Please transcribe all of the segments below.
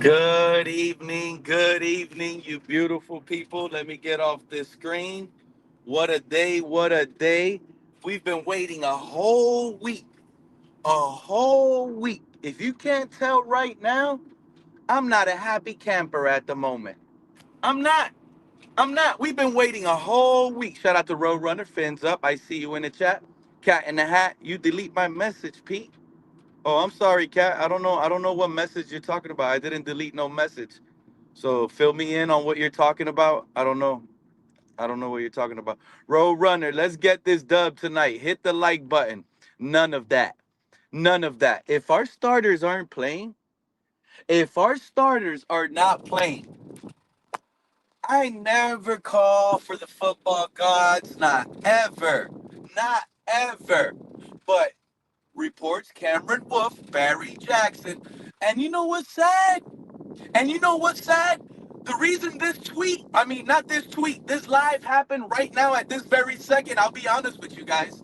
Good evening, you beautiful people. Let me get off this screen. What a day, what a day. We've been waiting a whole week. If you can't tell right now, I'm not a happy camper at the moment. I'm not. I'm not. We've been waiting a whole week. Shout out to Roadrunner, fins up. I see you in the chat. Cat in the hat. You delete my message, Pete. Oh, I'm sorry, Cat. I don't know what message you're talking about. I didn't delete no message. So fill me in on what you're talking about. I don't know. I don't know what you're talking about. Road Runner, let's get this dub tonight. Hit the like button. None of that. None of that. If our starters aren't playing, if our starters are not playing, I never call for the football gods. Not ever. Not ever. But reports Cameron Wolf, Barry Jackson. And you know what's sad? And you know what's sad? The reason this tweet, I mean, not this tweet, this live happened right now at this very second. I'll be honest with you guys.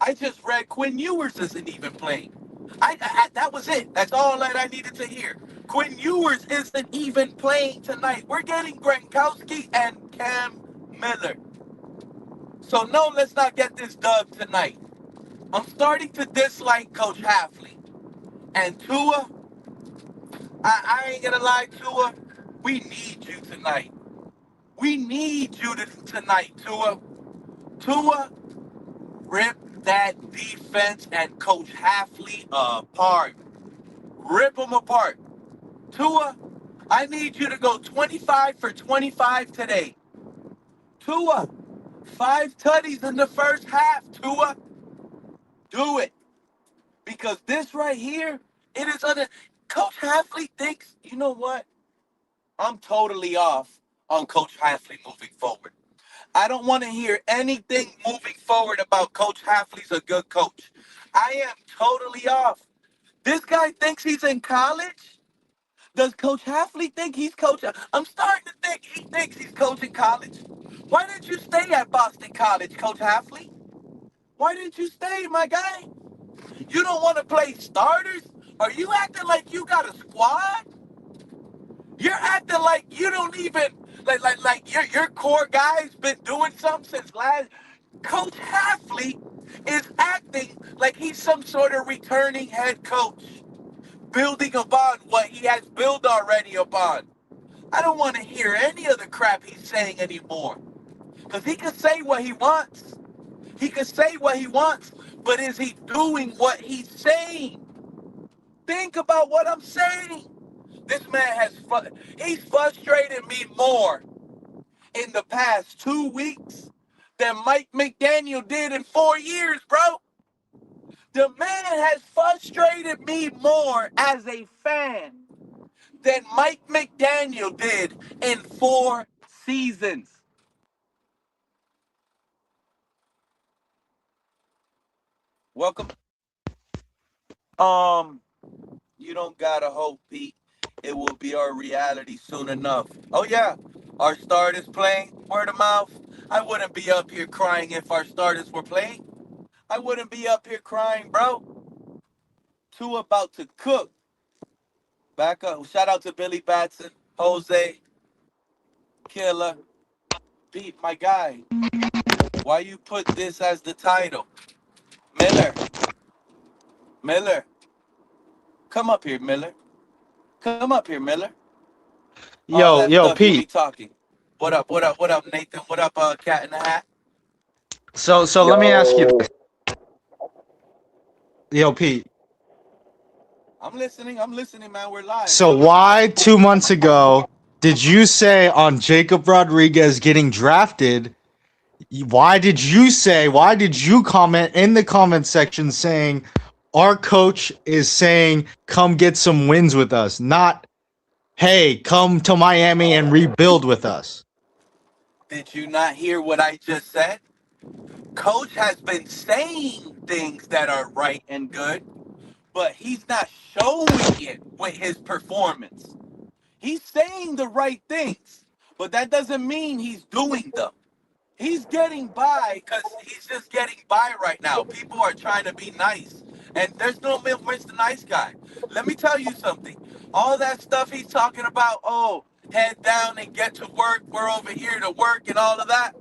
I just read Quinn Ewers isn't even playing. That was it. That's all that I needed to hear. Quinn Ewers isn't even playing tonight. We're getting Gronkowski and Cam Miller. So no, let's not get this dub tonight. I'm starting to dislike Coach Hafley. And Tua, I ain't gonna lie, Tua, we need you tonight. We need you tonight, Tua. Tua, rip that defense and Coach Hafley apart. Rip them apart. Tua, I need you to go 25 for 25 today. Tua, 5 tutties in the first half. Tua, do it. Because this right here, it is under. Coach Hafley thinks, you know what? I'm totally off on Coach Hafley moving forward. I don't want to hear anything moving forward about Coach Hafley's a good coach. I am totally off. This guy thinks he's in college? Does Coach Hafley think he's coaching? I'm starting to think he thinks he's coaching college. Why didn't you stay at Boston College, Coach Hafley? Why didn't you stay, my guy? You don't want to play starters? Are you acting like you got a squad? You're acting like you don't even like your core guy's been doing something since last. Coach Hafley is acting like he's some sort of returning head coach, building upon what he has built already upon. I don't want to hear any of the crap he's saying anymore. Because he can say what he wants. He can say what he wants, but is he doing what he's saying? Think about what I'm saying. This man he's frustrated me more in the past 2 weeks than Mike McDaniel did in 4 years, bro. The man has frustrated me more as a fan than Mike McDaniel did in 4 seasons. Welcome. Um, you don't gotta hope, Pete. It will be our reality soon enough. Oh yeah, our starters playing word of mouth. I wouldn't be up here crying if our starters were playing. I wouldn't be up here crying, bro. Two about to cook. Back up. Shout out to Billy Batson, Jose, Killer, Pete, my guy. Why you put this as the title? Miller, Miller, come up here, Miller. Come up here, Miller. All Yo, that yo, stuff you be Pete. talking. What up? What up? What up, Nathan? What up, Cat in the Hat? So let me ask you this. Yo, Pete. I'm listening. I'm listening, man. We're live. So why 2 months ago did you say on Jacob Rodriguez getting drafted? Why did you comment in the comment section saying our coach is saying come get some wins with us, not hey, come to Miami and rebuild with us? Did you not hear what I just said? Coach has been saying things that are right and good, but he's not showing it with his performance. He's saying the right things, but that doesn't mean he's doing them. He's getting by because he's just getting by right now. People are trying to be nice And there's no Mr. Nice Guy. Let me tell you something. All that stuff he's talking about, oh, head down and get to work. We're over here to work and all of that.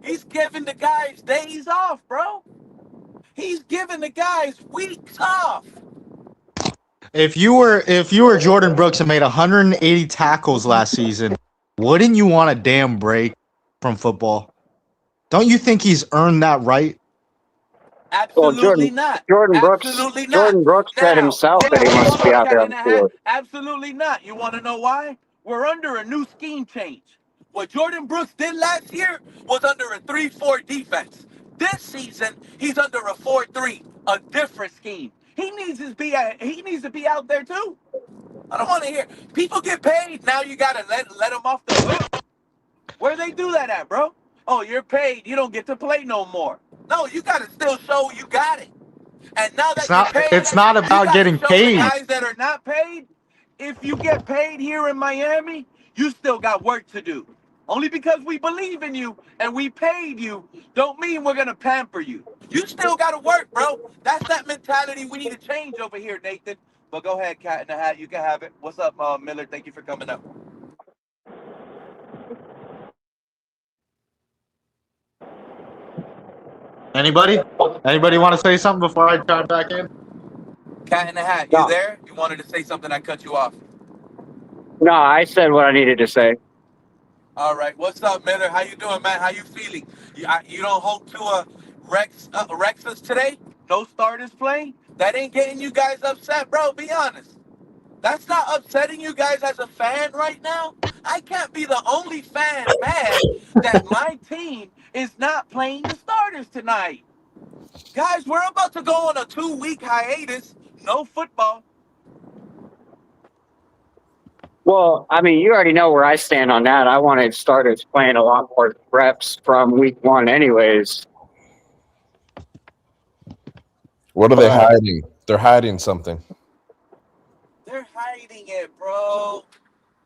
He's giving the guys days off, bro. He's giving the guys weeks off. If you were Jordan Brooks and made 180 tackles last season, wouldn't you want a damn break from football? Don't you think he's earned that right? Well, Absolutely not. Jordan Absolutely not. Brooks said Now, himself that he wants to be hold on, out there cat on and the a hat. field. Absolutely not. You want to know why? We're under a new scheme change. What Jordan Brooks did last year was under a 3-4 defense. This season, he's under a 4-3, a different scheme. He needs to be out there too. I don't want to hear people get paid. Now you gotta let them off the hook. Where they do that at, bro? Oh, you're paid. You don't get to play no more. No, you gotta still show you got it. And now that you're paid, It's not you about gotta getting show the paid. guys that are not paid. If you get paid here in Miami, you still got work to do. Only because we believe in you and we paid you, don't mean we're gonna pamper you. You still gotta work, bro. That's that mentality we need to change over here, Nathan. But go ahead, Cat in the Hat. You can have it. What's up, Miller? Thank you for coming up. Anybody? Anybody want to say something before I chime back in? Cat in the Hat, you No, there? You wanted to say something? I cut you off. no, I said what I needed to say. All right. What's up, Miller? How you doing, man? How you feeling? You don't hope to Rex us today? No starters playing? That ain't getting you guys upset, bro. Be honest. That's not upsetting you guys as a fan right now. I can't be the only fan mad that my team is not playing the starters tonight. Guys, we're about to go on a 2-week hiatus. No football. Well, I mean, you already know where I stand on that. I wanted starters playing a lot more reps from week 1 anyways. What are they hiding? They're hiding something. They're hiding it, bro.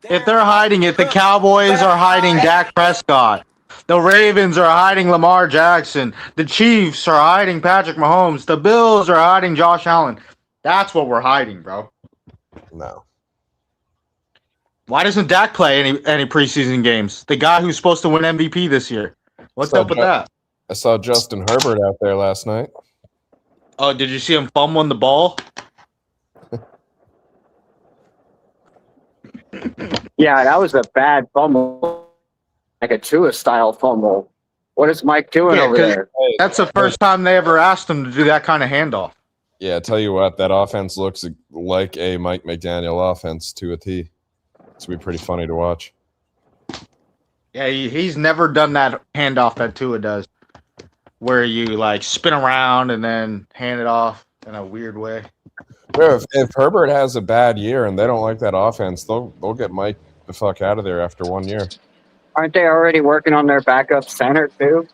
If they're hiding it, the Look, Cowboys are hiding Dak Prescott. The Ravens are hiding Lamar Jackson. The Chiefs are hiding Patrick Mahomes. The Bills are hiding Josh Allen. That's what we're hiding, bro. No. Why doesn't Dak play any preseason games? The guy who's supposed to win MVP this year. What's up with that? I saw Justin Herbert out there last night. Oh, did you see him fumbling the ball? Yeah, that was a bad fumble, like a Tua-style fumble. What is Mike doing over there? That's the first time they ever asked him to do that kind of handoff. Yeah, I tell you what, that offense looks like a Mike McDaniel offense to a T. It's going to be pretty funny to watch. Yeah, he's never done that handoff that Tua does, where you like spin around and then hand it off in a weird way. Yeah, if Herbert has a bad year and they don't like that offense, they'll get Mike the fuck out of there after 1 year. Aren't they already working on their backup center too?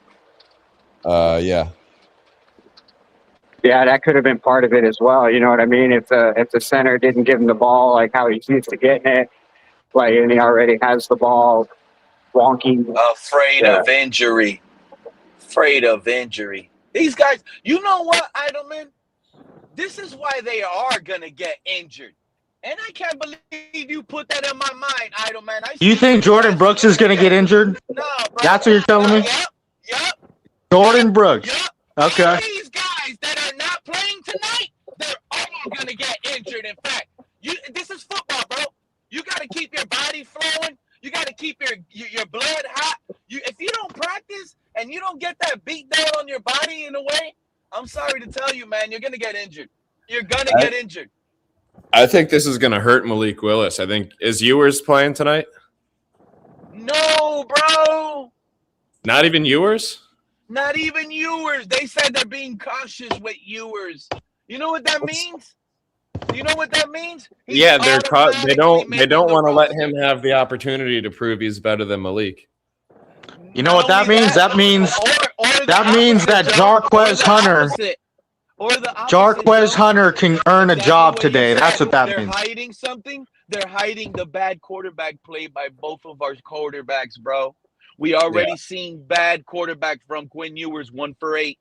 Yeah. Yeah, that could have been part of it as well. You know what I mean? If the center didn't give him the ball like how he's used to getting it, like, and he already has the ball wonky. Afraid of injury. Afraid of injury. These guys, you know what, Idleman? This is why they are going to get injured. And I can't believe you put that in my mind, Idleman. You think Jordan Brooks is going to get injured? No, bro. That's what you're telling me? Yep. Jordan Brooks. Yep. Okay. All these guys that are not playing tonight, they're all going to get injured. In fact, this is football, bro. You got to keep your body flowing. You got to keep your blood hot. If you don't practice and you don't get that beat down on your body in a way, I'm sorry to tell you, man, you're going to get injured. You're going to get injured. I think this is going to hurt Malik Willis. I think, is Ewers playing tonight? No, bro. Not even Ewers? Not even Ewers. They said they're being cautious with Ewers. You know what that means? You know what that means? Yeah, they don't want to let him have the opportunity to prove he's better than Malik. You know what that means? That means that Jarquez Hunter can earn a job today. That's what that means. They're hiding something. They're hiding the bad quarterback play by both of our quarterbacks, bro. We already seen bad quarterback from Quinn Ewers, 1 for 8.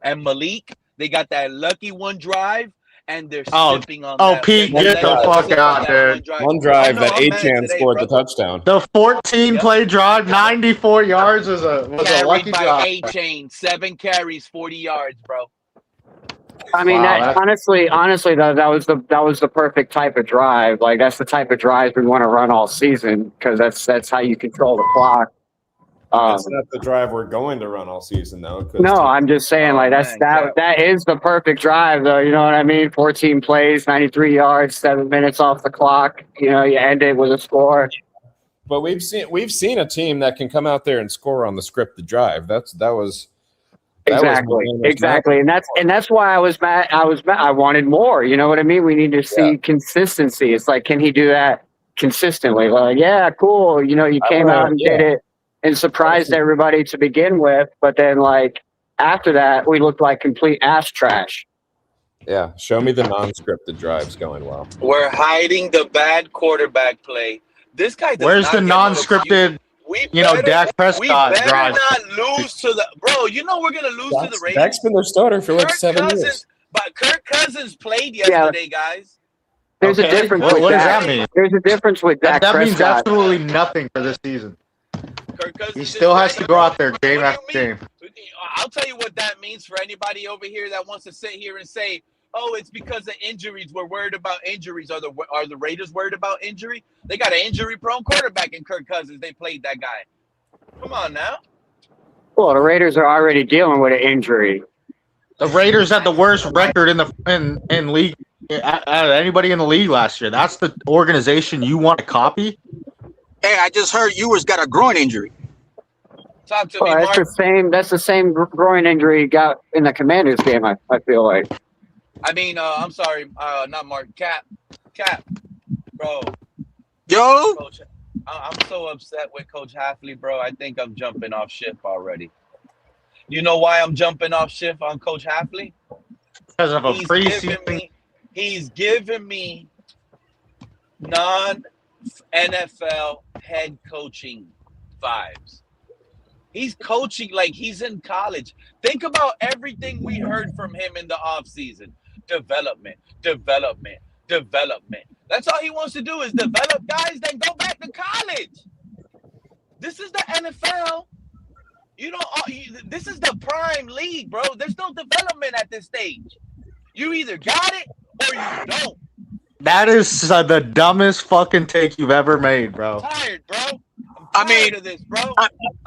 And Malik, they got that lucky one drive. and they're Oh, sipping on oh, that. Pete, They're get the letting them fuck sip on out, that dude. drive. One Oh, drive no, that I'm mad Achan today, scored bro. the touchdown. The 14 Yep. play drive, 94 yards was a Carried lucky by drive. A-Chain, 7 carries, 40 yards, bro. I mean, Wow, that that's- honestly, that was the perfect type of drive. Like that's the type of drive we want to run all season because that's how you control the clock. That's not the drive we're going to run all season, though. No, I'm just saying, Oh, like man, Cap. that is the perfect drive, though. You know what I mean? 14 plays, 93 yards, 7 minutes off the clock. You know, you end it with a score. But we've seen a team that can come out there and score on the scripted drive. That was Exactly, Miami's and that's why I was mad. I wanted more. You know what I mean? We need to see consistency. It's like, can he do that consistently? Like, yeah, cool. You know, you came out and did it and surprised everybody to begin with, but then like after that, we looked like complete ass trash. Yeah, show me the non-scripted drives going well. We're hiding the bad quarterback play. This guy does Where's not the get no non-scripted, Dak we Prescott better drive? not lose to the bro. You know we're gonna lose to the Raiders. Dak's been their starter for like Kirk 7 Cousins, years. but Kirk Cousins played yesterday, guys. There's a Okay, difference. what with does Dak. that mean? There's a difference with Dak That means Prescott. absolutely nothing for this season. Kirk Cousins He still has to go out there game What after do you game. mean? I'll tell you what that means for anybody over here that wants to sit here and say, "Oh, it's because of injuries. We're worried about injuries." Are the Raiders worried about injury? They got an injury-prone quarterback in Kirk Cousins. They played that guy. Come on now. Well, the Raiders are already dealing with an injury. The Raiders had the worst record in league out of anybody in the league last year. That's the organization you want to copy? Hey, I just heard Ewers got a groin injury. Talk to Well, me, that's Mark. the same groin injury he got in the Commanders game. I feel like. I mean, I'm sorry, not Mark. Cap, bro. Yo, Coach, I'm so upset with Coach Hafley, bro. I think I'm jumping off ship already. You know why I'm jumping off ship on Coach Hafley? Because of a preseason. He's giving me non-NFL head coaching vibes. He's coaching like he's in college. Think about everything we heard from him in the offseason. Development. That's all he wants to do is develop guys, then go back to college. This is the NFL. This is the prime league, bro. There's no development at this stage. You either got it or you don't. That is the dumbest fucking take you've ever made, bro. I'm tired, bro. I mean, Tired of this, bro.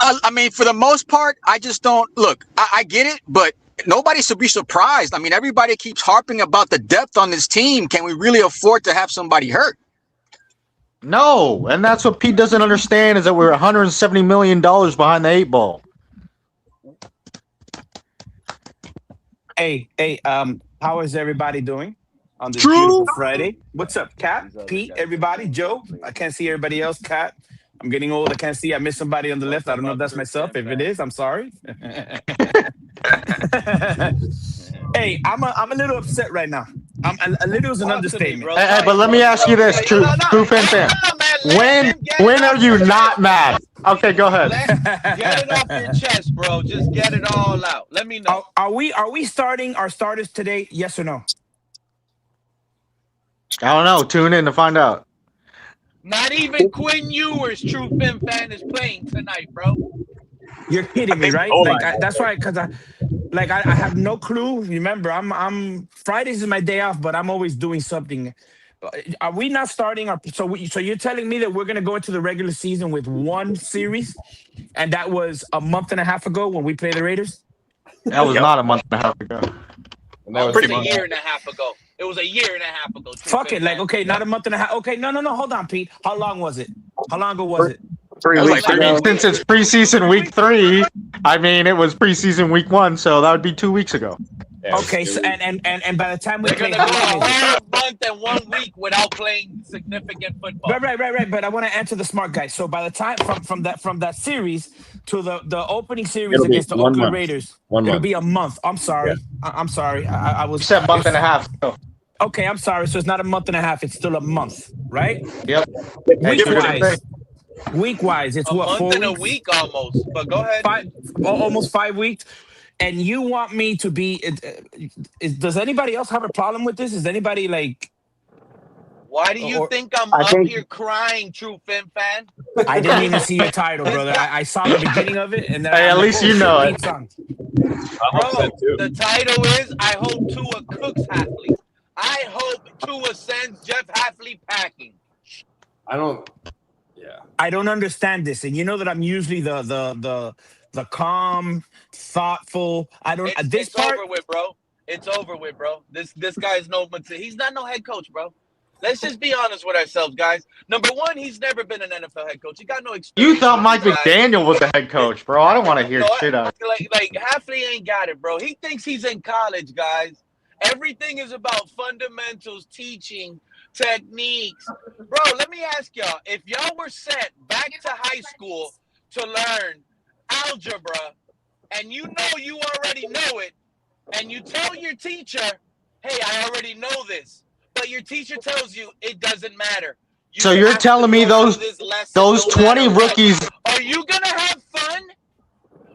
I mean, for the most part, I just don't look. I get it, but nobody should be surprised. I mean, everybody keeps harping about the depth on this team. Can we really afford to have somebody hurt? No, and that's what Pete doesn't understand is that we're $170 million behind the 8 ball. Hey, how is everybody doing on this True. beautiful Friday? What's up, Kat, Pete, everybody, Joe? I can't see everybody else. Kat, I'm getting old. I can't see. I missed somebody on the left. I don't know if that's myself. If it is, I'm sorry. Hey, I'm a little upset right now. I'm a little is an understatement. Hey, but let me ask you this, True Fan. When are you not mad? Okay, go ahead. Get it off your chest, bro. Just get it all out. Let me know. Are we starting our starters today? Yes or no? I don't know. Tune in to find out. Not even Quinn Ewers, true Fin fan, is playing tonight, bro. You're kidding me, right? Like that's why, because I have no clue. Remember, I'm Fridays is my day off, but I'm always doing something. Are we not starting our? So you're telling me that we're gonna go into the regular season with one series, and that was a month and a half ago when we played the Raiders? That was not a month and a half ago. And that was Pretty a year and a half ago. It was a year and a half ago. Fuck it, like okay, not a month and a half. Okay, no, hold on, Pete. How long was it? How long ago was it? 3 weeks I mean, ago. since it's preseason week 3, I mean, it was preseason week 1, so that would be 2 weeks ago. Yeah, Okay, so and by the time we They're play, gonna go how a long is it? whole month and 1 week without playing significant football. Right. But I want to answer the smart guy. So by the time from that series to the opening series It'll be against the 1 Oakland month. Raiders, 1 it'll month. be a month. I'm sorry. I'm sorry. I was You said month and a half. So, Okay, I'm sorry. So it's not a month and a half. It's still a month, right? yep. Week wise, it's A what, month 4 and a weeks? week almost. But go ahead. Almost 5 weeks. and you want me to be. Does anybody else have a problem with this? Is anybody like? Why do you Or think I'm I up think here crying, true Fin fan? I didn't even see your title, brother. I saw the beginning of it, and then Hey, I'm at like, least oh you shit, know it. Pete's on. I'm Bro, upset too. the title is I hope Tua cooks Hafley. I hope Tua sends Jeff Hafley packing. I don't. Yeah. I don't understand this, and you know that I'm usually the calm, thoughtful. I don't this It's part. over with, bro. It's over with, bro. This guy's he's not no head coach, bro. Let's just be honest with ourselves, guys. Number one, he's never been an NFL head coach. He got no experience. You thought with Mike these guys. McDaniel was the head coach, bro. I don't want to hear No, shit out. like Hafley ain't got it, bro. He thinks he's in college, guys. Everything is about fundamentals, teaching, techniques. Bro, let me ask y'all, if y'all were sent back to high school to learn algebra, and you know you already know it, and you tell your teacher, hey, I already know this, but your teacher tells you it doesn't matter. So you're have to telling me go those through this lesson those no 20 matter what. rookies? Are you going to have fun?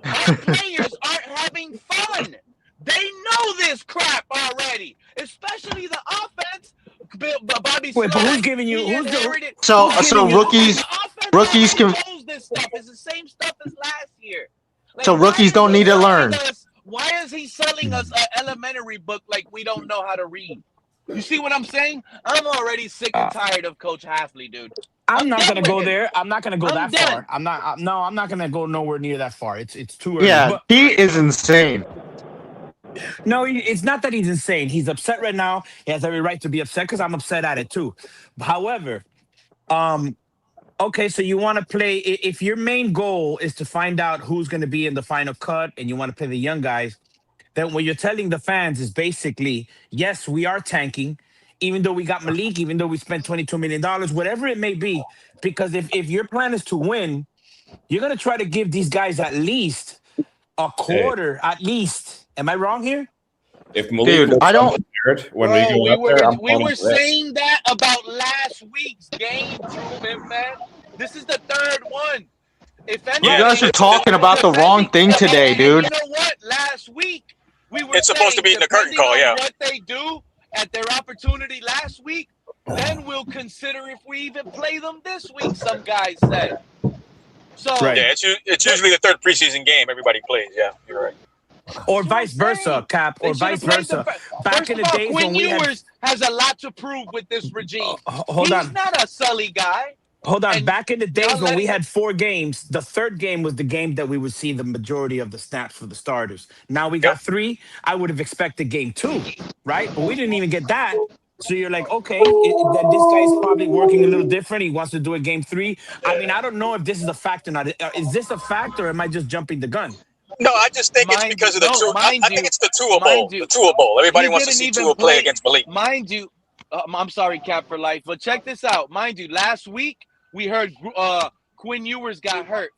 Our players aren't having fun. They know this crap already, especially the offense. Bobby Wait, but Sloan, who's giving you? he Who's the? inherited. So Who's so giving you? rookies The offense rookies already can knows this stuff. It's the same stuff as last year. Like, so rookies don't need to learn. Why is he selling us an elementary book like we don't know how to read? You see what I'm saying? I'm already sick and tired of Coach Hafley, dude. I'm not done gonna with go him. there. I'm not gonna go I'm that done. far. I'm not. No, I'm not gonna go nowhere near that far. It's too early. Yeah, But he is insane. no, it's not that he's insane. He's upset right now. He has every right to be upset because I'm upset at it too. However, okay, so you want to play. If your main goal is to find out who's going to be in the final cut, and you want to play the young guys, then what you're telling the fans is basically, yes, we are tanking, even though we got Malik, even though we spent $22 million, whatever it may be. Because if your plan is to win, you're going to try to give these guys at least a quarter, at least. Am I wrong here? If Malik Dude, looks I don't. unprepared when we go out there, I'm we calling were for this. saying that about last week's game, True Man. This is the third one. If anything, You guys are talking about the wrong thing today, dude. You know what? Last week we were It's supposed to be in the curtain call, yeah. What they do at their opportunity last week, then we'll consider if we even play them this week. Some guys said. So Right. Yeah, it's usually the third preseason game everybody plays. Yeah, you're right. Or vice versa, Cap, or They vice should've played versa. Back Back in the of all, days Quinn when we had. Ewers has a lot to prove with this regime. Hold He's on. not a Sully guy. Hold on. And Back in the days y'all when we letting had 4 games, the third game was the game that we would see the majority of the snaps for the starters. Now we got 3. I would have expected game 2, right? But we didn't even get that. So you're like, okay, then this guy's probably working a little different. He wants to do a game 3. I mean, I don't know if this is a fact or not. Is this a fact, or am I just jumping the gun? No, I just think it's because of the Tua. I think it's the Tua Bowl. The Tua Bowl. Everybody wants to see Tua play against Malik. Mind you, I'm sorry, Cap for life, but check this out. Mind you, last week we heard Quinn Ewers got hurt.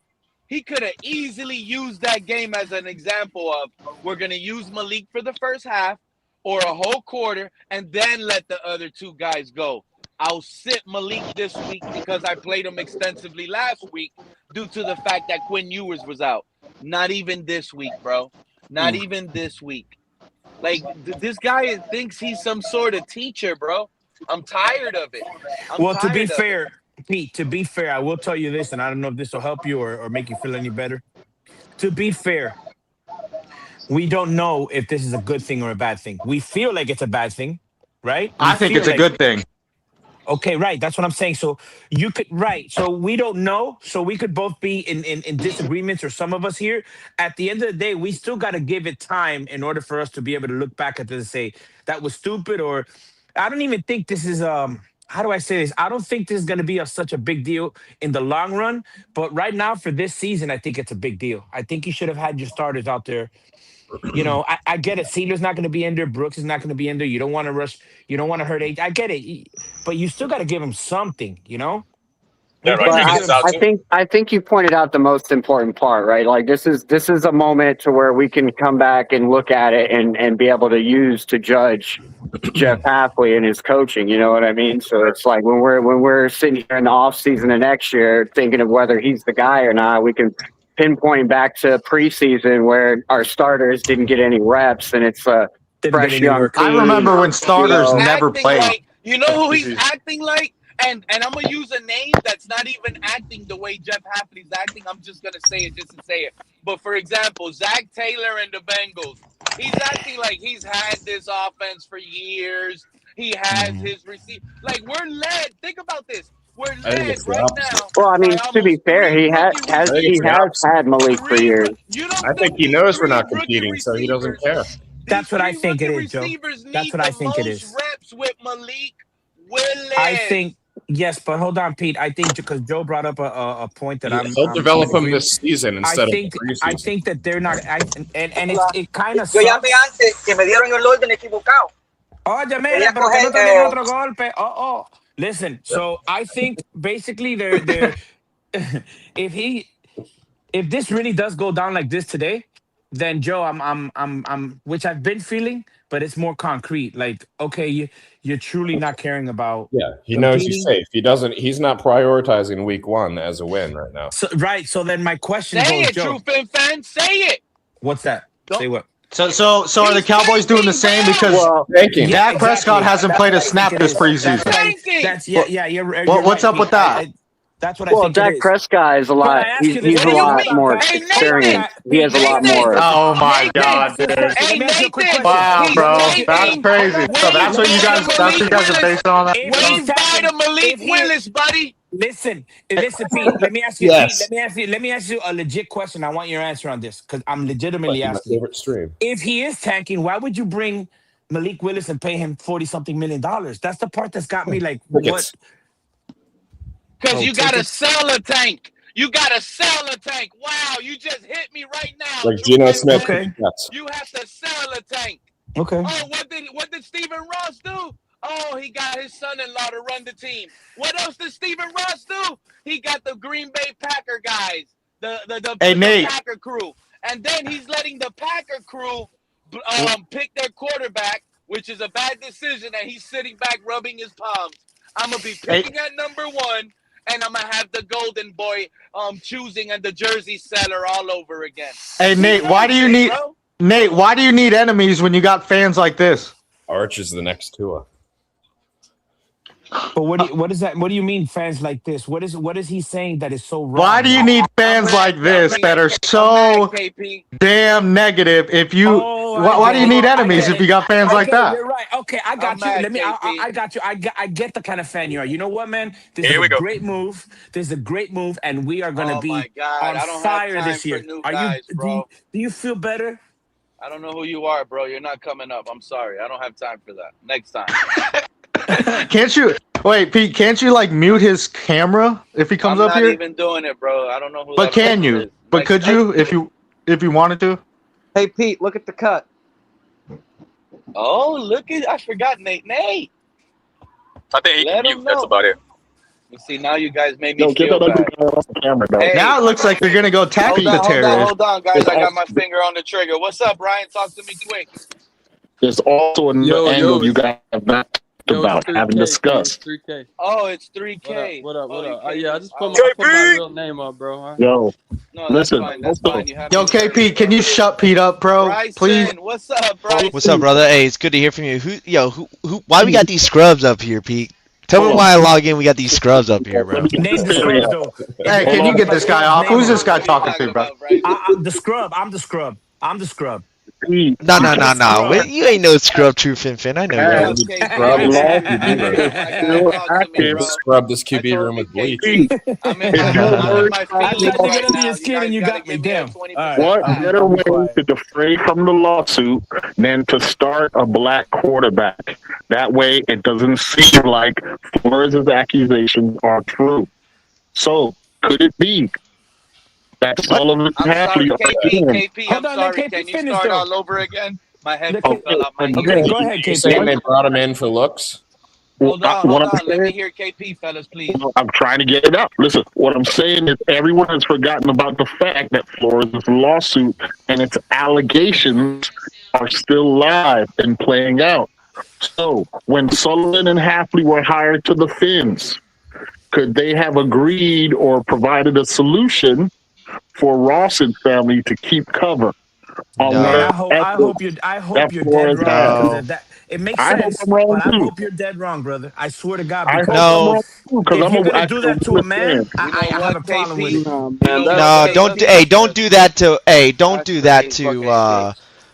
He could have easily used that game as an example of we're going to use Malik for the first half or a whole quarter and then let the other 2 guys go. I'll sit Malik this week because I played him extensively last week due to the fact that Quinn Ewers was out. Not even this week, bro. Not even this week. Like, this guy thinks he's some sort of teacher, bro. I'm tired of it. Well, to be fair, Pete, to be fair, I will tell you this, and I don't know if this will help you or make you feel any better. To be fair, we don't know if this is a good thing or a bad thing. We feel like it's a bad thing, right? I think it's a good thing. Okay, right. That's what I'm saying. So you could, right. So we don't know. So we could both be in disagreements, or some of us here. At the end of the day, we still got to give it time in order for us to be able to look back at this and say that was stupid. Or I don't even think this is how do I say this? I don't think this is going to be such a big deal in the long run. But right now for this season, I think it's a big deal. I think you should have had your starters out there. You know, I get it. Sealer's not going to be in there. Brooks is not going to be in there. You don't want to rush. You don't want to hurt age. I get it. But you still got to give him something, you know? Yeah, But right. I think you pointed out the most important part, right? Like this is a moment to where we can come back and look at it and be able to use to judge Jeff Hafley and his coaching. You know what I mean? So it's like when we're sitting here in the off season of next year thinking of whether he's the guy or not, we can pinpointing back to preseason where our starters didn't get any reps, and it's a fresh young team. I remember when starters never Acting played. like, you know who he's acting like? And I'm going to use a name that's not even acting the way Jeff Hafley's acting. I'm just going to say it just to say it. But, for example, Zach Taylor and the Bengals, he's acting like he's had this offense for years. He has his receiver. Like, we're led. Think about this. We're led right now. Well, I mean, to be fair, he has had Malik for years. I think he knows we're not competing, so he doesn't care. That's what I think it is, Joe. That's what I think it is. Reps with Malik Willis. I think yes, but hold on, Pete. I think because Joe brought up a point that He'll develop him this season instead of preseason. I think that they're not, and it kind of. Yo llamé antes que me dieron el orden equivocado. Oye, mira, pero que no te den otro golpe. Listen, so I think basically they're if this really does go down like this today, then Joe, I'm which I've been feeling, but it's more concrete. Like, okay, you're truly not caring about. Yeah, he knows he's safe. He's not prioritizing week 1 as a win right now. So, right. So then my question say goes, it, Joe. True fan, say it. What's that? Say what? So are the Cowboys doing the same because Dak Prescott hasn't played a snap this preseason? What's up with that? That's what I think. Dak Prescott is a lot. He's a lot more experienced. He has a lot more. Oh my God, dude! Wow, bro, that's crazy. So that's what you guys are based on. That? What do you buy to Malik Willis, buddy? Listen, Pete. Let me ask you. Yes. Let me ask you a legit question. I want your answer on this because I'm legitimately asking. My favorite stream. If he is tanking, why would you bring Malik Willis and pay him $40-something million? That's the part that's got me like, what? Because you gotta sell a tank. You gotta sell a tank. Wow, you just hit me right now. Like Geno Smith. Okay. You have to sell a tank. Okay. Oh, what did Stephen Ross do? Oh, he got his son-in-law to run the team. What else did Stephen Ross do? He got the Green Bay Packer guys, the Packer crew. And then he's letting the Packer crew pick their quarterback, which is a bad decision, and he's sitting back rubbing his palms. I'm going to be picking at number 1, and I'm going to have the golden boy choosing and the jersey seller all over again. Hey, Nate, why do you need enemies when you got fans like this? Arch is the next Tua. But what is that? What do you mean fans like this? What is he saying that is so wrong? Why do you need fans like this that are so damn negative? If you, why do you need enemies if you got fans like that? You're right. Okay, I got you. I got you. I get the kind of fan you are. You know what, man? This is a great move. This is a great move, and we are gonna be on fire this year. Do you feel better? I don't know who you are, bro. You're not coming up. I'm sorry. I don't have time for that. Next time. Can't you wait, Pete? Can't you like mute his camera if he comes up here? I'm not even doing it, bro. I don't know who. But can you? But could you if you wanted to? Hey, Pete, look at the cut. Oh, I forgot Nate. I think he can mute. That's about it. You see, now you guys made me feel bad. Hey, now it looks like you're gonna go tackle the terrorist. Hold on, guys. I got my finger on the trigger. What's up, Ryan? Talk to me quick. There's also another angle you guys have not about haven't discussed. 3K. Oh, it's 3K. What up? Yeah, I just put my real name up, bro. Yo, no, listen. That's fine. Yo, KP, can you shut Pete up, bro? Bryson, please. What's up, Bryson? What's up, brother? Hey, it's good to hear from you. Why we got these scrubs up here, Pete? Tell me why I log in. We got these scrubs up here, bro. Name the scrubs, though. Hey, can you get this guy off? Who's this guy talking to, bro? I'm the scrub. I'm the scrub. No. You ain't no scrub, True Fin. I know you. Scrub this QB room with bleach. I'm in my feelings right now. You skin and you got me down. What better way to defray from the lawsuit than to start a black quarterback? That way, it doesn't seem like Flores' accusations are true. So, could it be that Sullivan Hafley? KP, I'm sorry. Can you start all over again? My headphone fell out my ear. Okay, go ahead, KP. Saying they brought him in for looks? Hold on. Let me hear KP, fellas, please. I'm trying to get it out. Listen, what I'm saying is everyone has forgotten about the fact that Flores' lawsuit and its allegations are still live and playing out. So, when Sullivan and Hafley were hired to the Fins, could they have agreed or provided a solution for Ross and family to keep cover on No. Man, what I hope that you're dead Flores wrong has. because No. that it makes I hope sense, I'm wrong but I too. hope you're dead wrong, brother. I swear to God, I hope because I'm No. wrong too because if I'm you're gonna do actually a that to a Willis man, fan. You know I have what, a problem with KP? it. Nah, You man, know what, No, KP? don't do that to don't that's do that crazy. to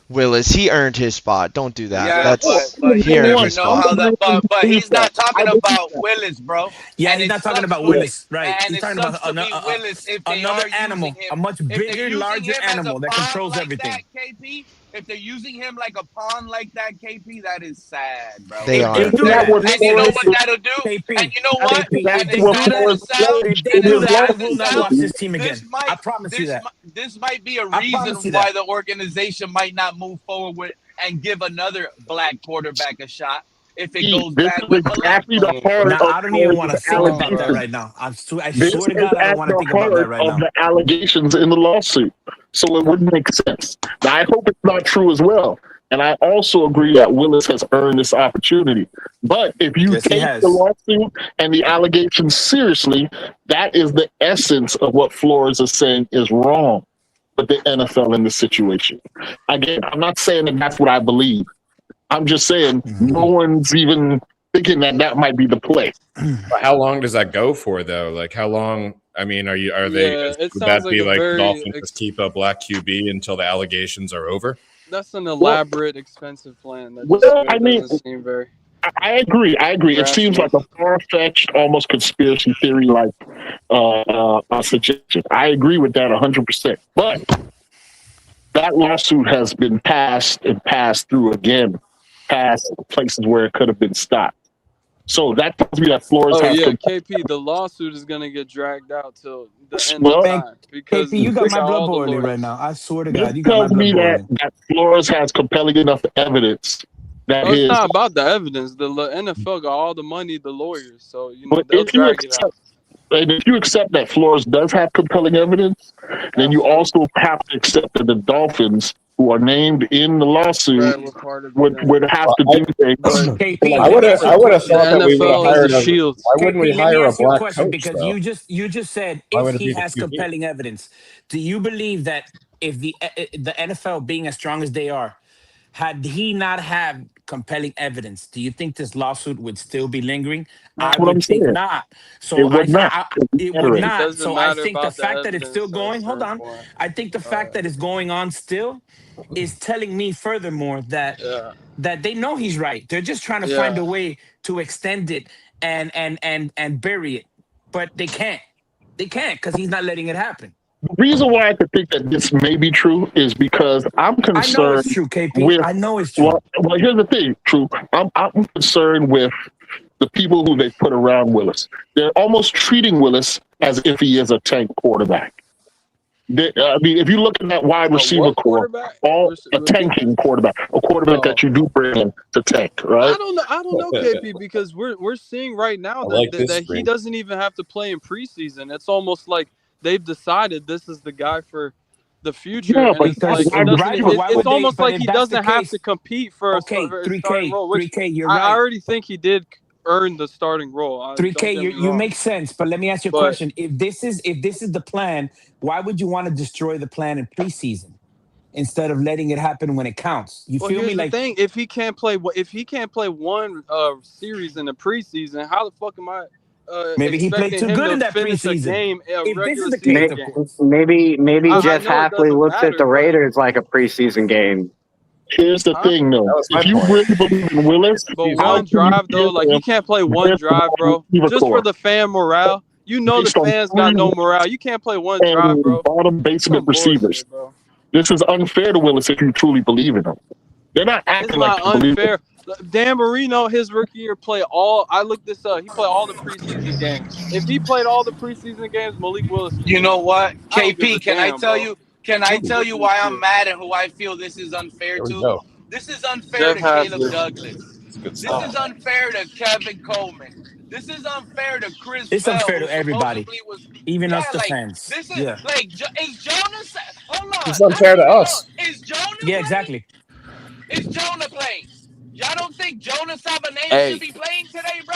Willis. He earned his spot. Don't do that. Yeah, Well, That's but he you earned never his know spot. how that. But believe he's that. not I talking believe about that. Willis, bro. Yeah, And he's it not talking sucks about to be. Willis, right? And He's it talking about sucks to be Willis if they another are using animal, him. a much If they're bigger, using larger him as a animal that pawn controls like that, everything. KP. If they're using him like a pawn like that, KP, that is sad, bro. They If they are. do Isn't They that that, are. what And you listen, know Flores? what listen, that'll do? And KP, you know That's what? KP. If And they as what do sad as that, it Flores sounds, if alleged they in as do his that, sad I as will it not lawsuit. watch sounds, this team this again. I might promise you that. this might be a I promise reason you why that. the organization might not move forward with and give another black quarterback a shot if it goes This bad is with Malik. exactly the heart Now of I don't even Flores' want to think about that allegations. right now. I This swear to is God, I don't at want to the think about that heart right of now. the allegations in the lawsuit. So it wouldn't make sense. Now, I hope it's not true as well. And I also agree that Willis has earned this opportunity. But if you Yes, he take the has. lawsuit and the allegations seriously, that is the essence of what Flores is saying is wrong with the NFL in this situation. Again, I'm not saying that that's what I believe. I'm just saying no one's even thinking that that might be the play. How long does that go for though? Like how long? I mean, are they? Yeah, it Would that sounds like be a like the very Dolphins just keep a black QB until the allegations are over? that's an Well, elaborate, expensive plan that just well, I mean, doesn't seem very I agree. I agree. It seems rational. like a far-fetched, almost conspiracy theory-like suggestion. I agree with that 100%. But that lawsuit has been passed and passed through again, past places where it could have been stopped. So that tells me that Flores Oh has yeah, to. KP, the lawsuit is gonna get dragged out till the end of Well, Man, time because KP, you got they my got blood all the boiling right lawyers. now. I swear to this God, you got my tells blood me that, boiling. that Flores has compelling enough evidence that Oh, it's his. not about the evidence. The NFL got all the money, the lawyers, so But they'll if you drag it out. accept, and if you accept that Flores does have compelling evidence, then you Absolutely, also have to accept that the Dolphins, who are named in the lawsuit, right? We're part of the would thing, have to I, do things. but KP, Like, let me ask you I a would have question. the thought that we would have NFL is hired a a. shield. Why wouldn't we KP, let me hire a ask you a black question coach because though? you just said Why if would it he be the has QB? compelling evidence. Do you believe that if the NFL being as strong as they are, had he not had compelling evidence, do you think this lawsuit would still be lingering? that's I what I'm would think saying. not. It So would not. it would Reiterate. It not. doesn't So I matter think the about the fact that it's still evidence at a going, hold certain on. point. I think the fact that it's going on still is telling me furthermore that Yeah, they know he's right. They're just trying to find yeah. a way to extend it and bury it, but they can't. They can't because he's not letting it happen. The reason why I could think that this may be true is because I'm I know it's concerned true, KP. with. I know it's true. Well, here's the thing, True. I'm concerned with the people who they put around Willis. They're almost treating Willis as if he is a tank quarterback. I mean, if you look at that wide A receiver what core, quarterback? all a Repeat that. tanking quarterback, a quarterback Oh, that you do bring in to tank, right? I don't know, KP, because we're seeing right now I that, like this that he screen. doesn't even have to play in preseason. It's almost like they've decided this is the guy for the future, Yeah, and but it's like Because he wide doesn't. right, but receiver why It's would they? almost But like if he that's the doesn't have to case, compete for okay, for a three starting K, role, which 3K, you're I right. already think he did earn the starting role. Don't 3K, get me you wrong, make sense. But let me ask you a but question. If this is the plan, why would you want to destroy the plan in preseason instead of letting it happen when it counts? You well, feel me? here's the Like thing: if he can't play one series in the preseason, how the fuck am I maybe he played expecting too him good to in that finish a preseason. game, a If this is regular the case, season of game? course. Maybe I Jeff know it Hafley doesn't looks at matter, the but Raiders like a preseason game. here's the huh? thing, though. That was my If you point. really believe in Willis, But how one can you drive though, give like he him can't play one this drive, wide bro. receiver Just for core the fan morale. You know the based on fans got no three morale. You can't play one drive, and bro. bottom basement Some receivers? bullshit, bro. This is unfair to Willis if you truly believe in him. They're not It's acting like not they believe in him. unfair. Dan Marino, his rookie year, play all. I looked this up. He played all the preseason games. If he played all the preseason games, Malik Willis can You do know it. what, I don't give a KP? damn, bro. Can I Keep tell you pushing this why I'm shit. mad and who I feel this is unfair There we to? go. This is unfair Jeff to Caleb Hafley. Douglas. It's good This stuff. is unfair to Kevin Coleman. This is unfair to Chris It's Bell, unfair who to everybody, supposedly was. even Yeah, us, the like fans. this is Yeah, like is Jonas? Hold It's on, I unfair don't to even know. us. Is Jonah yeah, playing? exactly. Is Jonah playing? Y'all don't think Jonas Sabanea should Hey, be playing today, bro?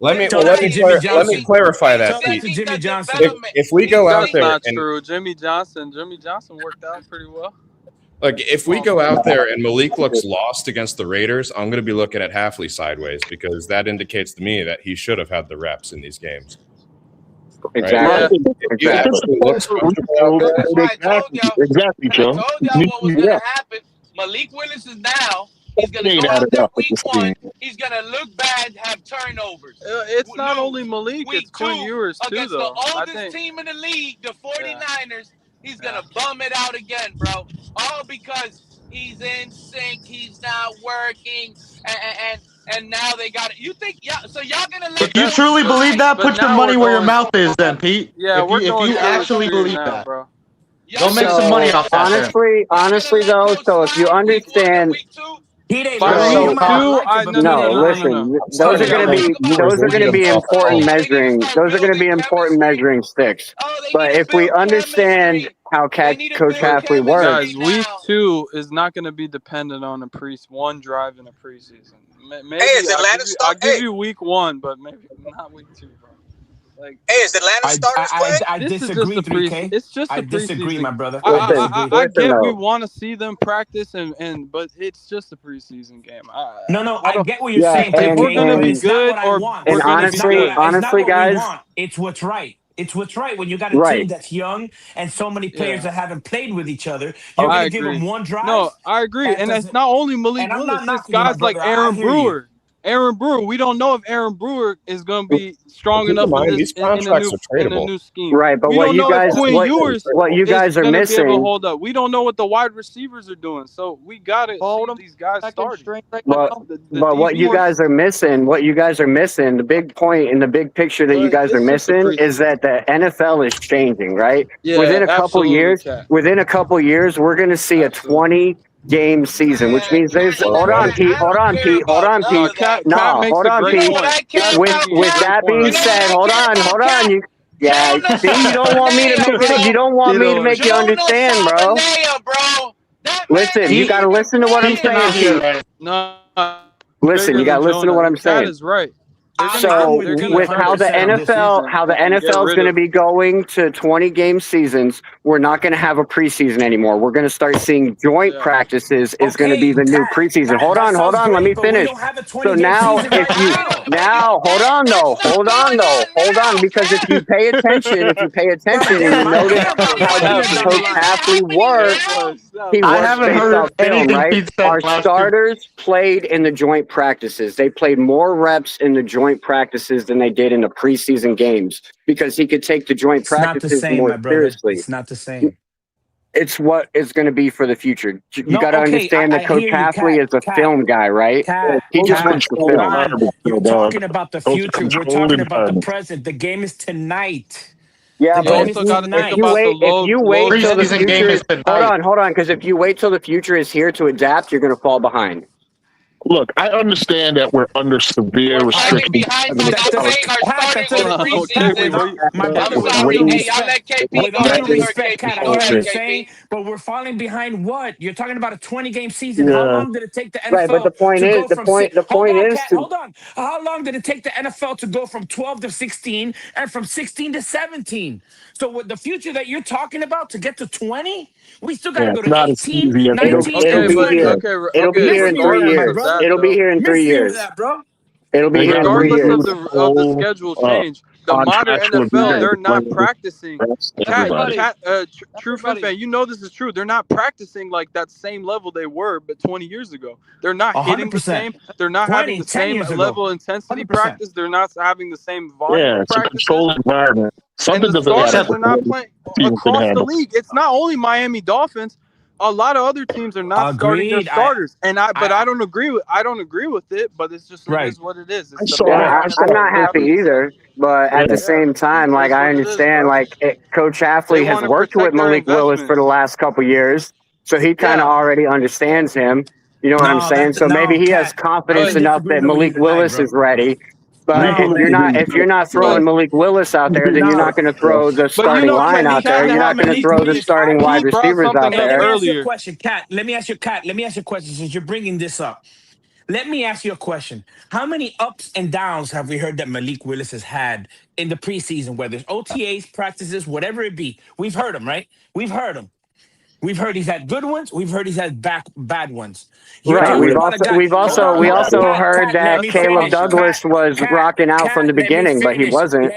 Let me Tell that to Jimmy let me Johnson. clarify that, Tell that Pete. to Jimmy Johnson. If we go out That's there not and true. Jimmy Johnson worked out pretty well. Like, if we go out there and Malik looks lost against the Raiders, I'm going to be looking at Hafley sideways because that indicates to me that he should have had the reps in these games. Exactly. Right? If you actually looks comfortable out there, That's why I told y'all. Exactly, I Joe. told y'all what was gonna happen. Malik Willis is now. He's gonna go out there week 1. He's gonna look bad, have turnovers. It's not only Malik, Week it's Quinn 2 Ewers too, against though. the I oldest think team in the league, the 49ers. He's gonna bum it out again, bro. All because he's in sync. He's not working, and now they got it. You think? Yeah. So y'all gonna let? If you truly believe that, but put your now money we're where your going- mouth is, then Pete. Yeah, if you actually believe now, that, bro. go make some money off that. then. Honestly though, so if you understand, He didn't By like week him. I 2, like I it, but no, he no, didn't no, like no, him. no. those are going to be important measuring. Those are going to be important measuring sticks. But if we understand how Coach Hafley works, Guys, week 2 is not going to be dependent on one drive in a preseason. Maybe I'll give you week 1, but maybe not week 2, bro. Like, hey, is Atlanta starters playing? I this is disagree, just a 3K. It's just I a disagree, preseason. my brother. I get we want to see them practice, but it's just a preseason game. I get what you're saying, If we're 3K, gonna but be it's not good what I or want. we're gonna be good. It's not what guys, we want. It's what's right. It's what's right. When you got a Right. team that's young and so many players that haven't played with each other, I you're going to give agree. them one drive? No, I agree. That And it's doesn't- not only Malik and I'm Willis, not it's knocking you, my guys like brother. I Aaron hear you. Brewer. Aaron Brewer, we don't know if Aaron Brewer is going to be strong Keep in enough mind, in these in a contracts are in a tradable. new scheme. Right, but we what don't you know guys, if Quinn Ewers what you guys are gonna be able to missing. hold up. We don't know what the wide receivers are doing. So we got to see these guys starting. But what you guys are missing, the big point and the big picture that you guys are missing is that the NFL is changing, right? Yeah, within a couple absolutely, years, Cat. we're going to see a 20-game season, which means there's. Hold on, Pete. Cat No, makes hold a on, great Pete. point. With that being said, hold on. See, you don't want me to make it. You don't want me to make you understand, bro. Listen, you got to listen to what I'm saying, Pete. No, Listen, you got to listen to what I'm Cat saying. is right. So They're gonna with how the 100% this NFL, season how the and get NFL is rid going to of- be going to 20-game seasons, we're not going to have a preseason anymore. We're going to start seeing joint practices is going to be the new preseason. Hold on. Let me finish. So now, hold on, because if you pay attention, and you notice how Coach Hafley works, he I works haven't based heard off film, anything right? Pete said Our last starters played in the joint practices. They played more reps in the joint practices than they did in the preseason games because he could take the joint It's not the practices same, more my brother. seriously. It's not the same. It's what it's going to be for the future. You No, got to okay, understand that I Coach hear you, Hafley Cat, is a Cat, film guy, right? He just works the film. Ron, you're talking about the future. We're controlling talking about the environment. present. The game is tonight. Yeah, The but game also is gotta think tonight. if you about the wait till the Preseason game future, is tonight. hold on, because if you wait till the future is here to adapt, you're going to fall behind. Look, I understand that we're under severe restrictions. My brother, with all due respect, Cat, I hear what you're saying, but we're falling behind what? You're talking about a 20-game season. How Yeah. long did it take the NFL Right, but the point to is, go from hold on. How long did it take the NFL to go from 12 to 16 and from 16 to 17? So with the future that you're talking about to get to 20, we still got to Yeah, go it's to not as 18, easy as 19, it It'll and be 20. here. It'll be here in 3 years. It'll be here in 3 years. bro. It'll be here in 3 Regardless years. of the schedule change, the modern contractual NFL, agreement they're not with practicing. everybody. True fan, you know this is true. They're not practicing like that same level they were, but 20 years ago. They're not hitting the 100%. same. They're not 20, having the 10 same years ago. level of intensity 100%. practice. They're not having the same volume Yeah, of it's a practices. controlled environment. And Something the doesn't starters happen. are not playing across the league. It's not only Miami Dolphins. A lot of other teams are not starting their Agreed. starters, I don't agree with it. But it's just it is what it is. It's the modern I'm NFL. not happy either, but at the same time, like I understand, Coach Hafley has wanna worked with protect their Malik Willis for the last couple years, so he kind of already understands him. You know what I'm saying? So maybe he has confidence enough that Malik Willis is ready. But if you're not throwing Malik Willis out there, then you're not going to throw the starting line out there. You're not going to throw the starting wide receivers out there. Let me ask you a question, Kat. Let me ask you a question since you're bringing this up. Let me ask you a question. How many ups and downs have we heard that Malik Willis has had in the preseason, whether it's OTAs, practices, whatever it be? We've heard them, right? We've heard them. We've heard he's had good ones. We've heard he's had bad ones. You're Right. talking about a guy. We also heard that Caleb Douglas was rocking out from the beginning, but he wasn't.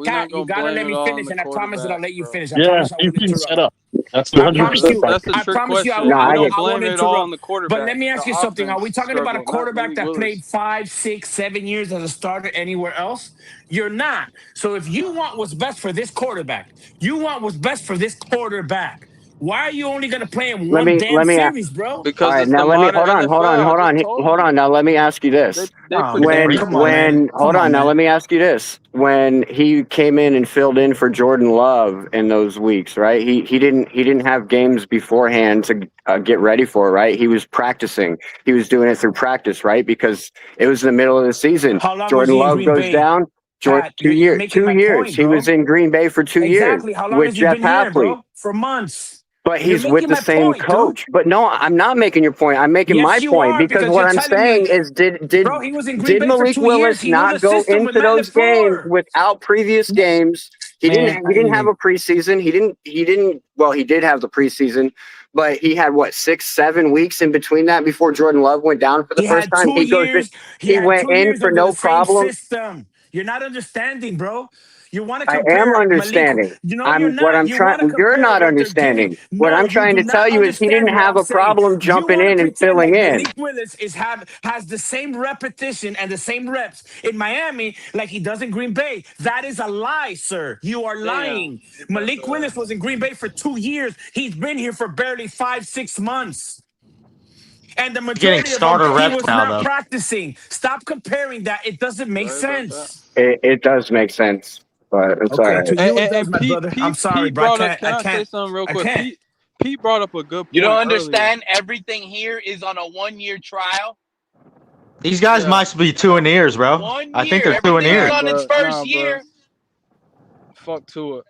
Cat, you gotta let me finish, and I promise that I'll let you finish. I Yeah, promise I he's won't being set interrupt. up. That's I promise you. That's a I trick promise you. I question. No, I won't, get I won't blame it all on the interrupt. quarterback. But let me ask The you something. Are we offense talking about a struggled, not quarterback Willie that Willis. played 5, 6, 7 years as a starter anywhere else? You're not. So if you want what's best for this quarterback, you want what's best for this quarterback. Why are you only gonna play him one damn series, bro? All Because right, it's now the let me modern hold NFL. I on. just told Hold you. on. Now let me ask you this. They Oh, protect man, come on, man. Hold on. Now let me ask you this. When he came in and filled in for Jordan Love in those weeks, right? He didn't have games beforehand to get ready for, right? He was practicing. He was doing it through practice, right? Because it was in the middle of the season. How long was Jordan he in Love Green goes Bay? down. Pat, 2 you're years. making 2 my years. point, He bro. was in Green Bay for 2 years Exactly. How long with has he Jeff been here, Hafley. bro? For months. But You're he's with making the my same point, dude. coach. But no, I'm not making your point. I'm making my Yes, you point are, because because what you're I'm telling me, saying is, bro, he was in Green Bay for Malik 2 years. Willis He knew the not go system with into Matt those games LaFleur. without previous games? He Man, didn't have a preseason. He didn't. Well, he did have the preseason, but he had what 6, 7 weeks in between that before Jordan Love went down for the He first had time. 2 years. He He had went 2 in years for under no the same problem. system. You're not understanding, bro. You want to I am compare Malik. understanding. You know you're What not. I'm You trying. want to You're compare not what they're giving. understanding. What No, I'm you trying do to tell not you is he understand didn't what have I'm a saying. problem You jumping want to in and pretend filling like in. Malik Willis has the same repetition and the same reps in Miami like he does in Green Bay. That is a lie, sir. You are lying. Malik Willis was in Green Bay for 2 years. He's been here for barely 5, 6 months. And the majority of them, starter he reps was now, not though. practicing. Stop comparing that. It doesn't make sense. It does make sense, but it's all Okay, right. to you it does, And my brother. I'm sorry, Pete bro. I brought up. can't. Can I say something real I quick? can't. Pete brought up a good point. You don't earlier. understand? Everything here is on a 1-year trial. These guys might be 2 in ears, bro. 1 I think year. they're 2 in Everything's ears. on its first Bro. year. Fuck to it.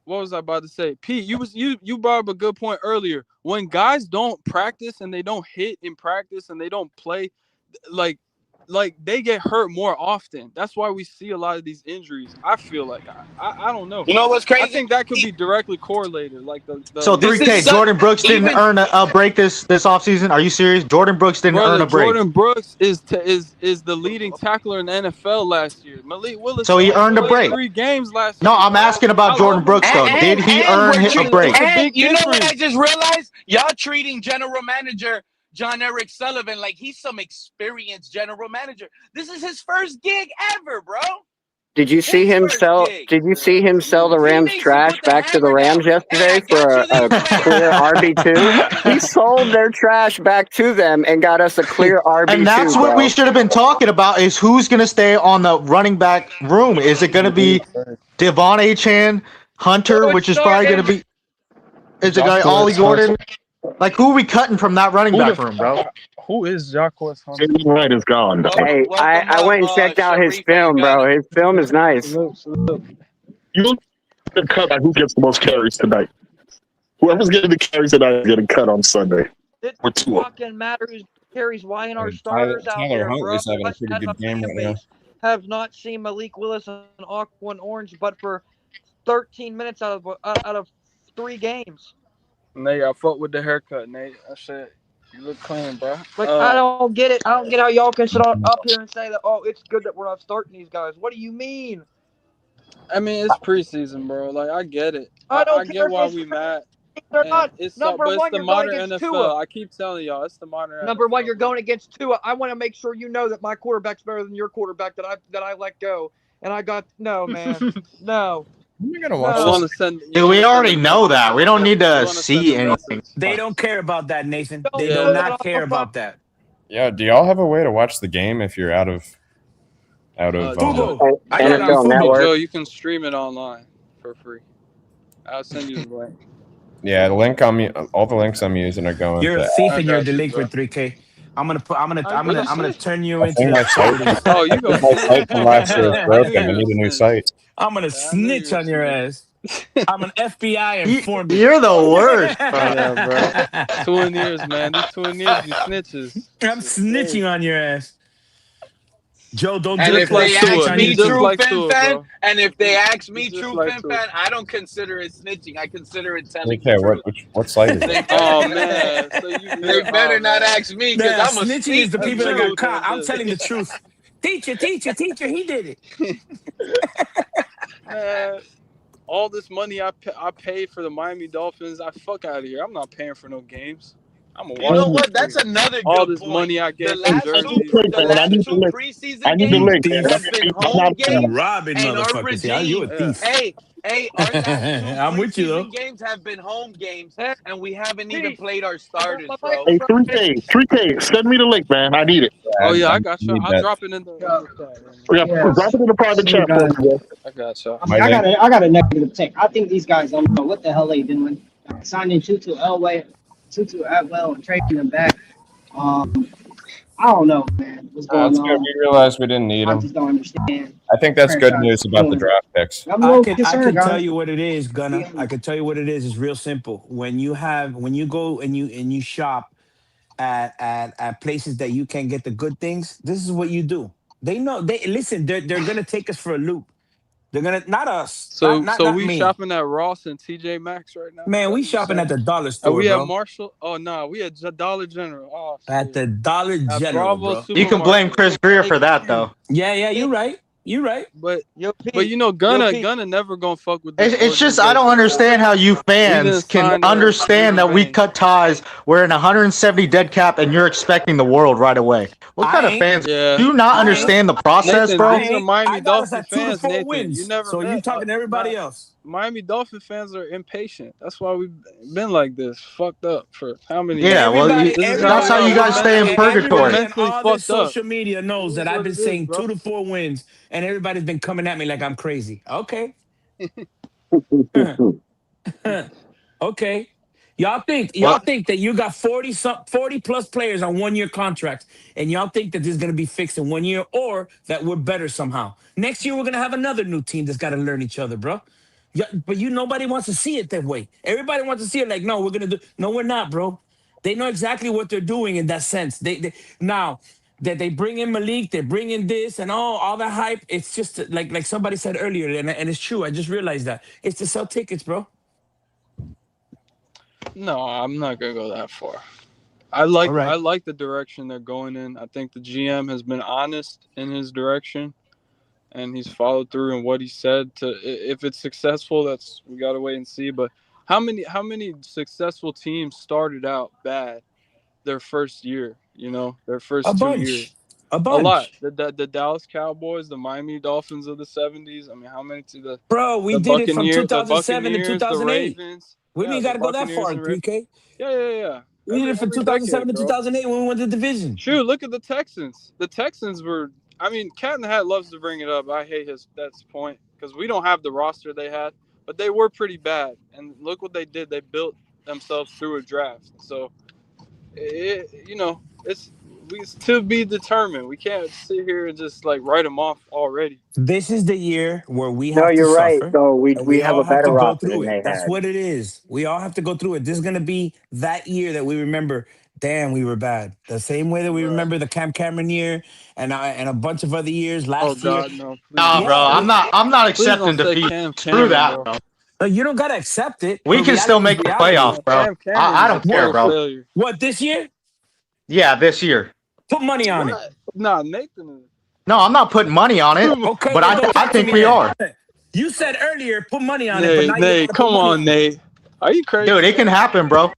What was I about to say? Pete, you brought up a good point earlier. When guys don't practice and they don't hit in practice and they don't play, like they get hurt more often. That's why we see a lot of these injuries. I feel like I don't know. You know what's crazy? I think that could be directly correlated. Like the So 3K, Jordan Brooks didn't earn a break this offseason. Are you serious? Jordan Brooks didn't earn a break. Jordan Brooks is the leading tackler in the NFL last year. Malik Willis. So he earned a played break. 3 games last year. No, I'm asking about Jordan Brooks though. Did he earn a break? And you know what I just realized? Y'all treating general manager John Eric Sullivan like he's some experienced general manager. This is his first gig ever, bro. Did you see him sell? Did you see him sell the Rams trash back to the Rams yesterday for a clear RB2? He sold their trash back to them and got us a clear RB2. And that's what we should have been talking about: is who's going to stay on the running back room? Is it going to be Devon Achane, Hunter, which is probably going to be? Is it going to Ollie Gordon? Like, who are we cutting from that running back room, bro? Who is Jacques Hunter? Right is gone. Hey, I went and checked out his film, bro. His film is nice. You look at the cut by who gets the most carries tonight. Whoever's getting the carries tonight is getting cut on Sunday. It fucking matters who carries. Why in our starters out Tyler there, bro? Huntley's having a pretty good game right now. Have not seen Malik Willis and Aquan Orange, but for 13 minutes out of 3 games. Nate, I fuck with the haircut, Nate. I said you look clean, bro. Like I don't get it. I don't get how y'all can sit up here and say that. Oh, it's good that we're not starting these guys. What do you mean? I mean, it's preseason, bro. Like I get it. I don't I care get why if we mad. They're not. It's Number but it's one, the you're going modern against NFL. Tua. I keep telling y'all, it's the modern Number NFL. one, you're going against Tua. I want to make sure you know that my quarterback's better than your quarterback that I let go. And I got no, man. No. I'm gonna watch this. Dude, we already know that. We don't need to see anything. They don't care about that, Nathan. They Yeah. do not care about that. Yeah, do y'all have a way to watch the game if you're out of Fubo. I got it on NFL Fubo. Network? Joe, you can stream it online for free. I'll send you the link. Yeah, all the links I'm using are going You're to a thief and you're a delinquent, 3K. I'm gonna turn you into my site. Oh, you go. My site from last year is broken. I need a new site. I'm gonna snitch on your ass. I'm an FBI informant. You're the worst. Yeah, bro. 2 in years, man. These 2 in years, you snitches. I'm snitching on your ass. Joe, don't And do it if because they that's snitch ask on me, you just too. true like Fin Tua, fan, bro. and if they ask me, He's just true like Fin Tua. fan, I don't consider it snitching. I consider it telling the Okay, truth. what site is They it? Oh better, man, so they better not man, ask me because Yeah, I'm gonna snitching is speak the the that's people that better got truth. caught. than I'm this. telling the truth. Teacher, he did it. Man, all this money I pay for the Miami Dolphins, I fuck out of here. I'm not paying for no games. I'm gonna You watch know them what? for That's free. another All good this point. money I The get Hey, from last I need two, jerseys. to link, the man. I last need to two link. I preseason need to You games link, man. have thief. been I'm home not You playing. games, robbing and our motherfuckers. Yeah, you a regime. Yeah. thief. Hey, our last two I'm with you though. preseason games have been home games, Hey, and we haven't even Pete, played our I got starters, my bro. Hey, microphone. 3K. Send me the link, man. I need it. Oh yeah, I I got you. need I'll that. drop it in the Yeah. chat right now. Yeah, drop it in the private See you chat for me, guys. bro. I got you. I My mean, link. I got a negative take. I think these guys don't know what the hell they doing. Signing Tutu Elway, Tutu Atwell, and trading them back. Um, I don't know, man. What's going That's good. on? We realized we didn't need I him. just don't understand. I think that's good Franchise news about the doing. draft picks. I'm a little concerned, I can tell guys. you what it is, Be Gunna. I honest. can tell you what it is. It's real simple. When you go and you shop at places that you can get the good things, this is what you do. They know they listen, they're gonna take us for a loop. They're gonna not us, So so not we me. shopping at Ross and TJ Maxx right now? Is Man, that we what you shopping at saying? the dollar Are store, we at bro. Marshall? Oh no, we at Dollar General. Oh At shit. the Dollar At General, Bravo bro. You can blame Supermarket. Chris Greer Hey, for that though. Yeah, Pete, you're right. You're right. But yo, but Pete, you know, yo, Gunna Pete. Gunna never gonna fuck with this It's just I don't organization because understand how you we fans didn't can sign understand Ruben that we Bain. cut ties. We're in 170 dead cap, and you're expecting the world right away. What I kind of ain't. fans Yeah. do you not I ain't. understand the process, Nathan, bro? I these are ain't. Miami I got us Dolphin at 2 to fans, 4 Nathan. You wins. never So you met talking to everybody else. Miami Dolphin fans are impatient. That's why we've been like this, fucked up for how many Yeah, years? well, Everybody, This is how that's we how everybody are. you We're guys stay in mentally, we're purgatory. everybody on mentally all this fucked up. social media knows It that is I've what been it is, saying bro. 2 to 4 wins, and everybody's been coming at me like I'm crazy. Okay. Okay. Y'all What? think that you got 40 plus players on 1 year contracts, and y'all think that this is gonna be fixed in 1 year, or that we're better somehow. Next year we're gonna have another new team that's gotta learn each other, bro. Yeah, but nobody wants to see it that way. Everybody wants to see it like, no, we're gonna do. No, we're not, bro. They know exactly what they're doing in that sense. They now that they bring in Malik, they bring in this and all that hype. It's just like somebody said earlier, and it's true. I just realized that it's to sell tickets, bro. No, I'm not gonna go that far. I All right. like the direction they're going in. I think the GM has been honest in his direction, and he's followed through in what he said. If it's successful, that's we gotta wait and see. But how many successful teams started out bad their first year? You know, their A first 2 years. bunch. A A lot. bunch. The Dallas Cowboys, the Miami Dolphins of the '70s. I mean, how many to Bro, we did it from The 2007 to Buccaneers, the 2008. Ravens. We didn't Yeah, even the got to go that Buccaneers far, and Ravens. 3K. Yeah. We did it from Every 2007 decade, to bro. 2008 when we won the division. Shoot, look at the Texans. The Texans were. I mean, Cat in the Hat loves to bring it up. I hate that's point because we don't have the roster they had, but they were pretty bad. And look what they did. They built themselves through a draft. So, it's to be determined. We can't sit here and just like write them off already. This is the year where we No, have to you're right. suffer, So we and we we have all a have better to go roster through than it. they That's had. what it is. We all have to go through it. This is going to be that year that we remember, damn, we were bad. The same way that we Right. remember the Cam Cameron year and a bunch of other years Oh last year. God, no! Please Nah, don't bro, Yeah. say. I'm not Please don't accepting say defeat. Cam Screw Cameron, that, bro. bro. You don't got to accept it, We but can still reality is make the reality. playoffs, Man, bro. Cam Cameron I is a don't care, total bro. failure. What, this year? Yeah, this year. Put money on it. What? Nah, Nathan. No, I'm not putting money on it, Okay, but then I don't I talk to think me we then. are. You said earlier, put money on it, but now you don't Nate, want to put come money on, on it. Nate. Are you Dude, crazy? it can happen, bro.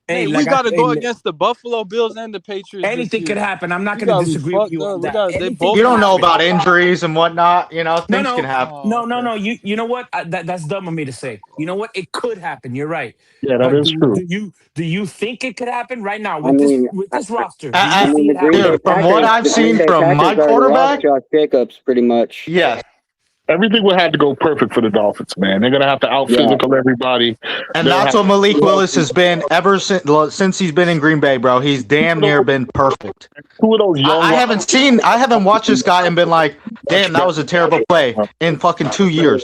Hey, Nate, we like I got to hey, go against the Buffalo Bills and the Patriots this anything could year. happen. I'm not You going to got to be disagree with fucked you up. on that. They Anything You both could don't got to know happen. about injuries and whatnot. You know, No, things can no, happen. Oh, okay. You know what? That's dumb of me to say. You know what? It could happen. You're right. Yeah, that But is true. do you think it could happen right now I with mean, this roster? Do I you I, mean see the it Green Bay dude, happening? from what Packers. I've The Green seen Bay from my Packers already lost quarterback, Josh Jacobs pretty much. yes. Everything would have to go perfect for the Dolphins, man. They're gonna have to out Yeah. physical everybody. And They'll that's have what Malik two Willis has been ever since he's been in Green Bay, bro. He's damn of near those, been perfect. two of those young I haven't watched this guy and been like, damn, that was a terrible play in fucking 2 years.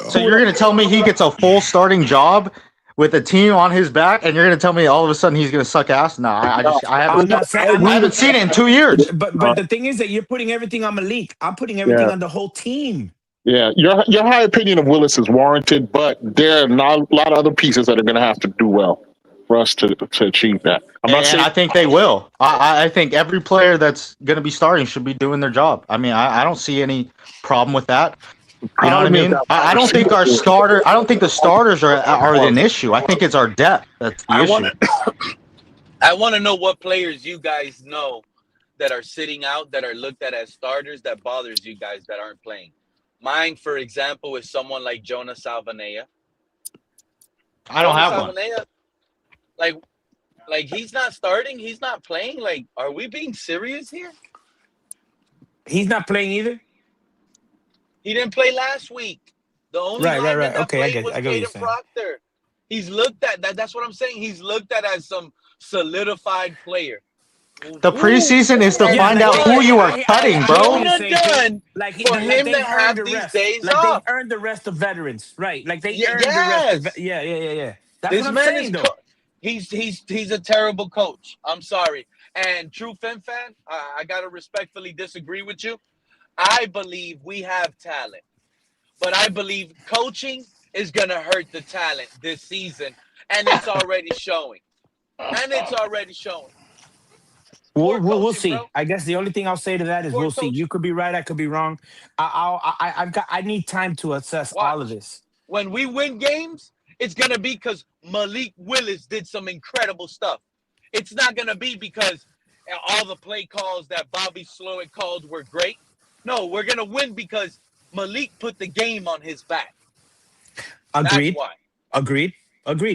So you're gonna tell me he gets a full starting job with a team on his back, and you're gonna tell me all of a sudden he's gonna suck ass? No, I I'm not saying. haven't seen it in 2 years. But the thing is that you're putting everything on Malik. I'm putting everything on the whole team. Yeah, your high opinion of Willis is warranted, but there are not a lot of other pieces that are going to have to do well for us to achieve that. I'm not saying I think they will. I think every player that's going to be starting should be doing their job. I mean, I don't see any problem with that. You know what I mean? I don't think our starter. I don't think the starters are an issue. I think it's our depth that's the issue. I want to know what players you guys know that are sitting out, that are looked at as starters, that bothers you guys that aren't playing. Mine, for example, is someone like Jonas Salvanea. I don't have one. Like he's not starting. He's not playing. Like, are we being serious here? He's not playing either. He didn't play last week. The only lineman that played was Caden Proctor. He's looked at that. That's what I'm saying. He's looked at as some solidified player. The preseason is to find out who you are cutting, bro. Like for him to have these days off. They earned the rest of veterans, right? Like they earned the rest of yeah. That's this what I'm man saying, though. He's a terrible coach. I'm sorry. And true Fin fan, I gotta respectfully disagree with you. I believe we have talent, but I believe coaching is gonna hurt the talent this season, and it's already showing. We'll see. Bro. I guess the only thing I'll say to that is we'll see. You could be right. I could be wrong. I need time to assess all of this. When we win games, it's gonna be because Malik Willis did some incredible stuff. It's not gonna be because all the play calls that Bobby Slowick called were great. No, we're gonna win because Malik put the game on his back. Agreed. That's why. Agreed.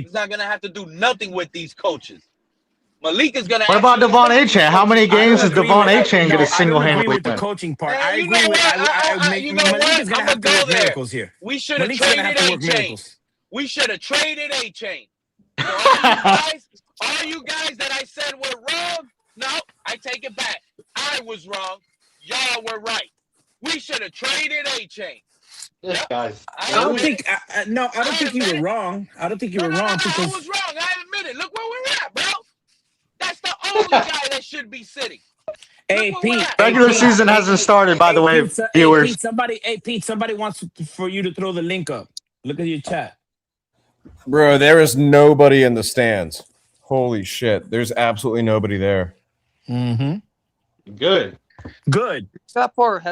He's not gonna have to do nothing with these coaches. Malik is gonna. What about Devon Achane? How many games is Devon Achane going to single-handedly win? With the coaching part, I agree with. Malik is going to have to work miracles here. We should have traded Achane. We should have traded Achane. All you guys that I said were wrong. No, I take it back. I was wrong. Y'all were right. We should have traded Achane. Guys. I don't think you were wrong. I don't think you were wrong because I was wrong. I admit it. Look where we're at, bro. That's the only guy that should be sitting. Hey, Pete. Regular season hasn't started, by the way, viewers. Pete, somebody wants for you to throw the link up. Look at your chat. Bro, there is nobody in the stands. Holy shit. There's absolutely nobody there. Mm-hmm. Good. That part.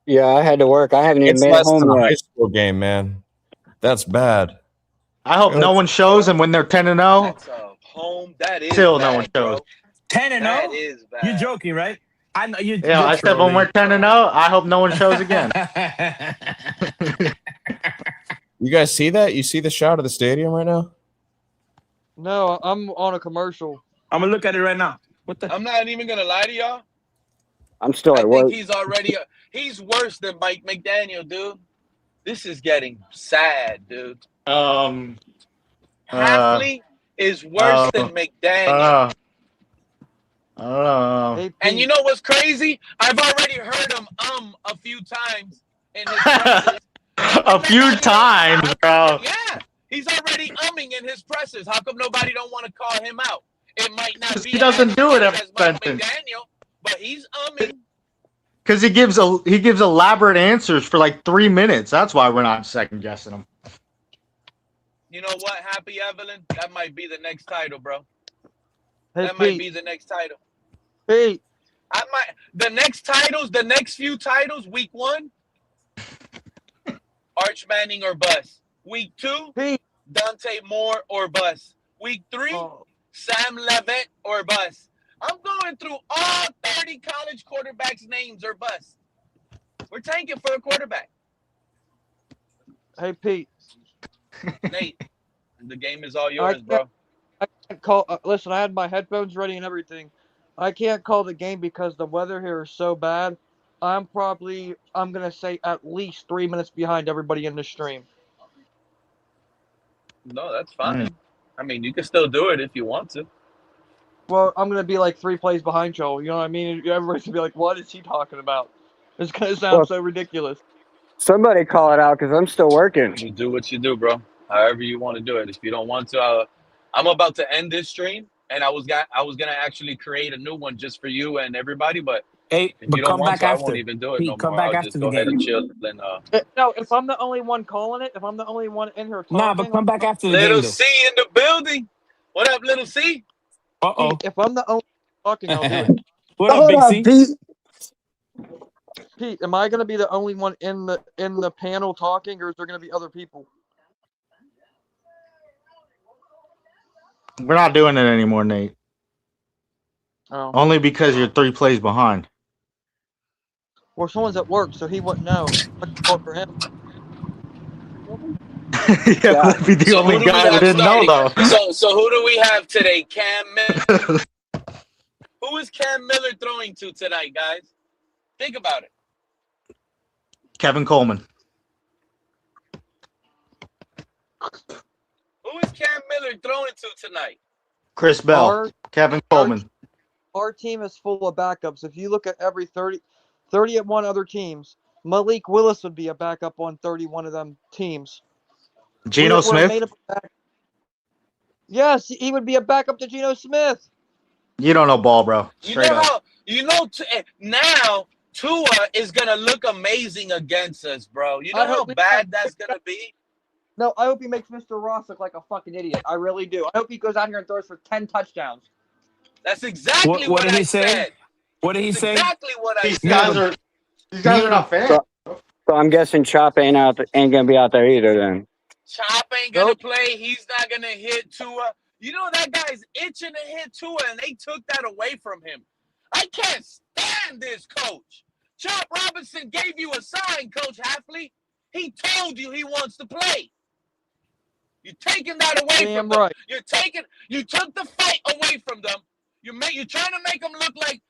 Yeah, I had to work. I haven't even It's made it less home than a yet. high school game, man. That's bad. I hope no one shows, and when they're 10-0, That's a home. That is still bad, no one shows. 10-0. That is bad. You're joking, right? I know you. Yeah, I said when we're 10-0, I hope no one shows again. You guys see that? You see the shot of the stadium right now? No, I'm on a commercial. I'm gonna look at it right now. What the? I'm not even gonna lie to y'all. I'm still I at work. think he's already. He's worse than Mike McDaniel, dude. This is getting sad, dude. Hafley is worse than McDaniel. And you know what's crazy? I've already heard him a few times in his presses. A few times, bro. Yeah, he's already umming in his presses. How come nobody don't want to call him out? It might not be. He doesn't do it every as Mike sentence. McDaniel, but he's umming. Because he gives elaborate answers for like 3 minutes. That's why we're not second guessing him. You know what, Happy Evelyn? That might be the next title, bro. Hey, That might be the next title. Pete. The next few titles, week 1, Arch Manning or bust. Week 2, Dante Moore or bust. Week 3, Sam Levitt or bust. I'm going through all 30 college quarterbacks' names or bust. We're tanking for a quarterback. Hey, Pete. Nate, the game is all yours, bro. I can't call. Listen, I had my headphones ready and everything. I can't call the game because the weather here is so bad. I'm gonna say at least 3 minutes behind everybody in the stream. No, that's fine. I mean, you can still do it if you want to. Well, I'm gonna be like 3 plays behind Joel. You know what I mean? Everybody's gonna be like, "What is he talking about?" It's gonna sound so ridiculous. Somebody call it out because I'm still working. You do what you do, bro. However you want to do it. If you don't want to, I'm about to end this stream, and I was gonna actually create a new one just for you and everybody. But Hey, if you but don't come want back to, I won't after. even do it no Pete, come more. back I'll just after the go ahead and game. chill and No, if I'm the only one calling it, if I'm the only one in here Nah, but talking, come back after the game Little though. C in the building. What up, Little C? Uh-oh. If I'm the only one talking, I'll do it. What up, Hold Big on, C? Pete. Pete, am I going to be the only one in the panel talking, or is there going to be other people? We're not doing it anymore, Nate. Oh. Only because you're 3 plays behind. Well, someone's at work, so he wouldn't know. I could call for him. Yeah, that'd be the So only who do we guy that have didn't know, starting? though. So who do we have today? Cam Miller. Who is Cam Miller throwing to tonight, guys? Think about it. Kevin Coleman. Who is Cam Miller throwing to tonight? Chris Bell. Kevin Coleman. Our team is full of backups. If you look at every 30 at one other teams, Malik Willis would be a backup on 31 of them teams. Geno Smith? Made up of back- yes, he would be a backup to Geno Smith. You don't know ball, bro. Straight up. Now Tua is gonna look amazing against us, bro. You know I how hope we bad have- that's gonna be? No, I hope he makes Mr. Ross look like a fucking idiot. I really do. I hope he goes out here and throws for 10 touchdowns. That's exactly What did I he say? said. What did he That's say? exactly what I These said. guys are not fans. So I'm guessing Chop ain't gonna be out there either then. Chop ain't gonna play. He's not gonna hit Tua. You know that guy's itching to hit Tua, and they took that away from him. I can't stand this coach. Chop Robinson gave you a sign, Coach Hafley. He told you he wants to play. You're taking that away from them. Right. You took the fight away from them. You're trying to make them look like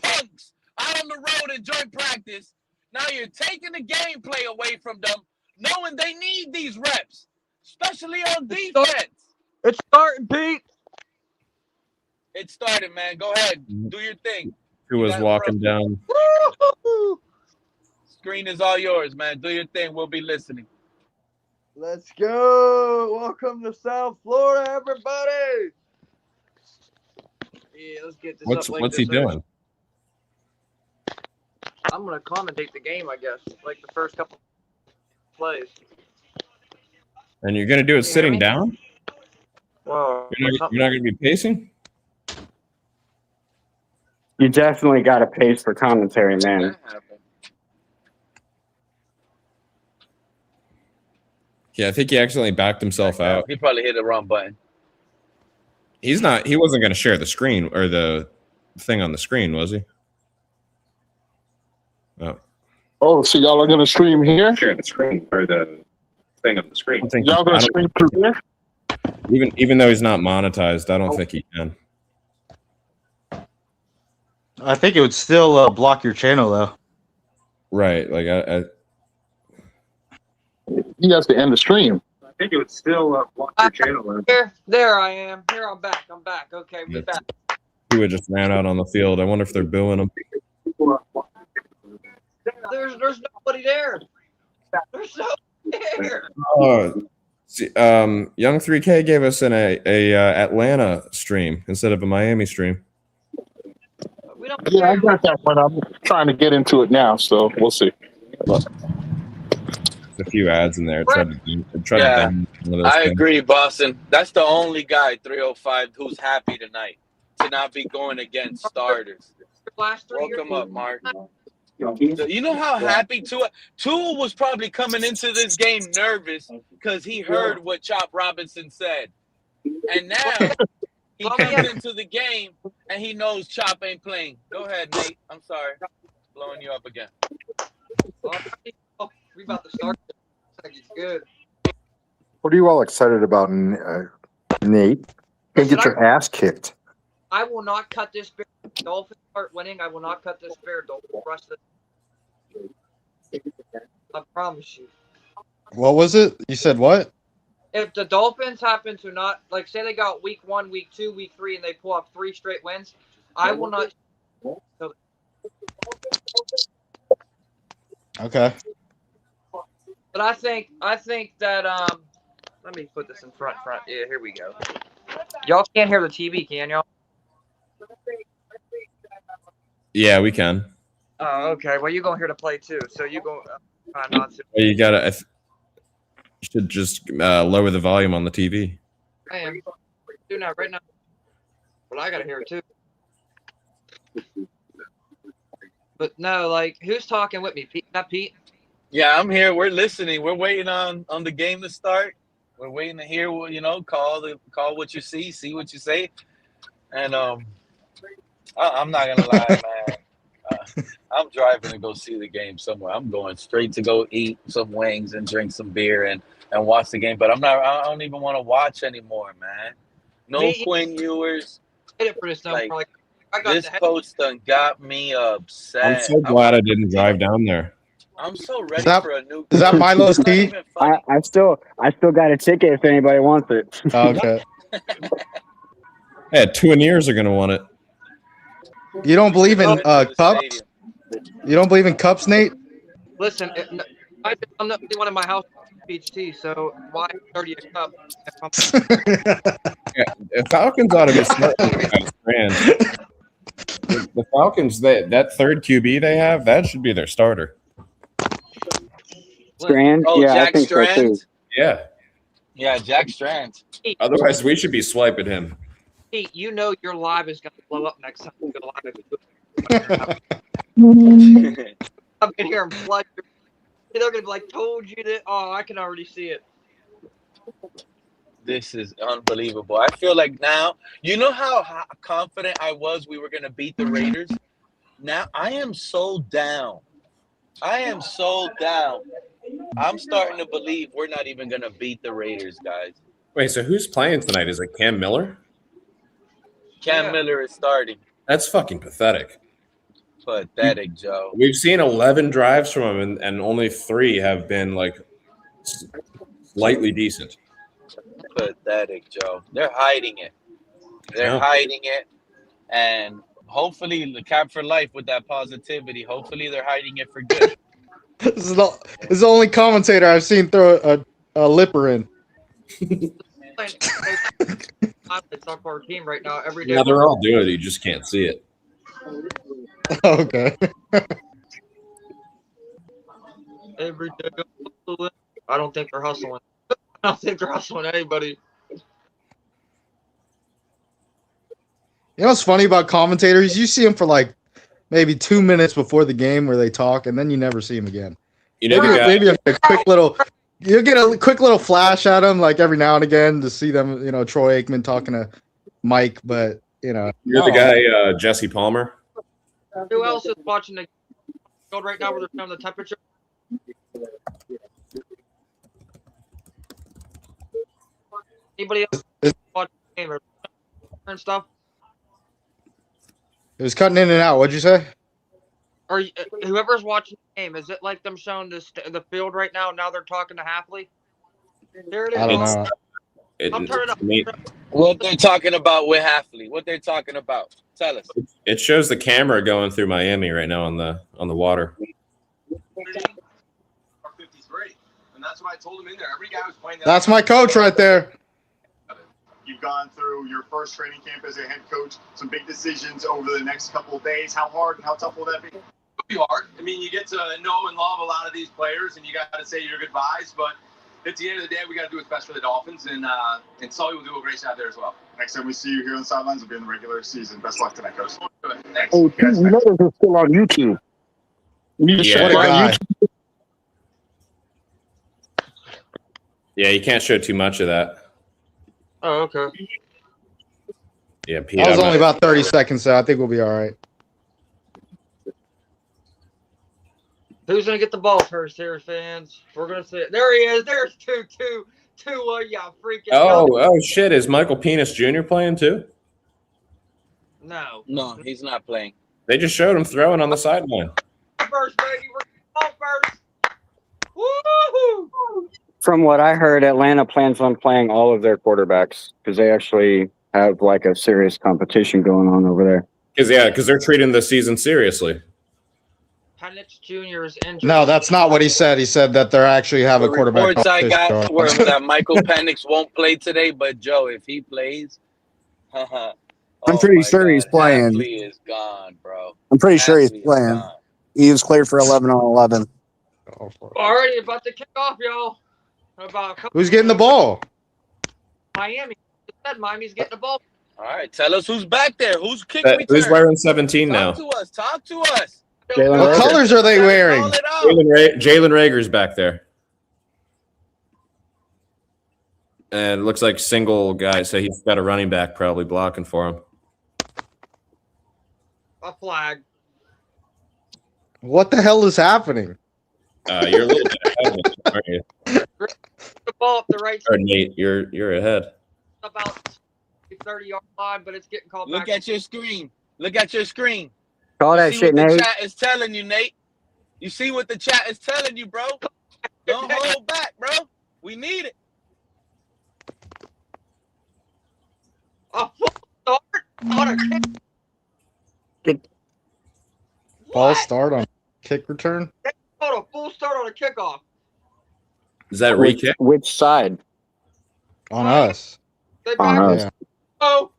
punks out on the road in joint practice. Now you're taking the gameplay away from them, knowing they need these reps, especially on defense. It's starting, Pete. It started, man. Go ahead. Do your thing. Who was walking down? Screen is all yours, man. Do your thing. We'll be listening. Let's go. Welcome to South Florida, everybody. Yeah, let's get this up like What's this. he doing? I'm going to commentate the game, I guess, like the first couple plays. And you're gonna do it sitting down? Whoa. You're not gonna be pacing? You definitely got to pace for commentary, man. Yeah, I think he accidentally backed himself out. He probably hit the wrong button. He wasn't gonna share the screen or the thing on the screen, was he? Oh. Oh, so y'all are gonna stream here? Share the screen or the thing on the screen. Y'all gonna stream through here? Even though he's not monetized, I don't think he can. I think it would still block your channel, though. Right. Like, He has to end the stream. I think it would still block your channel. There I am. Here I'm back. Okay, we're back. he would just ran out on the field. I wonder if they're booing him. There's nobody there. There's nobody there. See, Young 3K gave us an Atlanta stream instead of a Miami stream. Yeah, I got that one. I'm trying to get into it now, so we'll see. There's a few ads in there. Try to download one of those I things. agree, Boston. That's the only guy, 305, who's happy tonight to not be going against starters. Welcome up, Mark. You know how happy Tua was probably coming into this game nervous because he heard what Chop Robinson said. And now he comes into the game and he knows Chop ain't playing. Go ahead, Nate. I'm sorry. Blowing you up again. We about to start. It's good. What are you all excited about, Nate? And get your ass kicked. I will not cut this bear. Dolphins start winning. I will not cut this bear. Don't rush this. I promise you. What was it? You said what? If the Dolphins happen to not, like, say they got week 1, week 2, week 3, and they pull off 3 straight wins, I will not. Okay. But I think that Let me put this in front. Yeah, here we go. Y'all can't hear the TV, can y'all? Yeah, we can. Oh, okay. Well, you're going to hear the play too, so you go not to. You gotta. You should just lower the volume on the TV. I am. Do now, right now. But I got to hear it too. But no, like, who's talking with me? Pete? Not Pete? Yeah, I'm here. We're listening. We're waiting on the game to start. We're waiting to hear what call what you see what you say. And I'm not gonna lie, man. I'm driving to go see the game somewhere. I'm going straight to go eat some wings and drink some beer and watch the game. But I don't even want to watch anymore, man. No Quinn Ewers. Like, this coach done got me upset. I'm so glad I didn't drive down there. I'm so ready for a new. Is that Milo's tea? I still got a ticket if anybody wants it. Okay. Yeah, Tuaniers are gonna want it. You don't believe in cups? You don't believe in cups, Nate? Listen, I'm not the one in my house speech tea, so why 30 a cup? Yeah, the Falcons ought to be smart. The Falcons, that third QB they have, that should be their starter. Strand? Oh, yeah, Jack I think Strand? so too. Yeah. Yeah, Jack Strand. Otherwise, we should be swiping him. Pete, you know your live is going to blow up next time you go live. I'm in here and flood. They're going to be like, told you that. Oh, I can already see it. This is unbelievable. I feel like now, you know how confident I was we were going to beat the Raiders? Now I am so down. I'm starting to believe we're not even going to beat the Raiders, guys. Wait, so who's playing tonight? Is it Cam Miller? Cam Miller is starting. That's fucking pathetic. Pathetic, Joe. We've seen 11 drives from him, and only 3 have been like slightly decent. Pathetic, Joe. They're hiding it. And hopefully the cap for life with that positivity. Hopefully they're hiding it for good. This is the only commentator I've seen throw a lipper in. It's up our team right now every day. Yeah, they're all doing it. You just can't see it. Okay. Every day. I don't think they're hustling. I don't think they're hustling anybody. You know what's funny about commentators? You see them for like maybe 2 minutes before the game where they talk, and then you never see them again. You know, maybe a quick little. You'll get a quick little flash at them, like every now and again, to see them. You know, Troy Aikman talking to Mike, but you know, you're the guy, Jesse Palmer. Who else is watching the field right now where they're showing the temperature? Anybody else watching the game and stuff? it was cutting in and out. What'd you say? Or whoever's watching the game, is it like them showing the field right now? Now they're talking to Hafley. There it is. I don't know. I'm turning up. What they're talking about with Hafley? What they're talking about? Tell us. It shows the camera going through Miami right now on the water. 53, and that's what I told him in there. Every guy was playing. That's my coach right there. You've gone through your first training camp as a head coach. Some big decisions over the next couple of days. How hard? How tough will that be? It'll be hard. I mean, you get to know and love a lot of these players, and you got to say your goodbyes. But at the end of the day, we got to do what's best for the Dolphins, and Sully will do a great job there as well. Next time we see you here on the sidelines, will be in the regular season. Best luck tonight, Coach. Thanks. Oh, you know this is still on YouTube. You Yeah. show it on YouTube. Yeah, you can't show too much of that. Oh, okay. Yeah, Pete. That was only about 30 seconds, so I think we'll be all right. Who's gonna get the ball first here, fans? We're gonna see it. There he is. There's two. Yeah, freaking. Oh shit! Is Michael Penis Jr. playing too? No, he's not playing. They just showed him throwing on the sideline. First, baby, we're ball first. Woo-hoo! From what I heard, Atlanta plans on playing all of their quarterbacks because they actually have like a serious competition going on over there. Because they're treating the season seriously. Penix Jr. is injured. No, that's not what he said. He said that they're actually have The a quarterback. reports I got competition were going on. that Michael Penix won't play today, but Joe, if he plays, I'm oh pretty my sure he's God, playing. Hafley is gone, bro. I'm pretty sure he's Hafley is playing. gone. He was cleared for 11 on 11. Already about to kick off, y'all. About a couple Who's getting the ball? Miami. I said Miami's getting the ball. All right, tell us who's back there. Who's kick Who's return? wearing 17 now? Talk to us. Talk to us. What colors are they wearing? Call it out. Jalen Rager's back there. And it looks like single guy, so he's got a running back probably blocking for him. A flag. What the hell is happening? You're a little bit ahead of it, aren't you? The ball up the right Or Nate, you're ahead. about 30-yard line, but it's getting called Look back. at your screen. Look at your screen. Call You that see shit, what the Nate. chat is telling you, Nate. You see what the chat is telling you, bro. Don't hold back, bro. We need it. A full start on a kick. Ball start on kick return. Hold a full start on a kickoff. Is that re-kick? Which side? On us. They On back. us. Yeah. Oh,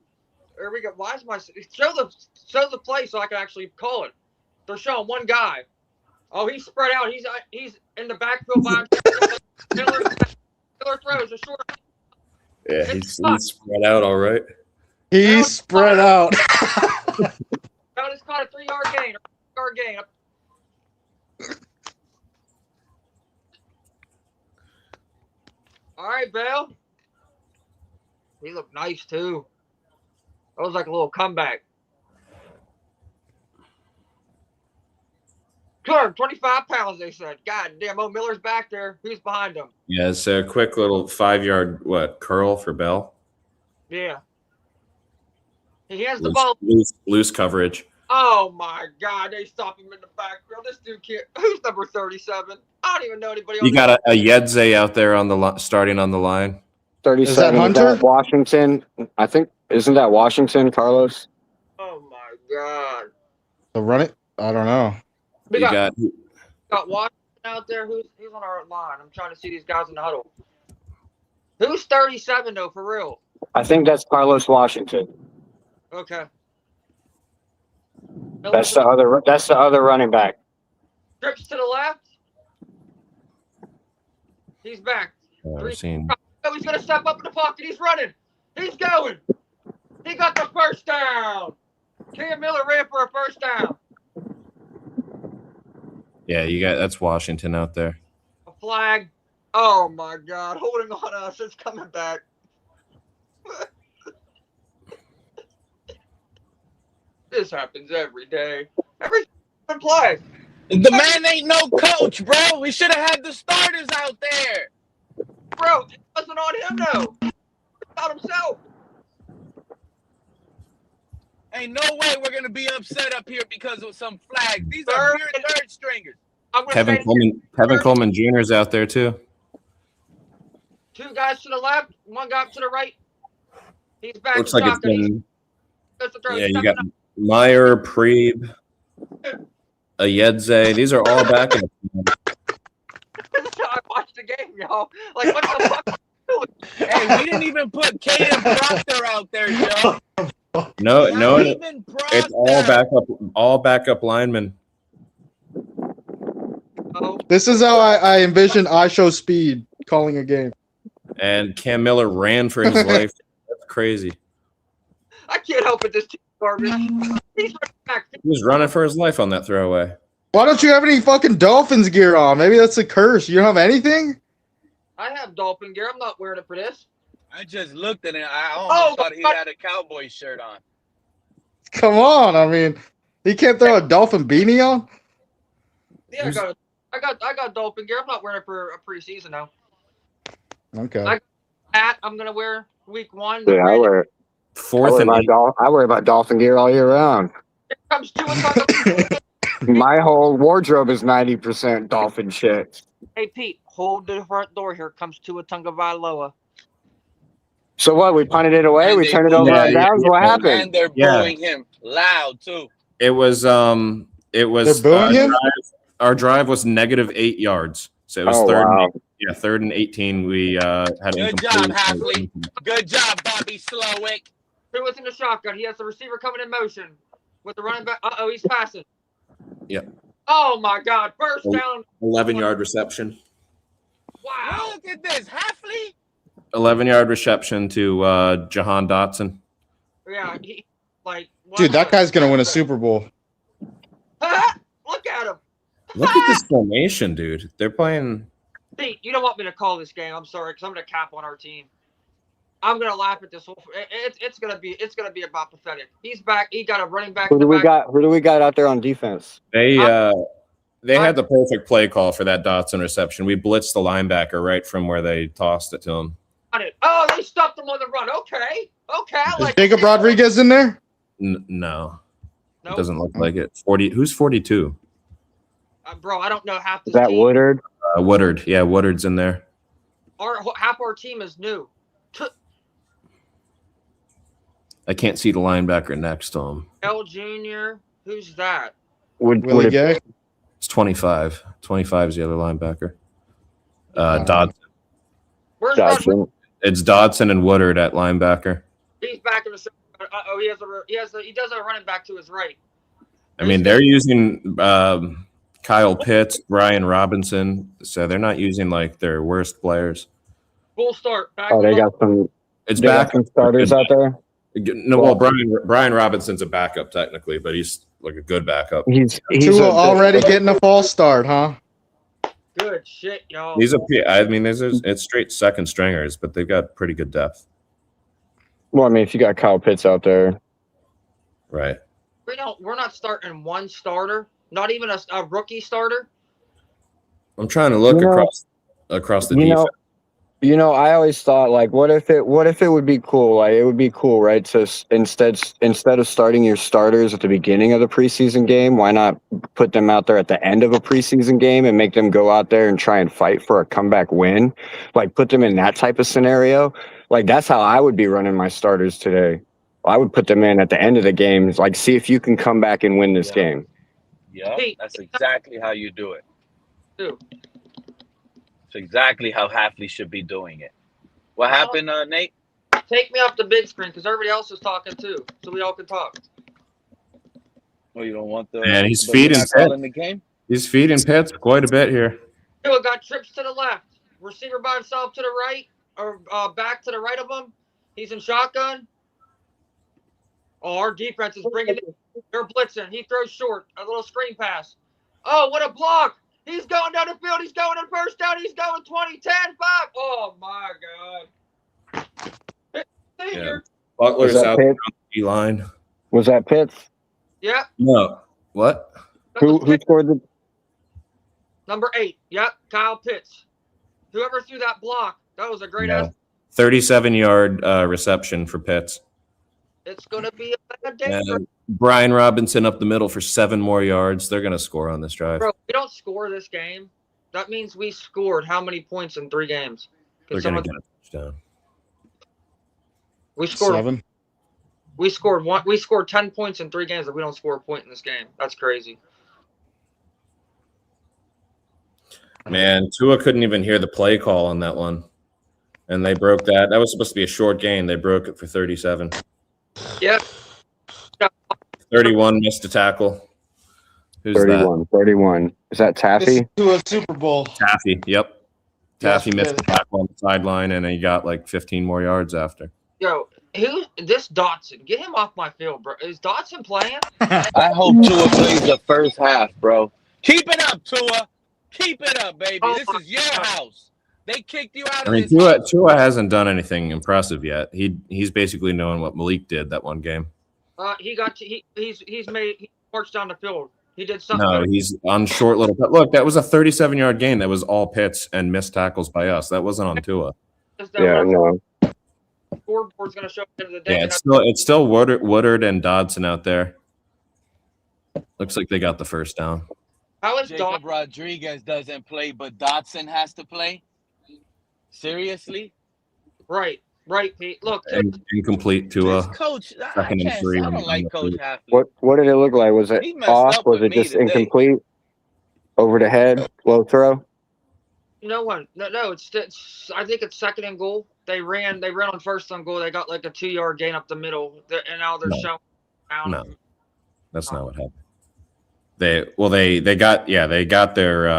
there we go. Why is my show the play so I can actually call it? They're showing one guy. Oh, he's spread out. He's in the backfield by himself. Miller throws a short. Yeah, he's spread out all right. He's spread out. Now it's caught a 3-yard gain. All right, Bell. He looked nice too. That was like a little comeback. 225 pounds, they said. God damn, Mo Miller's back there. Who's behind him? Yeah, it's a quick little 5-yard curl for Bell. Yeah. He has the ball. Loose coverage. Oh my God, they stop him in the backfield. This dude can't. Who's number 37? I don't even know anybody. You got a Yedze out there on the starting on the line. 37. Is that Hunter? Washington? I think. Isn't that Washington, Carlos? Oh my God. So run it. I don't know. We You got got Washington out there. Who's on our line? I'm trying to see these guys in the huddle. Who's 37 though, for real? I think that's Carlos Washington. Okay. That's the other running back. Trips to the left. He's back. I've seen. Oh, he's gonna step up in the pocket. He's running. He's going. He got the first down. Cam Miller ran for a first down. Yeah, you got that's Washington out there. A flag. Oh my God, holding on us. It's coming back. This happens every day. Every play. The man ain't no coach, bro. We should have had the starters out there. Bro, it wasn't on him though. It's not himself. Ain't no way we're gonna be upset up here because of some flags. These are pure third stringers. Kevin Coleman Jr. is out there too. 2 guys to the left, 1 guy to the right. He's back. Looks like it's shotgun. been. Yeah, you got Meyer, Preeb, Ayedze. These are all back in. This is how I watched the game, y'all. Like, what the fuck? Hey, we didn't even put Caden Proctor out there, Joe. No, even it's all backup linemen. This is how I envision I Show Speed calling a game. And Cam Miller ran for his life. That's crazy. I can't help it. This team garbage. He's running back. He was running for his life on that throwaway. Why don't you have any fucking Dolphins gear on? Maybe that's a curse. You don't have anything? I have Dolphin gear. I'm not wearing it for this. I just looked at it. I almost thought he had a Cowboy shirt on. Come on. I mean, he can't throw a Dolphin beanie on? Yeah, I got Dolphin gear. I'm not wearing it for a preseason now. Okay. I'm gonna wear week 1. Yeah, I wear my Dolphin gear all year round. Here comes Tua. My whole wardrobe is 90% Dolphin shit. Hey Pete, hold the front door. Here comes Tua Tagovailoa. So what? We punted it away. And We they turned it boo over him. on downs. What happened? And they're booing him loud too. It was They're booing him? Our drive was -8 yards. So it was third and 18. We had Good job, Hafley. Good job, Bobby Slowick. Who was in the shotgun? He has the receiver coming in motion with the running back. Uh-oh, he's passing. Yep. Oh, my God. First down. 11-yard reception. Wow. Look at this. Hafley. 11-yard reception to Jahan Dotson. Yeah, Dude, that guy's gonna win a Super Bowl. Look at him. Look at this formation, dude. They're playing. Pete, you don't want me to call this game. I'm sorry, because I'm going to cap on our team. I'm going to laugh at this whole. It's going to be about pathetic. He's back. He got a running back. Who do we got out there on defense? They had the perfect play call for that Dotson reception. We blitzed the linebacker right from where they tossed it to him. Oh, they stopped him on the run. Okay. Is Jacob Rodriguez in there? No. It doesn't look like it. 40. Who's 42? Bro, I don't know half the Is that team. Woodard? Woodard. Yeah, Woodard's in there. Half our team is new. I can't see the linebacker next to him. L Jr. Who's that? Willie Gay? It's 25. 25 is the other linebacker. Dodson. Where's Dodson? It's Dodson and Woodard at linebacker. He's back in the. He does have a running back to his right. I mean, they're using Kyle Pitts, Brian Robinson, so they're not using like their worst players. Full start. They got some. It's they back. got some starters out there. No, well, Brian Robinson's a backup technically, but he's like a good backup. He's already getting a false start, huh? Good shit, y'all. I mean, it's straight second stringers, but they've got pretty good depth. Well, I mean, if you got Kyle Pitts out there, right? We're not starting one starter, not even a rookie starter. I'm trying to look across the defense. I always thought, like, what if it would be cool? Like, it would be cool, right? To instead of starting your starters at the beginning of the preseason game, why not put them out there at the end of a preseason game and make them go out there and try and fight for a comeback win? Like, put them in that type of scenario. Like, that's how I would be running my starters today. I would put them in at the end of the game, like, see if you can come back and win this game. Yeah, that's exactly how you do it. It's exactly how Hafley should be doing it. What happened, Nate? Take me off the big screen because everybody else is talking too, so we all can talk. Oh, you don't want the. Man, he's feeding in the game. He's feeding Pitts quite a bit here. Tua got trips to the left. Receiver by himself to the right, or back to the right of him. He's in shotgun. Oh, our defense is bringing it. They're blitzing. He throws short. A little screen pass. Oh, what a block. He's going down the field. He's going to first down. He's going 20, 10, 5. Oh, my God. Yeah. Butler's out on the line. Was that Pitts? Yeah. No. What? Who scored the? Number 8. Yep. Kyle Pitts. Whoever threw that block, that was a great ass. 37-yard reception for Pitts. It's going to be a bad day. Brian Robinson up the middle for 7 more yards. They're going to score on this drive. Bro, we don't score this game. That means we scored how many points in 3 games? They're going to get a touchdown. We scored 7. We scored 1. We scored 10 points in 3 games. If we don't score a point in this game, that's crazy. Man, Tua couldn't even hear the play call on that one, and they broke that. That was supposed to be a short gain. They broke it for 37. Yep. 31 missed a tackle. Who's 31. Is that Taffy? To a Super Bowl. Taffy, yep. Taffy missed a tackle on the sideline, and he got like 15 more yards after. Yo, this Dotson? Get him off my field, bro. Is Dotson playing? I hope Tua plays the first half, bro. Keep it up, Tua. Keep it up, baby. This is your house. They kicked you out of this house. Tua hasn't done anything impressive yet. He's basically knowing what Malik did that one game. He marched down the field. He did something. No, he's on short little. Look, that was a 37-yard gain. That was all Pitts and missed tackles by us. That wasn't on Tua. Yeah, I know. Scoreboard's gonna show at the end of the day. Yeah, it's still Woodard and Dodson out there. Looks like they got the first down. How is Jacob Rodriguez doesn't play, but Dotson has to play? Seriously? Right, Pete. Look, incomplete to Coach. second and 3. I don't like Coach Hafley. What did it look like? Was it He messed off? up Was with it me just today. incomplete? Over the head, low throw. No one. No. It's. I think it's second and goal. They ran on first and goal. They got like a 2-yard gain up the middle, and now they're showing down. No, that's not what happened. They got their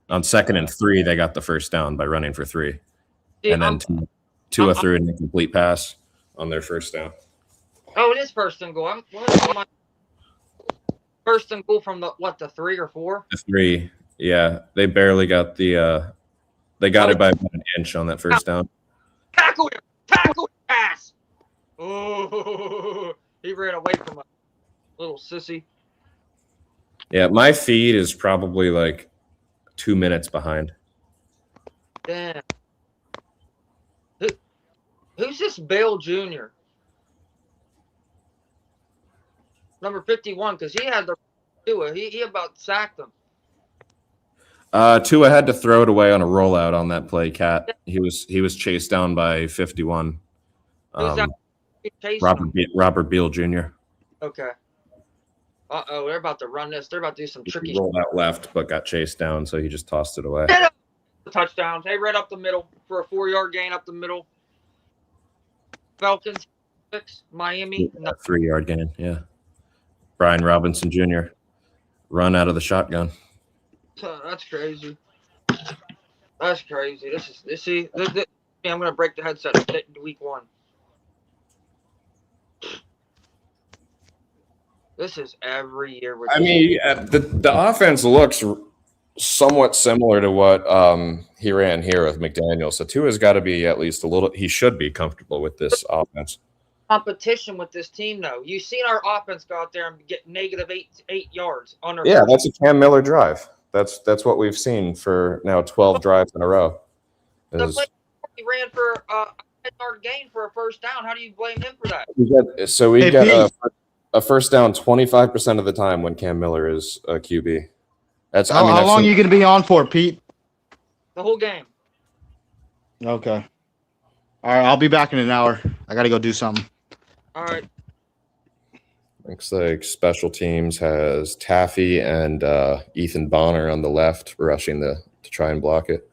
on 2nd and 3. They got the first down by running for 3, and then Tua threw an incomplete pass on their first down. Oh, it is first and goal. First and goal from the 3 or 4? The 3, yeah. They barely got the. They got it by about an inch on that first down. Tackle him! Pass! Oh, he ran away from a little sissy. Yeah, my feed is probably like 2 minutes behind. Damn. Who's this Bale Jr.? Number 51, because he had the Tua. He about sacked him. Tua had to throw it away on a rollout on that play, Cat. He was chased down by 51. Who's that? Chasing him? Robert Beal Jr. Okay. Uh-oh, they're about to run this. They're about to do some tricky He rolled out left, but got chased down, so he just tossed it away. touchdowns. Hey, right up the middle for a 4-yard gain up the middle. Falcons 6, Miami. 3-yard gain, yeah. Brian Robinson Jr. run out of the shotgun. That's crazy. That's crazy. I'm gonna break the headset week 1. This is every year. I mean, the offense looks somewhat similar to what he ran here with McDaniel. So Tua's got to be at least a little. He should be comfortable with this offense. Competition with this team, though. You've seen our offense go out there and get negative eight yards on their. Yeah, that's a Cam Miller drive. That's what we've seen for now 12 drives in a row. He ran for a 10-yard gain for a first down. How do you blame him for that? We got a first down 25% of the time when Cam Miller is a QB. That's how long are you going to be on for, Pete? The whole game. Okay. All right, I'll be back in an hour. I got to go do something. All right. Looks like special teams has Taffy and Ethan Bonner on the left rushing to try and block it.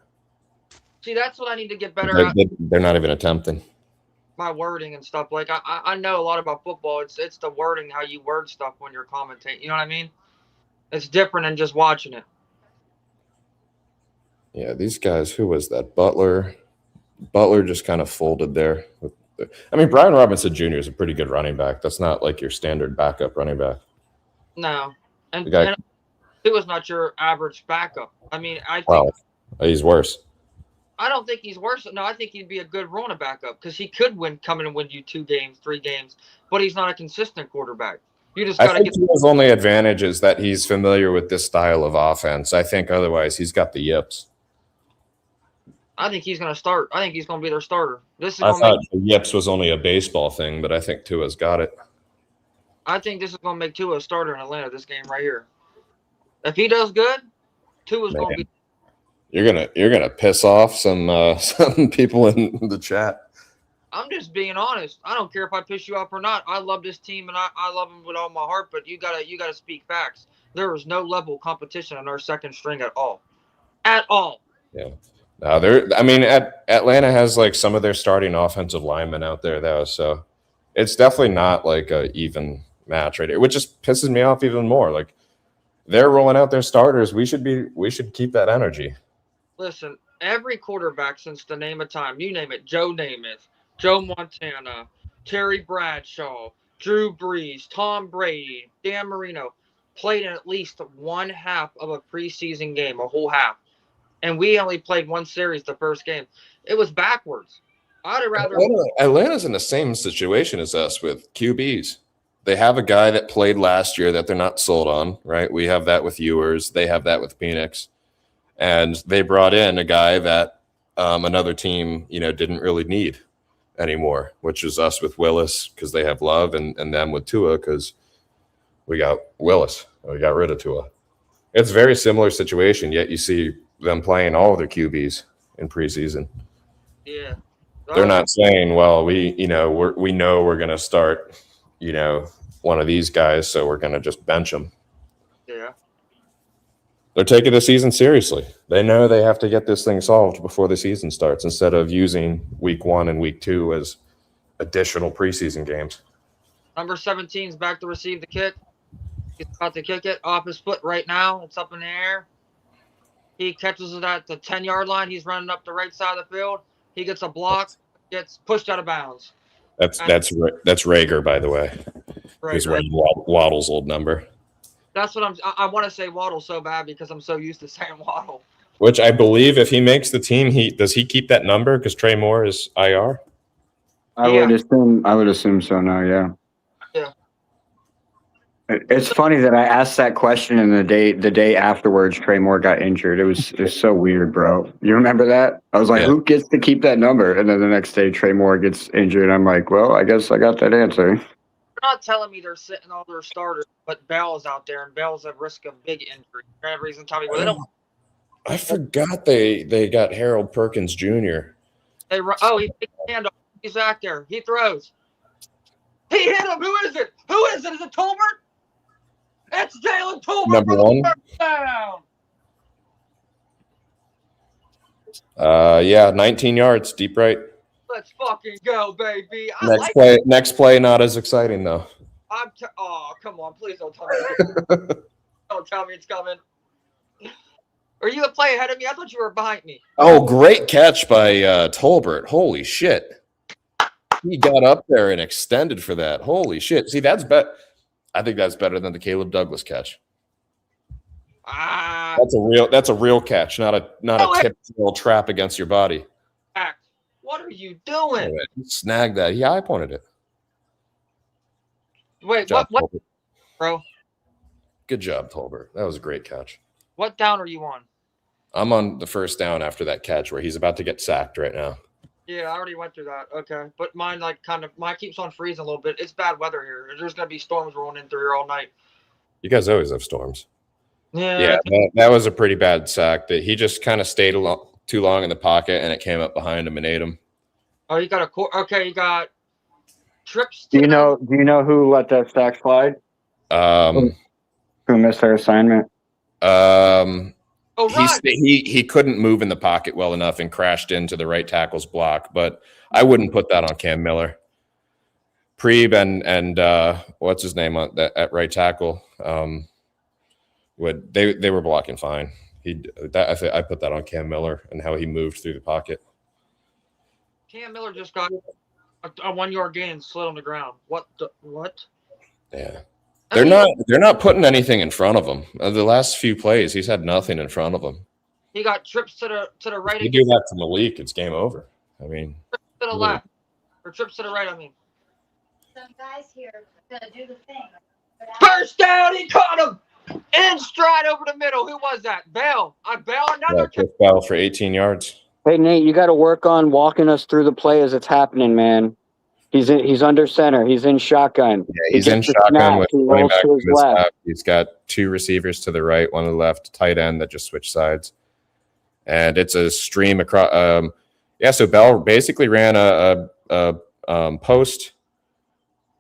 See, that's what I need to get better at. They're not even attempting. My wording and stuff. Like I know a lot about football. It's the wording, how you word stuff when you're commentating. You know what I mean? It's different than just watching it. Yeah, these guys. Who was that? Butler. Butler just kind of folded there. I mean, Brian Robinson Jr. is a pretty good running back. That's not like your standard backup running back. No, and it was not your average backup. I mean, I think he's worse. I don't think he's worse. No, I think he'd be a good running backup because he could come in and win you 2 games, 3 games, but he's not a consistent quarterback. You just got to get. His only advantage is that he's familiar with this style of offense. I think otherwise he's got the yips. I think he's going to start. I think he's going to be their starter. I thought the yips was only a baseball thing, but I think Tua's got it. I think this is going to make Tua a starter in Atlanta. This game right here. If he does good, Tua's going to be. You're gonna piss off some people in the chat. I'm just being honest. I don't care if I piss you off or not. I love this team and I love them with all my heart. But you gotta speak facts. There is no level competition on our second string at all. At all. Yeah. Atlanta has like some of their starting offensive linemen out there though, so it's definitely not like a even match right here, which just pisses me off even more. Like they're rolling out their starters. We should keep that energy. Listen, every quarterback since the name of time, you name it, Joe Namath, Joe Montana, Terry Bradshaw, Drew Brees, Tom Brady, Dan Marino, played in at least one half of a preseason game, a whole half. And we only played one series the first game. It was backwards. I'd rather. Atlanta's in the same situation as us with QBs. They have a guy that played last year that they're not sold on, right? We have that with Ewers. They have that with Phoenix. And they brought in a guy that another team, didn't really need anymore, which is us with Willis because they have Love and them with Tua because we got Willis. We got rid of Tua. It's a very similar situation, yet you see them playing all of their QBs in preseason. Yeah. They're not saying, well, we know we're going to start, one of these guys, so we're going to just bench them. Yeah. They're taking the season seriously. They know they have to get this thing solved before the season starts instead of using week 1 and week 2 as additional preseason games. Number 17 is back to receive the kick. He's about to kick it off his foot right now. It's up in the air. He catches it at the 10-yard line. He's running up the right side of the field. He gets a block, gets pushed out of bounds. That's Rager, by the way. He's wearing Waddle's old number. That's what I want to say Waddle so bad because I'm so used to saying Waddle. Which I believe if he makes the team, does he keep that number because Trey Moore is IR? I would assume so now, yeah. Yeah. It's funny that I asked that question in the day afterwards Trey Moore got injured. It was so weird, bro. You remember that? I was like, who gets to keep that number? And then the next day Trey Moore gets injured. I'm like, well, I guess I got that answer. They're not telling me they're sitting all their starters, but Bell is out there, and Bell's at risk of big injury. For every reason, Tommy, well, they don't. I forgot they got Harold Perkins Jr. He takes the hand off. He's back there. He throws. He hit him. Who is it? Who is it? Is it Tolbert? It's Jalen Tolbert. Number 1. Touchdown. 19 yards, deep right. Let's fucking go, baby. Next play, not as exciting though. Oh, come on, please don't tell me. Don't tell me it's coming. Are you a play ahead of me? I thought you were behind me. Oh, great catch by Tolbert. Holy shit. He got up there and extended for that. Holy shit. See, I think that's better than the Caleb Douglas catch. That's a real catch, not a tip trap against your body. What are you doing? He snagged that. He high pointed it. Wait, what, bro? Good job, Tolbert. That was a great catch. What down are you on? I'm on the first down after that catch where he's about to get sacked right now. Yeah, I already went through that. Okay. But mine mine keeps on freezing a little bit. It's bad weather here. There's gonna be storms rolling in through here all night. You guys always have storms. Yeah. That was a pretty bad sack. That he just kind of stayed too long in the pocket and it came up behind him and ate him. Oh, you got you got trips. Do you know who let that sack slide? Who missed their assignment? He couldn't move in the pocket well enough and crashed into the right tackle's block, but I wouldn't put that on Cam Miller. Preeb and what's his name at right tackle? They were blocking fine. I put that on Cam Miller and how he moved through the pocket. Cam Miller just got a 1 yard gain and slid on the ground. What? Yeah. They're not putting anything in front of him. The last few plays, he's had nothing in front of him. He got trips to the right. If you do that to Malik, it's game over. I mean, trips to the left or trips to the right. I mean, some guys here are gonna do the thing. First down, he caught him in stride over the middle. Who was that? Bell. Another Chris Bell for 18 yards. Hey Nate, you got to work on walking us through the play as it's happening, man. He's under center. He's in shotgun. Yeah, he's in shotgun with running back to his left. He's got 2 receivers to the right, 1 to the left, tight end that just switched sides. And it's a stream across. So Bell basically ran a post,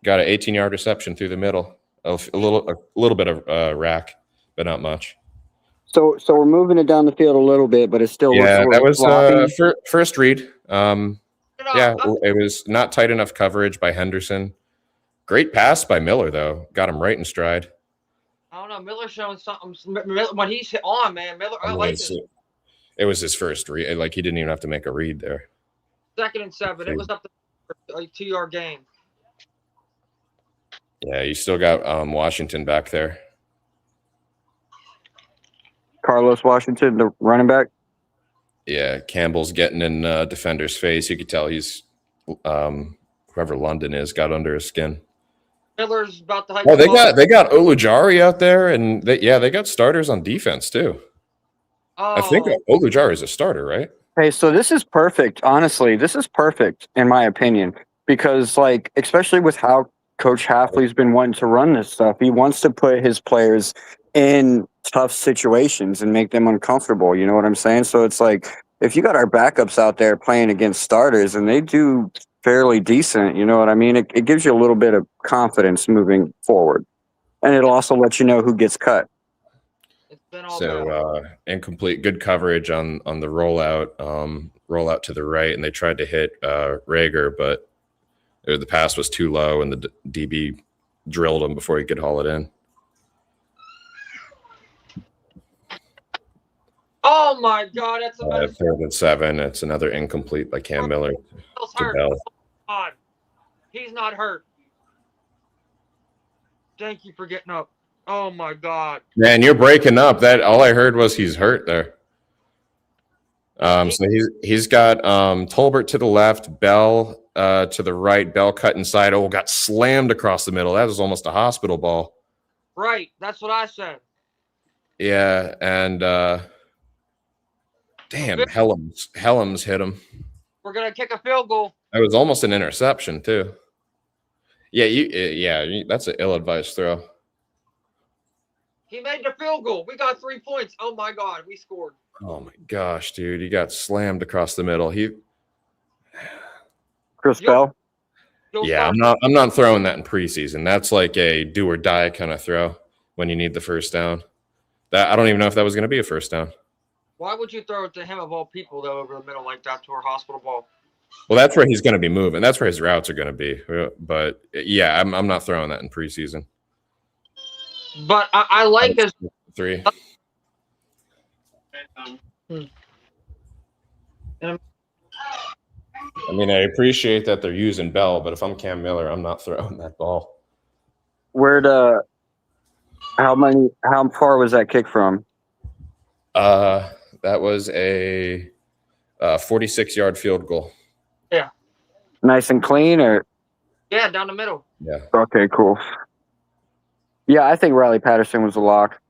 got an 18-yard reception through the middle. A little bit of rack, but not much. So we're moving it down the field a little bit, but it's still that was first read. It was not tight enough coverage by Henderson. Great pass by Miller though, got him right in stride. I don't know, Miller showing something when he's on, man. Miller, I like it. It was his first read. Like he didn't even have to make a read there. 2nd and 7. It was up to a 2 yard gain. Yeah, you still got Washington back there. Carlos Washington, the running back. Yeah, Campbell's getting in defender's face. You could tell he's whoever London is got under his skin. Miller's about to. Oh, they got Olujari out there, and they got starters on defense too. Oh. I think Olujari is a starter, right? Hey, so this is perfect. Honestly, this is perfect in my opinion because, especially with how Coach Hafley's been wanting to run this stuff, he wants to put his players in tough situations and make them uncomfortable. You know what I'm saying? So it's like if you got our backups out there playing against starters and they do fairly decent, you know what I mean? It gives you a little bit of confidence moving forward. And it'll also let you know who gets cut. So incomplete. Good coverage on the rollout. Rollout to the right, and they tried to hit Rager, but the pass was too low, and the DB drilled him before he could haul it in. Oh my God, that's a 3rd and 7. It's another incomplete by Cam Miller to Bell. God. He's not hurt. Thank you for getting up. Oh my God. Man, you're breaking up. That all I heard was he's hurt there. So he's got Tolbert to the left, Bell to the right. Bell cut inside. Oh, got slammed across the middle. That was almost a hospital ball. Right, that's what I said. Yeah, and damn, Helms hit him. We're gonna kick a field goal. That was almost an interception too. Yeah, that's an ill-advised throw. He made the field goal. We got 3 points. Oh my God, we scored. Oh my gosh, dude, he got slammed across the middle. Chris Bell. Yeah, I'm not throwing that in preseason. That's like a do or die kind of throw when you need the first down. That I don't even know if that was going to be a first down. Why would you throw it to him of all people though over the middle like that to our hospital ball? Well, that's where he's going to be moving. That's where his routes are going to be. But yeah, I'm not throwing that in preseason. But I like his 3. I mean, I appreciate that they're using Bell, but if I'm Cam Miller, I'm not throwing that ball. How far was that kick from? That was a 46-yard field goal. Yeah. Nice and clean, or? Yeah, down the middle. Yeah. Okay, cool. Yeah, I think Riley Patterson was a lock.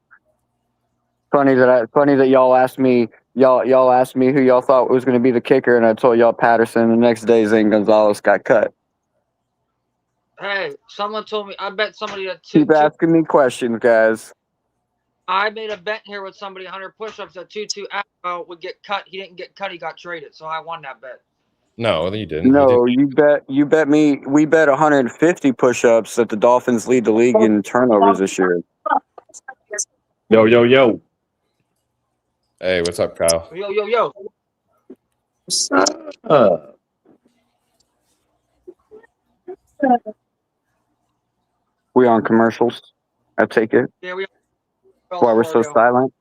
Funny that y'all asked me who y'all thought was going to be the kicker, and I told y'all Patterson. The next day, Zane Gonzalez got cut. Hey, someone told me. I bet somebody at Keep asking me questions, guys. I made a bet here with somebody 100 push-ups that 2-2 Atwell would get cut. He didn't get cut. He got traded. So I won that bet. No, you didn't. No, you bet me. We bet 150 push-ups that the Dolphins lead the league in turnovers this year. Yo. Hey, what's up, Kyle? Yo. We on commercials? I take it. Yeah, we. Why we're so silent?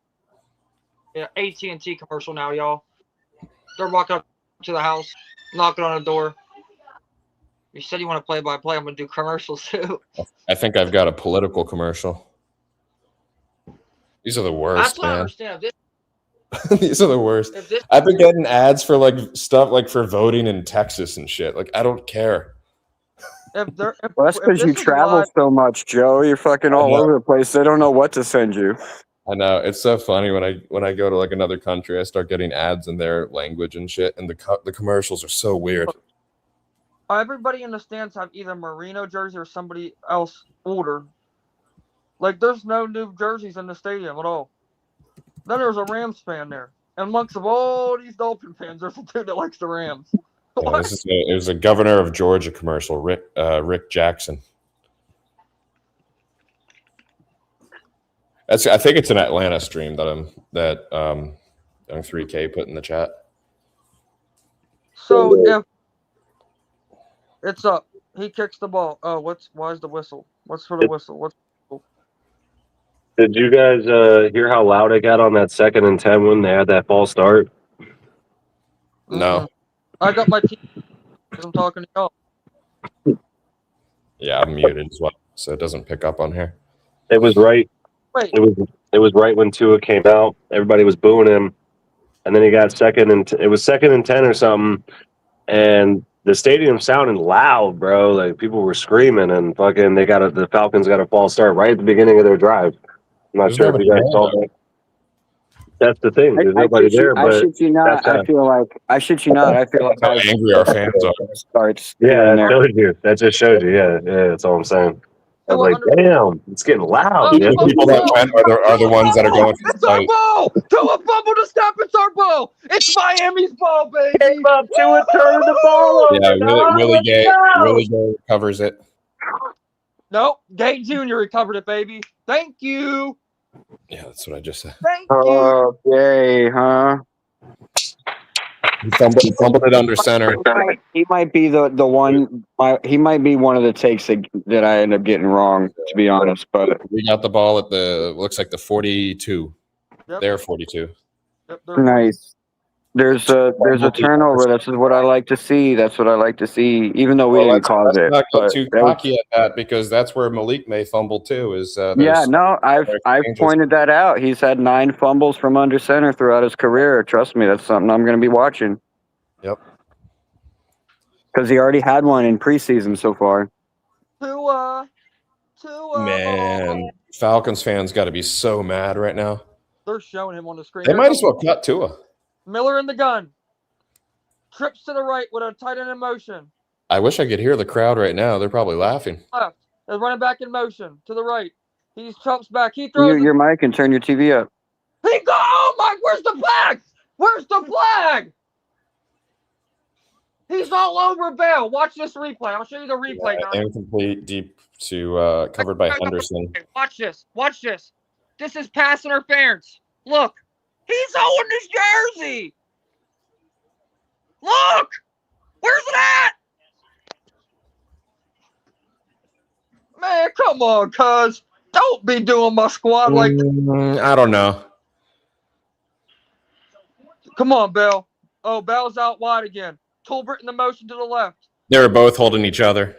Yeah, AT&T commercial now, y'all. They're walking up to the house, knocking on the door. You said you want to play-by-play. I'm gonna do commercials too. I think I've got a political commercial. These are the worst, That's what man. I understand. These are the worst. I've been getting ads for like stuff like for voting in Texas and shit. Like I don't care. Well, that's because you travel so much, Joe. You're fucking all over the place. They don't know what to send you. I know, it's so funny when I go to like another country, I start getting ads in their language and shit, and the commercials are so weird. Everybody in the stands have either Marino jersey or somebody else older. Like there's no new jerseys in the stadium at all. Then there's a Rams fan there. And amongst of all these Dolphin fans, there's a dude that likes the Rams. Yeah, it was a governor of Georgia commercial, Rick Jackson. I think it's an Atlanta stream that Young 3K put in the chat. So if it's up, he kicks the ball. Oh, why is the whistle? What's for the whistle? Did you guys hear how loud it got on that 2nd and 10 when they had that false start? No. I got my team because I'm talking to y'all. Yeah, I'm muted as well, so it doesn't pick up on here. It was right. Wait. It was right when Tua came out. Everybody was booing him, and then he got 2nd and it was 2nd and 10 or something, and the stadium sounded loud, bro. Like people were screaming, and fucking the Falcons got a false start right at the beginning of their drive. I'm not sure if you guys saw that. That's the thing. There's nobody there, but I shit you not. I feel like how angry our fans are. Starts. Yeah, that showed you. That just showed you. Yeah, that's all I'm saying. I was like, damn, it's getting loud. The people that went are the ones that are going to It's our ball! Tua fumbled to stop. It's our ball. It's Miami's ball, baby. Came up to it, turned the ball over. Yeah, Willie Gay covers it. Nope, Gay Jr. recovered it, baby. Thank you. Yeah, that's what I just said. Thank you. Okay, huh? He fumbled it under center. He might be the one. He might be one of the takes that I end up getting wrong, to be honest. But We got the ball at the looks like the 42. Yep. They're 42. Yep, they're nice. There's a turnover. That's what I like to see. That's what I like to see. Even though we didn't cause it, not but too that was- cocky at that because that's where Malik may fumble too. Is yeah, no, I've pointed that out. He's had 9 fumbles from under center throughout his career. Trust me, that's something I'm going to be watching. Yep. Because he already had one in preseason so far. Tua. Man, Falcons fans got to be so mad right now. They're showing him on the screen. They might as well cut Tua. Miller in the gun. Trips to the right with a tight end in motion. I wish I could hear the crowd right now. They're probably laughing. Left. Is running back in motion to the right. He jumps back. He throws. Your mic and turn your TV up. He go. Oh my! Where's the flag? Where's the flag? He's all over Bell. Watch this replay. I'll show you the replay. Yeah, incomplete, deep to covered by Henderson. Watch this. Watch this. This is pass interference. Look. He's holding his jersey. Look. Where's it at? Man, come on, cuz. Don't be doing my squad like that. I don't know. Come on, Bell. Oh, Bell's out wide again. Tolbert in the motion to the left. They were both holding each other.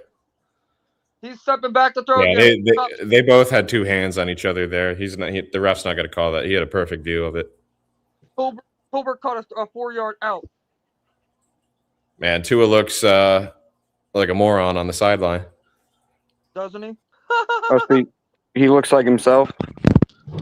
He's stepping back to throw. Yeah, they both had 2 hands on each other there. The ref's not going to call that. He had a perfect view of it. Tolbert caught a 4-yard out. Man, Tua looks like a moron on the sideline. Doesn't he? He looks like himself.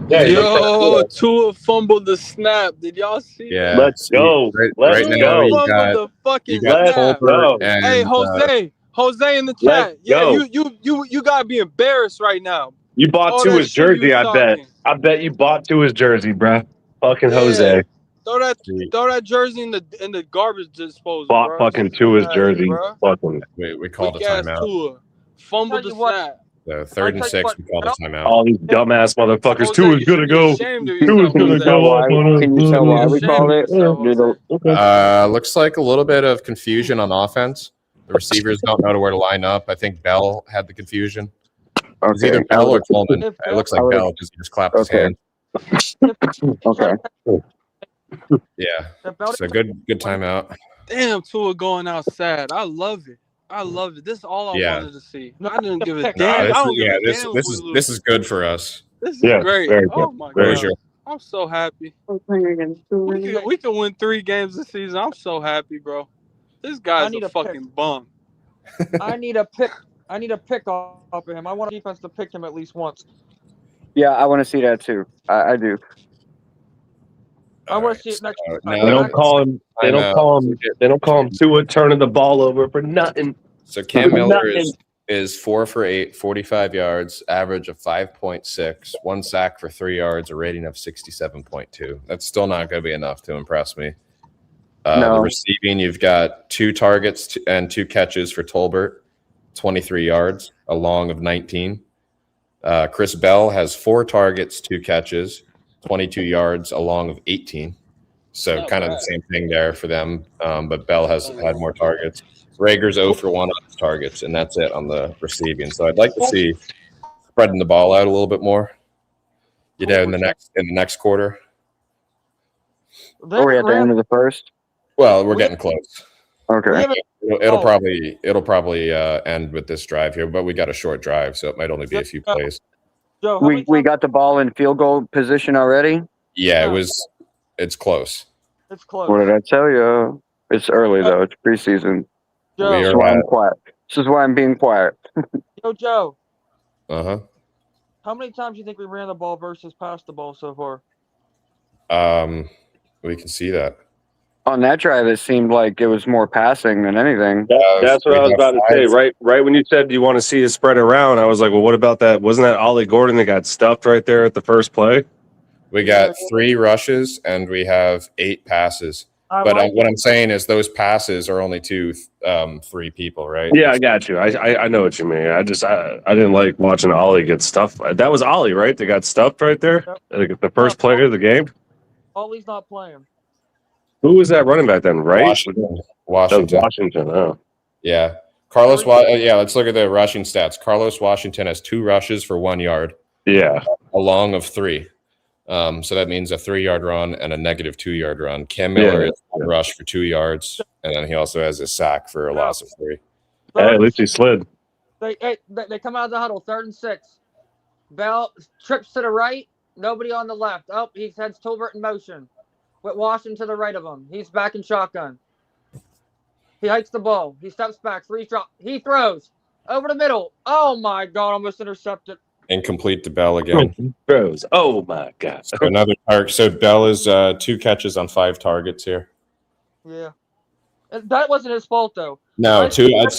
Yeah, yo, Tua fumbled the snap. Did y'all see? Yeah, let's go. Right now, you got Tolbert and hey, Jose in the chat. Yeah, you gotta be embarrassed right now. You bought Tua's jersey, I bet. I bet you bought Tua's jersey, bruh. Fucking Jose. Throw that jersey in the garbage disposal. Bought fucking Tua's jersey. Fucking. We called a Weak-ass timeout. Tua. Fumbled the snap. So 3rd and 6, we called a timeout. All these dumbass motherfuckers. Tua's gonna go. Tua's gonna go. Can you tell why we called it? Looks like a little bit of confusion on offense. The receivers don't know where to line up. I think Bell had the confusion. It was either Bell or Coleman. It looks like Bell because he just clapped his hand. Okay. Yeah. So good timeout. Damn, Tua going out sad. I love it. This is all I wanted to see. I didn't give a damn. This is good for us. This is great. Oh my god. I'm so happy. We can win 3 games this season. I'm so happy, bro. This guy's a fucking bum. I need a pick. I need a pick off of him. I want defense to pick him at least once. Yeah, I want to see that too. I do. I want to see it next. They don't call him. They don't call him Tua turning the ball over for nothing. So Cam Miller is 4 for 8, 45 yards, average of 5.6, 1 sack for 3 yards, a rating of 67.2. That's still not going to be enough to impress me. The receiving, you've got 2 targets and 2 catches for Tolbert, 23 yards, a long of 19. Chris Bell has 4 targets, 2 catches, 22 yards, a long of 18. So kind of the same thing there for them, but Bell has had more targets. Rager's 0 for 1 on his targets, and that's it on the receiving. So I'd like to see spreading the ball out a little bit more. In the next quarter. Are we at the end of the first? Well, we're getting close. Okay. It'll probably end with this drive here, but we got a short drive, so it might only be a few plays. We got the ball in field goal position already? Yeah, it's close. It's close. What did I tell you? It's early though. It's preseason. This is why I'm quiet. This is why I'm being quiet. Yo, Joe. Uh-huh. How many times do you think we ran the ball versus passed the ball so far? We can see that. On that drive, it seemed like it was more passing than anything. That's what I was about to say. Right when you said you want to see it spread around, I was like, well, what about that? Wasn't that Ollie Gordon that got stuffed right there at the first play? We got 3 rushes and we have 8 passes. But what I'm saying is those passes are only to 3 people, right? Yeah, I got you. I know what you mean. I didn't like watching Ollie get stuffed. That was Ollie, right? They got stuffed right there. Like the first player of the game. Ollie's not playing. Who was that running back then? Right? Washington. That was Washington. Oh, Yeah. Yeah, let's look at the rushing stats. Carlos Washington has 2 rushes for 1 yard. Yeah. A long of 3. So that means a 3-yard run and a negative 2-yard run. Cam Miller is a rush for 2 yards, and then he also has a sack for a loss of 3. Hey, at least he slid. They come out of the huddle, 3rd and 6. Bell trips to the right, nobody on the left. Oh, he heads Tolbert in motion with Washington to the right of him. He's back in shotgun. He hikes the ball. He steps back, 3 drop. He throws over the middle. Oh my God, almost intercepted. Incomplete to Bell again. Throws. Oh my God. So another target. So Bell is 2 catches on 5 targets here. Yeah, that wasn't his fault though. No, 2. I'd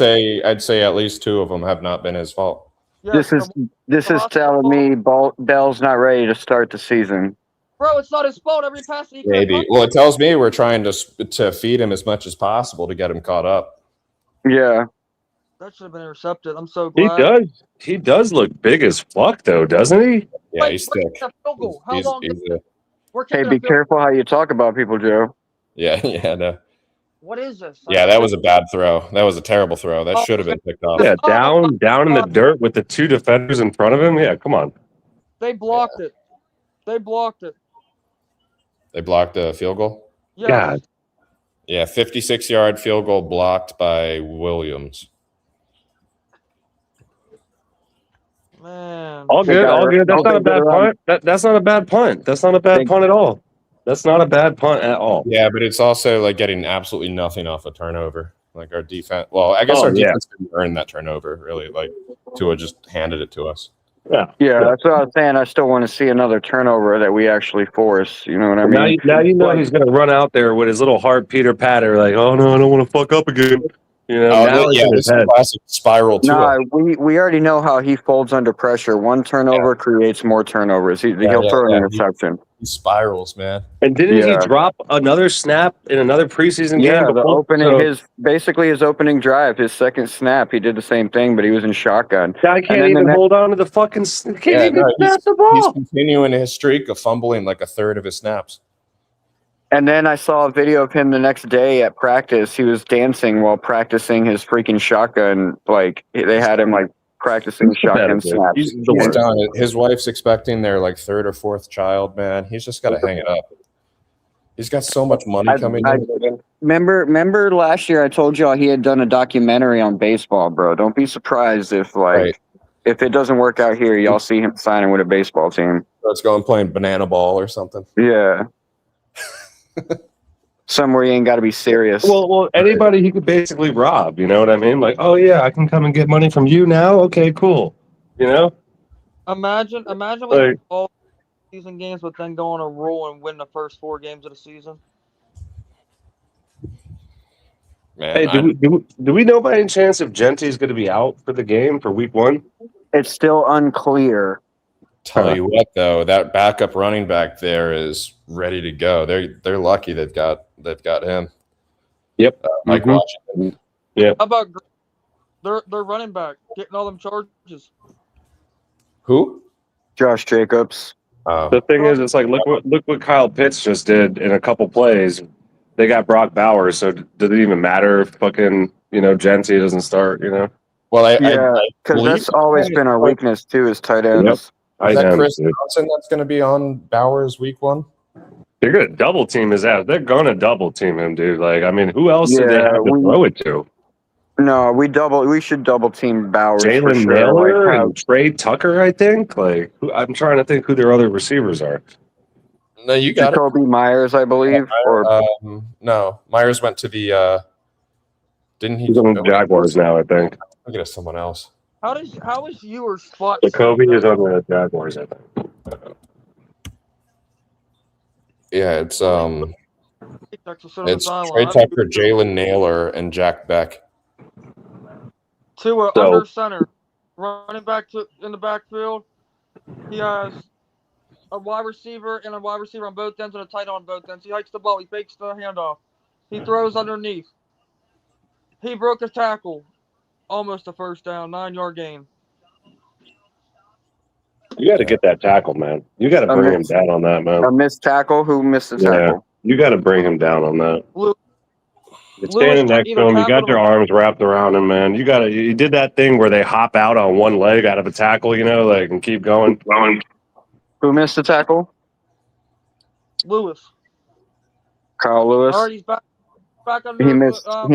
say at least 2 of them have not been his fault. Yeah, This is telling me Bell's not ready to start the season. Bro, it's not his fault. Every pass he Maybe. Well, it tells me we're trying to feed him as much as possible to get him caught up. Yeah. That should have been intercepted. I'm so glad. He does look big as fuck though, doesn't he? Yeah, he's thick. Hey, be careful how you talk about people, Joe. Yeah, no. What is this? Yeah, that was a bad throw. That was a terrible throw. That should have been picked off. Yeah, down in the dirt with the 2 defenders in front of him. Yeah, come on. They blocked it. They blocked it. They blocked a field goal? Yes. God. Yeah, 56-yard field goal blocked by Williams. Man. All good. That's not a bad punt. That's not a bad punt. That's not a bad punt at all. That's not a bad punt at all. Yeah, but it's also like getting absolutely nothing off a turnover. Like our defense. Well, I guess our defense didn't earn that turnover, really. Like Tua just handed it to us. Yeah, that's what I was saying. I still want to see another turnover that we actually force. You know what I mean? Now you know he's going to run out there with his little hard Peter Patter, like, oh no, I don't want to fuck up again. You know, this is a classic spiral too. Nah, we already know how he folds under pressure. One turnover creates more turnovers. He'll throw an interception. He spirals, man. And didn't he drop another snap in another preseason game? Yeah, the opening his opening drive, his second snap, he did the same thing, but he was in shotgun. Guy can't even hold on to the fucking. Can't even snap the ball. He's continuing his streak of fumbling like a third of his snaps. And then I saw a video of him the next day at practice. He was dancing while practicing his freaking shotgun. Like they had him like practicing shotgun snaps. He's done it. His wife's expecting their like 3rd or 4th child, man. He's just got to hang it up. He's got so much money coming in. Remember last year I told y'all he had done a documentary on baseball, bro. Don't be surprised if if it doesn't work out here, y'all see him signing with a baseball team. Let's go and playing banana ball or something. Yeah. Somewhere you ain't got to be serious. Well, anybody he could basically rob. You know what I mean? Like, oh yeah, I can come and get money from you now. Okay, cool. You know? Imagine like, all season games, but then go on a roll and win the first 4 games of the season. Man, hey, do we know by any chance if Genti's going to be out for the game for week 1? It's still unclear. Tell you what, though, that backup running back there is ready to go. They're lucky they've got him. Yep, Mike Washington. Yeah. How about their running back getting all them charges? Who? Josh Jacobs. The thing is, it's like look what Kyle Pitts just did in a couple plays. They got Brock Bowers, so does it even matter if fucking Genty doesn't start? Well, because that's always been our weakness too, is tight ends. Is that Chris Johnson that's going to be on Bowers week 1? They're going to double team his ass. They're going to double team him, dude. Like, I mean, who else did they have to throw it to? No, we should double team Bowers. Jalen Naylor and Trey Tucker, I think. Like, I'm trying to think who their other receivers are. No, you got Jacoby Myers, I believe. No, Myers went to the. Didn't he? He's on the Jaguars now, I think. Look at someone else. How is your spot? Jacoby is on the Jaguars, I think. Yeah, it's Trey Tucker, Jalen Naylor, and Jack Beck. 2 are under center, running back in the backfield. He has a wide receiver on both ends and a tight end on both ends. He hikes the ball. He fakes the handoff. He throws underneath. He broke his tackle. Almost a first down, 9-yard gain. You got to get that tackle, man. You got to bring him down on that, man. A missed tackle? Who missed the Yeah, tackle? you got to bring him down on that. Lewis You're standing next to him. You got tackled your arms wrapped around him, man. You got to. You did that thing where they hop out on one leg out of a tackle, you know, like and keep going. Who missed the tackle? Lewis. Kyle Lewis. All right, he's back under. He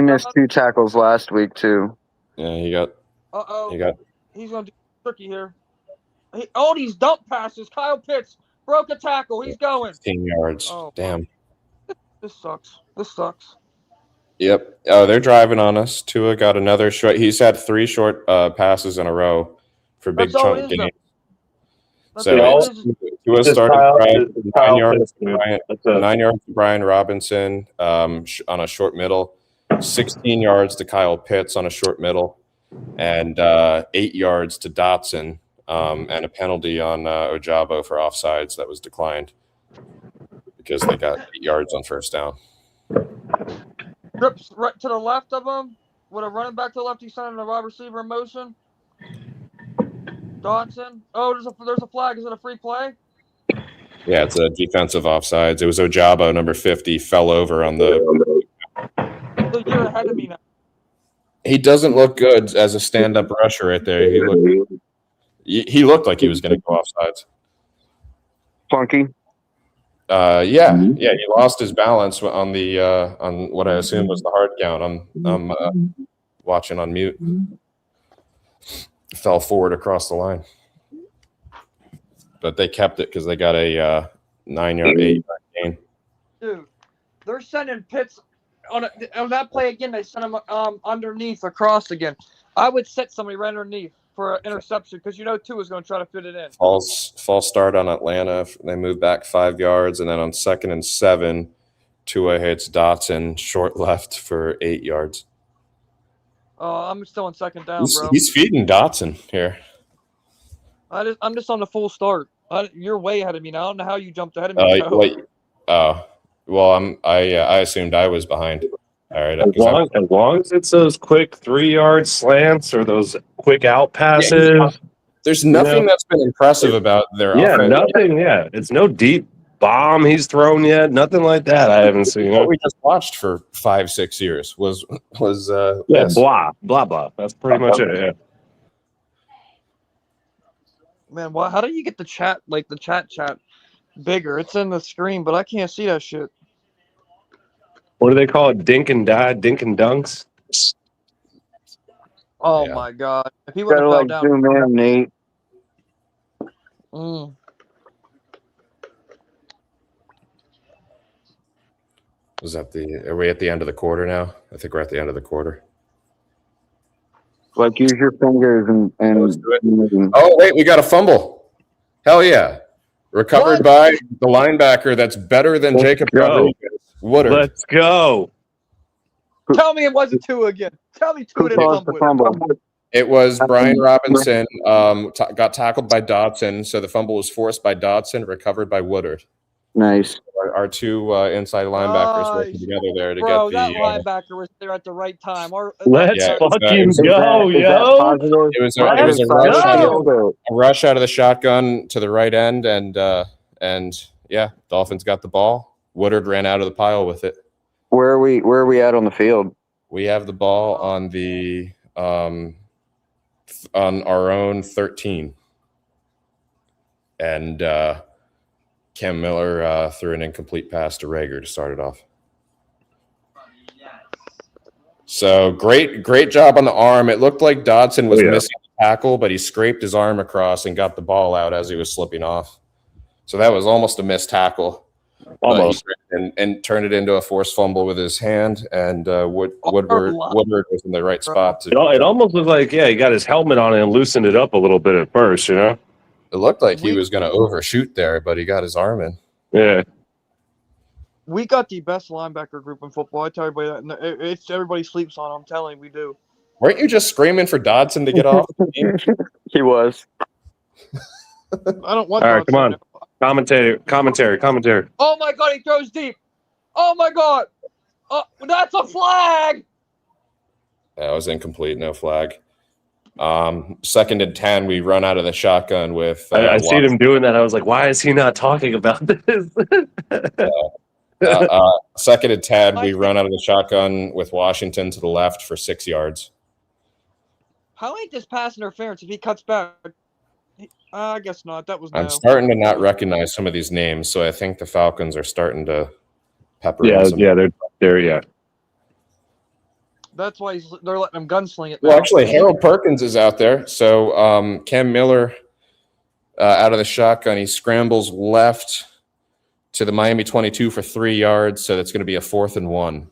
missed 2 tackles last week too. Yeah, he got. He's gonna do tricky here. These dump passes. Kyle Pitts broke a tackle. He's going. 15 yards. Oh, Damn. This sucks. Yep. Oh, they're driving on us. Tua got another short. He's had 3 short passes in a row for big chunk gains. So Tua started 9 yards to Brian Robinson on a short middle, 16 yards to Kyle Pitts on a short middle, and 8 yards to Dotson, and a penalty on Ojabo for offsides that was declined because they got 8 yards on first down. Trips right to the left of him with a running back to the left. He's sending a wide receiver in motion. Dotson. Oh, there's a flag. Is it a free play? Yeah, it's a defensive offsides. It was Ojabo, number 50, fell over on the. So you're ahead of me now. He doesn't look good as a stand-up rusher right there. He looked like he was going to go offsides. Funky. Yeah. He lost his balance on the on what I assume was the hard count. I'm watching on mute. Fell forward across the line, but they kept it because they got a 9-yard, 8-yard gain. Dude, they're sending Pitts on that play again. They sent him underneath across again. I would set somebody right underneath for an interception because Tua is going to try to fit it in. False start on Atlanta. They move back 5 yards, and then on 2nd and 7, Tua hits Dotson short left for 8 yards. I'm still on second down, bro. He's feeding Dotson here. I'm just on the full start. You're way ahead of me now. I don't know how you jumped ahead of me. Well, I assumed I was behind. All right. As long as it's those quick 3-yard slants or those quick out passes. Yeah, there's nothing that's been impressive about their offense. Yeah, nothing. Yeah, it's no deep bomb he's thrown yet. Nothing like that. I haven't seen. What we just watched for 5-6 years was blah blah. That's pretty much it. Yeah. Man, how do you get the chat bigger? It's in the screen, but I can't see that shit. What do they call it? Dink and dunks. Oh my god! If he would have fell down, zoom in, Nate. Was that are we at the end of the quarter now? I think we're at the end of the quarter. Like, use your fingers and oh, wait, we got a fumble. Hell yeah. Recovered by the linebacker that's better than Jacob Rodriguez. Woodard. Let's go. Tell me it wasn't Tua again. Tell me Tua didn't fumble. It was Brian Robinson, got tackled by Dotson, so the fumble was forced by Dotson, recovered by Woodard. Nice. Our 2 inside linebackers working together there to get the. That linebacker was there at the right time. Let's fucking go, yo! It was a rush out of the shotgun to the right end, and yeah, Dolphins got the ball. Woodard ran out of the pile with it. Where are we at on the field? We have the ball on the on our own 13, and Cam Miller threw an incomplete pass to Rager to start it off. So great job on the arm. It looked like Dotson was missing the tackle, but he scraped his arm across and got the ball out as he was slipping off. So that was almost a missed tackle. Almost. And turned it into a forced fumble with his hand, and Woodward was in the right spot. It almost looked like, he got his helmet on and loosened it up a little bit at first, It looked like he was going to overshoot there, but he got his arm in. Yeah. We got the best linebacker group in football. I tell everybody that. It's everybody sleeps on. I'm telling you, we do. Weren't you just screaming for Dodson to get off? He was. I don't want. All right, come on. Commentary. Oh my god, he throws deep. Oh my god. Oh, that's a flag. That was incomplete, no flag. 2nd and 10, we run out of the shotgun with. I seen him doing that. I was like, why is he not talking about this? 2nd and 10, we run out of the shotgun with Washington to the left for 6 yards. How ain't this pass interference if he cuts back? I guess not. That was I'm no. starting to not recognize some of these names, so I think the Falcons are starting to pepper in some. Yeah, they're yeah. That's why they're letting him gunsling it. Well, now. actually, Harold Perkins is out there. So Cam Miller out of the shotgun. He scrambles left to the Miami 22 for 3 yards. So that's going to be a 4th and 1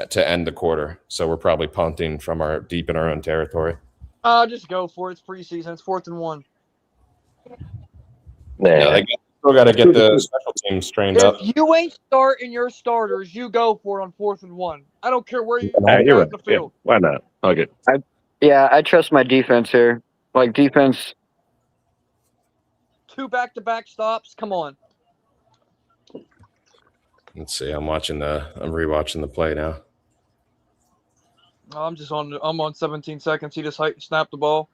to end the quarter. So we're probably punting from deep in our own territory. Just go for it. It's preseason. It's 4th and 1. Yeah, they still got to get the special teams trained up. If you ain't starting your starters, you go for it on 4th and 1. I don't care where you You're are right. the field. Yeah, why not? Hug it. I trust my defense here. Like defense. 2 back-to-back stops. Come on. Let's see. I'm rewatching the play now. I'm on 17 seconds. He just snapped the ball.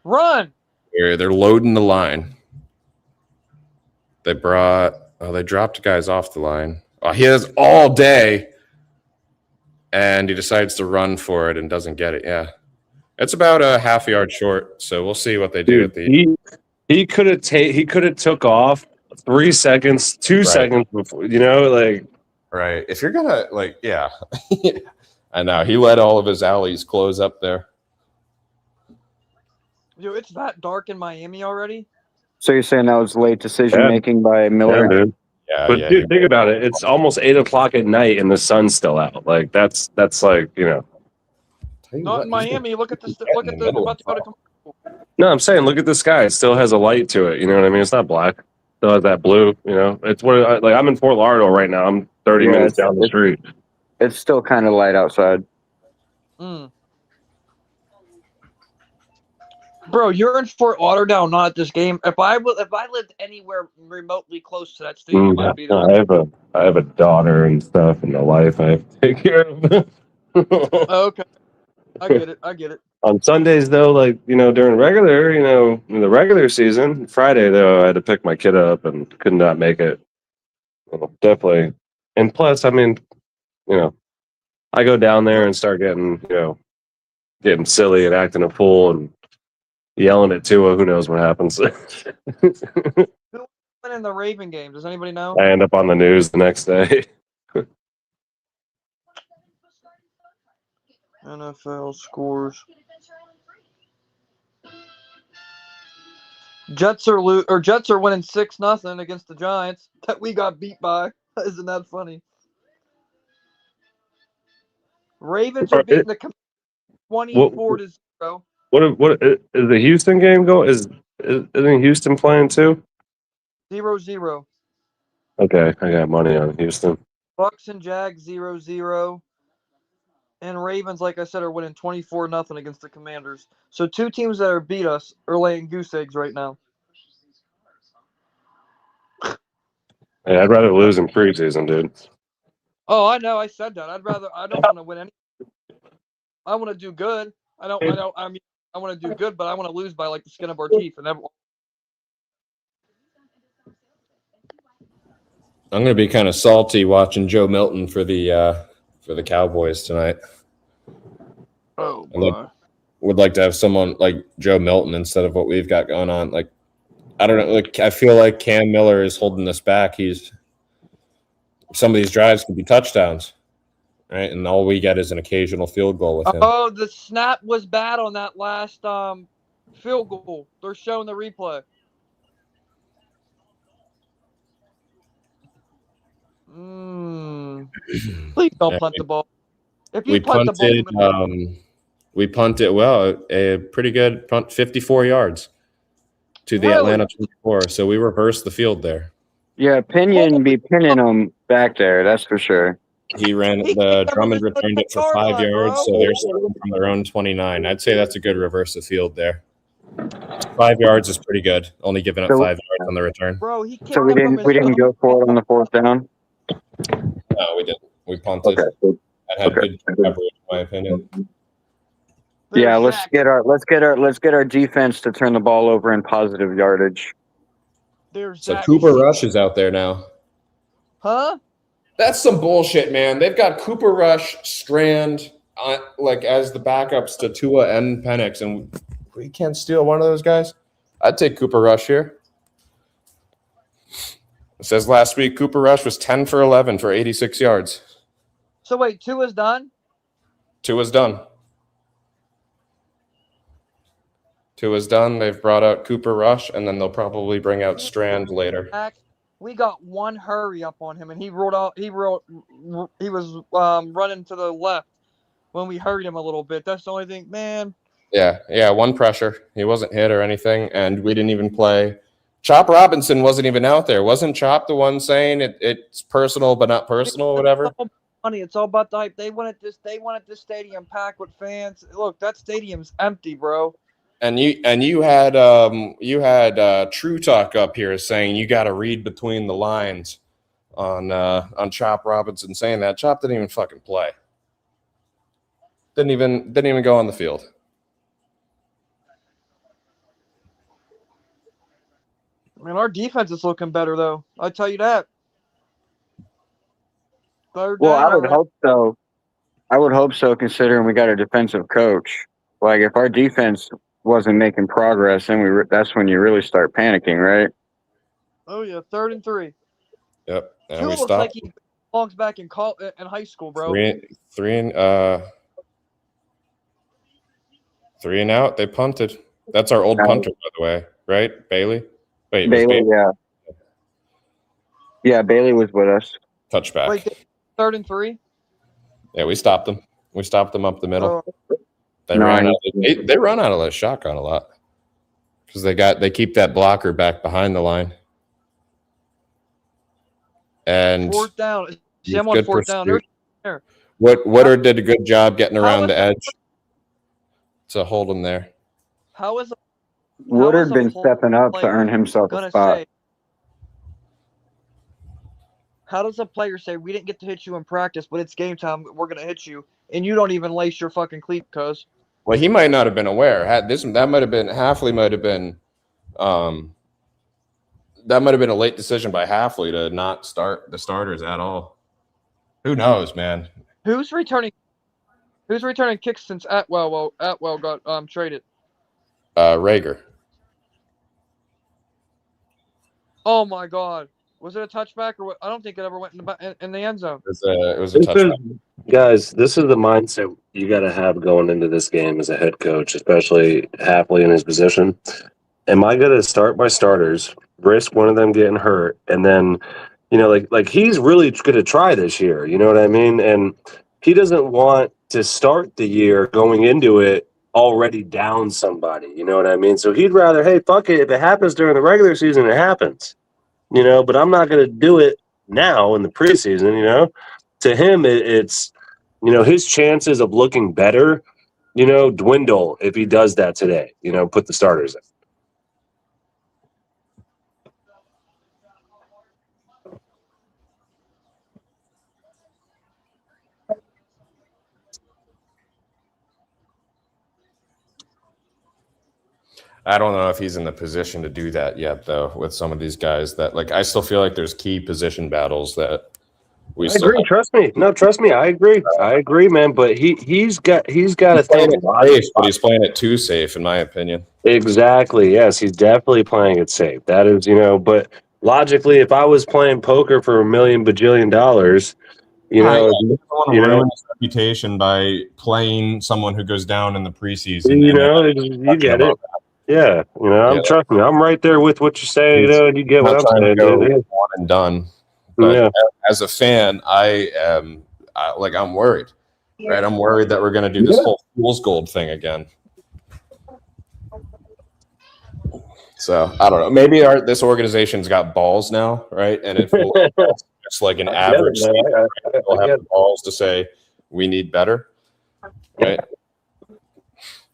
Run. They're loading the line. They dropped guys off the line. Oh, he has all day, and he decides to run for it and doesn't get it. Yeah, it's about a half yard short. So we'll see what they do at the. He could have took off 3 seconds, 2 seconds before. Right. If you're gonna yeah, I know he let all of his alleys close up there. Dude, it's that dark in Miami already. So you're saying that was late decision making by Miller? Yeah, dude. But dude, think about it. It's almost 8 o'clock at night and the sun's still out. Like that's like Not in Miami. Look at the about to go to commercial. No, I'm saying look at the sky. It still has a light to it. You know what I mean? It's not black. It still has that blue. It's what I'm in Fort Lauderdale right now. I'm 30 minutes down the street. It's still kind of light outside. Bro, you're in Fort Lauderdale, not at this game. If I lived anywhere remotely close to that stadium, I'd be there. I have a daughter and stuff and a life I have to take care of. Okay, I get it. On Sundays though, during the regular season, Friday though, I had to pick my kid up and could not make it. Well, definitely, and plus, I go down there and start getting silly and acting a fool and yelling at Tua. Who knows what happens? Who won in the Raven game? Does anybody know? I end up on the news the next day. NFL scores. Jets are winning 6-0 against the Giants that we got beat by. Isn't that funny? Ravens are beating the 24-0. What is the Houston game going? Isn't Houston playing too? 0-0. Okay, I got money on Houston. Bucks and Jags 0-0. And Ravens, like I said, are winning 24-0 against the Commanders. So 2 teams that are beat us are laying goose eggs right now. Hey, I'd rather lose in preseason, dude. Oh, I know. I said that. I don't want to win any. I want to do good. I want to do good, but I want to lose by the skin of our teeth. And I'm going to be kind of salty watching Joe Milton for the Cowboys tonight. Oh, would like to have someone like Joe Milton instead of what we've got going on. I don't know. I feel like Cam Miller is holding us back. Some of these drives could be touchdowns, right? And all we get is an occasional field goal with him. Oh, the snap was bad on that last field goal. They're showing the replay. Please don't punt the ball. If you punt the ball, we punted a pretty good punt, 54 yards to the Atlanta 24. So we reversed the field there. Yeah, Pinion be pinning them back there. That's for sure. He ran Drummond returned it for 5 yards, so they're starting from their own 29. I'd say that's a good reverse of field there. 5 yards is pretty good. Only giving up 5 yards on the return. Bro, so we didn't go for it on the 4th down. No, we didn't. We punted and had good coverage, in my opinion. Yeah, let's get our defense to turn the ball over in positive yardage. So Cooper Rush is out there now. Huh? That's some bullshit, man. They've got Cooper Rush, Strand, as the backups to Tua and Penix, and we can't steal one of those guys. I'd take Cooper Rush here. It says last week Cooper Rush was 10 for 11 for 86 yards. So wait, Tua's done? Tua's done. Tua's done. They've brought out Cooper Rush, and then they'll probably bring out Strand later. We got one hurry up on him, and he was running to the left when we hurried him a little bit. That's the only thing, man. Yeah, one pressure. He wasn't hit or anything, and we didn't even play. Chop Robinson wasn't even out there. Wasn't Chop the one saying it's personal but not personal or whatever? Money. It's all about the hype. They wanted this stadium packed with fans. Look, that stadium's empty, bro. And you had True Talk up here saying you got to read between the lines on Chop Robinson saying that. Chop didn't even fucking play. Didn't even go on the field. I mean, our defense is looking better, though. I tell you that. Well, I would hope so. I would hope so, considering we got a defensive coach. Like, if our defense wasn't making progress, then that's when you really start panicking, right? Oh yeah, 3rd and 3. Yep, and Tua we looks stopped. like he belongs back in high school, bro. Three and out. They punted. That's our old punter, by the way, right? Bailey. Wait, Bailey, yeah. Yeah, Bailey was with us. Touchback. Wait, 3rd and 3. Yeah, we stopped them. We stopped them up the middle. Oh. They run out of the shotgun a lot because they keep that blocker back behind the line. And 4th down. See, I'm on 4th down. There. Woodard did a good job getting around the edge to hold him there. How is Woodard been stepping up to earn himself a spot. How does a player say, we didn't get to hit you in practice, but it's game time, we're going to hit you, and you don't even lace your fucking cleat, cuz? Well, he might not have been aware. That might have been Hafley. Might have been that might have been a late decision by Hafley to not start the starters at all. Who knows, man? Who's returning kicks since Atwell got traded? Rager. Oh my God. Was it a touchback or what? I don't think it ever went in the end zone. It was a touchback. Guys, this is the mindset you got to have going into this game as a head coach, especially Hafley in his position. Am I going to start my starters, risk one of them getting hurt, and then, like he's really going to try this year, you know what I mean? And he doesn't want to start the year going into it already down somebody, you know what I mean? So he'd rather, hey, fuck it, if it happens during the regular season, it happens. But I'm not going to do it now in the preseason, To him, it's, his chances of looking better, dwindle if he does that today, put the starters in. I don't know if he's in the position to do that yet, though, with some of these guys that I still feel like there's key position battles that we still agree. Trust me. I agree, man. But he's got to think safe, but he's playing it too safe, in my opinion. Exactly. Yes, he's definitely playing it safe. That is, but logically, if I was playing poker for $1 million bajillion, I don't want to ruin his reputation by playing someone who goes down in the preseason. You get it. Yeah, trust me, I'm right there with what you're saying, and you get what I'm saying. One and done. But as a fan, I'm worried. Right, I'm worried that we're going to do this whole fool's gold thing again. So I don't know. Maybe this organization's got balls now, right? And if it's like an average, they'll have the balls to say we need better, right?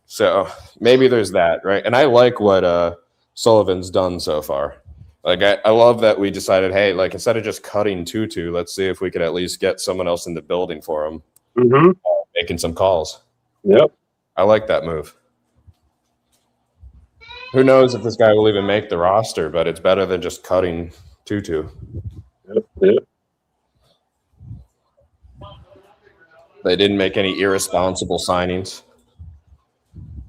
So maybe there's that, right? And I like what Sullivan's done so far. Like I love that we decided, hey, like instead of just cutting Tutu, let's see if we could at least get someone else in the building for him, making some calls. Yep. I like that move. Who knows if this guy will even make the roster, but it's better than just cutting Tutu. Yep. They didn't make any irresponsible signings.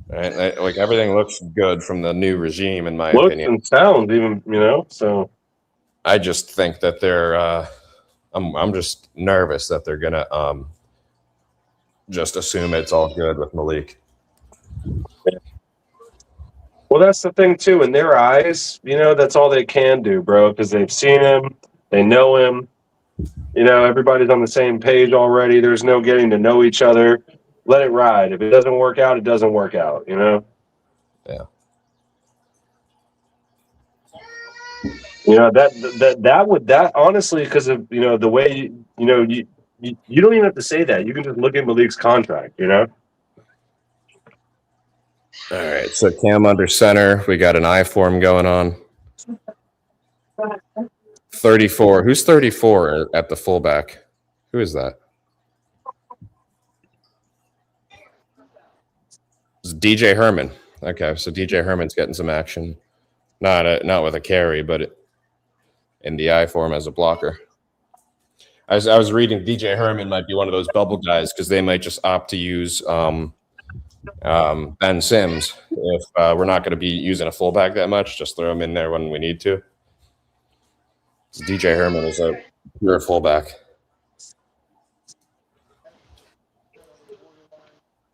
Right? Like everything looks good from the new regime, in my opinion. And sound, even So I just think that they're. I'm just nervous that they're gonna just assume it's all good with Malik. Well, that's the thing too. In their eyes, that's all they can do, bro, because they've seen him, they know him. Everybody's on the same page already. There's no getting to know each other. Let it ride. If it doesn't work out, it doesn't work out. Yeah. That would honestly, because of the way you don't even have to say that. You can just look at Malik's contract. All right, so Cam under center. We got an I form going on. 34. Who's 34 at the fullback? Who is that? It's DJ Herman. Okay, so DJ Herman's getting some action. Not with a carry, but in the I form as a blocker. I was reading DJ Herman might be one of those bubble guys because they might just opt to use Ben Sims if we're not going to be using a fullback that much. Just throw him in there when we need to. So DJ Herman is a pure fullback.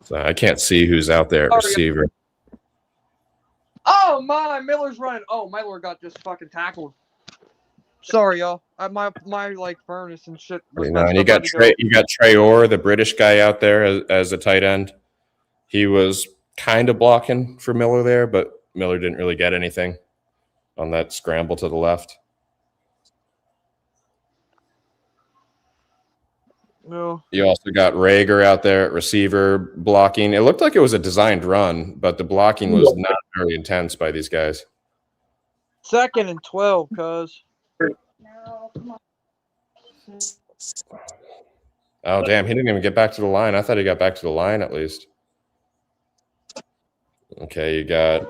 So I can't see who's out there at receiver. Oh my, Miller's running. Oh, Miller got just fucking tackled. Sorry, y'all. My furnace and shit. And you got Trey Orr, the British guy out there as a tight end. He was kind of blocking for Miller there, but Miller didn't really get anything on that scramble to the left. No. You also got Rager out there at receiver blocking. It looked like it was a designed run, but the blocking was not very intense by these guys. 2nd and 12, cuz. Oh, damn. He didn't even get back to the line. I thought he got back to the line at least. Okay, you got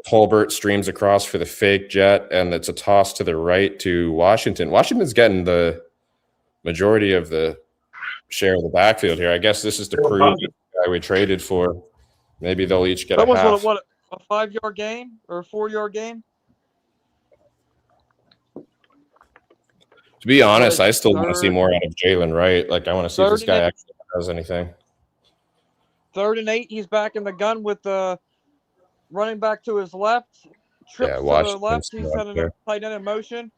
Tolbert streams across for the fake jet, and it's a toss to the right to Washington. Washington's getting the majority of the share of the backfield here. I guess this is to prove the guy we traded for. Maybe they'll each get that a half. What, a 5-yard game or a 4-yard game? To be honest, I still want to see more out of Jalen Wright. Like, I want to see if this guy actually does anything. 3rd and 8, he's back in the gun with the running back to his left. Trips to the left. He's had a tight end in motion.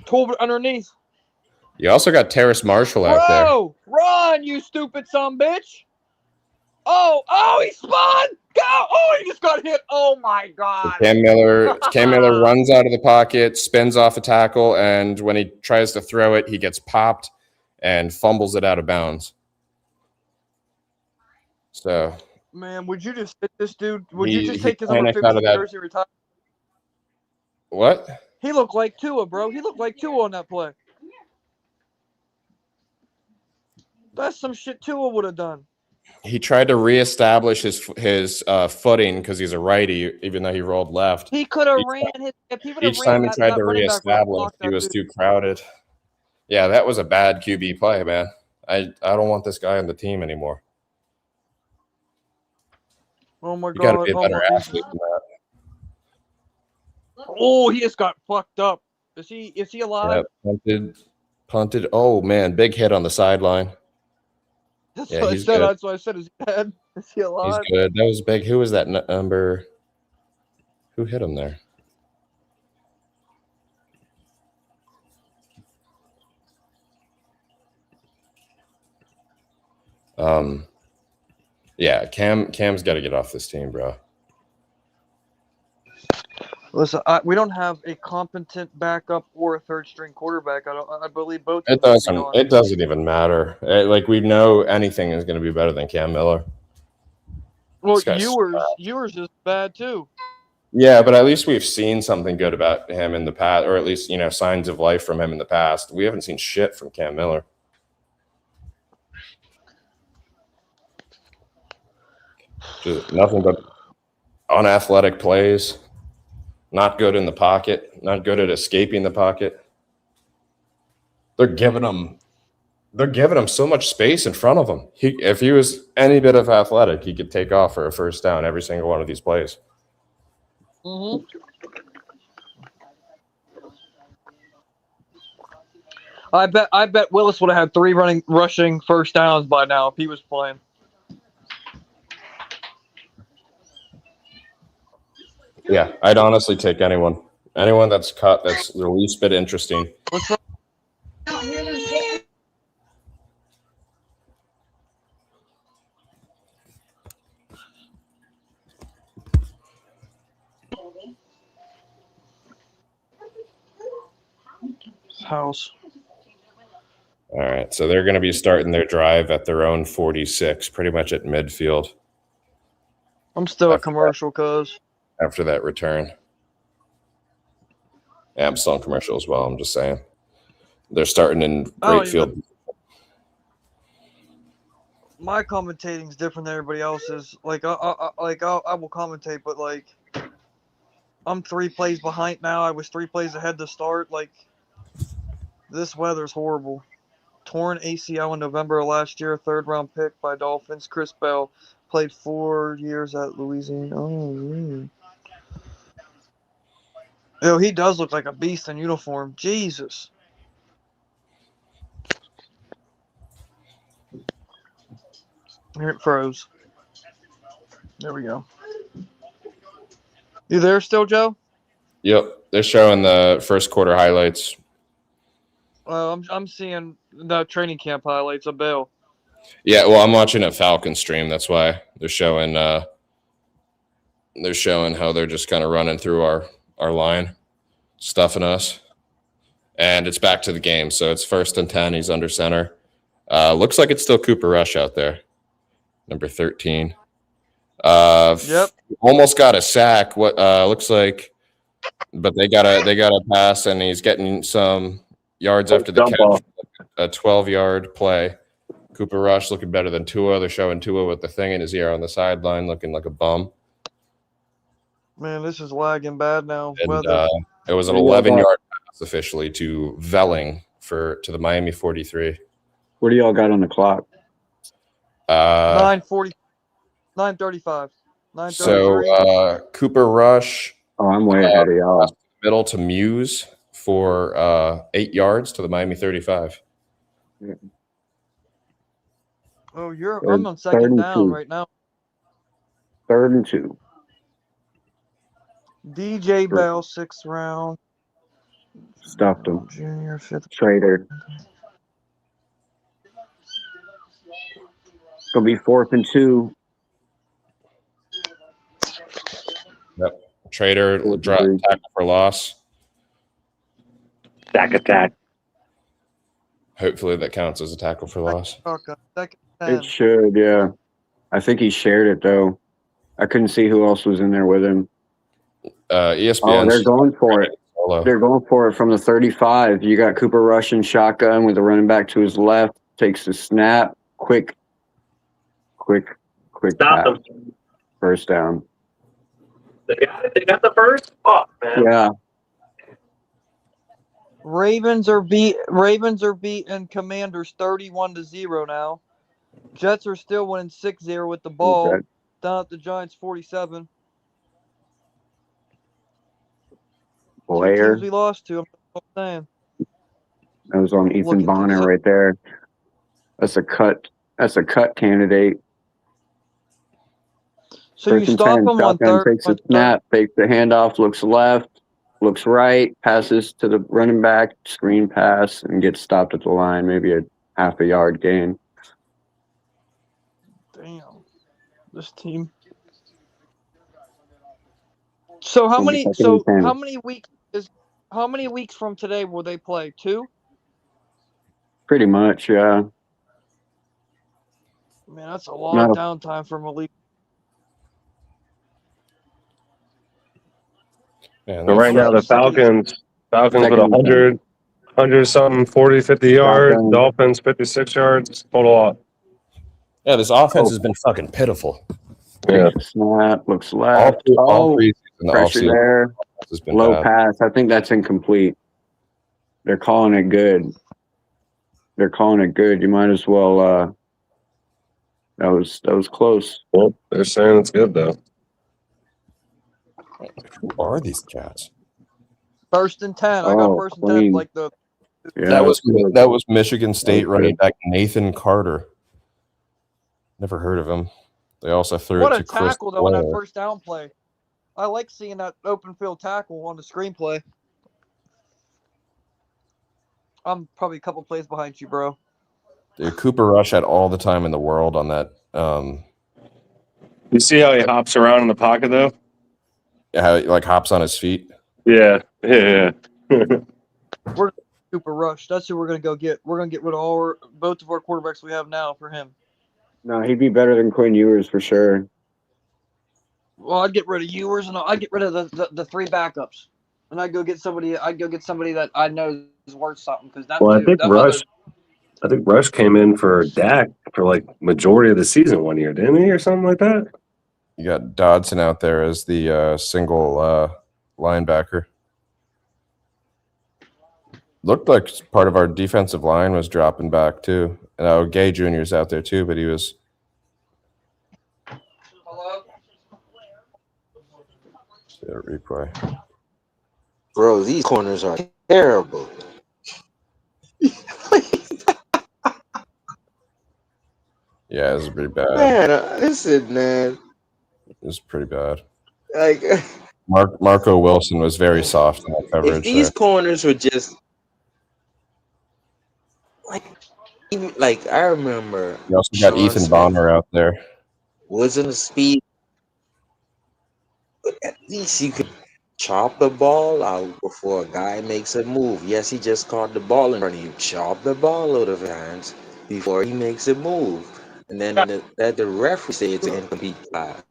Tolbert underneath. You also got Terrace Marshall out there. Bro, run, you stupid son bitch. Oh, he spun. Go. Oh, he just got hit. Oh, my God. So Cam Miller runs out of the pocket, spins off a tackle, and when he tries to throw it, he gets popped and fumbles it out of bounds. So, man, would you just hit this dude? Would you just take his number 50 jersey retire? What? He looked like Tua, bro. He looked like Tua on that play. That's some shit Tua would have done. He tried to reestablish his footing because he's a righty, even though he rolled left. He could have ran his. If he would have Each time he tried to reestablish, he was too crowded. Yeah, that was a bad QB play, man. I don't want this guy on the team anymore. Oh my You got to God! be a better athlete than that. Oh, he just got fucked up. Is he alive? Yeah, punted. Oh man, big hit on the sideline. That's what I said. That's what I said. Is he dead? Is he alive? He's good. That was big. Who was that number? Who hit him there? Yeah, Cam's got to get off this team, bro. Listen, we don't have a competent backup or a third-string quarterback. I believe both. It doesn't even matter. Like, we know anything is going to be better than Cam Miller. Well, Ewers is bad too. Yeah, but at least we've seen something good about him in the past, or at least, signs of life from him in the past. We haven't seen shit from Cam Miller. Just nothing but unathletic plays, not good in the pocket, not good at escaping the pocket. They're giving him so much space in front of him. If he was any bit of athletic, he could take off for a first down every single one of these plays. Mm-hmm. I bet Willis would have had 3 rushing first downs by now if he was playing. Yeah, I'd honestly take anyone that's cut that's the least bit interesting. What's up? House. All right, so they're going to be starting their drive at their own 46, pretty much at midfield. I'm still a commercial, cuz. After that return. Yeah, I'm still in commercial as well. I'm just saying. They're starting in great field. My commentating is different than everybody else's. I will commentate, but I'm 3 plays behind now. I was 3 plays ahead to start. This weather's horrible. Torn ACL in November of last year, 3rd-round pick by Dolphins. Chris Bell played 4 years at Louisiana. Oh, Yo, he does look like a beast in uniform. Jesus. Here it froze. There we go. You there still, Joe? Yep, they're showing the first quarter highlights. I'm seeing the training camp highlights of Bell. Yeah, well, I'm watching a Falcon stream. That's why they're showing. They're showing how they're just kind of running through our line, stuffing us, and it's back to the game. So it's 1st and 10. He's under center. Looks like it's still Cooper Rush out there, number 13. Yep. Almost got a sack. What looks like, but they got a pass, and he's getting some yards after the catch. A 12-yard play. Cooper Rush looking better than Tua. They're showing Tua with the thing in his ear on the sideline, looking like a bum. Man, this is lagging bad now. And it was an 11-yard pass officially to Velling to the Miami 43. What do y'all got on the clock? 9:40, 9:35, 9:33. So Cooper Rush. Oh, I'm way ahead of y'all. Middle to Muse for 8 yards to the Miami 35. Yeah. Oh, I'm on 2nd down right now. 3rd and 2. DJ Bell, 6th round. Stuffed him. Junior, 5th. Trader. It's going to be 4th and 2. Yep. Trader, tackle for loss. Sack attack. Hopefully that counts as a tackle for loss. It should, yeah. I think he shared it, though. I couldn't see who else was in there with him. ESPN. Oh, they're going for it. They're going for it from the 35. You got Cooper Rush in shotgun with the running back to his left. Takes the snap. Quick Stop pass. them. First down. They got the first? Oh, man. Yeah. Ravens are beating Commanders 31-0 now. Jets are still winning 6-0 with the ball. Okay. Down at the Giants 47. Blair. Teams we lost to. I'm saying. That was on Ethan Bonner right there. That's a cut candidate. So you stop him on third. Takes a snap, takes the handoff, looks left, looks right, passes to the running back, screen pass, and gets stopped at the line, maybe a half a yard gain. Damn. This team. So how many weeks from today will they play? 2? Pretty much, yeah. Man, that's a long downtime for Malik. Man, So right now the Falcons with Second and 10. 100 something, 40, 50 yards. Shotgun. Dolphins 56 yards. Total. Yeah, this offense Oh, has been fucking pitiful. yeah. Takes a snap. Looks All left. all Oh, preseason, the pressure offseason there. has been Low bad. pass. I think that's incomplete. They're calling it good. They're calling it good. You might as well. That was close. Well, they're saying it's good though. Who are these cats? 1st and 10. I got Oh, 1st and 10. clean. Like the Yeah, That was that's good. that was Michigan That State was running good. back Nathan Carter. Never heard of him. They also threw what it a to Chris tackle though on that Blair. 1st down play. I like seeing that open field tackle on the screenplay. I'm probably a couple plays behind you, bro. Dude, Cooper Rush had all the time in the world on that. You see how he hops around in the pocket though? How he, like hops on his feet. Yeah. We're Cooper Rush. That's who we're gonna go get. We're gonna get rid of both of our quarterbacks we have now for him. No, he'd be better than Quinn Ewers for sure. Well, I'd get rid of Ewers and I'd get rid of the 3 backups, and I'd go get somebody. I'd go get somebody that I know is worth something because that Well, dude, that other. I think Rush came in for Dak for like majority of the season one year, didn't he, or something like that? You got Dodson out there as the single linebacker. Looked like part of our defensive line was dropping back too. And Gay Jr.'s out there too, but he was. Hello? See that replay. Bro, these corners are terrible. Yeah, this is pretty bad. Man, listen, man. This is pretty bad. Like, Marco Wilson was very soft in that coverage. if these there. corners were just like I remember. You also got Sean Ethan Smith Bonner out there. wasn't a speed, but at least you could chop the ball out before a guy makes a move. Yes, he just caught the ball in front of you. Chop the ball out of his hands before he makes a move. And then the referee say it's an incomplete pass.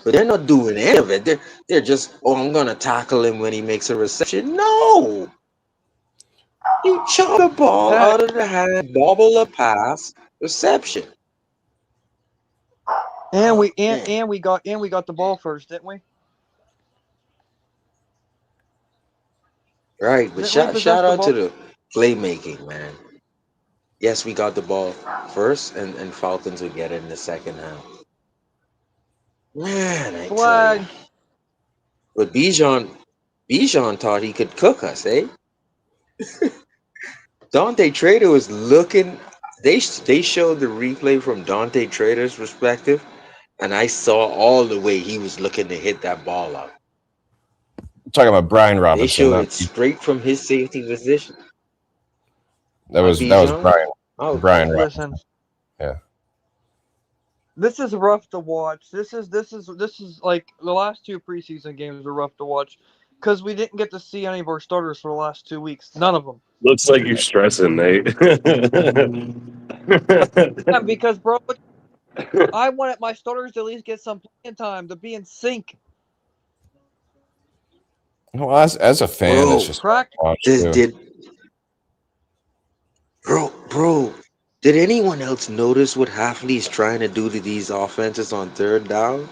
But they're not doing any of it. They're just, I'm gonna tackle him when he makes a reception. No! You chop the ball out of the hand, bobble a pass, reception. And we got the ball first, didn't we? Right, but Didn't we shout out ball? to the playmaking, man. Yes, we got the ball first, and Falcons would get it in the second half. Man, I tell you. But Bijan thought he could cook us, eh? Dante Trader was looking. They showed the replay from Dante Trader's perspective, and I saw all the way he was looking to hit that ball out. I'm talking about Brian They Robinson. showed it straight from his safety position. That was Bijan? Brian. Oh, Brian listen. Robinson. Yeah. This is rough to watch. This is like the last 2 preseason games were rough to watch because we didn't get to see any of our starters for the last 2 weeks. None of them. Looks like you're stressing, Nate. Yeah, because bro, I wanted my starters to at least get some playing time to be in sync. Well, as a fan, it's just watch too. Bro, did anyone else notice what Hafley is trying to do to these offenses on 3rd down?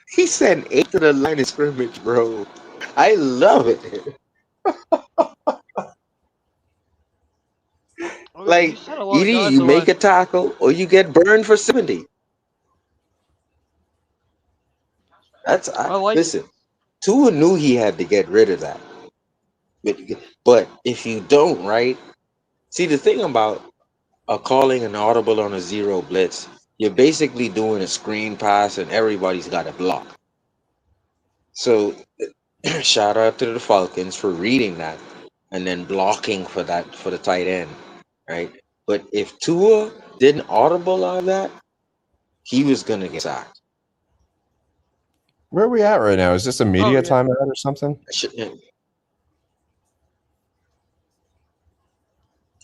He sent 8 to the line of scrimmage, bro. I love it. Like, either you make a tackle or you get burned for 70. Listen, Tua knew he had to get rid of that. But if you don't, right? See, the thing about calling an audible on a 0 blitz, you're basically doing a screen pass and everybody's got a block. So shout out to the Falcons for reading that and then blocking for the tight end, right? But if Tua didn't audible on that, he was gonna get sacked. Where are we at right now? Is this a media timeout or something?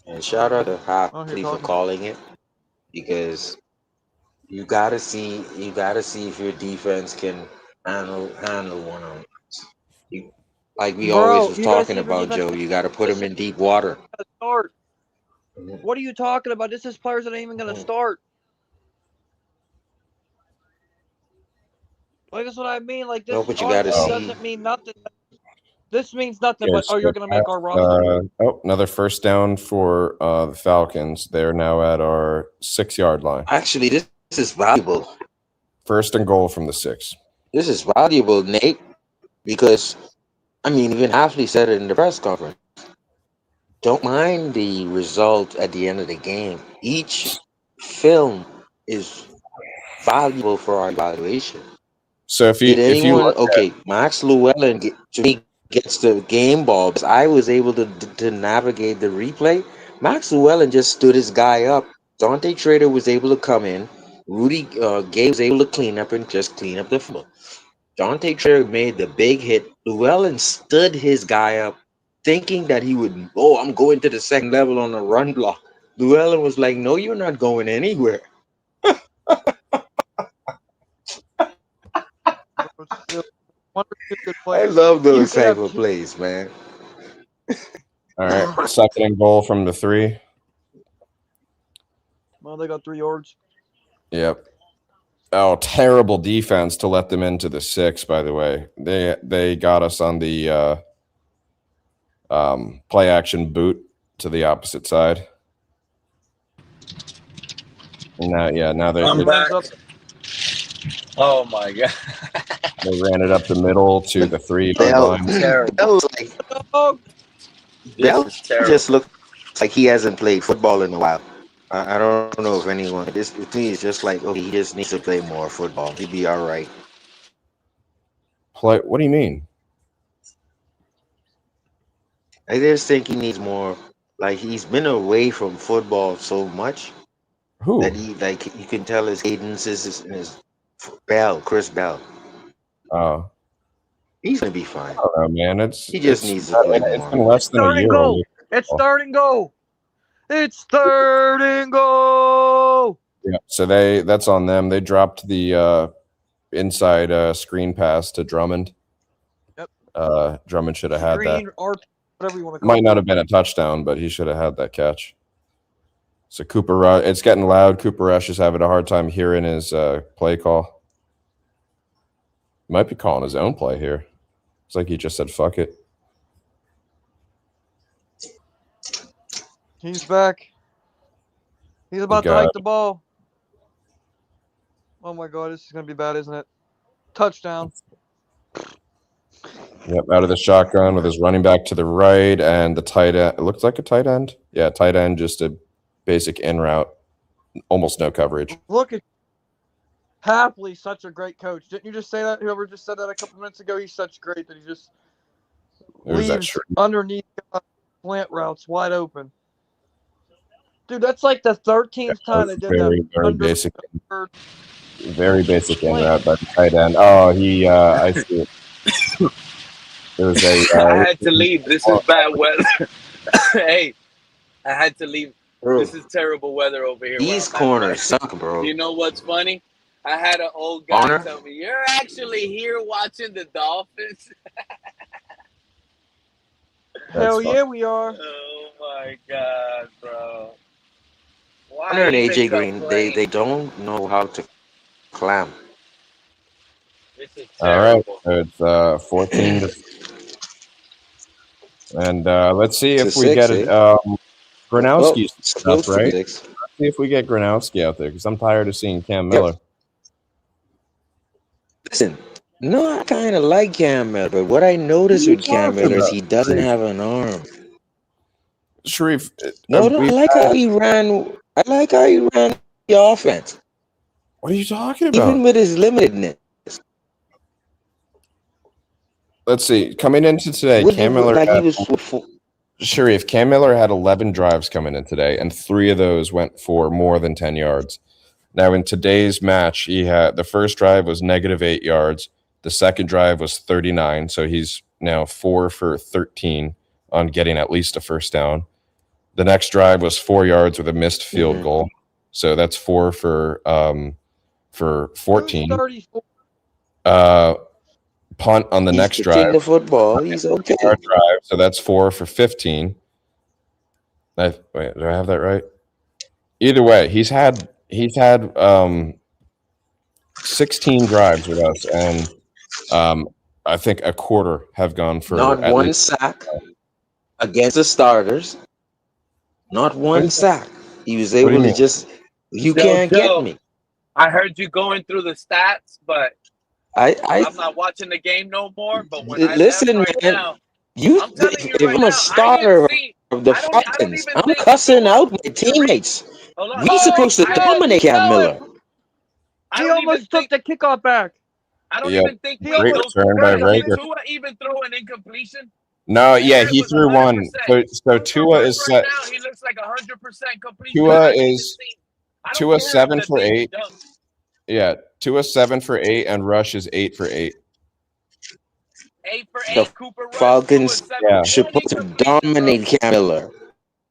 And shout out to Hafley for calling it, because you gotta see if your defense can handle one-on-ones. Like we always Bro, was you guys talking see their about, defense? Joe. You got to put them in deep water. Start. What are you talking about? This is players that ain't even gonna start. Like that's what I mean. Like No, this but you got to honestly see. doesn't mean nothing. This means nothing. Okay, But so you're gonna make our roster. another first down for the Falcons. They're now at our 6-yard line. Actually, this is valuable. First and goal from the 6. This is valuable, Nate, because I mean, even Hafley said it in the press conference. Don't mind the result at the end of the game. Each film is valuable for our evaluation. So if you Did anyone? look Okay, Max Llewellyn to me gets the game ball because I was able to navigate the replay. Max Llewellyn just stood his guy up. Dante Trader was able to come in. Rudy Gay was able to clean up and just clean up the fumble. Dante Trader made the big hit. Llewellyn stood his guy up, thinking that he would. Oh, I'm going to the second level on a run block. Llewellyn was like, "No, you're not going anywhere." I love those type of plays, man. All right, second and goal from the 3. Well, they got 3 yards. Yep. Oh, terrible defense to let them into the 6. By the way, they got us on the play action boot to the opposite side. Now I'm back. Oh my god! They ran it up the middle to the 3-yard Bell, line. Bell, Bell just looks like he hasn't played football in a while. I don't know if anyone. This to me is just like, okay, he just needs to play more football. He'd be all right. Play? What do you mean? I just think he needs more. Like he's been away from football so much Who? that he like you can tell his cadence is Bell, Chris Bell. Oh, he's gonna be fine. I don't know, man. He just needs to play It's more. been less than a Third and year. goal. It's third and goal. It's third and goal. Yeah, so that's on them. They dropped the inside screen pass to Drummond. Yep. Drummond should have had that. Screen or whatever you want to call Might it. not have been a touchdown, but he should have had that catch. So Cooper Rush, it's getting loud. Cooper Rush is having a hard time hearing his play call. Might be calling his own play here. It's like he just said, "Fuck it." He's back. He's about to hike the ball. Oh my god, this is gonna be bad, isn't it? Touchdown. Yep, out of the shotgun with his running back to the right and the tight end. It looks like a tight end. Yeah, tight end, just a basic in route, almost no coverage. Look at Hafley, such a great coach. Didn't you just say that? Whoever just said that a couple minutes ago, he's such great that he just leaves underneath slant routes wide open. Dude, that's like the 13th time they did that. Very basic. Very basic in route by the tight end. Oh, I see it. There was I had to leave. This is bad weather. Hey, I had to leave. Bro, this is terrible weather over here. these corners suck, bro. You know what's funny? I had an old guy tell me, "You're actually here watching the Dolphins." Hell yeah, we are. Oh my god, bro! Hunter and AJ Green, they don't know how to clam. This is all right. So it's 14 and let's see if we get it. Gronowski's stuff, right? Let's see if we get Gronowski out there because I'm tired of seeing Cam Miller. Listen, no, I kind of like Cam Miller, but what I noticed with Cam Miller is he doesn't have an arm. Sharif, no, I like how he ran. I like how he ran the offense. What are you talking about? Even with his limitedness. Let's see. Coming into today, Cam Miller Sharif, Cam Miller had 11 drives coming in today, and 3 of those went for more than 10 yards. Now, in today's match, he had the first drive was -8 yards. The second drive was 39, so he's now 4 for 13 on getting at least a first down. The next drive was 4 yards with a missed field goal, so that's 4 for 14. punt on the He's next catching drive. the football. He's okay. Drive, so that's 4 for 15. Wait, do I have that right? Either way, he's had 16 drives with us, and I think a quarter have gone for Not at one least sack against the starters. Not one sack. He was What do you able to mean? just. You Yo, can't get Joe, me. I heard you going through the stats, but I'm not watching the game no more. But when I left listen, right man. now, You, I'm telling you if right I'm a now, I didn't starter see. of the I don't Falcons, even I'm think cussing Tua. out my teammates. Hold on, We Sharif. supposed to I don't. dominate Cam Miller. I He don't even almost took think. the kickoff back. I don't Yeah, even think He great those return by guys. Did Rager. Tua even throw an incompletion? No, yeah, That he was threw 100%. one. So Tua Hurts is right set. now. He looks like 100% completion. Tua I haven't even is seen. I don't Tua care 7 the for thing he 8. done. Yeah, Tua 7 for 8, and Rush is 8 for 8. 8 for The 8. Cooper Rush. Falcons Yeah. should put to dominate Cam Miller.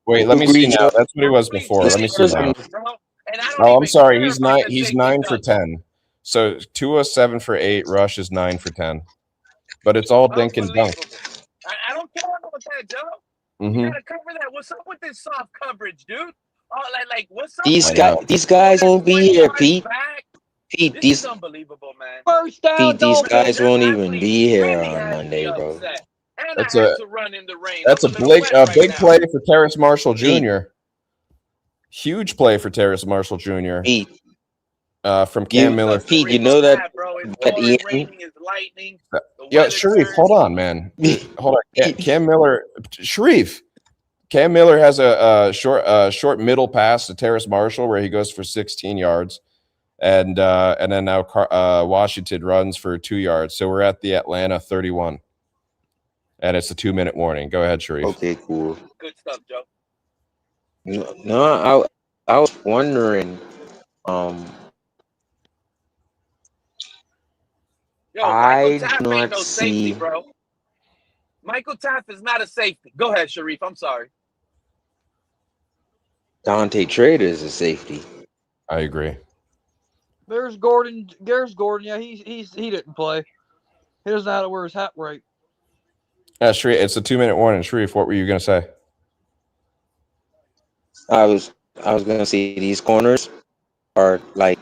Wait, let me see now. That's what he was before. Let me see now. And I don't Oh, I'm even sorry. care He's about 9. the He's thing he 9 for does. 10. So Tua 7 for 8. Rush is 9 for 10. But it's all dink and dunk. I don't care about that, Joe. Mm-hmm. You gotta cover that. What's up with this soft coverage, dude? Oh, like what's up? These guys won't be here, Pete. Pete, This is unbelievable, man. First down, Pete, these guys Dolphins. won't even be here Really on has me Monday, bro. upset. And That's I had a to run in the rain. that's I'm a a little wet right big now. play for Terrace Marshall Jr. Pete. Huge play for Terrace Marshall Jr. Pete. From Cam Miller. Pete, you know that Ian. Raining is lightning. Yeah, Sharif, hold on, man. Hold on. Cam Miller, Sharif. Cam Miller has a short middle pass to Terrace Marshall where he goes for 16 yards, and then now Washington runs for 2 yards. So we're at the Atlanta 31, and it's a 2-minute warning. Go ahead, Sharif. Okay, cool. Good stuff, Joe. No, I was wondering. Yo, Michael I Taff do ain't not no safety, see bro. Michael Taff is not a safety. Go ahead, Sharif. I'm sorry. Dante Trader as a safety. I agree. There's Gordon. Yeah, he didn't play. He doesn't know how to wear his hat right. Sharif, it's a 2-minute warning. Sharif, what were you gonna say? I was gonna say these corners are like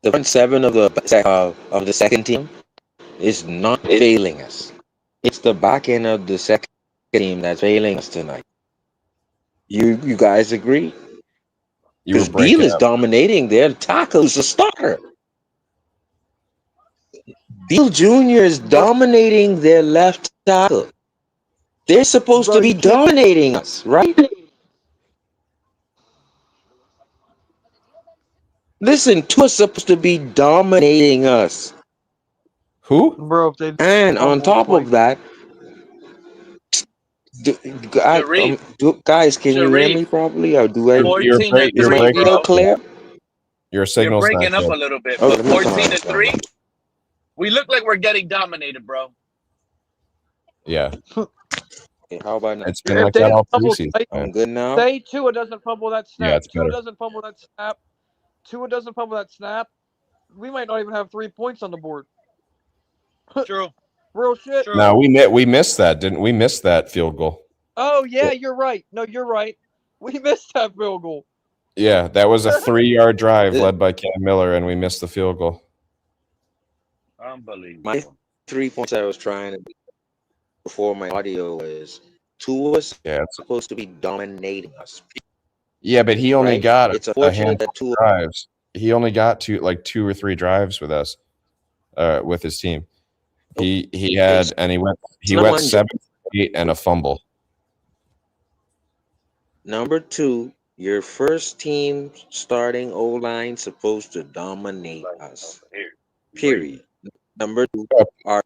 the front seven of the second team is not failing us. It's the back end of the second team that's failing us tonight. You guys agree? Because Beal is dominating their tackle as a starter. Beal Jr. is dominating their left tackle. They're supposed to be dominating us, right? Listen, Tua's supposed to be dominating us. Who? Bro, and on top of that, guys, can you hear me properly? Or do I? 14-3, bro. Clear? Your signal's You're breaking not up good. a little bit, Okay, but 14-3. We look like we're getting dominated, bro. Yeah. Okay, how about now? It's been like that all preseason. I'm good now. Say Tua doesn't fumble that snap. Yeah, it's Tua better. doesn't fumble that snap. Tua doesn't fumble that snap. We might not even have 3 points on the board. True. Real shit. No, we missed that, didn't we? Missed that field goal. Oh yeah, you're right. No, you're right. We missed that field goal. Yeah, that was a 3-yard drive led by Cam Miller, and we missed the field goal. Unbelievable. My 3 points I was trying to do before my audio was Tua's supposed to be dominating us. Yeah, but he only got It's a unfortunate handful of drives. He only got 2 or 3 drives with us, with his team. He went 7 for 8 and a fumble. Number 2, your first team starting O-line supposed to dominate us. Period. Number 2, our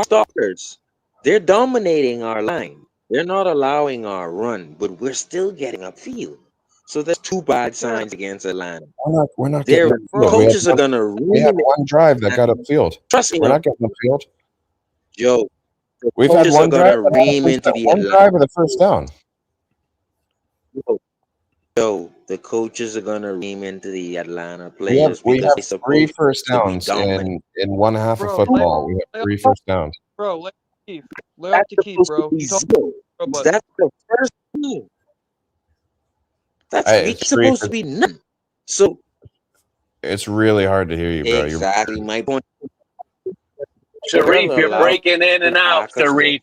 starters, they're dominating our line. They're not allowing our run, but we're still getting upfield. So that's 2 bad signs against Atlanta. We're not Their getting upfield. coaches are gonna We had ruin one drive that got upfield. Trust me, We're not getting upfield. Joe. We've had Coaches one are gonna drive ream into the one drive with a first down. Joe, the coaches are gonna ream into the Atlanta We have players because they're three supposed first to be downs dominant. in one half of Bro, football. We have three first downs. bro, let Keith. Lay off That's the Keith, supposed to bro. be You talk, zero. bro, but That's the first thing. That's It's three. supposed to be none. So It's really hard to hear you, bro. exactly my point. Sharif, you're breaking in and out, Sharif.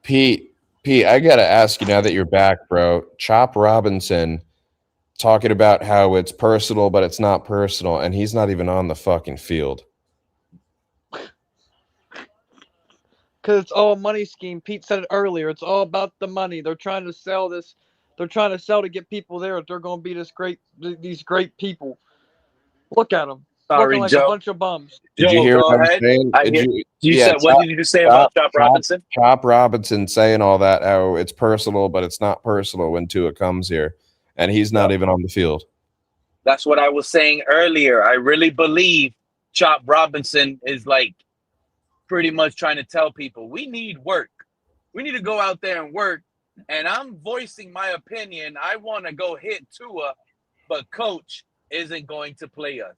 Pete, I gotta ask you now that you're back, bro. Chop Robinson talking about how it's personal, but it's not personal, and he's not even on the fucking field. because it's all a money scheme. Pete said it earlier. It's all about the money. They're trying to sell this. They're trying to sell to get people there. They're going to be these great people. Look at them, Sorry, looking like a Joe. bunch of bums. Did you Joe, hear go what I was ahead. saying? You said, what did you say about Chop Robinson? Chop Robinson saying all that, how it's personal, but it's not personal when Tua comes here, and he's not even on the field. That's what I was saying earlier. I really believe Chop Robinson is like pretty much trying to tell people we need work. We need to go out there and work. And I'm voicing my opinion. I want to go hit Tua, but Coach isn't going to play us.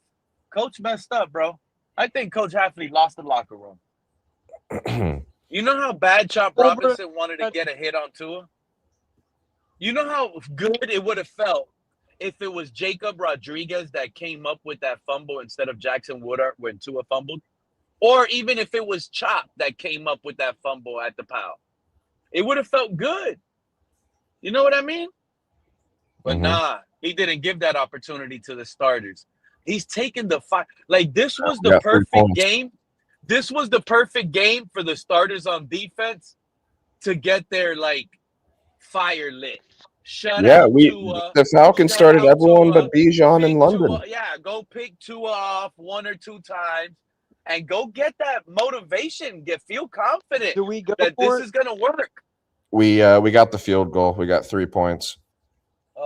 Coach messed up, bro. I think Coach Hafley lost the locker room. You know how bad Chop Robinson wanted to get a hit on Tua? You know how good it would have felt if it was Jacob Rodriguez that came up with that fumble instead of Jackson Woodard when Tua fumbled? Or even if it was Chop that came up with that fumble at the POW. It would have felt good. You know what I mean? But nah, he didn't give that opportunity to the starters. He's taken the fight. Like, this was the perfect game. This was the perfect game for the starters on defense to get their, like, fire lit. The Falcons started everyone but Bijan and London. Go pick Tua off one or two times and go get that motivation. Feel confident that this is going to work. We got the field goal. We got 3 points.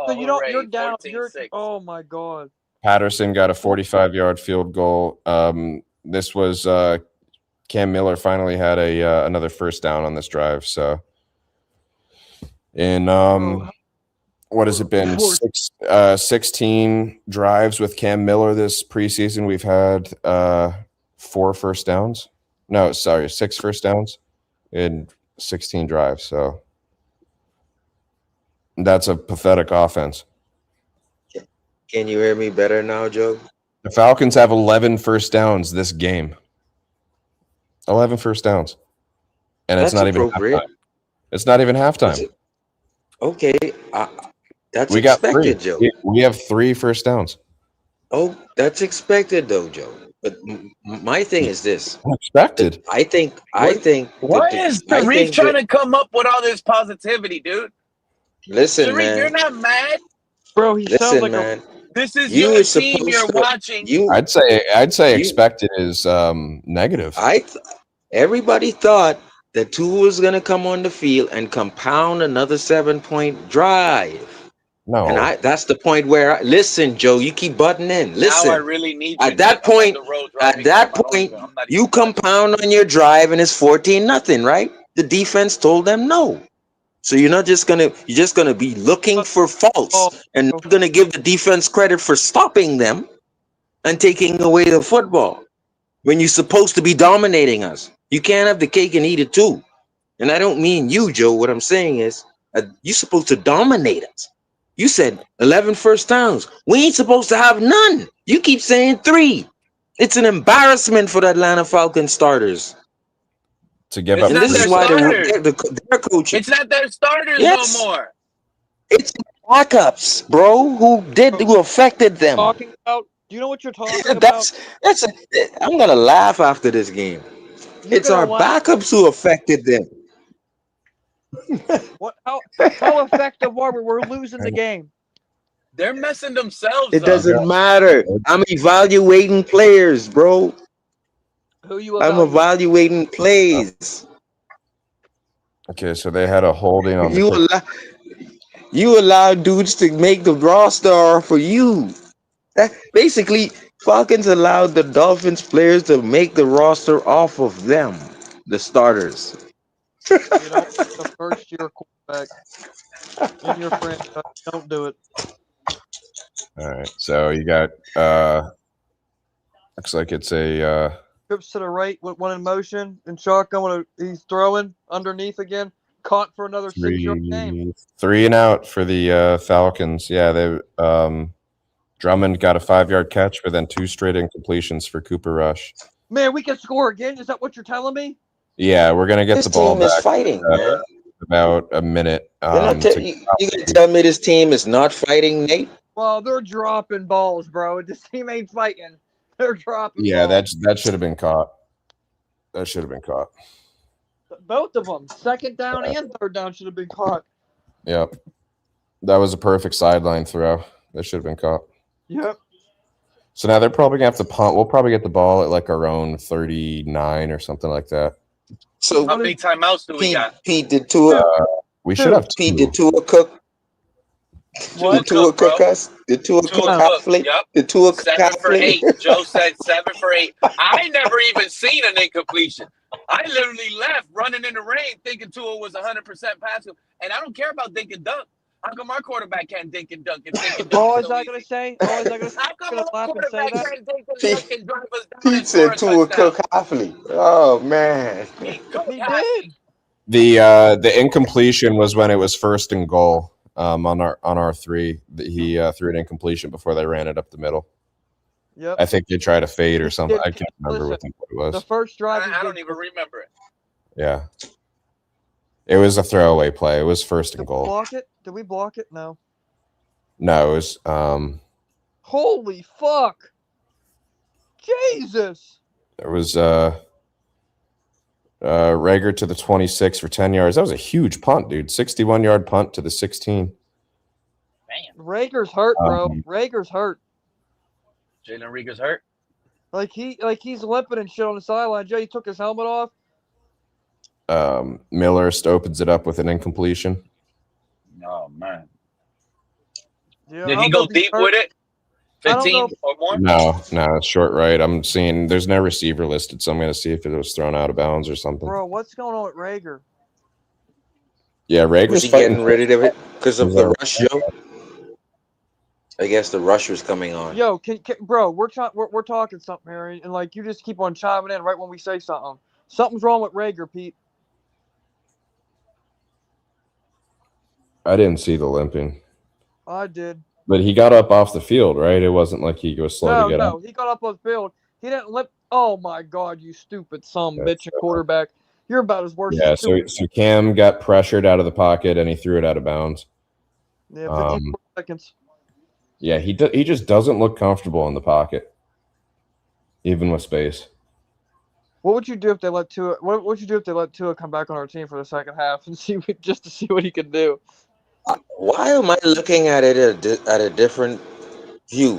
So you're down. Oh my god. Patterson got a 45-yard field goal. This was Cam Miller finally had another first down on this drive. So in what has it been? 16 drives with Cam Miller this preseason. We've had 4 first downs. No, sorry, 6 first downs in 16 drives. So that's a pathetic offense. Can you hear me better now, Joe? The Falcons have 11 first downs this game. 11 first downs. And it's not even halftime. It's not even halftime. Okay. That's we got expected, 3. Joe. We have 3 first downs. Oh, that's expected though, Joe. But my thing is this. Expected. I think Why is Sharif trying to come up with all this positivity, dude? Listen, Sharif, man. you're not mad? Bro, he sounds like man. This is your team you're watching. I'd say expected is negative. Everybody thought that Tua was gonna come on the field and compound another 7-point drive. No. And that's the point where listen, Joe, you keep butting in. Listen. Now I really need you at that point, you compound on your drive and it's 14-0, right? The defense told them no. So you're just gonna be looking for faults and not gonna give the defense credit for stopping them and taking away the football when you're supposed to be dominating us. You can't have the cake and eat it too. And I don't mean you, Joe. What I'm saying is you're supposed to dominate us. You said 11 first downs. We ain't supposed to have none. You keep saying 3. It's an embarrassment for the Atlanta Falcons starters. To give up. And this is why their coach. It's not their starters no more. It's backups, bro, who affected them. Talking about? Do you know what you're talking about? I'm gonna laugh after this game. It's our backups who affected them. What? How effective are we? We're losing the game. They're messing themselves It up. doesn't matter. I'm evaluating players, bro. Who you I'm evaluating plays. Okay, so they had a holding on you allow dudes to make the roster for you. Basically, Falcons allowed the Dolphins players to make the roster off of them, the starters. The first year quarterback in your franchise. Don't do it. All right. So you got looks like it's a Trips to the right with one in motion and shotgun. He's throwing underneath again. Caught for another 6-yard game. 3 and out for the Falcons. Yeah, they Drummond got a 5-yard catch, but then 2 straight incompletions for Cooper Rush. Man, we can score again. Is that what you're telling me? Yeah, we're gonna get This the ball team is back. fighting, man. About a minute. You gonna tell me this team is not fighting, Nate? Well, they're dropping balls, bro. This team ain't fighting. They're dropping Yeah, balls. that should have been caught. That should have been caught. Both of them. Second down and third down should have been caught. Yep. That was a perfect sideline throw. That should have been caught. Yep. So now they're probably gonna have to punt. We'll probably get the ball at like our own 39 or something like that. So how many timeouts do we got? Pete did Tua. We should have Pete 2. did Tua cook. Did Tua cook us? Did Tua cook Hafley? Yep. Did Tua cook 7 for Hafley? 8. Joe said 7 for 8. I never even seen an incompletion. I literally left running in the rain thinking Tua was 100% passing. And I don't care about dink and dunk. How come our quarterback can't dink and dunk and dink and dunk? Oh, is I gonna say? Oh, is I gonna How come gonna our laugh and say quarterback that? can't dink and dunk and drive us down Pete and score said a Tua touchdown? cook Hafley. Oh man. He did. The incompletion was when it was 1st and goal. On our 3, he threw an incompletion before they ran it up the middle. Yep. I think they tried a fade or something. I can't remember what it was. The first drive. I don't even remember it. Yeah. It was a throwaway play. It was 1st and goal. Block it? Did we block it? No. No, it was Holy fuck! Jesus! there was Rager to the 26 for 10 yards. That was a huge punt, dude. 61-yard punt to the 16. Rager's hurt, bro. Rager's hurt. Jalen Rieger's hurt. Like he's limping and shit on the sideline. Jay, he took his helmet off. Miller opens it up with an incompletion. Oh man. Yeah, Did he go deep with it? 15 or more? No, it's short right. I'm seeing there's no receiver listed, so I'm going to see if it was thrown out of bounds or something. Bro, what's going on with Rager? Yeah, Rager's Was he fighting. getting rid of it because of the rush, Joe? I guess the rush was coming on. Yo, bro, we're talking something here, and like you just keep on chiming in right when we say something. Something's wrong with Rager, Pete. I didn't see the limping. I did. But he got up off the field, right? It wasn't like he was slow to get up. No, he got up on the field. He didn't limp. Oh my God, you stupid bitch quarterback! You're about as worse. Yeah, as so Cam got pressured out of the pocket and he threw it out of bounds. Yeah, 54 seconds. Yeah, he just doesn't look comfortable in the pocket, even with space. What would you do if they let Tua? What would you do if they let Tua come back on our team for the second half and see just to see what he can do? Why am I looking at it at a different view?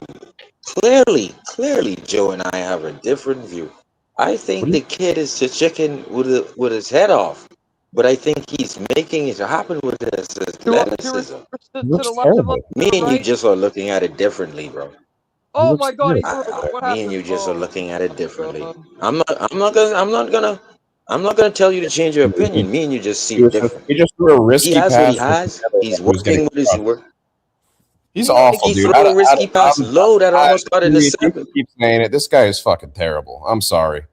Clearly, Joe and I have a different view. I think the kid is just chicken with his head off, but I think he's making it happen with his athleticism. Me and you just are looking at it differently, bro. Oh my God! Me and you just are looking at it differently. I'm not gonna tell you to change your opinion. Me and you just see it different. He just threw a risky He has pass. what he has. He's working with his work. He's awful, He dude. threw a risky pass low that almost got in the seven. Keep saying it. This guy is fucking terrible. I'm sorry.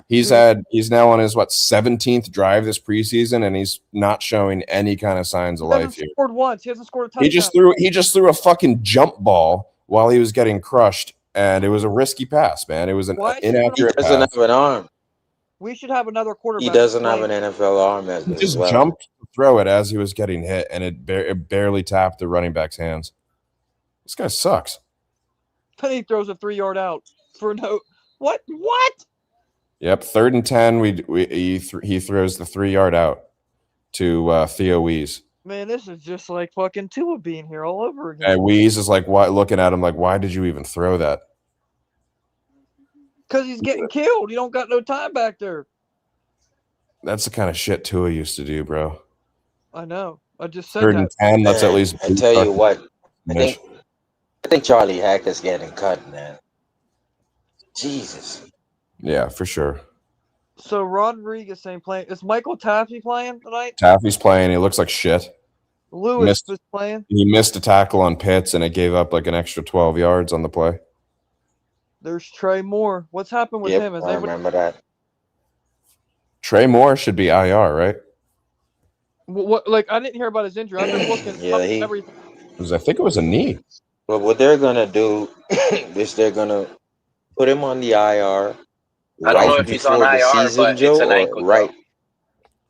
He's now on his 17th drive this preseason, and he's not showing any kind of signs of life here. He hasn't scored once. He hasn't scored a touchdown. He just threw a fucking jump ball while he was getting crushed, and it was a risky pass, man. It was an inaccurate pass. He doesn't have an arm. We should have another quarterback. He doesn't have an NFL arm as He just well. jumped to throw it as he was getting hit, and it barely tapped the running back's hands. This guy sucks. And he throws a 3-yard out for no. What? Yep, 3rd and 10. He throws the 3-yard out to Theo Wees. Man, this is just like fucking Tua being here all over again. And Wees is like, looking at him like, why did you even throw that? Because he's getting killed. You don't got no time back there. That's the kind of shit Tua used to do, bro. I know. I just said 3rd and 10. Let's at least. I tell you what. I think Charlie Hack is getting cut, man. Jesus. Yeah, for sure. So Rodriguez ain't playing. Is Michael Taffy playing tonight? Taffy's playing. He looks like shit. Lewis was playing. He missed a tackle on Pitts, and it gave up like an extra 12 yards on the play. There's Trey Moore. What's happened with him? I remember that. Trey Moore should be IR, right? What? Like, I didn't hear about his injury. I've been looking up everything. I think it was a knee. But what they're gonna do is they're gonna put him on the IR. I don't know if he's on IR, but it's an ankle. Right.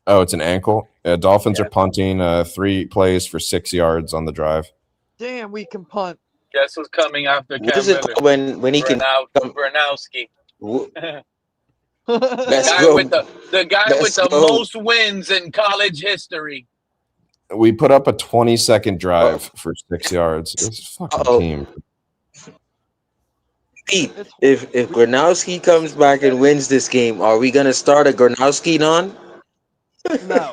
Oh, it's an ankle. Dolphins are punting 3 plays for 6 yards on the drive. Damn, we can punt. Guess who's coming after What Cam is it Miller? when he can come? Bernowski. Let's guy go. with the guy with the most wins in college history. We put up a 20-second drive for 6 yards. This fucking team. Pete, if Gronowski comes back and wins this game, are we gonna start a Gronowski on? No.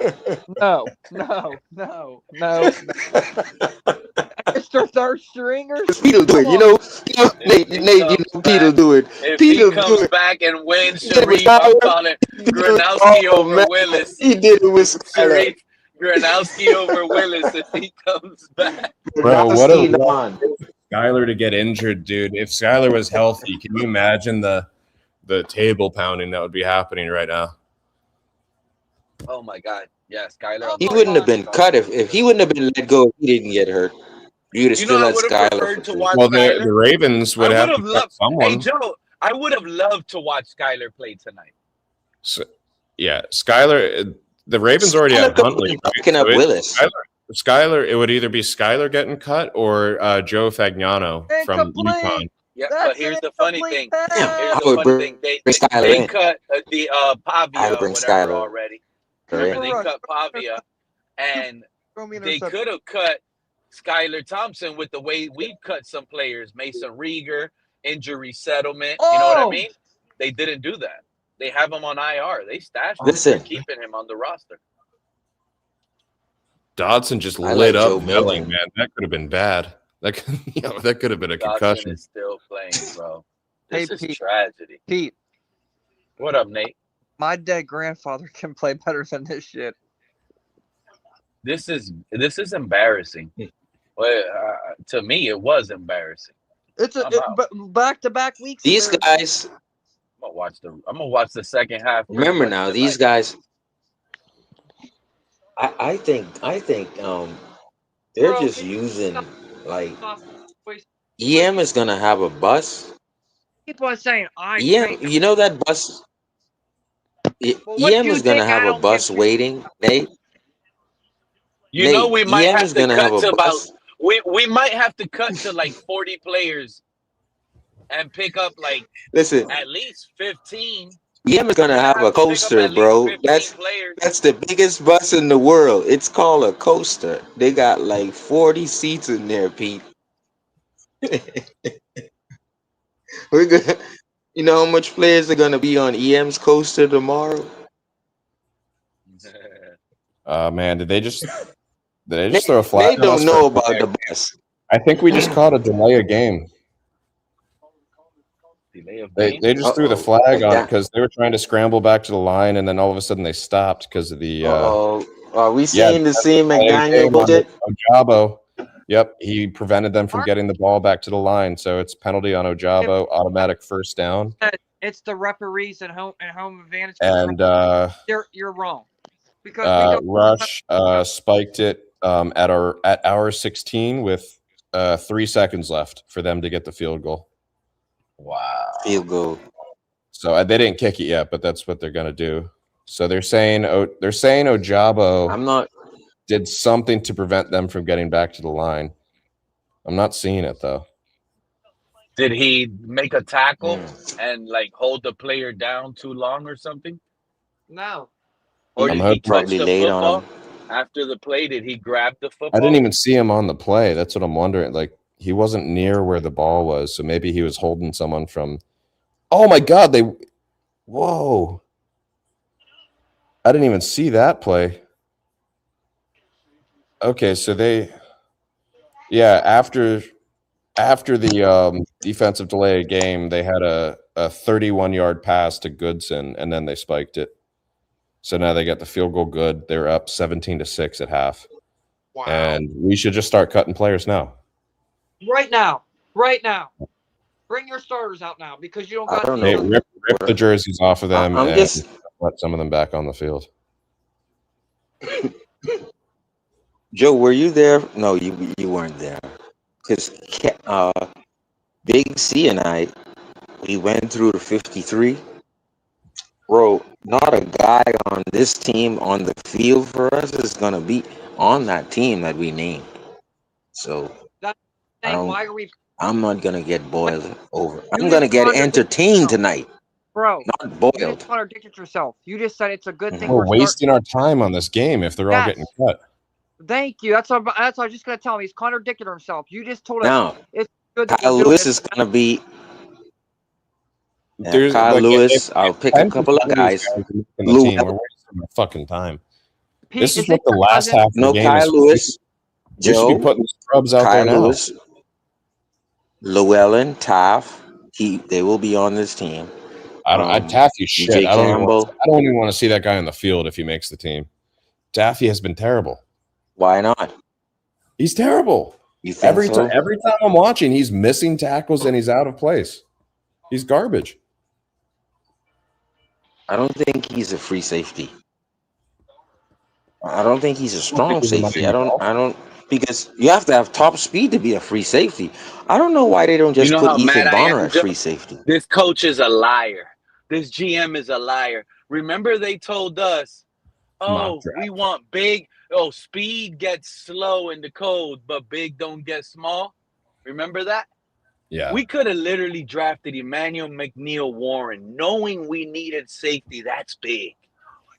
Extra third stringers. Pete'll do it. You know, Nate, Pete'll do it. If Pete'll he comes back and wins, Sharif, I'm calling Gronowski over Willis. He did it with Sharif, Gronowski over Willis if he comes back. Bro, what a Skyler to get injured, dude. If Skyler was healthy, can you imagine the table pounding that would be happening right now? Oh my God! Yeah, Skyler. He wouldn't have been cut if he wouldn't have been let go if he didn't get hurt. You'd have still had Skyler. Well, the Ravens would have to cut someone. Hey Joe, I would have loved to watch Skyler play tonight. So, yeah, Skyler. The Ravens already have Huntley. Picking up Willis. Skyler. It would either be Skyler getting cut or Joe Fagnano from UConn. Yeah, but here's the funny thing. They cut the Pavia or whatever already. Remember, they cut Pavia, and they could have cut Skylar Thompson with the way we cut some players. Mason Rieger, injury settlement. You know what I mean? They didn't do that. They have him on IR. They stashed him. They're keeping him on the roster. Dodson just lit up yelling, man. That could have been bad. That could have been a concussion. Dodson is still playing, bro. This is tragedy. Pete. What up, Nate? My dead grandfather can play better than this shit. This is embarrassing. Well, to me, it was embarrassing. It's but back-to-back weeks. These guys. I'm gonna watch the second half. Remember now, these guys. I think they're just using like EM is gonna have a bus. People are saying EM, you know that bus. EM is gonna have a bus waiting, Nate. You know we might have to cut to about we might have to cut to like 40 players and pick up like at least 15. EM is gonna have a coaster, bro. That's the biggest bus in the world. It's called a coaster. They got like 40 seats in there, Pete. We're gonna, you know how much players are gonna be on EM's coaster tomorrow? Man, did they just throw a flag? They don't know about the bus. I think we just caught a delay of game. They just threw the flag on because they were trying to scramble back to the line, and then all of a sudden they stopped because of the. Are we seeing the same McDaniel bullshit? Ojabo. Yep, he prevented them from getting the ball back to the line, so it's penalty on Ojabo, automatic first down. It's the referees and home advantage. And you're wrong because Rush spiked it at our 16 with 3 seconds left for them to get the field goal. Wow, field goal. So they didn't kick it yet, but that's what they're gonna do. So they're saying Ojabo did something to prevent them from getting back to the line. I'm not seeing it though. Did he make a tackle and like hold the player down too long or something? No. Or did he touch the football after the play? Did he grab the football? I didn't even see him on the play. That's what I'm wondering. Like he wasn't near where the ball was, so maybe he was holding someone from. Oh my God! Whoa! I didn't even see that play. Okay, so after the defensive delay of game, they had a 31-yard pass to Goodson, and then they spiked it. So now they got the field goal good. They're up 17-6 at half. Wow. And we should just start cutting players now. Right now. Bring your starters out now because you don't got. I don't Hey, know. rip the jerseys off of them I'm and just let some of them back on the field. Joe. Were you there? No, you weren't there. Because Big C and I, we went through the 53. Bro, not a guy on this team on the field for us is gonna be on that team that we named. So That's I saying, don't. why are we, I'm not gonna get boiled over. you I'm just gonna get contradicted entertained yourself. tonight, Bro, not you boiled. just contradicted yourself. You just said it's a good thing We're we're starting. wasting our time on this game if they're all getting Yes. cut. Thank you. That's what I was just gonna tell him. He's contradicted himself. You just told us Now, it's good that Kyle we're doing Lewis this. is gonna be. There's Kyle like Lewis. if I'll pick a 10% couple of of these guys. guys are making the Llewellyn, team, we're wasting our fucking time. Pete, This is is what it the your last cousin? half of the no game Kyle is. Lewis, We should be Joe, putting the scrubs out there Kyle now. Lewis, Llewellyn, Taff. They will be on this team. Taffy's shit. DJ Campbell. I don't even want to see that guy on the field if he makes the team. Taffy has been terrible. Why not? He's terrible. You think so? Every time I'm watching, he's missing tackles and he's out of place. He's garbage. I don't think he's a free safety. I don't think he's a strong safety. I don't because you have to have top speed to be a free safety. I don't know why they don't You just know put how mad Ethan I Bonner am, at Joe? free safety. This coach is a liar. This GM is a liar. Remember they told us, oh, we want big. Oh, speed gets slow in the code, but big don't get small. Remember that? Yeah. We could have literally drafted Emmanuel McNeil Warren, knowing we needed safety. That's big.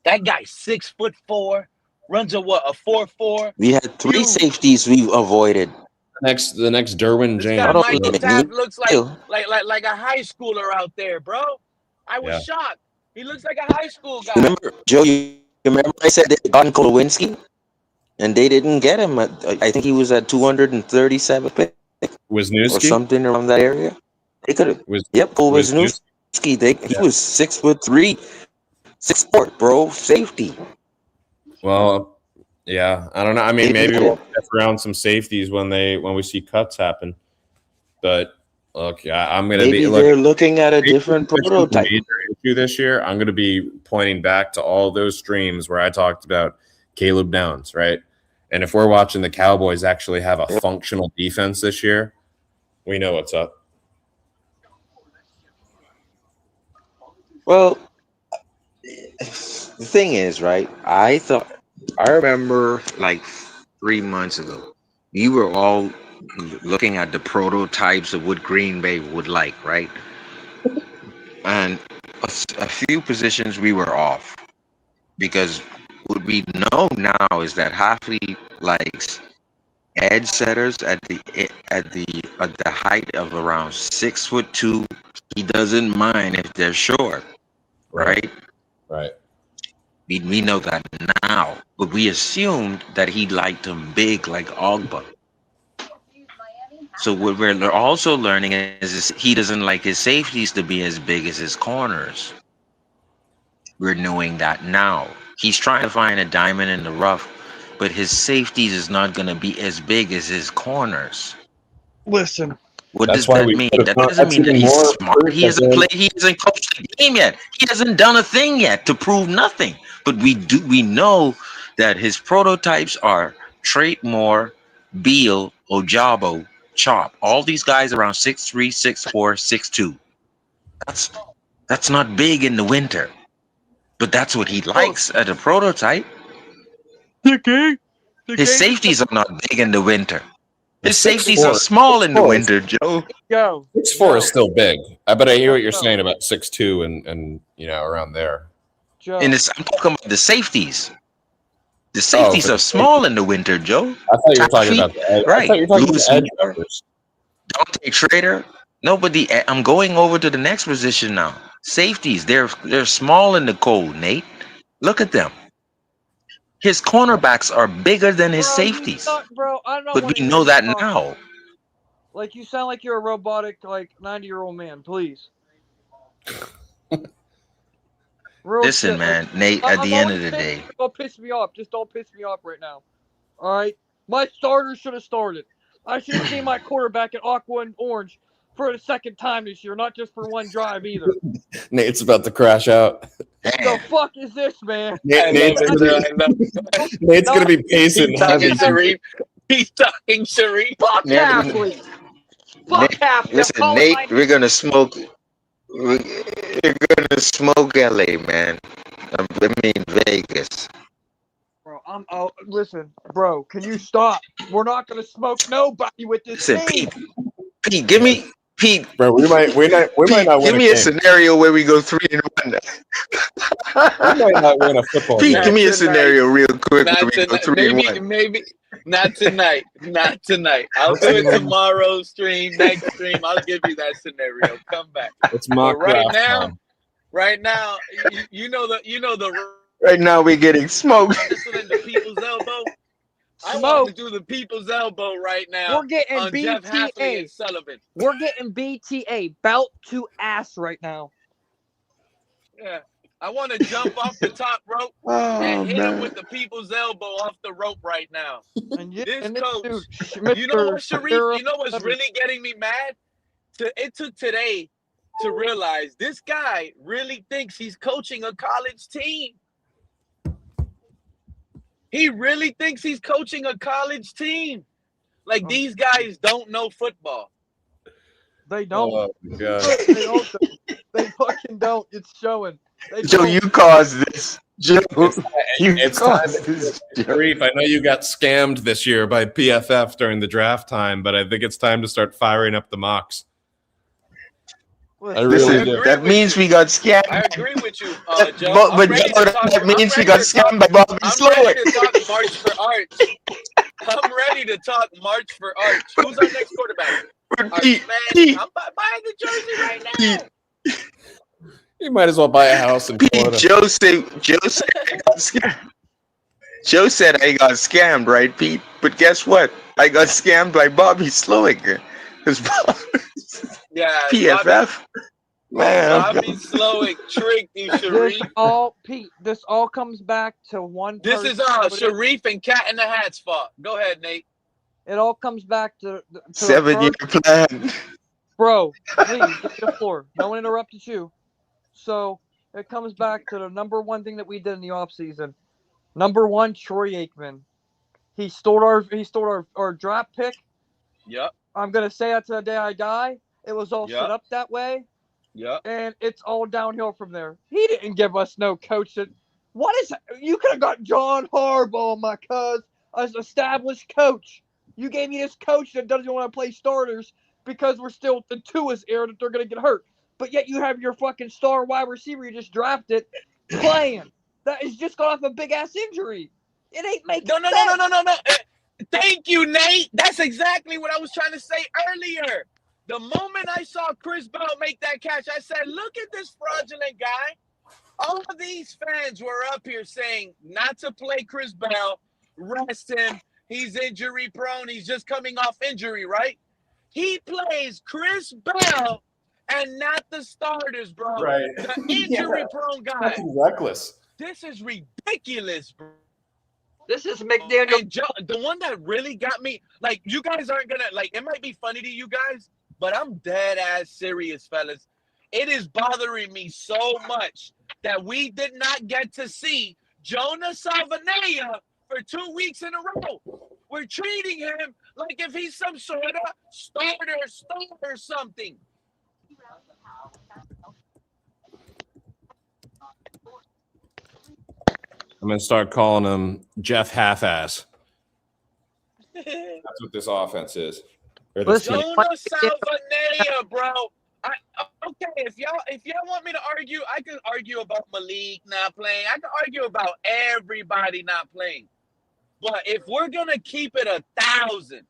That guy's 6'4", runs a 4.4. We had three safeties we avoided. The next Derwin This James. guy Michael McNeil. Taft looks like a high schooler out there, bro. I was shocked. He looks like a high school guy. Remember, Joe? You remember I said they got Kolowinski, and they didn't get him. I think he was at 237 pick Wisniewski or something around that area. They could have. Yep, Wisniewski. He was 6'3", 6'4", bro. Safety. Well, yeah, I don't know. I mean, maybe we'll get around some safeties when we see cuts happen. But look, I'm going to be. Maybe they're looking at a different prototype. Major issue this year. I'm going to be pointing back to all those streams where I talked about Caleb Downs, right? And if we're watching the Cowboys actually have a functional defense this year, we know what's up. Well, the thing is, right? I remember like 3 months ago, you were all looking at the prototypes of what Green Bay would like, right? And a few positions we were off because what we know now is that Hafley likes edge setters at the height of around 6'2". He doesn't mind if they're short, right? Right. We know that now, but we assumed that he liked them big like Ogba. So what we're also learning is he doesn't like his safeties to be as big as his corners. We're knowing that now. He's trying to find a diamond in the rough, but his safeties is not going to be as big as his corners. Listen. What does that mean? That doesn't mean that he's smart. He hasn't coached the game yet. He hasn't done a thing yet to prove nothing. But we know that his prototypes are Trait Moore, Beal, Ojabo, Chop. All these guys around 6'3", 6'4", 6'2". That's not big in the winter. But that's what he likes at a prototype. His safeties are not big in the winter. His safeties are small in the winter, Joe. 6'4" is still big. But I hear what you're saying about 6'2" and around there. I'm talking about the safeties. The safeties are small in the winter, Joe. I thought you were talking about the edge. Right. I thought you were talking Lewis about the edge Moore, rushers. Dante Trader. Nobody. I'm going over to the next position now. Safeties. They're small in the cold, Nate. Look at them. His cornerbacks are bigger than his safeties. But we know that now. Like, you sound like you're a robotic, 90-year-old man. Please. Listen, man, Nate. At the end of the day, don't piss me off. Just don't piss me off right now. All right. My starter should have started. I should have seen my quarterback at Aqua and Orange for the second time this year, not just for one drive either. Nate's about to crash out. The fuck is this, man? Nate's gonna be pacing. He's talking Sharif. He's talking Sharif. Fuck Nate, Hafley. Fuck Hafley. listen, Nate, we're gonna smoke. We're gonna smoke LA, man. I mean Vegas. Bro, listen, bro, can you stop? We're not gonna smoke nobody with this Listen, team. Pete, give me Pete. Bro, we might not win. Give me a scenario where we go 3-1. We might not win a football Pete, game. give me a scenario real quick where Not we go tonight. 3-1. Maybe not tonight. Not tonight. I'll do it tomorrow stream, next stream. I'll give you that scenario. Come back. It's mock But right draft now, you know the Right now we're getting smoked. wrestling the people's elbow. I want to do the people's elbow right now. We're getting on Jeff Hafley BTA. and Sullivan. We're getting BTA, belt to ass right now. Yeah. I want to jump off the top rope and hit him with the people's elbow off the rope right now. And This and coach, dude, you know what, Sharif? Mr. You know what's really getting me mad? It took today to realize this guy really thinks he's coaching a college team. He really thinks he's coaching a college team. Like, these guys don't know football. They don't. Oh, God. They don't. They fucking don't. It's showing. Joe, you caused this. Joe, It's time. Sharif, I know you got scammed this year by PFF during the draft time, but I think it's time to start firing up the mocks. I really do. That means we got scammed. I agree with you, Joe. But Joe, that means we got scammed by Bobby Slowick. I'm ready to talk March for Arch. I'm ready to talk March for Arch. Who's our next quarterback? Pete, I'm buying the jersey right now. You might as well buy a house in Florida. Joe said I got scammed. Joe said I got scammed, right, Pete? But guess what? I got scammed by Bobby Slowick. Yeah, PFF. Man, Bobby Slowick tricked you, Sharif. This all comes back to one This person. is Sharif and Cat in the Hat's fault. Go ahead, Nate. It all comes back to 7-year plan. Bro, please, get to the floor. No one interrupted you. So it comes back to the number one thing that we did in the offseason. Number one, Troy Aikman. He stole our draft pick. Yep. I'm gonna say that to the day I die. It was all set up that way. Yep. And it's all downhill from there. He didn't give us no coach. What is you could have got John Harbaugh, my cuz, as established coach. You gave me this coach that doesn't want to play starters because we're still the Tua's era that they're gonna get hurt. But yet you have your fucking star wide receiver you just drafted playing. That is just got off a big ass injury. It ain't making sense. No. Thank you, Nate. That's exactly what I was trying to say earlier. The moment I saw Chris Bell make that catch, I said, look at this fraudulent guy. All of these fans were up here saying not to play Chris Bell, rest him. He's injury prone. He's just coming off injury, right? He plays Chris Bell and not the starters, bro. Right. The injury prone guy. That's reckless. This is ridiculous, bro. This is McDaniel. And Joe, the one that really got me, like, you guys aren't gonna, like, it might be funny to you guys, but I'm dead ass serious, fellas. It is bothering me so much that we did not get to see Jonah Salvanea for 2 weeks in a row. We're treating him like if he's some sort of starter or something. I'm gonna start calling him Jeff Half-Ass. That's what this offense is. Or this team. Jonah Salvanea, bro. Okay, if y'all want me to argue, I can argue about Malik not playing. I can argue about everybody not playing. But if we're gonna keep it 1,000,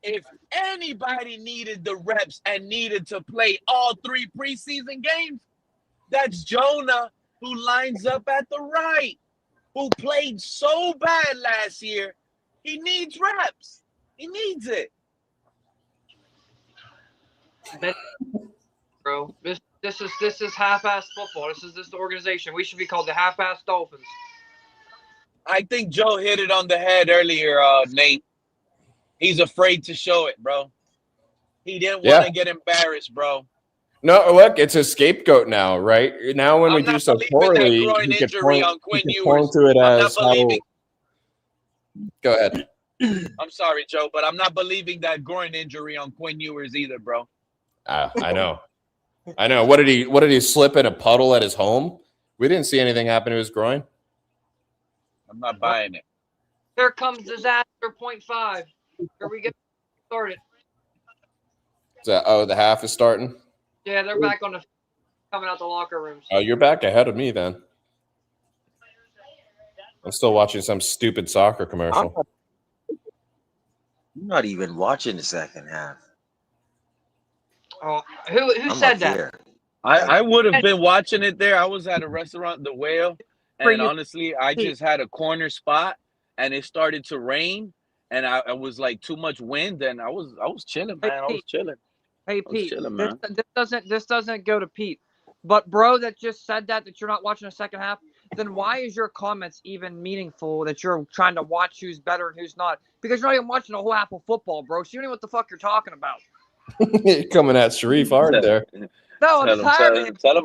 if anybody needed the reps and needed to play all 3 preseason games, that's Jonah, who lines up at the right, who played so bad last year. He needs reps. He needs it. Bro, this is half-ass football. This is the organization. We should be called the half-ass Dolphins. I think Joe hit it on the head earlier, Nate. He's afraid to show it, bro. He didn't want to get embarrassed, bro. No, look, it's a scapegoat now, right? Now when we do so Believing that poorly, groin he could injury point on Quinn to it I'm not as how. believing. Go ahead. I'm sorry, Joe, but I'm not believing that groin injury on Quinn Ewers either, bro. I know. What did he slip in a puddle at his home? We didn't see anything happen to his groin. I'm not buying it. Here comes disaster 0.5. Here we get started. So, the half is starting. Yeah, they're back on the coming out the locker rooms. Oh, you're back ahead of me then. I'm still watching some stupid soccer commercial. I'm not even watching the second half. Oh, who said that? Here. I would have been watching it there. I was at a restaurant, The Whale, and honestly, I just had a corner spot, and it started to rain, and I was like too much wind, and I was chilling, man. I was chilling. Hey Pete, chilling, man. This doesn't go to Pete, but bro, that just said that you're not watching the second half. Then why is your comments even meaningful? That you're trying to watch who's better and who's not? Because you're not even watching the whole half of football, bro. So you don't know what the fuck you're talking about. Coming at Sharif hard there. No, I'm tired of him. Tell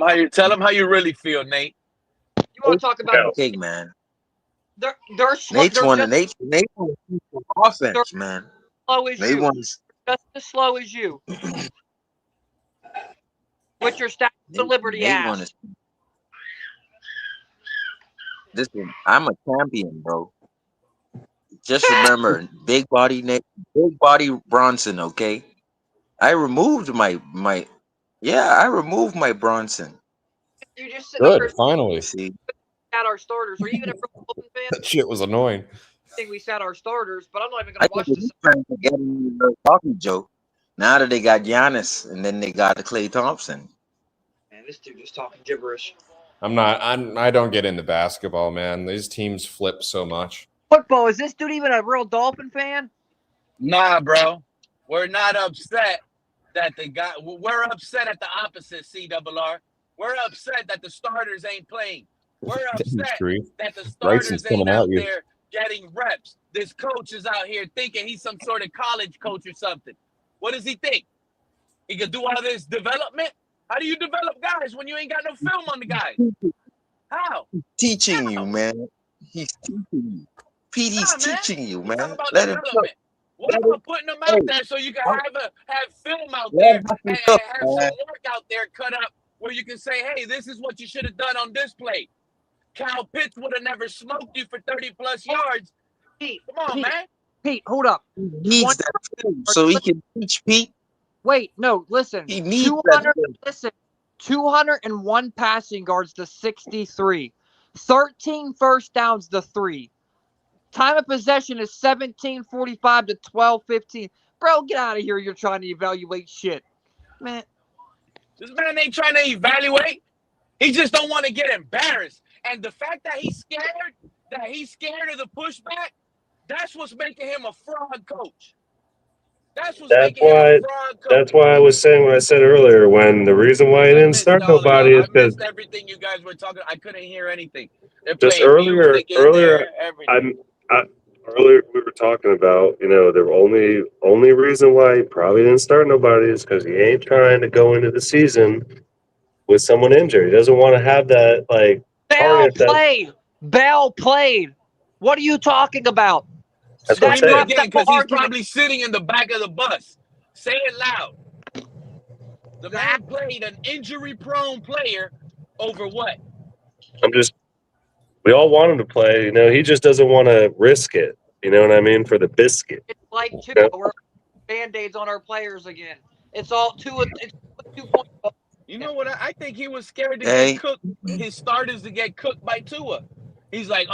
him how you really feel, Nate. You want to talk about big man? They're Nate's one. Nate offense, man. Slow as Nate you. wants Just as slow as you. With your Statue of Liberty ass. Listen, I'm a champion, bro. Just remember, big body Nate, big body Bronson. Okay, I removed my Bronson. You just Good, finally. See, at our starters, or even if we're Dolphin fans. That shit was annoying. I think we sat our starters, but I'm not even going to watch this. trying to get in the talking joke. Now that they got Giannis and then they got Klay Thompson. Man, this dude is talking gibberish. I don't get into basketball, man. These teams flip so much. Football, is this dude even a real Dolphin fan? Nah, bro. We're not upset that we're upset at the opposite, CRR. We're upset that the starters ain't playing. We're upset that the starters ain't out there getting reps. This coach is out here thinking he's some sort of college coach or something. What does he think? He can do all this development? How do you develop guys when you ain't got no film on the guys? How? Teaching you, man. He's teaching you. Pete, he's teaching you, man. Let him cook. What about putting them out there so you can have film out there and have some work out there cut up where you can say, hey, this is what you should have done on this play. Kyle Pitts would have never smoked you for 30-plus yards. Pete, come on, man. Pete, hold up. He needs that film so he can teach Pete. Wait, no, listen. He needs 201 passing yards to 63. 13 first downs to 3. Time of possession is 17:45 to 12:15. Bro, get out of here. You're trying to evaluate shit. Man. This man ain't trying to evaluate. He just don't want to get embarrassed. And the fact that he's scared of the pushback, that's what's making him a fraud coach. That's why I was saying what I said earlier. When the reason why he didn't start nobody is because everything you guys were talking. I couldn't hear anything. Just earlier we were talking about, the only reason why he probably didn't start nobody is because he ain't trying to go into the season with someone injured. He doesn't want to have that Bell played. What are you talking about? That's what I'm saying. Again, because he's probably sitting in the back of the bus. Say it loud. The man played an injury-prone player over what? We all want him to play. He just doesn't want to risk it. You know what I mean? For the biscuit. It's like we're Band-Aids on our players again. It's all it's 2 points. You know what? I think he was scared to get cooked. His starters to get cooked by Tua. He's like,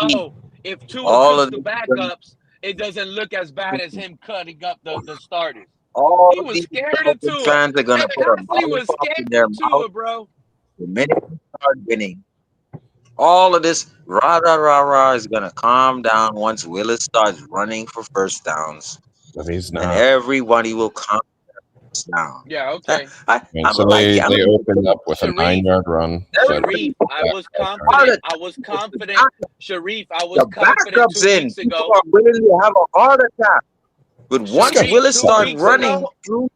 if Tua cooks the backups, it doesn't look as bad as him cutting up the starters. He was scared of Tua. Fans are gonna put Hafley was scared of Tua, bro. The minute we start winning, all of this rah is gonna calm down once Willis starts running for first downs. But he's not. And everybody will calm down. Yeah, okay. They opened up with a 9-yard run. Sharif, I was confident. Sharif, I was confident 2 weeks ago. You are willing to have a heart attack. But once Sharif, Willis 2 start weeks running ago. through,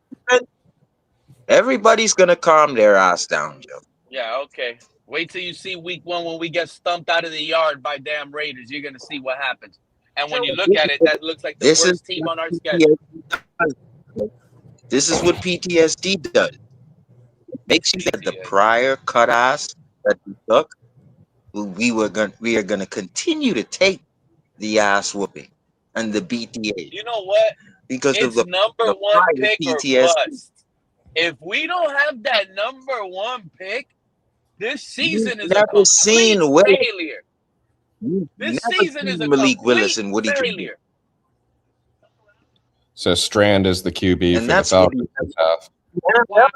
everybody's gonna calm their ass down, Joe. Yeah, okay. Wait till you see week 1 when we get stumped out of the yard by damn Raiders. You're gonna see what happens. And when you look at it, that looks like the This is worst team on our schedule. This is what PTSD does. It makes you think the prior cut ass that we took, we are gonna continue to take the ass whooping and the BTA You know what? because of It's number the 1 prior pick or PTSD. bust. If we don't have that number 1 pick, this You've season is a never seen complete Willis. failure. You've This never season is seen a Malik Willis complete and what he can do. failure. So Strand is the QB And for the that's what Falcons this half. I want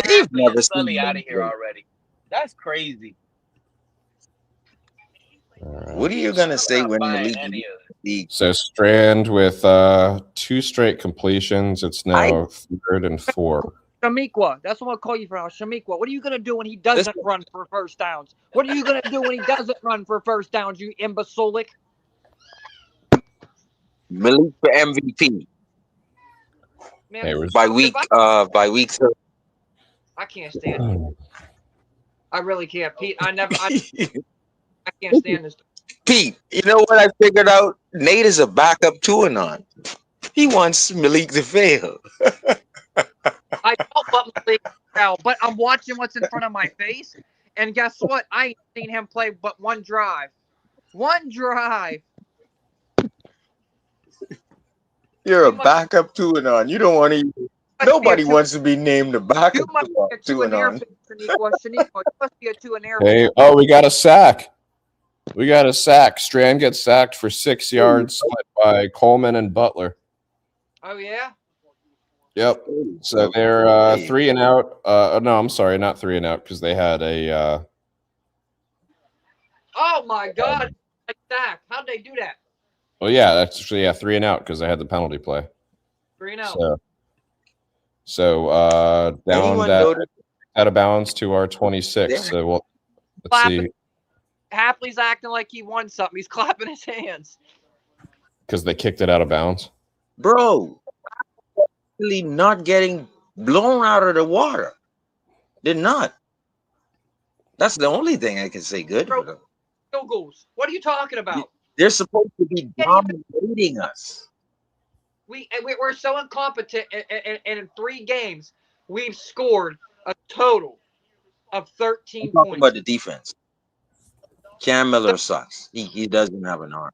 They've Hafley never and seen Sully out of Malik here Willis. already. That's crazy. What are you gonna say when buying Malik any leaves of the league? So Strand with 2 straight completions. It's now 3rd and 4. Shamiqua, that's what I'll call you for now. Shamiqua, what are you going to do when he doesn't run for first downs? What are you going to do when he doesn't run for first downs, you imbecilic? Malik for MVP Man, Hey, by week 3. I can't stand it. I really can't, Pete. I can't stand this. Pete, you know what I figured out? Nate is a backup to Anon. He wants Malik to fail. I don't want Malik now, but I'm watching what's in front of my face, and guess what? I ain't seen him play but one drive. One drive. You're a backup to Anon. You don't want to. Nobody wants to be named a backup to Anon. Shaniqua, you must be a 2 and air. Hey, we got a sack. Strand gets sacked for 6 yards, split by Coleman and Butler. Oh yeah. Yep. So they're 3 and out. No, I'm sorry, not 3 and out because they had a. Oh my God! Sack. How'd they do that? Well, yeah, that's actually 3 and out because they had the penalty play. 3 and out. So down out of bounds to our 26. So let's see. Hafley's acting like he won something. He's clapping his hands. Because they kicked it out of bounds. Bro, really not getting blown out of the water. They're not. That's the only thing I can say good for them. Field goals. What are you talking about? They're supposed to be dominating us. We're so incompetent, and in 3 games, we've scored a total of 13 Talk points. about the defense. Cam Miller sucks. He doesn't have an arm.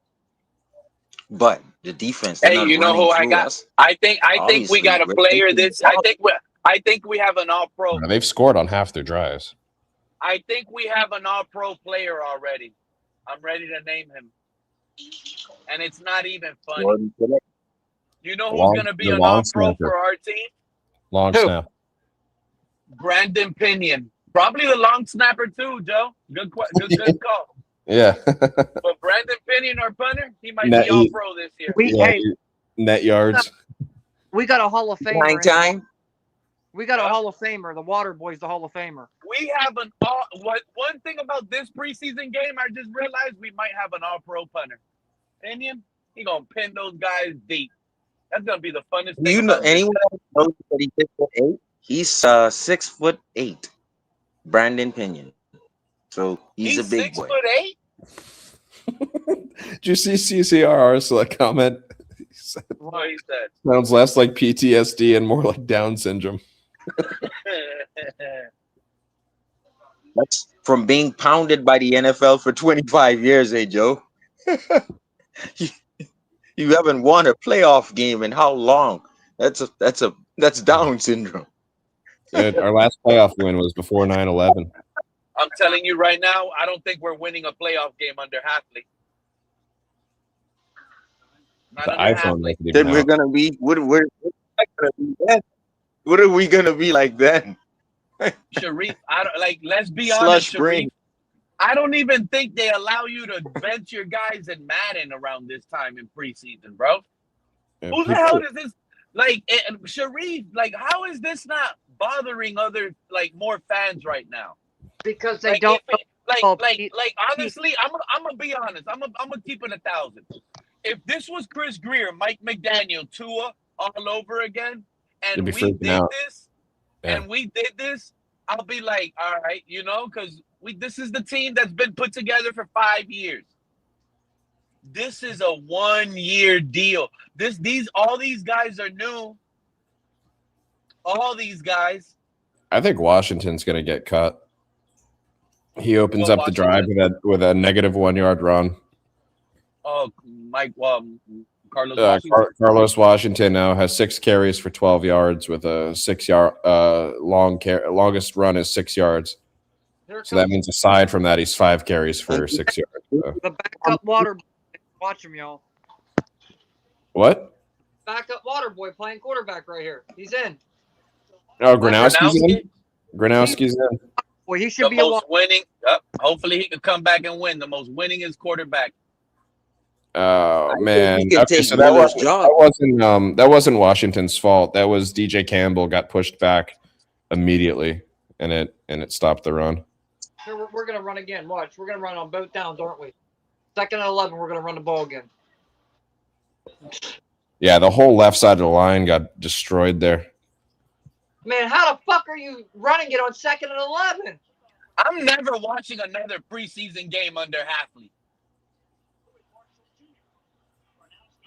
But the defense. Hey, you know who I got? Us. I think we got a player this. I think we have an all-pro. They've scored on half their drives. I think we have an all-pro player already. I'm ready to name him, and it's not even funny. You know who's going to be an all-pro for our team? Long snap. Brandon Pinion. Probably the long snapper too, Joe. Good call. Yeah. But Brandon Pinion, our punter, he might be all-pro this year. Net yards. We got a Hall of Famer. Time. We got a Hall of Famer. The Water Boy's the Hall of Famer. We have one thing about this preseason game, I just realized we might have an all-pro punter. Pinion, he gonna pin those guys deep. That's gonna be the funnest thing. You know anyone else knows that he's 6'8"? He's 6'8". Brandon Pinion. So he's a big boy. 6'8"? Did you see CCRR's comment? What he said? Sounds less like PTSD and more like Down syndrome. That's from being pounded by the NFL for 25 years, Joe. You haven't won a playoff game in how long? That's Down syndrome. Our last playoff win was before 9/11. I'm telling you right now, I don't think we're winning a playoff game under Hafley. The iPhone. Then we're gonna be. What are we gonna be like then? Sharif, let's be honest, Sharif. I don't even think they allow you to bench your guys in Madden around this time in preseason, bro. Who the hell is this? Sharif, how is this not bothering more fans right now? Because they don't. Honestly, I'm gonna be honest. I'm gonna keep it 1,000. if this was Chris Greer, Mike McDaniel, Tua all over again, You'd and be we freaking did out. this, Yeah. I'll be like, all right, because this is the team that's been put together for 5 years. This is a 1-year deal. All these guys are new. All these guys. I think Washington's going to get cut. He opens up the drive with a negative 1 yard run. Oh, Carlos Washington. Carlos Washington now has 6 carries for 12 yards with a 6 yard longest run is 6 yards. So that means aside from that, he's 5 carries for 6 yards. So. The backup water boy. Watch him, y'all. What? Backup water boy playing quarterback right here. He's in. Oh, Gronowski's in? Gronowski's in. Well, he should the be most winning. Hopefully, he can come back and win. The most winningest quarterback. Oh man! He can Okay, take so that Miller's job. wasn't Washington's fault. That was DJ Campbell got pushed back immediately, and it stopped the run. We're gonna run again. Watch, we're gonna run on both downs, aren't we? 2nd and 11, we're gonna run the ball again. Yeah, the whole left side of the line got destroyed there. Man, how the fuck are you running it on 2nd and 11? I'm never watching another preseason game under Hafley.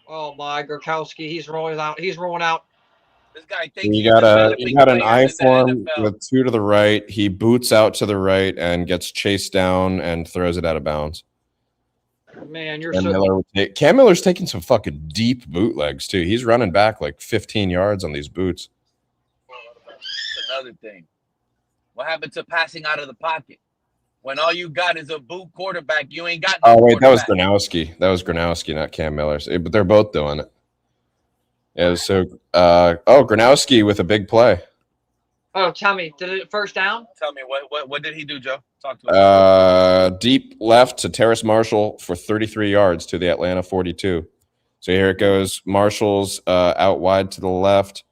Oh my, Gronkowski, he's rolling out. He's rolling out. This guy thinks You got an eye for him with 2 to the right. He boots out to the right and gets chased down and throws it out of bounds. Man, you're Cam Miller's taking some fucking deep bootlegs too. He's running back like 15 yards on these boots. That's another thing. What happened to passing out of the pocket? When all you got is a boot quarterback, you ain't got no wait, that was Gronowski. That was Gronowski, not Cam Miller. But they're both doing it. Yeah, so Gronowski with a big play. Oh, tell me, did it first down? Tell me what did he do, Joe? Talk to me. Deep left to Terrace Marshall for 33 yards to the Atlanta 42. So here it goes. Marshall's out wide to the left.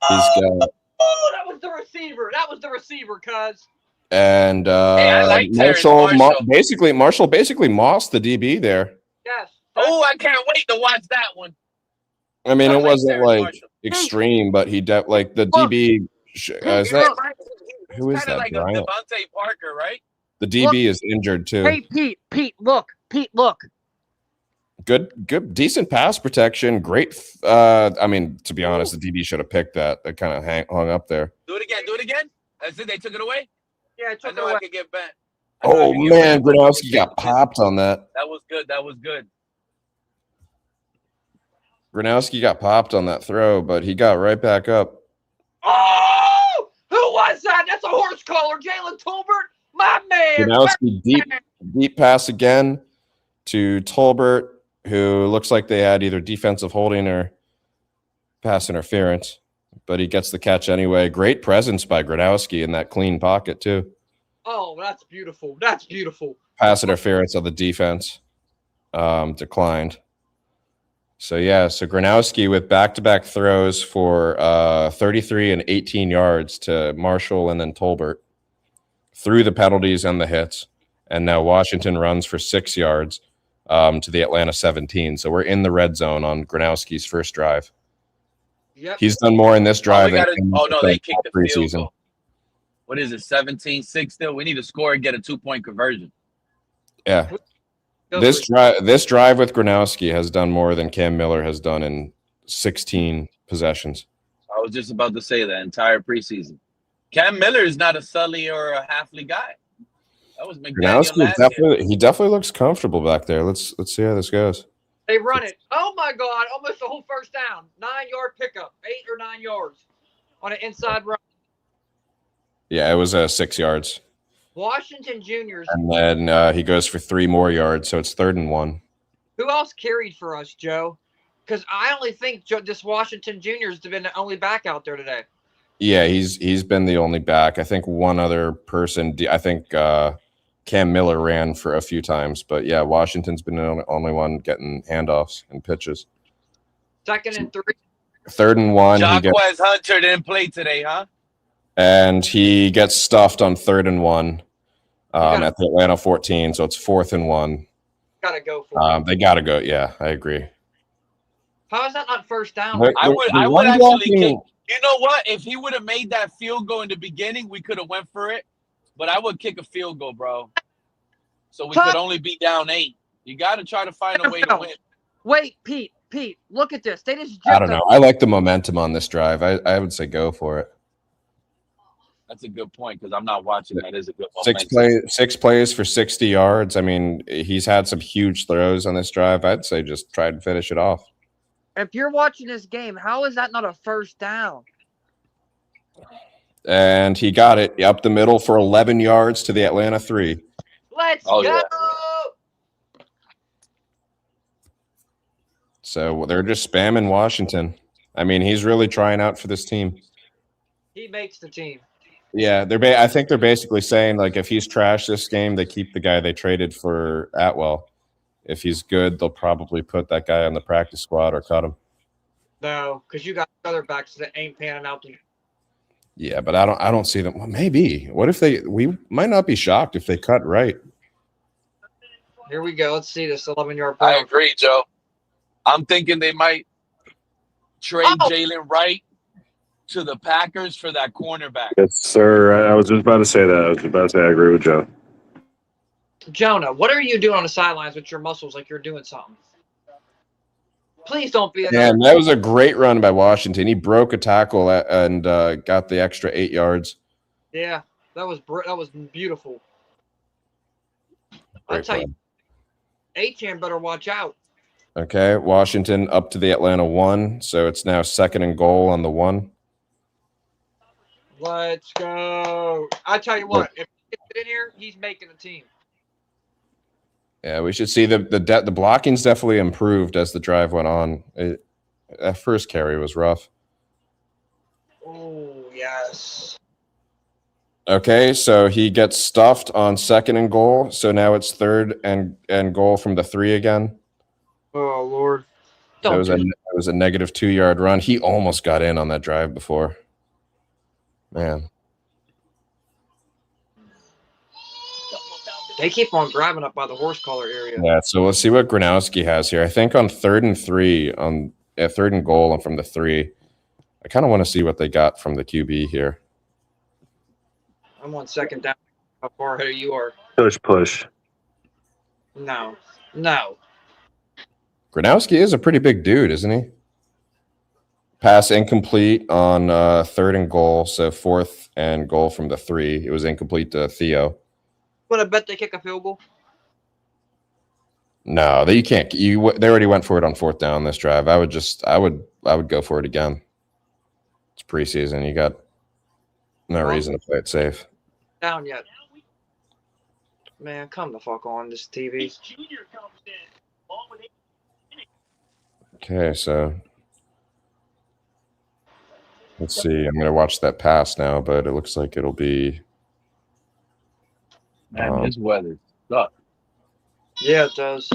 He's got. Oh, that was the receiver. That was the receiver, cuz. And Marshall basically mossed the DB there. Yes. Oh, I can't wait to watch that one. I mean, it wasn't like extreme, but he the DB. Who is that? Like Bryant? Devontae Parker, right? The DB is injured too. Hey, Pete, look. Good, decent pass protection. Great. I mean, to be honest, the DB should have picked that. That kind of hung up there. Do it again. I said they took it away. Yeah, I know I could get back. Oh man, Gronowski got popped on that. That was good. Gronowski got popped on that throw, but he got right back up. Oh, who was that? That's a horse collar, Jalen Tolbert, my man. Gronowski deep pass again to Tolbert, who looks like they had either defensive holding or pass interference, but he gets the catch anyway. Great presence by Gronowski in that clean pocket too. Oh, that's beautiful. Pass interference of the defense declined. So Gronowski with back-to-back throws for 33 and 18 yards to Marshall and then Tolbert through the penalties and the hits. And now Washington runs for 6 yards to the Atlanta 17. So we're in the red zone on Gronowski's first drive. Yep. He's done more in this drive than they kicked the preseason. field goal. What is it, 17-6 still? We need to score and get a 2-point conversion. Yeah. This drive with Gronowski has done more than Cam Miller has done in 16 possessions. I was just about to say that entire preseason. Cam Miller is not a Sully or a Hafley guy. That was McDaniel last year. He definitely looks comfortable back there. Let's see how this goes. They run it. Oh my God! Almost a whole first down. 9-yard pickup, 8 or 9 yards on an inside run. Yeah, it was 6 yards. Washington Juniors. And then he goes for 3 more yards, so it's 3rd and 1. Who else carried for us, Joe? Because I only think this Washington Juniors has been the only back out there today. Yeah, he's been the only back. I think one other person. I think Cam Miller ran for a few times, but yeah, Washington's been the only one getting handoffs and pitches. 2nd and 3. 3rd and 1. Jacquez Hunter didn't play today, huh? And he gets stuffed on 3rd and 1 at the Atlanta 14, so it's 4th and 1. Gotta go for it. They gotta go. Yeah, I agree. How is that not first down? I would run actually kick. blocking. You know what? If he would have made that field goal in the beginning, we could have went for it. But I would kick a field goal, bro. So we could only be down 8. You got to try to find a way to win. Wait, Pete, look at this. They just I don't know. I like the momentum on this drive. I would say go for it. That's a good point because I'm not watching. That is a good momentum. 6 plays for 60 yards. I mean, he's had some huge throws on this drive. I'd say just try to finish it off. If you're watching this game, how is that not a first down? And he got it up the middle for 11 yards to the Atlanta 3. Let's go. Yeah. So they're just spamming Washington. I mean, he's really trying out for this team. He makes the team. Yeah, I think they're basically saying, like, if he's trash this game, they keep the guy they traded for Atwell. If he's good, they'll probably put that guy on the practice squad or cut him. No, because you got other backs that ain't panning out. Yeah, but I don't see them. Well, maybe. What if we might not be shocked if they cut right. Here we go. Let's see this 11-yard play. I agree, Joe. I'm thinking they might trade Jalen Wright to the Packers for that cornerback. Yes, sir. I was just about to say that. I agree with Joe. Jonah, what are you doing on the sidelines with your muscles like you're doing something? Please don't be. Yeah, that was a great run by Washington. He broke a tackle and got the extra 8 yards. Yeah, that was beautiful. Great I'll tell you, H-Man better watch out. Okay, Washington up to the Atlanta 1, so it's now 2nd and goal on the 1. Let's go. I tell you what, if he gets it in here, he's making the team. Yeah, we should see the blocking's definitely improved as the drive went on. That first carry was rough. Oh, yes. Okay, so he gets stuffed on 2nd and goal, so now it's 3rd and goal from the 3 again. Oh, Lord. That was a negative 2-yard run. He almost got in on that drive before. Man. They keep on grabbing up by the horse collar area. Yeah, so let's see what Gronowski has here. I think on 3rd and 3, on 3rd and goal and from the 3, I kind of want to see what they got from the QB here. I'm on 2nd down. How far ahead you are? Push. No. Gronowski is a pretty big dude, isn't he? Pass incomplete on 3rd and goal, so 4th and goal from the 3. It was incomplete to Theo. Want to bet they kick a field goal? No, you can't. They already went for it on 4th down this drive. I would go for it again. It's preseason. You got no reason to play it safe. Down yet? Man, come the fuck on this TV. Okay, so let's see. I'm gonna watch that pass now, but it looks like it'll be. Man, this weather sucks. Yeah, it does.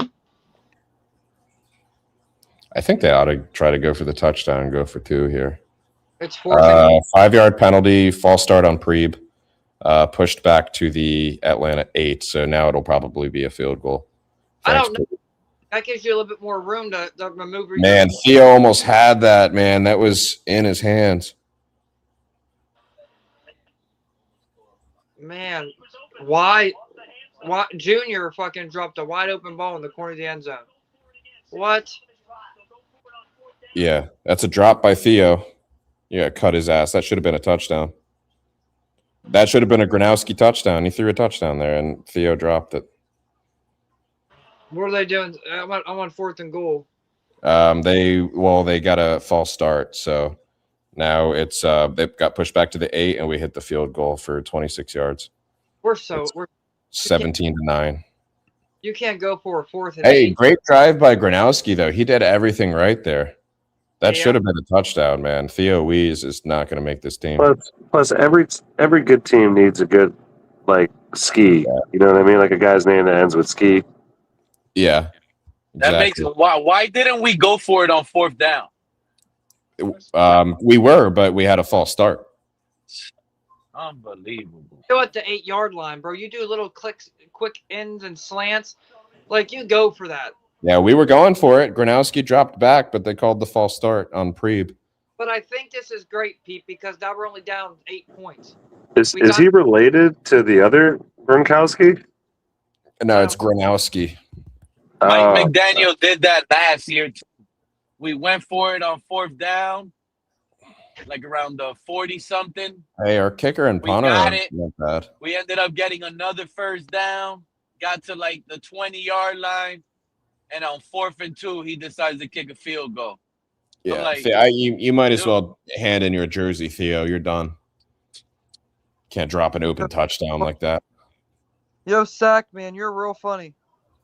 I think they ought to try to go for the touchdown and go for 2 here. It's 4th. 5-yard penalty, false start on Preeb, pushed back to the Atlanta 8. So now it'll probably be a field goal. I don't know. That gives you a little bit more room to maneuver. Man, Theo almost had that, man. That was in his hands. Man, why Junior fucking dropped a wide open ball in the corner of the end zone. What? Yeah, that's a drop by Theo. Yeah, cut his ass. That should have been a touchdown. That should have been a Gronowski touchdown. He threw a touchdown there, and Theo dropped it. What are they doing? I'm on 4th and goal. They got a false start, so now it's they got pushed back to the 8, and we hit the field goal for 26 yards. We're 17-9. You can't go for a 4th and Hey, 8. great drive by Gronowski though. He did everything right there. That should have been a touchdown, man. Theo Wees is not going to make this team. Plus, every good team needs a good ski. Yeah. You know what I mean? Like a guy's name that ends with ski. Yeah. Exactly. That makes why didn't we go for it on 4th down? We were, but we had a false start. Unbelievable. Go at the 8-yard line, bro. You do little quick ins and slants. Like, you go for that. Yeah, we were going for it. Gronowski dropped back, but they called the false start on Preeb. But I think this is great, Pete, because now we're only down 8 points. Is he related to the other Gronkowski? No, it's Gronowski. Mike McDaniel did that last year. We went for it on 4th down, like around the 40-something. Hey, our kicker and We punter got are it. not bad. We ended up getting another 1st down, got to like the 20-yard line, and on 4th and 2, he decides to kick a field goal. Yeah, like, you might as well hand in your jersey, Theo. You're done. Can't drop an open touchdown like that. Yo, Sack, man, you're real funny.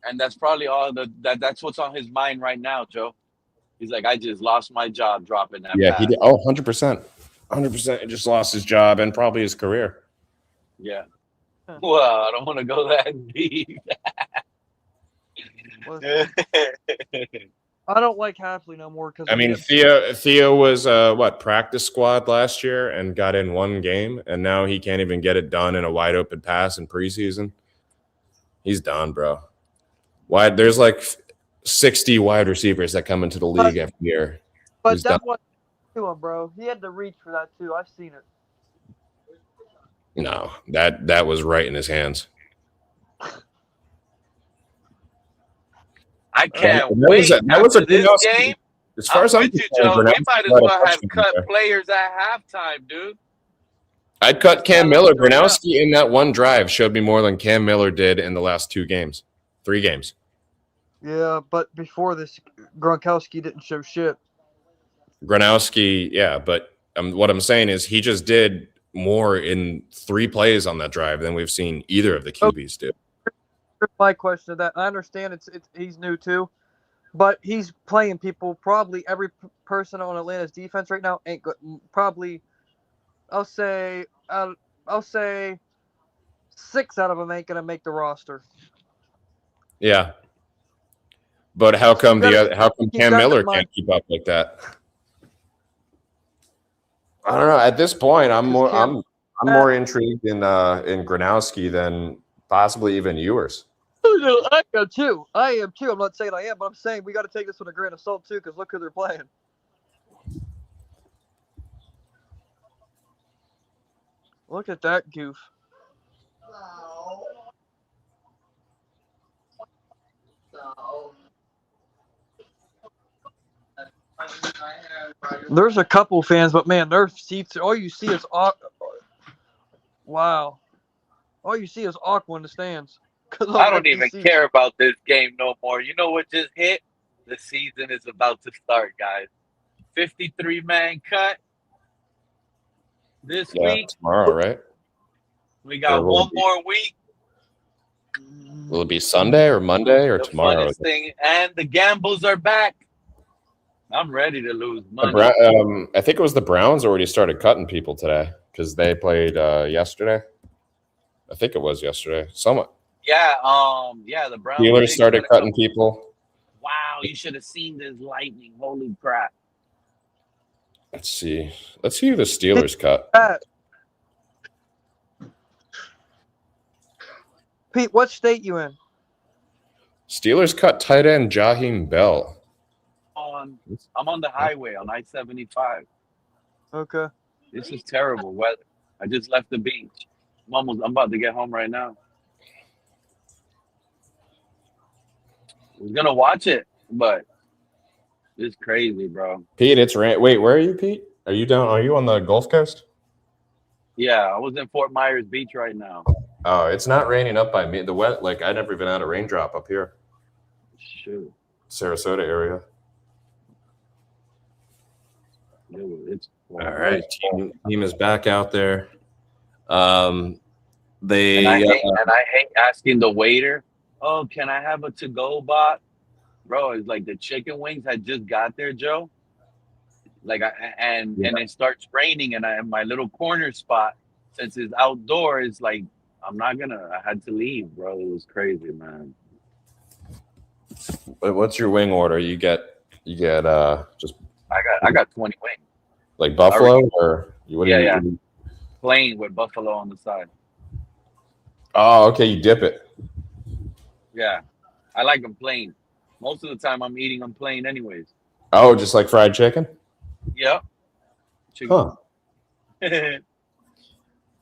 And that's probably all that's what's on his mind right now, Joe. He's like, I just lost my job dropping that Yeah, pass. he did. Oh, 100%. 100%. He just lost his job and probably his career. Yeah. Well, I don't want to go that deep. I don't like Hafley no more because I mean, Theo was practice squad last year and got in 1 game, and now he can't even get it done in a wide open pass in preseason. He's done, bro. There's like 60 wide receivers that come into the league every year. But He's that done. was to him, bro. He had to reach for that too. I've seen it. No, that was right in his hands. I can't That wait was after this game. As far as I'm with you, concerned, Joe. We Gronowski might as had a well have touchdown cut there. players at halftime, dude. I'd cut Cam Miller. Gronowski in that 1 drive showed me more than Cam Miller did in the last 3 games. Yeah, but before this, Gronkowski didn't show shit. Gronowski, yeah, but what I'm saying is he just did more in 3 plays on that drive than we've seen either of the QBs do. Here's my question to that. I understand it's he's new too, but he's playing people. Probably every person on Atlanta's defense right now ain't good. Probably, I'll say 6 out of them ain't gonna make the roster. Yeah, but how come Cam Miller can't keep up like that? I don't know. At this point, I'm more intrigued in Gronowski than possibly even Ewers. I am too. I'm not saying I am, but I'm saying we got to take this with a grain of salt too, because look who they're playing. Look at that goof. There's a couple fans, but man, their seats. All you see is wow. All you see is Aqua in the stands. I don't even care about this game no more. You know what just hit? The season is about to start, guys. 53-man cut this week. Tomorrow, right? We got 1 more week. Will it be Sunday or Monday or tomorrow? Funnest thing, and the gambles are back. I'm ready to lose money. I think it was the Browns already started cutting people today because they played yesterday. I think it was yesterday. Somewhat. Yeah, the Browns. Steelers started cutting people. Wow, you should have seen this lightning. Holy crap. Let's see who the Steelers cut. Pete, what state you in? Steelers cut tight end Jaheim Bell. I'm on the highway on I-75. Okay. This is terrible weather. I just left the beach. I'm about to get home right now. I was gonna watch it, but it's crazy, bro. Pete, it's rain. Wait, where are you, Pete? Are you on the Gulf Coast? Yeah, I was in Fort Myers Beach right now. Oh, it's not raining up by me. The wet, I never even had a raindrop up here. Shoot. Sarasota area. It's all right. Team is back out there. And I hate asking the waiter, "Oh, can I have a to-go bot?" Bro, it's like the chicken wings had just got there, Joe. And it starts raining, and my little corner spot, since it's outdoor, is like I had to leave, bro. It was crazy, man. What's your wing order? You get just. I got 20 wings. Like buffalo, or what? Yeah. Plain with buffalo on the side. Oh, okay. You dip it. Yeah, I like them plain. Most of the time, I'm eating them plain, anyways. Oh, just like fried chicken? Yep. Huh.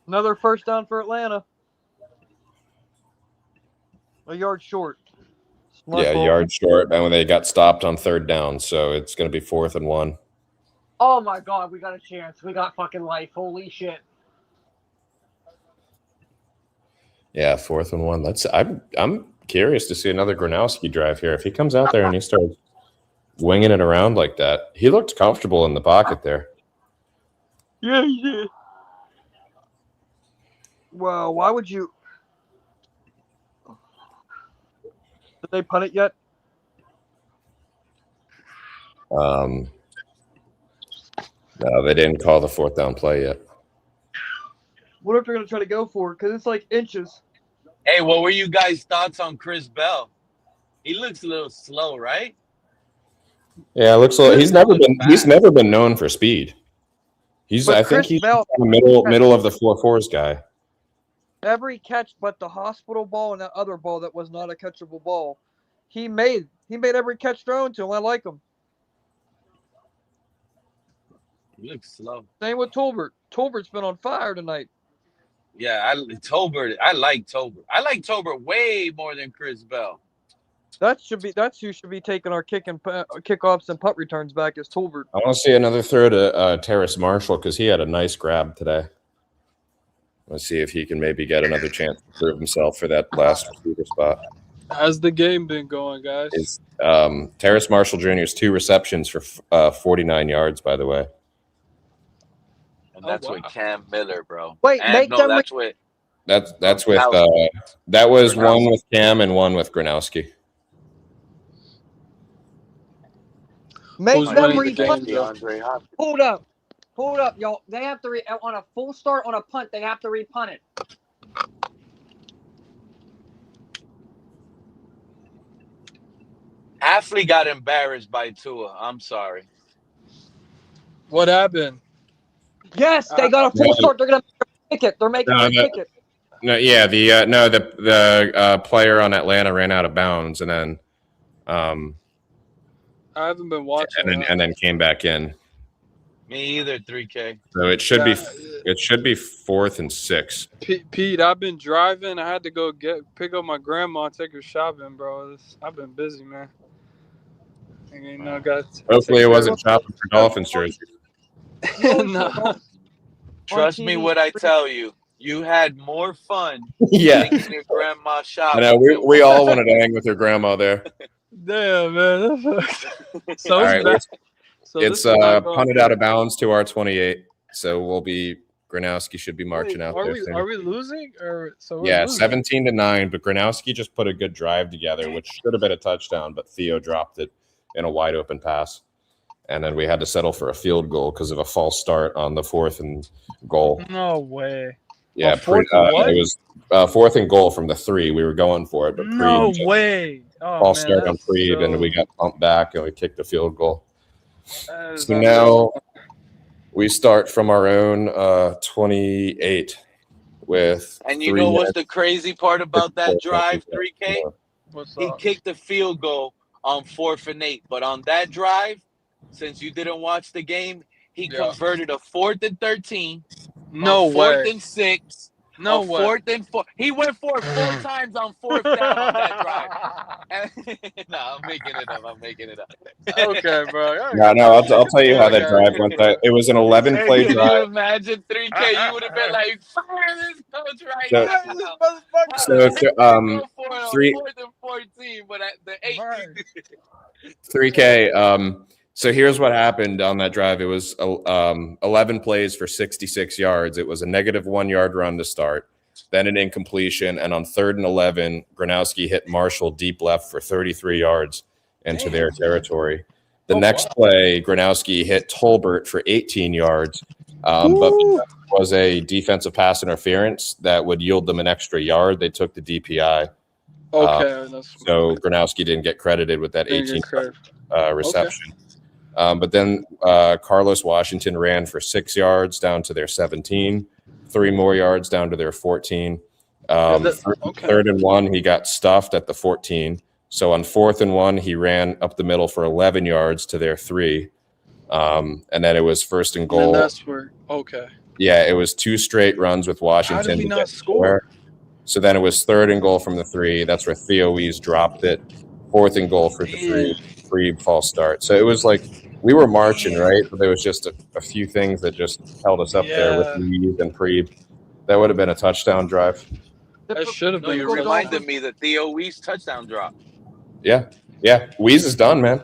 Another first down for Atlanta. A yard short. Smart Yeah, ball. yard short. And when they got stopped on 3rd down, so it's going to be 4th and 1. Oh my God, we got a chance. We got fucking life. Holy shit. Yeah, 4th and 1. I'm curious to see another Gronowski drive here. If he comes out there and he starts winging it around like that, he looked comfortable in the pocket there. Yeah, he did. Well, why would you? Did they punt it yet? No, they didn't call the 4th down play yet. What if they're gonna try to go for it? Because it's like inches. Hey, what were you guys' thoughts on Chris Bell? He looks a little slow, right? Yeah, it looks like he's never been known for speed. I think he's Bell, the middle of the 4-4s guy. Every catch but the hospital ball and that other ball that was not a catchable ball, he made every catch thrown to him. I like him. He looks slow. Same with Tolbert. Tolbert's been on fire tonight. Yeah, Tolbert. I like Tolbert. I like Tolbert way more than Chris Bell. That's who should be taking our kickoffs and punt returns back is Tolbert. I want to see another throw to Terrace Marshall because he had a nice grab today. Let's see if he can maybe get another chance to prove himself for that last receiver spot. How's the game been going, guys? Terrace Marshall Jr.'s 2 receptions for 49 yards, by the way. And that's with Cam Miller, bro. Wait, that's with that's with that was one with Cam and one with Gronowski. Make them repunt. Hold up, y'all. They have to on a full start on a punt. They have to repunt it. Hafley got embarrassed by Tua. I'm sorry. What happened? Yes, they got a full start. They're gonna kick it. They're making them kick it. No, yeah, the player on Atlanta ran out of bounds and then I haven't been watching and then came back in. Me either, 3K. So it should be 4th and 6. Pete, I've been driving. I had to go pick up my grandma and take her shopping, bro. I've been busy, man. Hopefully it wasn't shopping for Dolphins jerseys. No. Trust me what I tell you. You had more fun taking your grandma shopping. I know, we all wanted to hang with your grandma there. Damn, man. So all right, it's punted out of bounds bounds to our 28. So Gronowski should be marching out there soon. Are we losing? Or so yeah, losing. 17-9, but Gronowski just put a good drive together, which should have been a touchdown, but Theo dropped it in a wide open pass. And then we had to settle for a field goal because of a false start on the 4th and goal. No way. Yeah, it was 4th and goal from the 3. We were going for it, but no way. False start on Preed, and we got bumped back and we kicked the field goal. So now we start from our own 28 with. And you know what's the crazy part about that drive, 3K? He kicked the field goal on 4th and 8, but on that drive, since you didn't watch the game, he converted a 4th and 13. No way. 4th and 6. No way. 4th and 4. He went for it 4 times on 4th down on that drive. No, I'm making it up. Okay, bro. No, I'll tell you how that drive went. It was an 11-play Can drive. you imagine 3K? You would have been like, fire this coach right now. So 3 4th and 14, but at the 8. 3K. So here's what happened on that drive. It was 11 plays for 66 yards. It was a -1 yard run to start, then an incompletion, and on 3rd and 11, Gronowski hit Marshall deep left for 33 yards into their territory. The next play, Gronowski hit Tolbert for 18 yards, but because it was a defensive pass interference that would yield them an extra yard, they took the DPI. Okay. So Gronowski didn't get credited with that 18 reception. Okay. But then Carlos Washington ran for 6 yards down to their 17, 3 more yards down to their 14. 3rd and 1, he got stuffed at the 14. So on 4th and 1, he ran up the middle for 11 yards to their 3. And then it was 1st and goal. And that's where, okay. Yeah, it was 2 straight runs with Washington. How did we not score? So then it was 3rd and goal from the 3. That's where Theo Wees dropped it. 4th and goal for the 3. Free false start. So it was like we were marching, right? But there was just a few things that just held us up there with Wees and Preeb. That would have been a touchdown drive. That should have been. You reminded me the Theo Wees touchdown drop. Yeah. Wees is done, man.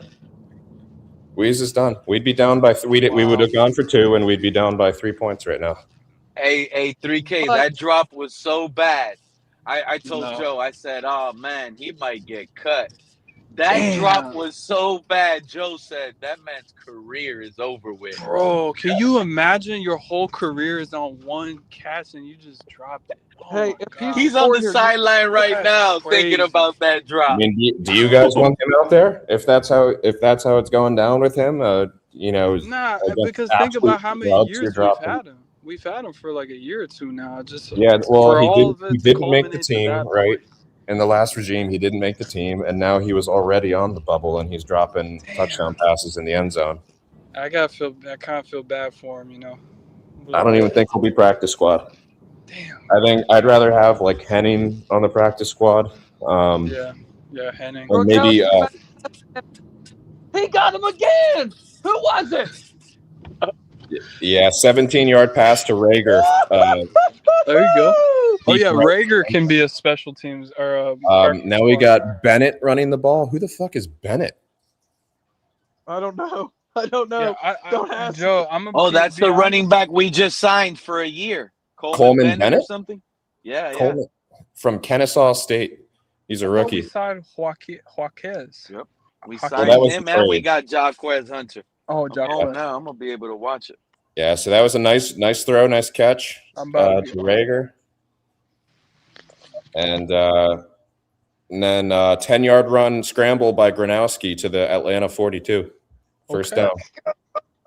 Wees is done. We'd be down by we would have gone for 2, and we'd be down by 3 points right now. Hey, 3K, that drop was so bad. I told Joe, I said, oh, man, he might get cut. That drop was so bad. Joe said that man's career is over with. Bro, can you imagine your whole career is on one catch and you just dropped it? Hey, he's on the sideline right now thinking about that drop. I mean, do you guys want him out there? If that's how it's going down with him, nah, because think about how many years we've had him. We've had him for like a year or 2 now. Just he didn't make the team, right? In the last regime, he didn't make the team, and now he was already on the bubble, and he's dropping touchdown passes in the end zone. I kind of feel bad for him, you know. I don't even think he'll be practice squad. Damn. I think I'd rather have like Henning on the practice squad. Yeah, Henning. Or maybe. He got him again. Who was it? Yeah, 17-yard pass to Rager. There you go. Oh yeah, Rager can be a special teams or. Now we got Bennett running the ball. Who the fuck is Bennett? I don't know. Yeah, Don't ask Joe. That's the running back we just signed for a year. Coleman Bennett or something. Yeah. Coleman, from Kennesaw State. He's a rookie. We signed Jaquez. Yep. We signed him and we got Jaquez Hunter. Oh, Jaquez. Now I'm gonna be able to watch it. Yeah, so that was a nice throw, nice catch to Rager. And then 10-yard run scramble by Gronowski to the Atlanta 42. First down.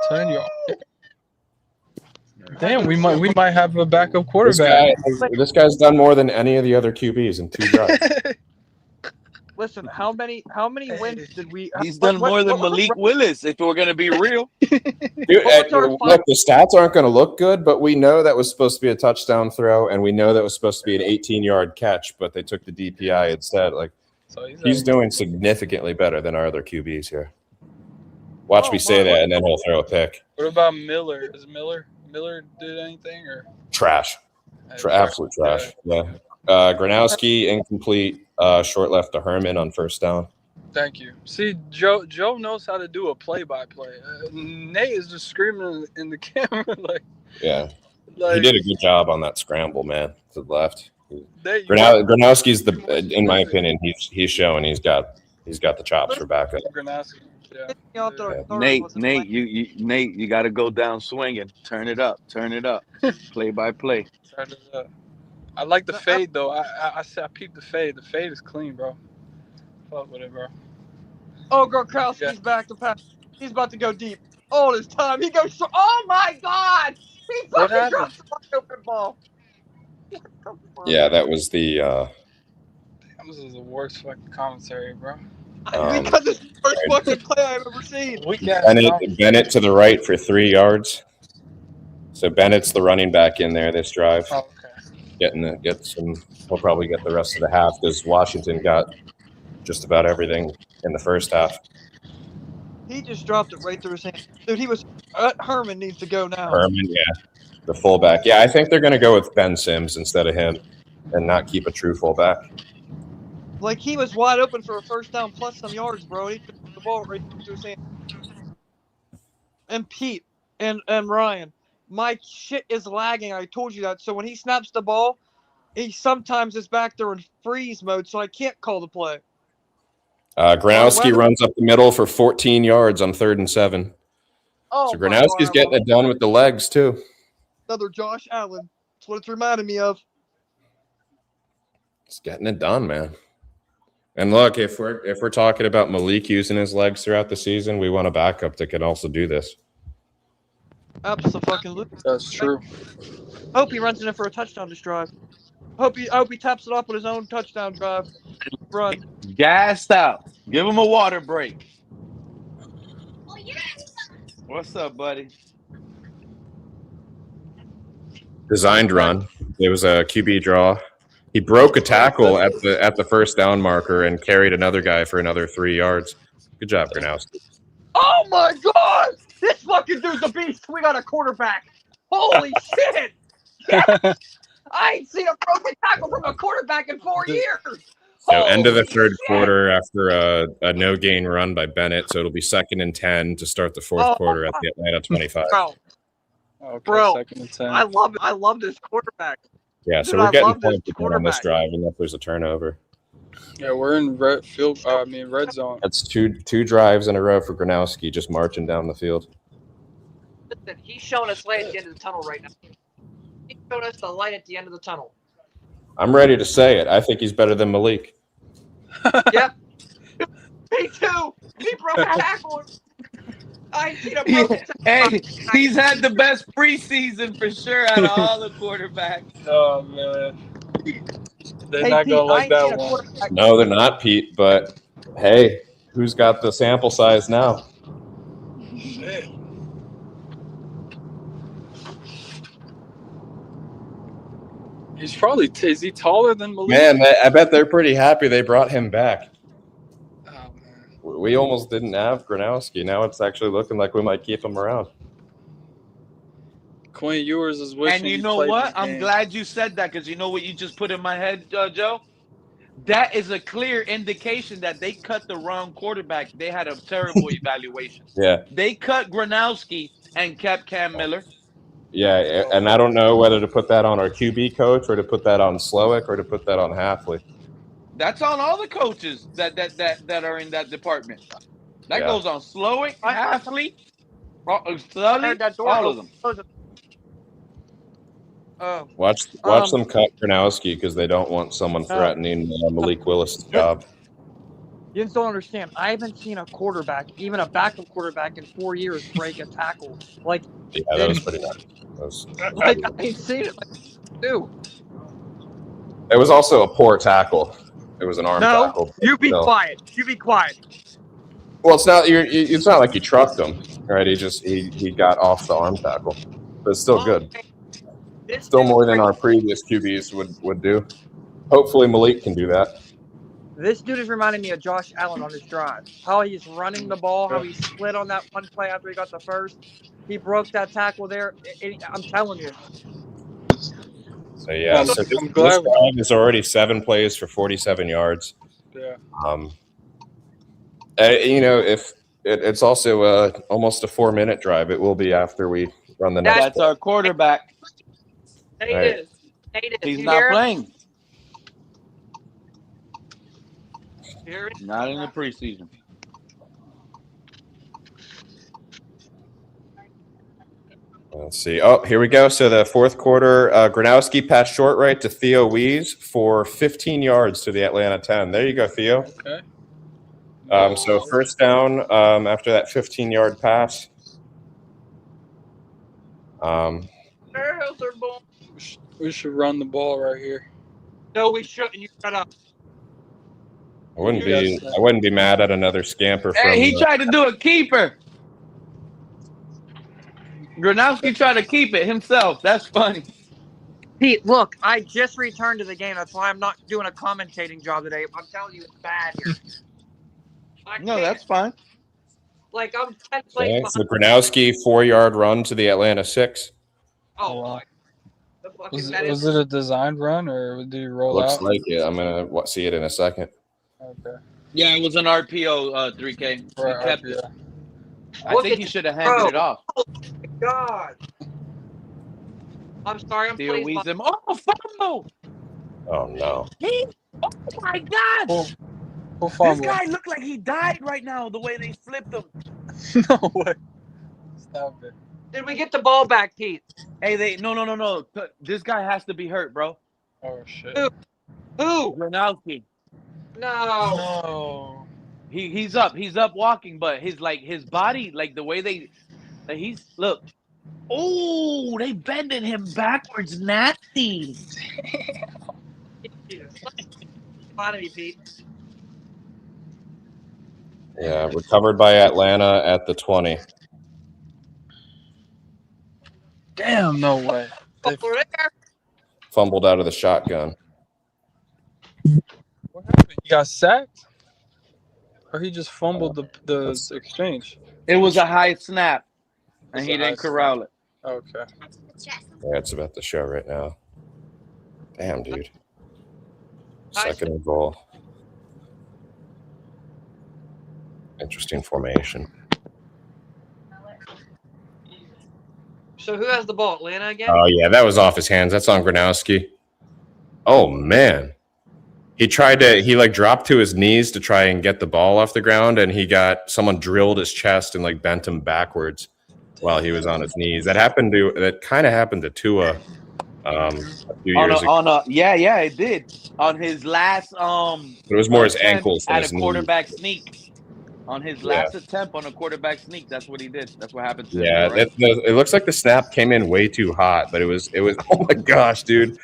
10 yards. Damn, we might have a backup quarterback. This guy's done more than any of the other QBs in 2 drives. Listen, how many wins did we? He's done more than Malik Willis, if we're gonna be real. Dude, look, the stats aren't going to look good, but we know that was supposed to be a touchdown throw, and we know that was supposed to be an 18-yard catch, but they took the DPI instead. Like, he's doing significantly better than our other QBs here. Watch me say that, and then he'll throw a pick. What about Miller? Is Miller did anything or trash? Absolute trash. Yeah. Gronowski incomplete. Short left to Herman on first down. Thank you. See, Joe knows how to do a play-by-play. Nate is just screaming in the camera like. Yeah, he did a good job on that scramble, man, to the left. Gronowski's in my opinion, he's showing he's got the chops for backup. Gronowski, Nate, you got to go down swinging. Turn it up. Play-by-play. Turn it up. I like the fade though. I peeped the fade. The fade is clean, bro. Fuck with it, bro. Oh, Gronkowski's back to pass. He's about to go deep. All his time. He goes. Oh my God! He fucking drops the open ball. Yeah, that was the. This is the worst fucking commentary, bro. Because it's the first fucking play I've ever seen. Bennett to the right for 3 yards. So Bennett's the running back in there this drive. Oh, okay. We'll probably get the rest of the half because Washington got just about everything in the first half. He just dropped it right through his hand. Dude, Herman needs to go now. Herman, yeah. The fullback. Yeah, I think they're going to go with Ben Sims instead of him and not keep a true fullback. Like, he was wide open for a first down plus some yards, bro. He took the ball right through his hand. And Pete and Ryan. My shit is lagging. I told you that. So when he snaps the ball, he sometimes is back there in freeze mode, so I can't call the play. Gronowski runs up the middle for 14 yards on 3rd and 7. Oh, so Gronowski's getting it done with the legs too. Another Josh Allen. That's what it's reminding me of. It's getting it done, man. And look, if we're talking about Malik using his legs throughout the season, we want a backup that can also do this. Absolutely. That's true. I hope he runs it in for a touchdown this drive. I hope he taps it up with his own touchdown drive. Run. Gassed out. Give him a water break. What's up, buddy? Designed run. It was a QB draw. He broke a tackle at the first down marker and carried another guy for another 3 yards. Good job, Gronowski. Oh my God! This fucking dude's a beast. We got a quarterback. Holy shit! Yes! I ain't seen a broken tackle from a quarterback in 4 years. So end of the Holy third shit! quarter after a no gain run by Bennett. So it'll be 2nd and 10 to start the fourth quarter at the Atlanta 25. Bro, second and 10. I love it. I love this quarterback. Yeah, so Dude, we're I getting love this points again on this drive, and if there's a turnover. Yeah, we're in red zone. That's two drives in a row for Gronowski, just marching down the field. Listen, he's showing us light at the end of the tunnel right now. He's showing us the light at the end of the tunnel. I'm ready to say it. I think he's better than Malik. Yep. Me too. He broke a tackle. I ain't seen a broken tackle. Hey, he's had the best preseason for sure out of all the quarterbacks. Oh man, they're Hey, not Pete, gonna I like ain't seen that a one. quarterback. No, they're not, Pete. But hey, who's got the sample size now? Shit. He's probably is he taller than Malik? Man, I bet they're pretty happy they brought him back. We almost didn't have Gronowski. Now it's actually looking like we might keep him around. Quinn Ewers is wishing. And you he know played what? this I'm game. glad you said that because you know what you just put in my head, Joe? That is a clear indication that they cut the wrong quarterback. They had a terrible evaluation. Yeah. They cut Gronowski and kept Cam Miller. Yeah, and I don't know whether to put that on our QB coach or to put that on Slowick or to put that on Hafley. That's on all the coaches that are in that department. That Yeah. goes on Slowick, Hafley, Sully, all of them. Oh. Watch them cut Gronowski because they don't want someone threatening Malik Willis' job. You just don't understand. I haven't seen a quarterback, even a backup quarterback, in 4 years break a tackle. Like, Yeah, that was pretty nice. Like, I ain't seen it. Like, dude. It was also a poor tackle. It was an arm tackle. No, you be still. quiet. You be quiet. Well, it's not. It's not like you trucked him, right? He got off the arm tackle, but it's still good. Still more than our previous QBs would do. Hopefully, Malik can do that. This dude is reminding me of Josh Allen on his drive. How he's running the ball, how he split on that one play after he got the first. He broke that tackle there. I'm telling you. So yeah, so this drive is already 7 plays for 47 yards. Yeah. If it's also almost a 4-minute drive, it will be after we run the next. That's our quarterback. Right. He's not playing. Not in the preseason. Let's see. Oh, here we go. So the fourth quarter, Gronowski passed short right to Theo Wees for 15 yards to the Atlanta 10. There you go, Theo. Okay. So first down after that 15-yard pass. We should run the ball right here. No, we shouldn't. You shut up. I wouldn't be mad at another scamper. Hey, he tried to do a keeper. Gronowski tried to keep it himself. That's funny. Pete, look, I just returned to the game. That's why I'm not doing a commentating job today. I'm telling you, it's bad here. No, that's fine. Like, I'm 10 plays Okay, behind. so Gronowski 4-yard run to the Atlanta 6. Oh, wow. Was that is- it a designed run or did you roll Looks out? like it. I'm gonna see it in a second. Okay. Yeah, it was an RPO 3K. He Right, kept it. RPO. I think he should have handed it off. Oh, my God. I'm sorry. I'm Theo pleased. Wees him. Oh, fumble. Oh no. Oh my God. Who This fumbled? guy looked like he died right now. The way they flipped him. No way. Stop it. Did we get the ball back, Pete? Hey, no. This guy has to be hurt, bro. Oh shit. Who? Gronowski. No. No. He's up walking, but his body, like the way he's look. Oh, they bending him backwards, nasty. Fine me, Pete. Yeah, recovered by Atlanta at the 20. Damn, no way. They Fumbled out of the shotgun. What happened? He got sacked? Or he just fumbled the exchange? It was a high snap, and It's he a high didn't corral it. Okay. Yeah, it's about to show right now. Damn, dude. Second and goal. Interesting formation. So who has the ball? Atlanta again? Oh, yeah, that was off his hands. That's on Gronowski. Oh, man. He like dropped to his knees to try and get the ball off the ground, and someone drilled his chest and like bent him backwards while he was on his knees. That kind of happened to Tua a few years ago. Yeah, it did. On his last But it was more his attempt ankles than at a his knees. quarterback sneak. On his last attempt on a quarterback sneak, that's what he did. That's what happened to him. Yeah, Right? it looks like the snap came in way too hot, but it was oh my gosh, dude.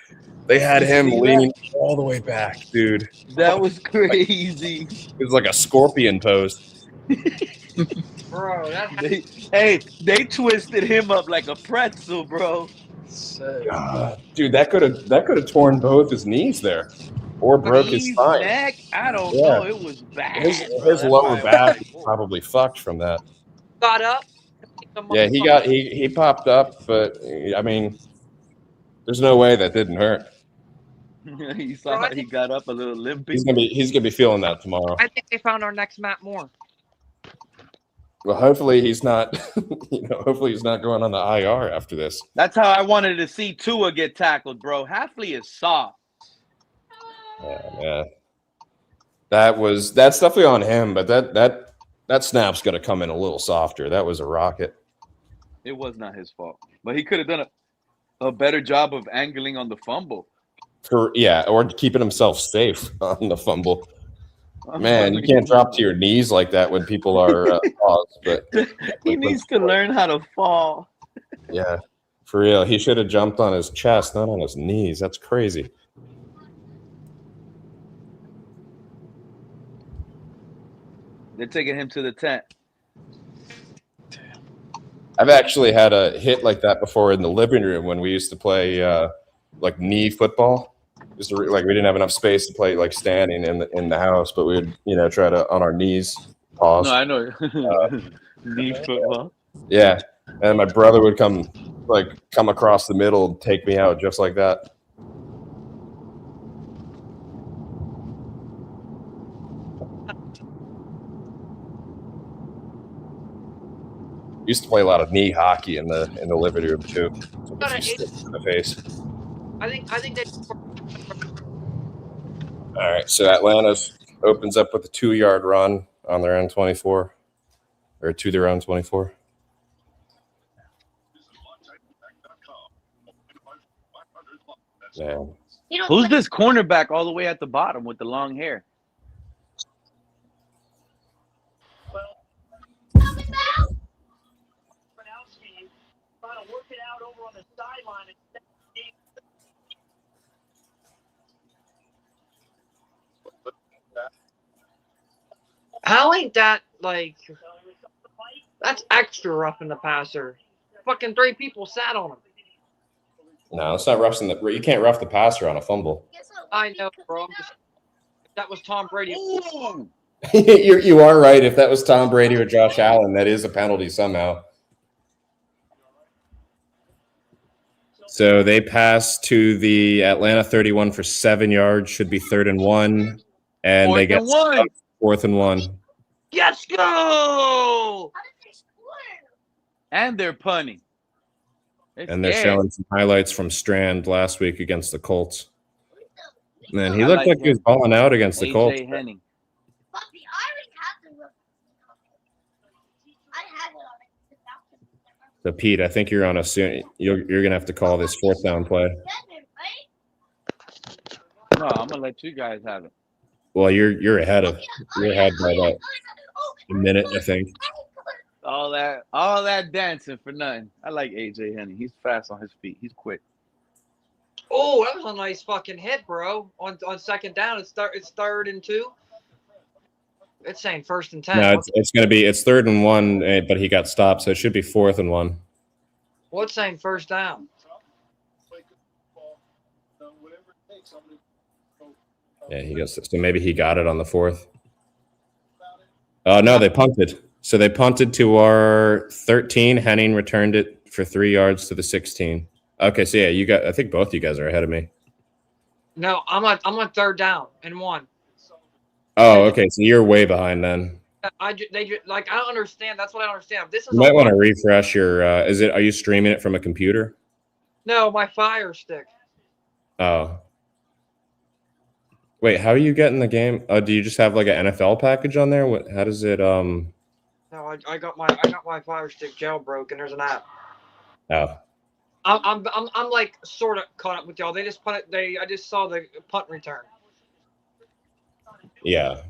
They had Did you him see leaning that? all the way back, dude. That was crazy. It was like a scorpion pose. Bro, they twisted him up like a pretzel, bro. Dude, that could have torn both his knees there, or broke his Knees, spine. neck, I don't Yeah. know. It was bad. His lower back is probably fucked from that. got up. Yeah, he popped up, but I mean, there's no way that didn't hurt. He got up a little limpy. He's gonna be feeling that tomorrow. I think they found our next Matt Moore. Well, hopefully he's not. Hopefully he's not going on the IR after this. That's how I wanted to see Tua get tackled, bro. Hafley is soft. Yeah. That's definitely on him, but that snap's gonna come in a little softer. That was a rocket. It was not his fault, but he could have done a better job of angling on the fumble. Or keeping himself safe on the fumble. Man, you can't drop to your knees like that when people are paused. But he needs to learn how to fall. Yeah, for real. He should have jumped on his chest, not on his knees. That's crazy. They're taking him to the tent. I've actually had a hit like that before in the living room when we used to play like knee football. We didn't have enough space to play like standing in the house, but we would try to on our knees pause. No, I know. Knee football. Yeah, and my brother would come across the middle and take me out just like that. Used to play a lot of knee hockey in the living room too. So a few sticks in the face. I think they. All right, so Atlanta opens up with a 2-yard run on their own 24, or to their own 24. Man. Who's this cornerback all the way at the bottom with the long hair? How ain't that like? That's extra rough in the passer. Fucking 3 people sat on him. No, it's not roughing you can't rough the passer on a fumble. I know, bro. That was Tom Brady. You are right. If that was Tom Brady or Josh Allen, that is a penalty somehow. So they pass to the Atlanta 31 for 7 yards. Should be 3rd and 1, and they get 4th and 1. Let's go! And they're punting. And they're showing some highlights from Strand last week against the Colts. Man, he looked like he was balling out against the Colts. AJ Henning. So Pete, I think you're on a soon. You're gonna have to call this 4th down play. No, I'm gonna let you guys have it. Well, you're ahead by about a minute, I think. All that dancing for nothing. I like AJ Henning. He's fast on his feet. He's quick. Oh, that was a nice fucking hit, bro. On 2nd down, it's 3rd and 2. It's saying 1st and 10. No, it's going to be 3rd and 1, but he got stopped, so it should be 4th and 1. What's saying 1st down? Yeah, he goes. So maybe he got it on the 4th. Oh no, they punted. So they punted to our 13. Henning returned it for 3 yards to the 16. Okay, so yeah, I think both you guys are ahead of me. No, I'm on 3rd down and 1. Oh, okay, so you're way behind then. I don't understand. That's what I don't understand. This is You might want to refresh your. Are you streaming it from a computer? No, my Fire Stick. Oh. Wait, how are you getting the game? Do you just have like an NFL package on there? How does it? No, I got my Fire Stick jailbroken. There's an app. Oh. I'm like sort of caught up with y'all. They just I just saw the punt return. Yeah.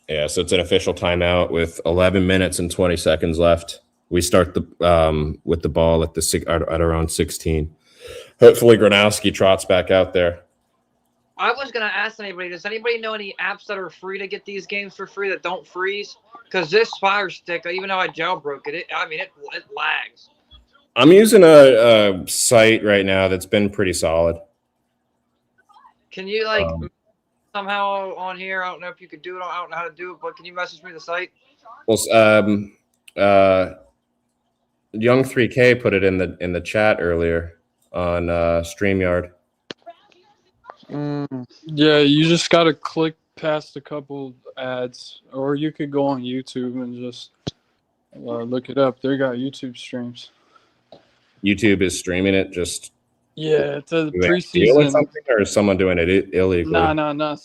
Yeah, so it's an official timeout with 11 minutes and 20 seconds left. We start with the ball at around 16. Hopefully Gronowski trots back out there. I was gonna ask anybody. Does anybody know any apps that are free to get these games for free that don't freeze? Because this Fire Stick, even though I jailbroke it, it lags. I'm using a site right now that's been pretty solid. Can you somehow on here? I don't know if you could do it. I don't know how to do it, but can you message me the site? Well, Young 3K put it in the chat earlier on StreamYard. Yeah, you just gotta click past a couple ads, or you could go on YouTube and just look it up. They got YouTube streams. YouTube is streaming it. Just it's a preseason preseason. Something, or is someone doing it illegally? Nah.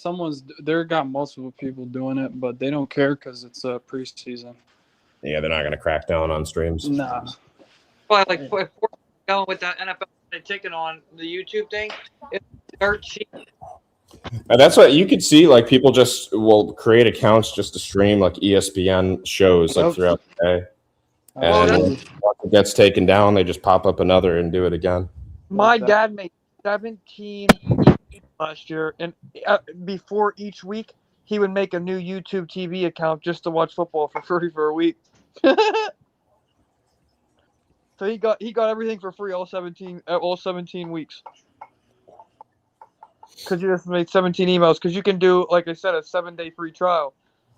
There got multiple people doing it, but they don't care because it's a preseason. Yeah, they're not going to crack down on streams. Nah. Well, if we're going with that NFL ticket on the YouTube thing, it's dirt cheap. And that's what you could see. Like people just will create accounts just to stream like ESPN shows throughout the day, and once it gets taken down, they just pop up another and do it again. My dad made 17 last year, and before each week, he would make a new YouTube TV account just to watch football for free for a week. So he got everything for free all 17 weeks. Because you just made 17 emails. Because you can do, like I said, a 7-day free trial.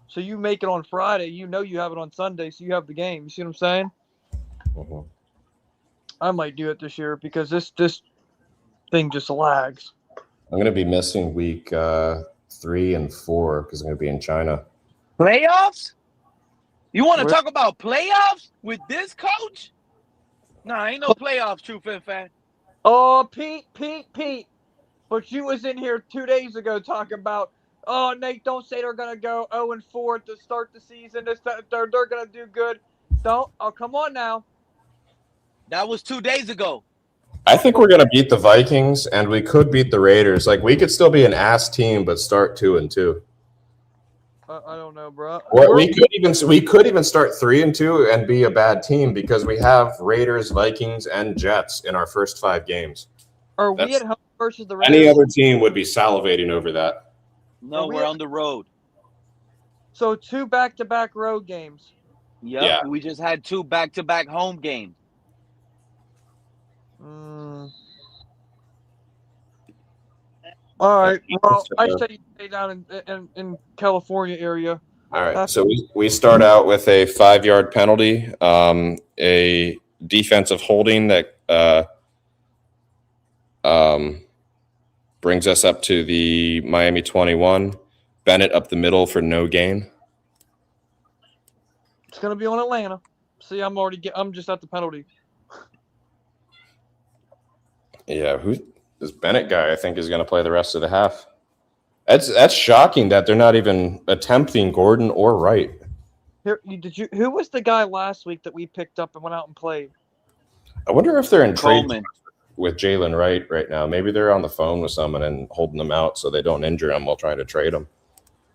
So you make it on Friday, you have it on Sunday, so you have the game. You see what I'm saying? Mm-hmm. I might do it this year because this thing just lags. I'm going to be missing week 3 and 4 because I'm going to be in China. Playoffs? You want to talk about playoffs with this coach? Nah, ain't no playoffs, True Fin fan. Oh, Pete. But you was in here 2 days ago talking about, oh, Nate, don't say they're going to go 0-4 to start the season. They're going to do good. Don't. Oh, come on now. That was 2 days ago. I think we're going to beat the Vikings, and we could beat the Raiders. Like, we could still be an ass team, but start 2-2. I don't know, bro. Or we could even start 3-2 and be a bad team because we have Raiders, Vikings, and Jets in our first 5 games. Are we at home versus the Raiders? Any other team would be salivating over that. No, we're on the road. So 2 back-to-back road games. Yep, Yeah. We just had 2 back-to-back home games. All right. Well, I say you stay down in California area. All right. So we start out with a 5-yard penalty, a defensive holding that brings us up to the Miami 21. Bennett up the middle for no gain. It's gonna be on Atlanta. See, I'm just at the penalty. Yeah, this Bennett guy, I think, is going to play the rest of the half. That's shocking that they're not even attempting Gordon or Wright. Who was the guy last week that we picked up and went out and played? I wonder if they're in trade Coleman. with Jalen Wright right now. Maybe they're on the phone with someone and holding them out so they don't injure him while trying to trade him.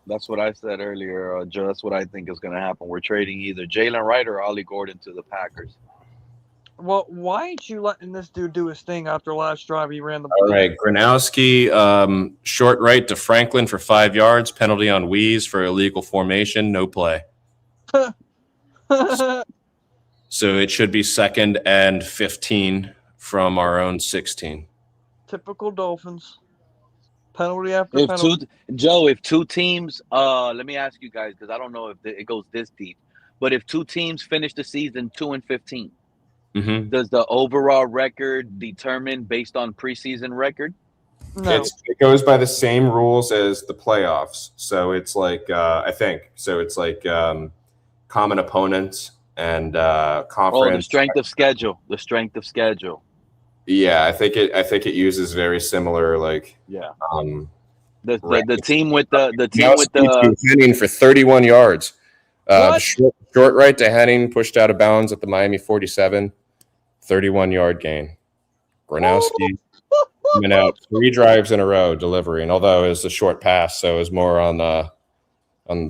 That's what I said earlier, Joe. That's what I think is going to happen. We're trading either Jalen Wright or Ollie Gordon to the Packers. Well, why ain't you letting this dude do his thing after last drive? He ran the All right, Gronowski, short right to Franklin for 5 yards. Penalty on Weeze for illegal formation. No play. So it should be 2nd and 15 from our own 16. Typical Dolphins. Penalty after If penalty. if two teams, let me ask you guys because I don't know if it goes this deep, but if two teams finish the season 2-15, does the overall record determine based on preseason record? No. It goes by the same rules as the playoffs. So it's like I think so. It's like common opponents and conference. Oh, the strength of schedule. The strength of schedule. Yeah, I think it uses very similar like the team with the Henning for 31 yards. Short right to Henning, pushed out of bounds at the Miami 47, 31-yard gain. Gronowski coming out 3 drives in a row delivering, although it was a short pass, so it was more on the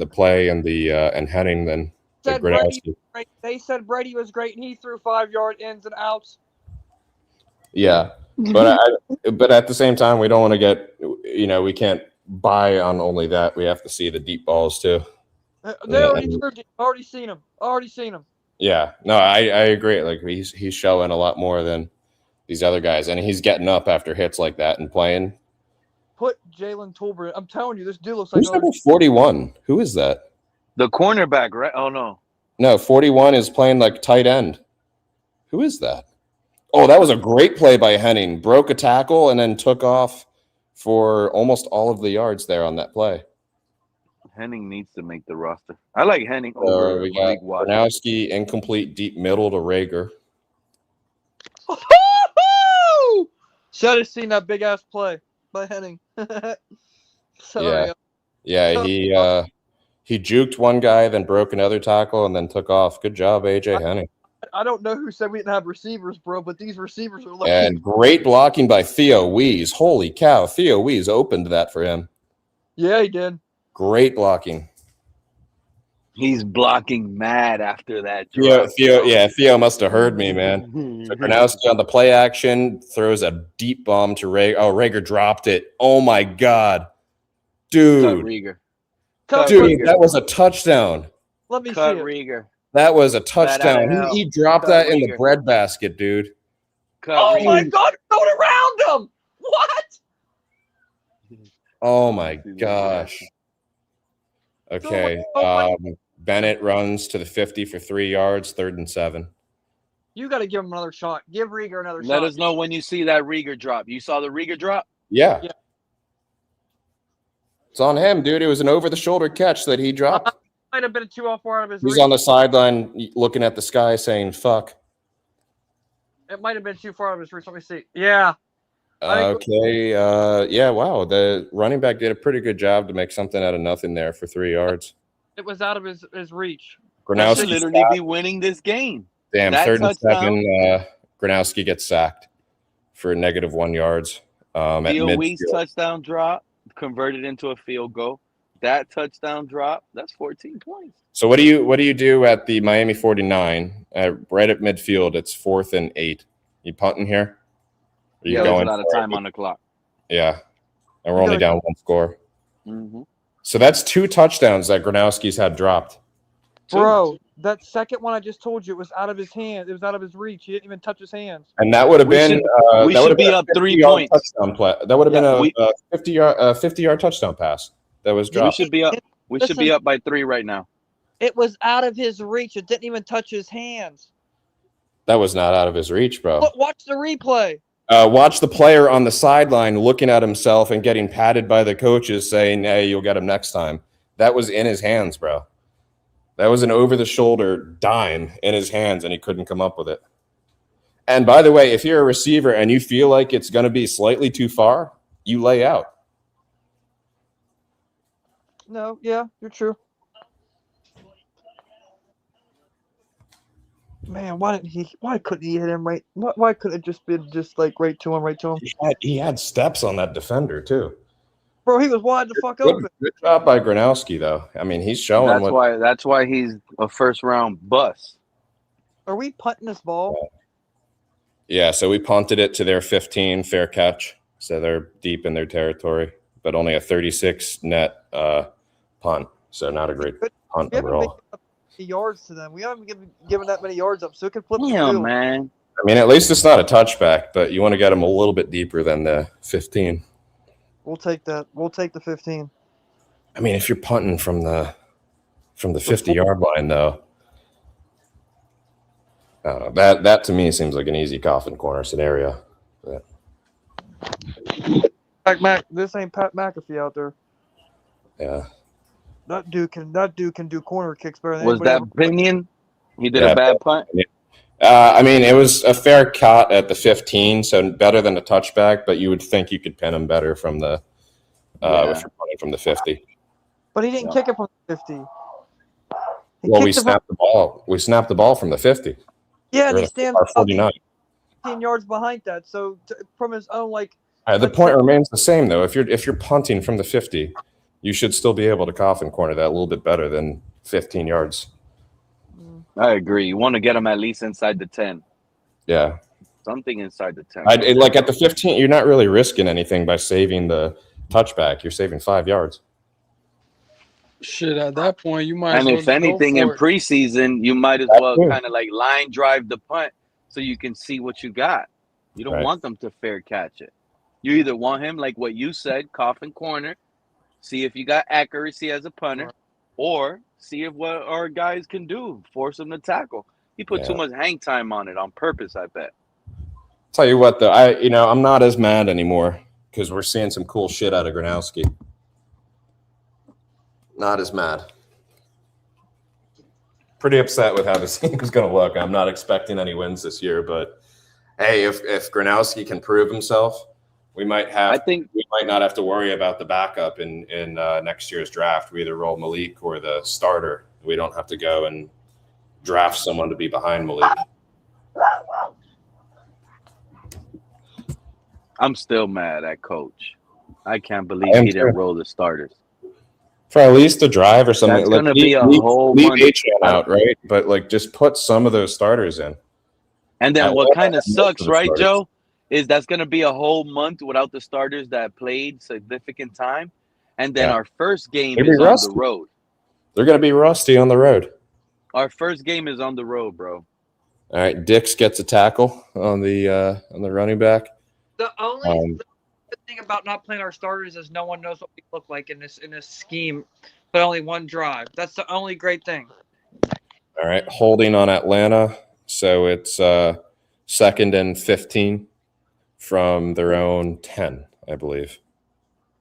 play and the and Henning than Gronowski. They said Brady was great, and he threw 5-yard ins and outs. Yeah, but but at the same time, we don't want to get we can't buy on only that. We have to see the deep balls too. They already seen him. Yeah, no, I agree. Like he's showing a lot more than these other guys, and he's getting up after hits like that and playing. Put Jalen Tolbert. I'm telling you, this dude looks like Who's number 41? Who is that? The cornerback, right? Oh no, 41 is playing like tight end. Who is that? Oh, that was a great play by Henning. Broke a tackle and then took off for almost all of the yards there on that play. Henning needs to make the roster. I like Henning So over we got Washington. Gronowski, incomplete deep middle to Rager. Should have seen that big ass play by Henning. Sorry. Yeah, he juked one guy, then broke another tackle, and then took off. Good job, AJ Henning. I don't know who said we didn't have receivers, bro, but these receivers are looking. And great blocking by Theo Weeze. Holy cow, Theo Weeze opened that for him. Yeah, he did. Great blocking. He's blocking mad after that. Theo must have heard me, man. So Gronowski on the play action throws a deep bomb to Rager. Oh, Rager dropped it. Oh my god, dude! Dude, that was a touchdown. Let me Cut see it. Rieger. That was a touchdown. He dropped that in the breadbasket, dude. Oh my god, going around him! What? Oh my gosh. Okay. Bennett runs to the 50 for 3 yards, 3rd and 7. You got to give him another shot. Give Rieger another shot. Let us know when you see that Rieger drop. You saw the Rieger drop? Yeah. It's on him, dude. It was an over-the-shoulder catch that he dropped. Might have been too far out of his He's reach. on the sideline looking at the sky saying, fuck. It might have been too far out of his reach. Let me see. Yeah. Okay. Yeah, wow. The running back did a pretty good job to make something out of nothing there for 3 yards. It was out of his reach. Gronowski should literally be winning this game. Damn, that 3rd and touchdown, 7. Gronowski gets sacked for -1 yards. Theo Weeze touchdown drop converted into a field goal. That touchdown drop, that's 14 points. So what do you do at the Miami 49? Right at midfield, it's 4th and 8. You punting here? Are you There's going a lot of time on the clock. Yeah, and we're only down 1 score. Mm-hmm. So that's 2 touchdowns that Gronowski's had dropped. Bro, that second one I just told you, it was out of his hand. It was out of his reach. He didn't even touch his hands. And that would have been we should be up 3 points. Touchdown play. That would have been a 50-yard touchdown pass that was dropped. We should be up. We should be up by 3 right now. It was out of his reach. It didn't even touch his hands. That was not out of his reach, bro. Look, watch the replay. Watch the player on the sideline looking at himself and getting patted by the coaches saying, hey, you'll get him next time. That was in his hands, bro. That was an over-the-shoulder dime in his hands, and he couldn't come up with it. And by the way, if you're a receiver and you feel like it's going to be slightly too far, you lay out. No, yeah, you're true. Man, why couldn't he hit him right? Why couldn't it just been just like right to him? He had steps on that defender too. Bro, he was wide the fuck open. Good job by Gronowski, though. I mean, he's showing That's why he's a first round bust. Are we punting this ball? Yeah, so we punted it to their 15, fair catch. So they're deep in their territory, but only a 36 net punt. So not a great punt We haven't been overall. giving up any yards to them. We haven't given that many yards up, so it could flip the Yeah, field. man. I mean, at least it's not a touchback, but you want to get them a little bit deeper than the 15. We'll take that. We'll take the 15. I mean, if you're punting from the 50-yard line, though, that to me seems like an easy coffin corner scenario. But, This ain't Pat McAfee out there. yeah. That dude can do corner kicks better than Was anybody that ever. Binion? He did a bad punt. I mean, it was a fair cut at the 15, so better than a touchback. But you would think you could pin him better from the if you're punting from the 50. But he didn't kick it from the 50. Well, we snapped the ball. We snapped the ball from the 50. Yeah, and he stands our 49. 15 yards behind that. So from his own The point remains the same, though. If you're punting from the 50, you should still be able to coffin corner that a little bit better than 15 yards. I agree. You want to get him at least inside the 10. Yeah. Something inside the 10. Like at the 15, you're not really risking anything by saving the touchback. You're saving 5 yards. Shit, at that point, you might. And as if well go anything, in for it. preseason, you might as well kind of like line drive the punt so you can see what you got. You don't want them to fair catch it. You either want him, like what you said, coffin corner, see if you got accuracy as a punter, or see if what our guys can do, force him to tackle. He put too much hang time on it on purpose, I bet. Tell you what, though, I'm not as mad anymore because we're seeing some cool shit out of Gronowski. Not as mad. Pretty upset with how this team is going to look. I'm not expecting any wins this year, but hey, if Gronowski can prove himself, we might not have to worry about the backup in next year's draft. We either roll Malik or the starter. We don't have to go and draft someone to be behind Malik. I'm still mad at Coach. I can't believe he didn't roll the starters. For at least a drive or something. That's going to be a whole leave month. H-Man out, right? But just put some of those starters in. And then what kind of sucks, right, Joe, is that's going to be a whole month without the starters that played significant time. And then our first game is on the road. They're going to be rusty on the road. Our first game is on the road, bro. All right, Dix gets a tackle on the running back. The only thing about not playing our starters is no one knows what we look like in this scheme, but only one drive. That's the only great thing. All right, holding on Atlanta. So it's 2nd and 15 from their own 10, I believe.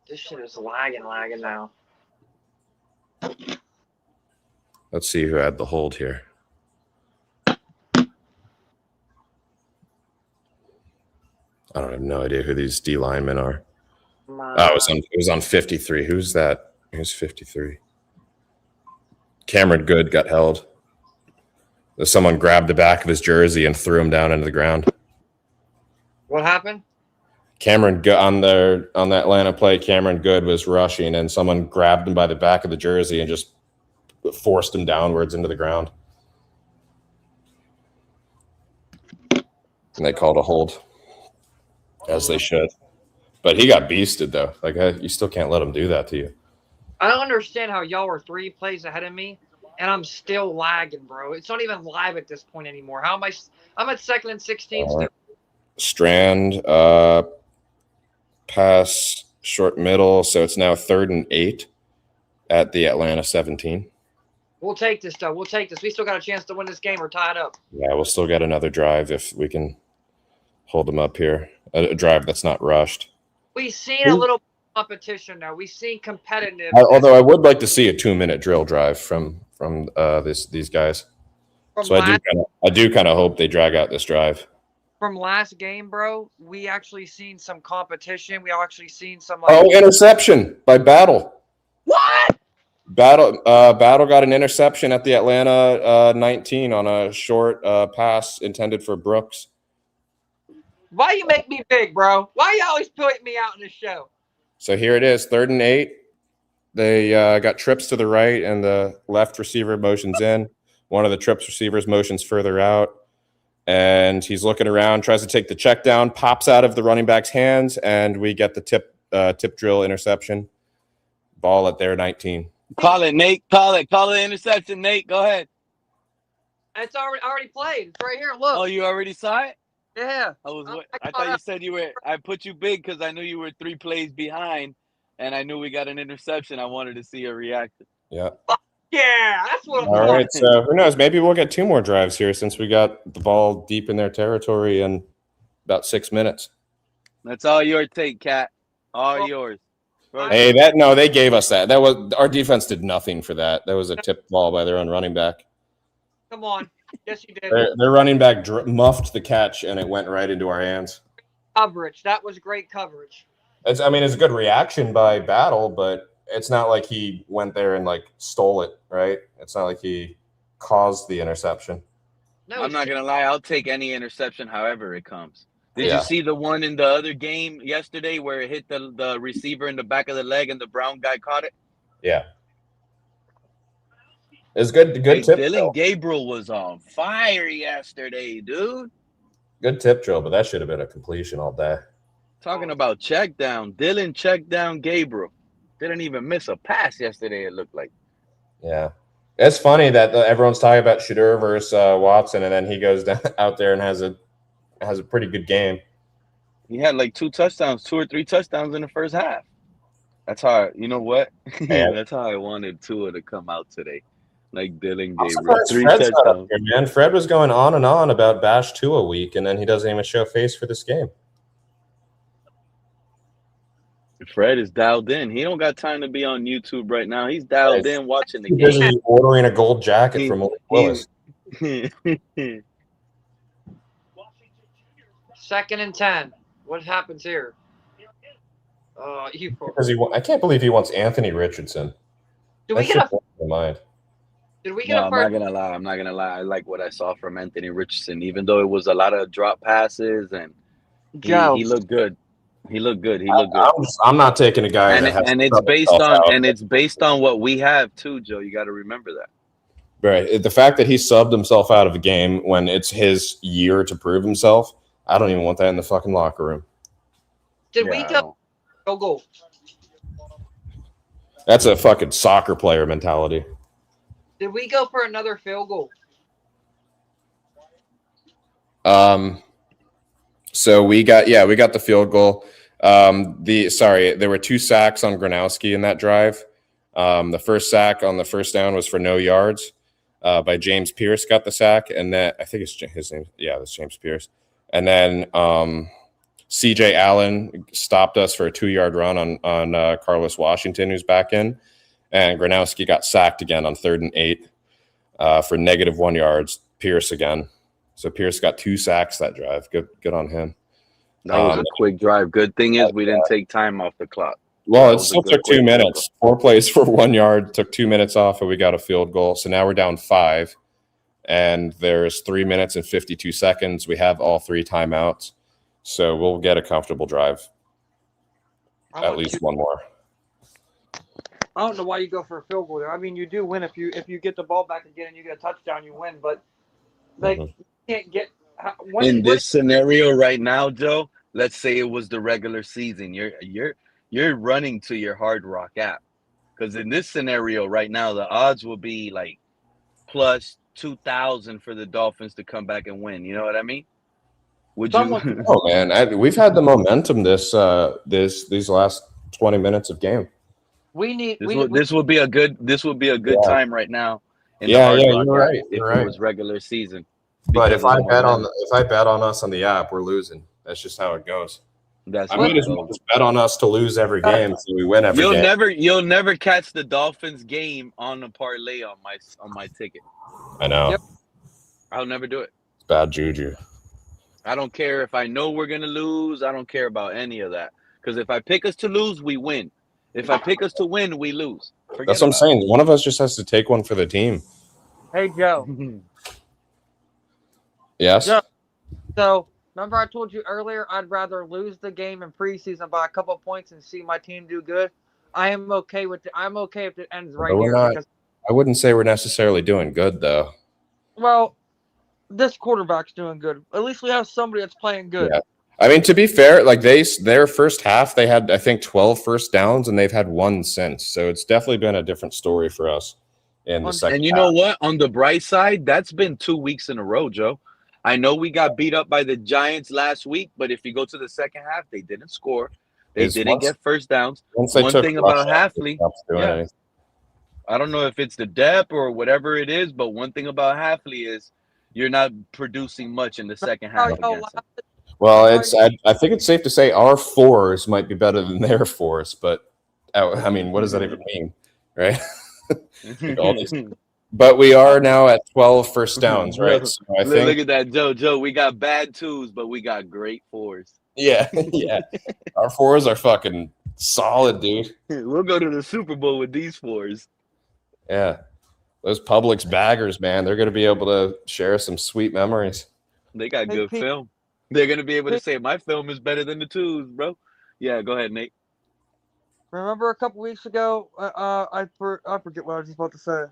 This shit is lagging now. Let's see who had the hold here. I don't have no idea who these D linemen are. It was on 53. Who's that? Who's 53? Cameron Good got held. Someone grabbed the back of his jersey and threw him down into the ground. What happened? Cameron Good on the Atlanta play. Cameron Good was rushing, and someone grabbed him by the back of the jersey and just forced him downwards into the ground. And they called a hold, as they should. But he got beasted, though. Like, you still can't let him do that to you. I don't understand how y'all are 3 plays ahead of me, and I'm still lagging, bro. It's not even live at this point anymore. How am I? I'm at 2nd and 16 still. Strand, pass, short middle. So it's now 3rd and 8 at the Atlanta 17. We'll take this, though. We'll take this. We still got a chance to win this game or tie it up. Yeah, we'll still get another drive if we can hold them up here. A drive that's not rushed. We've seen a little competition now. We've seen competitive. Although I would like to see a 2-minute drill drive from these guys. So I do kind of hope they drag out this drive. From last game, bro, we actually seen some competition. We actually seen some interception by Battle. What? Battle got an interception at the Atlanta 19 on a short pass intended for Brooks. Why you make me big, bro? Why you always put me out in the show? So here it is, 3rd and 8. They got trips to the right, and the left receiver motions in. One of the trips receivers motions further out. And he's looking around, tries to take the check down, pops out of the running back's hands, and we get the tip drill interception. Ball at their 19. Call it, Nate. Call it. Call it interception, Nate. Go ahead. It's already played. It's right here. Look. Oh, you already saw it? Yeah. I thought you said you were. I put you big because I knew you were 3 plays behind, and I knew we got an interception. I wanted to see your reaction. Yeah. Yeah, that's what I'm All right. So who knows? Maybe we'll get 2 more drives here since we got the ball deep in their territory in about 6 minutes. That's all your take, Cat. All yours. Hey, they gave us that. That was our defense did nothing for that. That was a tipped ball by their own running back. Come on. Yes, you did. Their running back muffed the catch, and it went right into our hands. Coverage. That was great coverage. It's a good reaction by Battle, but it's not like he went there and like stole it, right? It's not like he caused the interception. No, I'm not gonna lie. I'll take any interception, however it comes. Did you see the one in the other game yesterday where it hit the receiver in the back of the leg and the Brown guy caught it? Yeah. It's good tip Dylan drill. Gabriel was on fire yesterday, dude. Good tip drill, but that should have been a completion all day. Talking about check down. Dylan checked down Gabriel. Didn't even miss a pass yesterday, it looked like. Yeah. It's funny that everyone's talking about Shadur versus Watson, and then he goes out there and has a pretty good game. He had like 2 or 3 touchdowns in the first half. That's how, you know what? That's how I wanted Tua to come out today. Like Dylan Gabriel. 3 touchdowns. Man, Fred was going on and on about Bash Tua week, and then he doesn't even show face for this game. Fred is dialed in. He don't got time to be on YouTube right now. He's dialed in watching the game. Busy ordering a gold jacket from Malik Willis. 2nd and 10. What happens here? I can't believe he wants Anthony Richardson. Did we get a mind? Did we get a I'm not gonna lie. I like what I saw from Anthony Richardson, even though it was a lot of drop passes and he looked good. He looked good. I'm not taking a guy and it's based on what we have too, Joe. You got to remember that. Right. The fact that he subbed himself out of a game when it's his year to prove himself, I don't even want that in the fucking locker room. Did we go goal? That's a fucking soccer player mentality. Did we go for another field goal? So we got the field goal. There were 2 sacks on Gronowski in that drive. The first sack on the first down was for no yards. By James Pierce got the sack, and then I think it's his name. Yeah, that's James Pierce. And then CJ Allen stopped us for a 2-yard run on Carlos Washington, who's back in, and Gronowski got sacked again on 3rd and 8 for -1 yards. Pierce again. So Pierce got 2 sacks that drive. Good on him. That was a quick drive. Good thing is we didn't take time off the clock. Well, it still took 2 minutes. 4 plays for 1 yard. Took 2 minutes off, and we got a field goal. So now we're down 5, and there's 3 minutes and 52 seconds. We have all 3 timeouts, so we'll get a comfortable drive. At least 1 more. I don't know why you go for a field goal there. I mean, you do win if you get the ball back again and you get a touchdown, you win. But you can't get in this scenario right now, Joe. Let's say it was the regular season. You're running to your Hard Rock app, because in this scenario right now, the odds will be like plus 2,000 for the Dolphins to come back and win. You know what I mean? Would you? Oh man, we've had the momentum these last 20 minutes of game. This would be a good time right now. You're right. If it was regular season. But if I bet on us on the app, we're losing. That's just how it goes. I might as well just bet on us to lose every game so we win every game. You'll never catch the Dolphins game on a parlay on my ticket. I know. Yep. I'll never do it. It's bad juju. I don't care if I know we're gonna lose. I don't care about any of that. Because if I pick us to lose, we win. If I pick us to win, we lose. That's what I'm saying. One of us just has to take one for the team. Hey, Joe. Yes. So remember I told you earlier I'd rather lose the game in preseason by a couple of points and see my team do good. I'm okay if it ends right here. I wouldn't say we're necessarily doing good though. Well, this quarterback's doing good. At least we have somebody that's playing good. Yeah. I mean, to be fair, like their first half, they had, I think, 12 first downs, and they've had one since. So it's definitely been a different story for us in the second And you half. know what? On the bright side, that's been 2 weeks in a row, Joe. I know we got beat up by the Giants last week, but if you go to the second half, they didn't score. They didn't get first downs. Once they One took thing Rush about out, they Hafley, stopped doing yeah, anything. I don't know if it's the depth or whatever it is, but one thing about Hafley is you're not producing much in the second half against him. Well, I think it's safe to say our fours might be better than their fours, but I mean, what does that even mean, right? Like all these, but we are now at 12 first downs, right? So I think Look at that, Joe. We got bad twos, but we got great fours. yeah, our fours are fucking solid, dude. We'll go to the Super Bowl with these fours. Yeah, those Publix baggers, man, they're going to be able to share some sweet memories. They got good film. They're going to be able to say, my film is better than the twos, bro. Yeah, go ahead, Nate. Remember a couple weeks ago, I forget what I was about to say.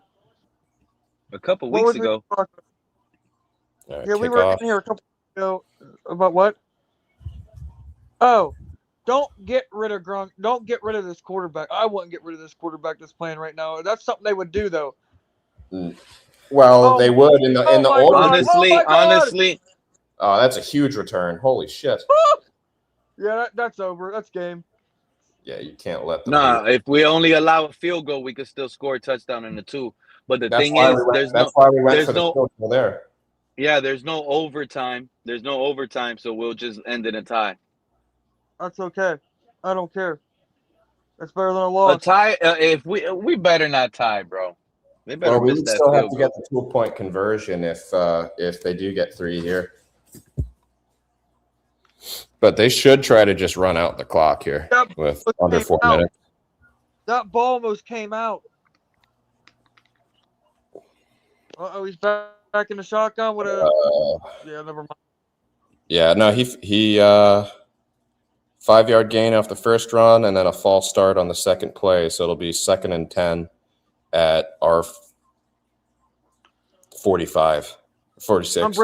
A couple weeks ago. Yeah, we were in here a couple weeks ago about what? Oh, don't get rid of Gronk. Don't get rid of this quarterback. I wouldn't get rid of this quarterback that's playing right now. That's something they would do, though. Well, they would in the old. Honestly. Oh, that's a huge return. Holy shit. Yeah, that's over. That's game. Yeah, you can't let them. Nah, if we only allow a field goal, we could still score a touchdown in the two. But the thing is, there's no there. Yeah, there's no overtime. There's no overtime, so we'll just end in a tie. That's okay. I don't care. That's better than a loss. A tie. If we better not tie, bro. They better Well, we miss would that still have field to goal. get the 2-point conversion if they do get 3 here. But they should try to just run out the clock here with under 4 minutes. That ball almost came out. Uh-oh, he's back in the shotgun with a. Yeah, never mind. Yeah, no, he 5-yard gain off the first run and then a false start on the second play. So it'll be 2nd and 10 at our 45, 46.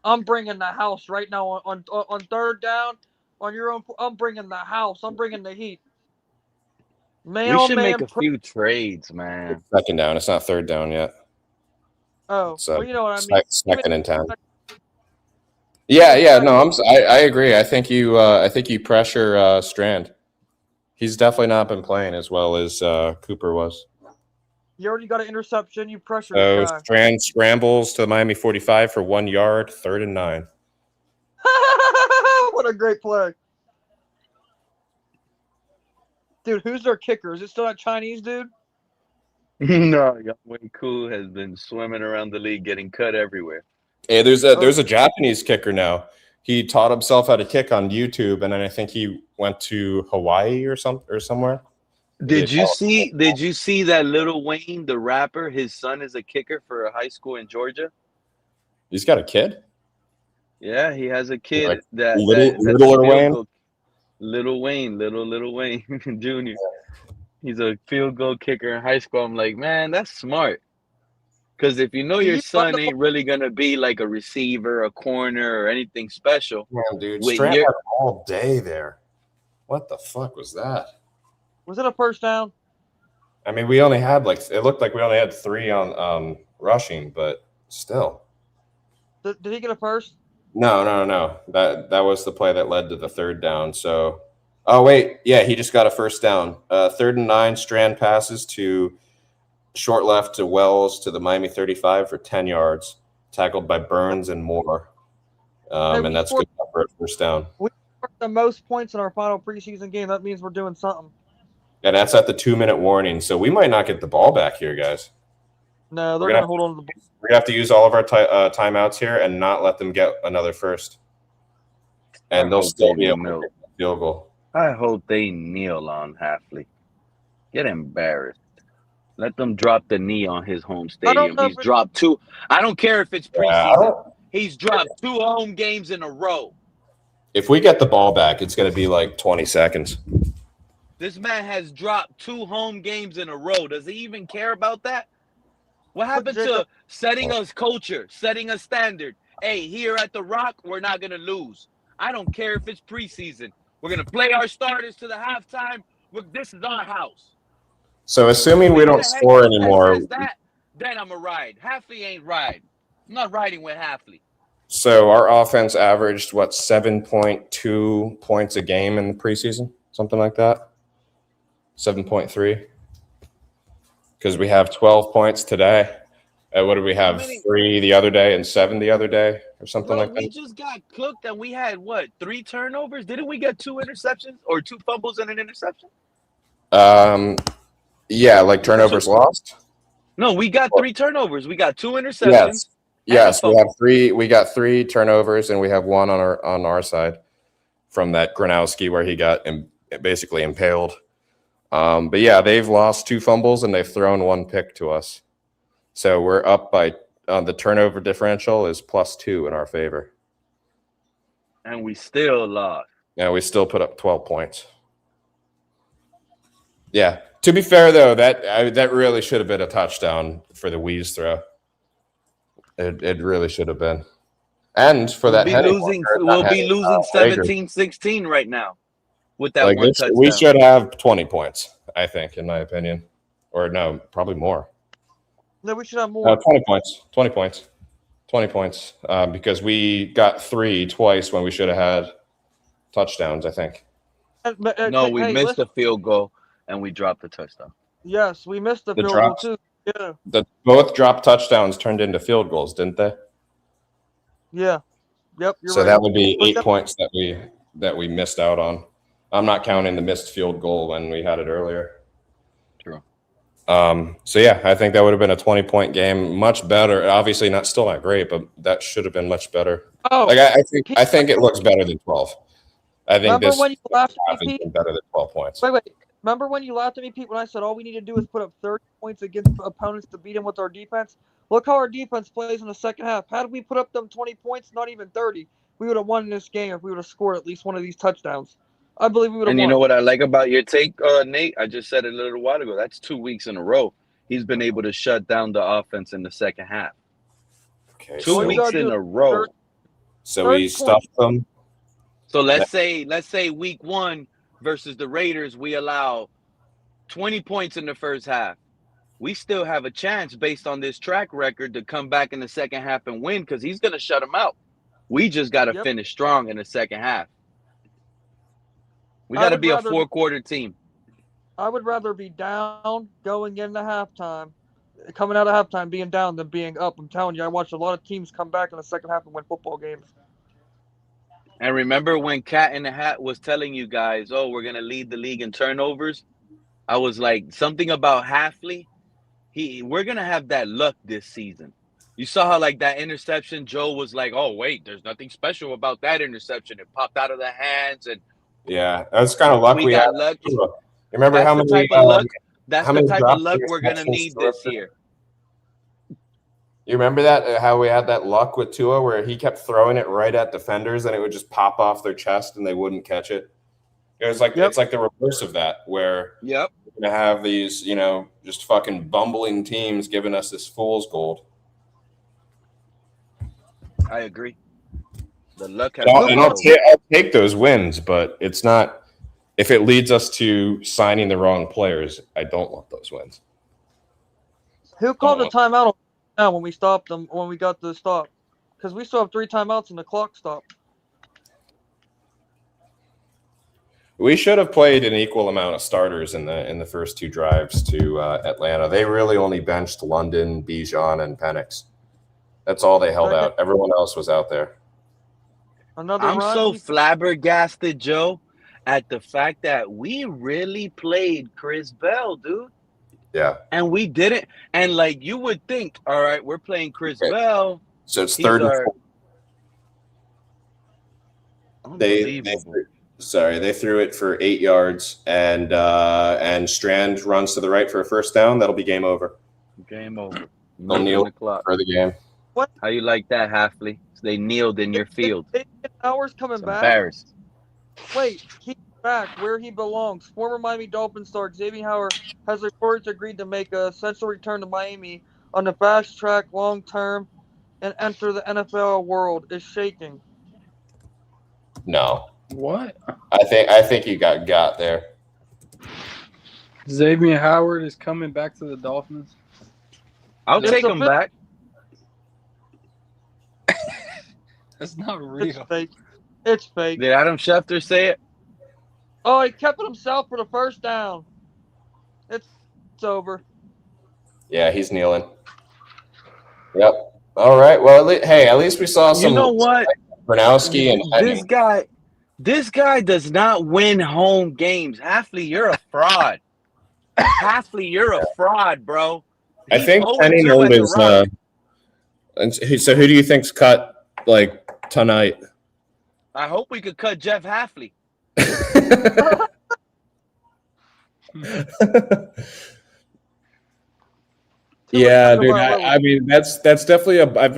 I'm bringing the house right now on third down. On your own, I'm bringing the house. I'm bringing the heat. We should make a few trades, man. 2nd down. It's not 3rd down yet. Oh, So well, you know what I mean. 2nd and 10. Yeah. No, I agree. I think you pressure Strand. He's definitely not been playing as well as Cooper was. You already got an interception. You pressure So the guy. Strand scrambles to the Miami 45 for 1 yard, 3rd and 9. What a great play. Dude, who's their kicker? Is it still that Chinese dude? No, Wayne Koo has been swimming around the league, getting cut everywhere. Hey, there's a Japanese kicker now. He taught himself how to kick on YouTube, and then I think he went to Hawaii or somewhere. Did you see that Lil Wayne, the rapper? His son is a kicker for a high school in Georgia. He's got a kid? Yeah, he has a kid Like that's Littler Wayne? Little Wayne Jr. He's a field goal kicker in high school. I'm like, man, that's smart. Because if you know your son ain't really gonna be like a receiver, a corner, or anything special, man, dude, with Strand had all day there. What the fuck was that? Was it a first down? I mean, we only had it looked like we only had 3 on rushing, but still. Did he get a first? No. That was the play that led to the 3rd down. So, oh wait, yeah, he just got a first down. 3rd and 9, Strand passes to short left to Wells to the Miami 35 for 10 yards, tackled by Burns and Moore, and that's good for a first down. We scored the most points in our final preseason game. That means we're doing something. And that's at the 2-minute warning, so we might not get the ball back here, guys. No, they're going to hold on to the ball. We're going to have to use all of our timeouts here and not let them get another first. And they'll still be able to get the field goal. I hope they kneel on Hafley. Get embarrassed. Let them drop the knee on his home stadium. He's dropped 2. I don't care if it's preseason. He's dropped 2 home games in a row. If we get the ball back, it's going to be like 20 seconds. This man has dropped 2 home games in a row. Does he even care about that? What happened Jacob- to setting us culture, setting a standard? Hey, here at the Rock, we're not gonna lose. I don't care if it's preseason. We're gonna play our starters to the halftime. This is our house. So assuming If we we get don't a head score coach that anymore, says that, then I'm a ride. Hafley ain't ride. I'm not riding with Hafley. so our offense averaged what 7.2 points a game in the preseason, something like that. 7.3. Because we have 12 points today. What did we have? 3 the other day and 7 the other day, or something like We that. just got cooked and we had what, 3 turnovers? Didn't we get 2 interceptions or 2 fumbles and an interception? Yeah, like turnovers lost. No, we got 3 turnovers. We got 2 interceptions. Yes, yes, we have fumble. 3. We got 3 turnovers, and we have 1 on our side from that Gronowski where he got basically impaled. But yeah, they've lost 2 fumbles and they've thrown 1 pick to us. So we're up by the turnover differential is +2 in our favor. And we still lost. Yeah, we still put up 12 points. Yeah. To be fair, though, that really should have been a touchdown for the Wheeze throw. It really should have been. And for We'll that be heading losing. marker, We'll that be heading, losing Rager. 17-16 right now with that Like one this, touchdown. we should have 20 points, I think, in my opinion. Or no, probably more. No, we should have more. 20 points. 20 points. 20 points. Because we got 3 twice when we should have had touchdowns, I think. No, we hey, missed listen. the field goal and we dropped the touchdown. Yes, we missed the The field goal drops, too. Yeah. both drop touchdowns turned into field goals, didn't they? Yeah. Yep. You're So right. that would be 8 points that we missed out on. I'm not counting the missed field goal when we had it earlier. True. So yeah, I think that would have been a 20-point game. Much better. Obviously, still not great, but that should have been much better. Oh, like I think it looks better than 12. I think remember this when you laughed half at has me, been Pete? better than 12 points. Wait. Remember when you laughed at me, Pete, when I said all we need to do is put up 30 points against opponents to beat them with our defense? Look how our defense plays in the second half. Had we put up them 20 points, not even 30, we would have won this game if we would have scored at least one of these touchdowns. I believe we would have And won. you know what I like about your take, Nate? I just said it a little while ago. That's 2 weeks in a row. He's been able to shut down the offense in the second half. Okay, 2 weeks in a row. So we stuffed them. So let's say week 1 versus the Raiders, we allow 20 points in the first half. We still have a chance based on this track record to come back in the second half and win because he's going to shut them out. We just got to finish strong in the second half. We got to be a 4-quarter team. I would rather be down going into halftime, coming out of halftime being down than being up. I'm telling you, I watched a lot of teams come back in the second half and win football games. And remember when Cat in the Hat was telling you guys, oh, we're going to lead the league in turnovers? I was like, something about Hafley. We're going to have that luck this season. You saw how like that interception, Joe was like, oh, wait, there's nothing special about that interception. It popped out of the hands. And yeah, that's kind of luck we got had. lucky. Remember That's how the many type of luck. That's how the many type drop of luck kicks we're going to Hutchinson need this year. You remember that, how we had that luck with Tua where he kept throwing it right at defenders and it would just pop off their chest and they wouldn't catch it? It was like It's like the reverse of that, where we're going to have these, just fucking bumbling teams giving us this fool's gold. I agree. The luck has And I'll take those wins, but it's not – if it leads us to signing the wrong players, I don't want those wins. Who called the timeout now when we stopped them, when we got the stop? Because we still have 3 timeouts and the clock stopped. We should have played an equal amount of starters in the first 2 drives to Atlanta. They really only benched London, Bijan, and Penix. That's all they held out. Everyone else was out there. I'm so flabbergasted, Joe, at the fact that we really played Chris Bell, dude. Yeah. And we didn't. And like you would think, all right, we're playing Chris Bell. So it's 3rd and 4. They threw it for 8 yards, and Strand runs to the right for a first down. That'll be game over. Game over. They'll kneel for the game. What? How you like that, Hafley? They kneeled in your field. Hours coming back. Embarrassed. Wait, he's back where he belongs. Former Miami Dolphins star Xavier Howard has reports agreed to make a essential return to Miami on the fast track long term and enter the NFL world is shaking. No. What? I think you got there. Xavier Howard is coming back to the Dolphins. I'll take him back. That's not real. It's fake. It's fake. Did Adam Schefter say it? Oh, he kept it himself for the first down. It's over. Yeah, he's kneeling. Yep. All right. Well, at least we saw some. You know what? Gronowski and this guy does not win home games. Hafley, you're a fraud. Hafley, you're a fraud, bro. I think Henning earned his. So who do you think's cut like tonight? I hope we could cut Jeff Hafley. Yeah, dude. I mean, that's definitely I've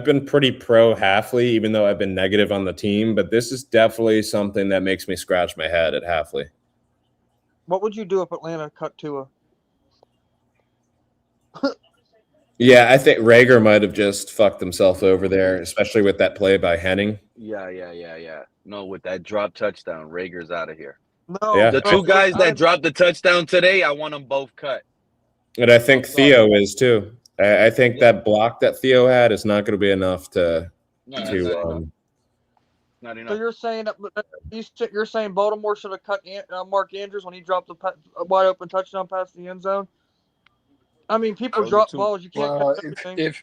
been pretty pro Hafley, even though I've been negative on the team. But this is definitely something that makes me scratch my head at Hafley. What would you do if Atlanta cut Tua? Yeah, I think Rager might have just fucked himself over there, especially with that play by Henning. Yeah. No, with that drop touchdown, Rager's out of here. No, Yeah. The two guys that dropped the touchdown today, I want them both cut. And I think Theo is too. I think that block that Theo had is not going to be enough to. Not enough. So you're saying you're saying Baltimore should have cut Mark Andrews when he dropped the wide open touchdown pass in the end zone? I mean, people drop balls. You can't cut everything.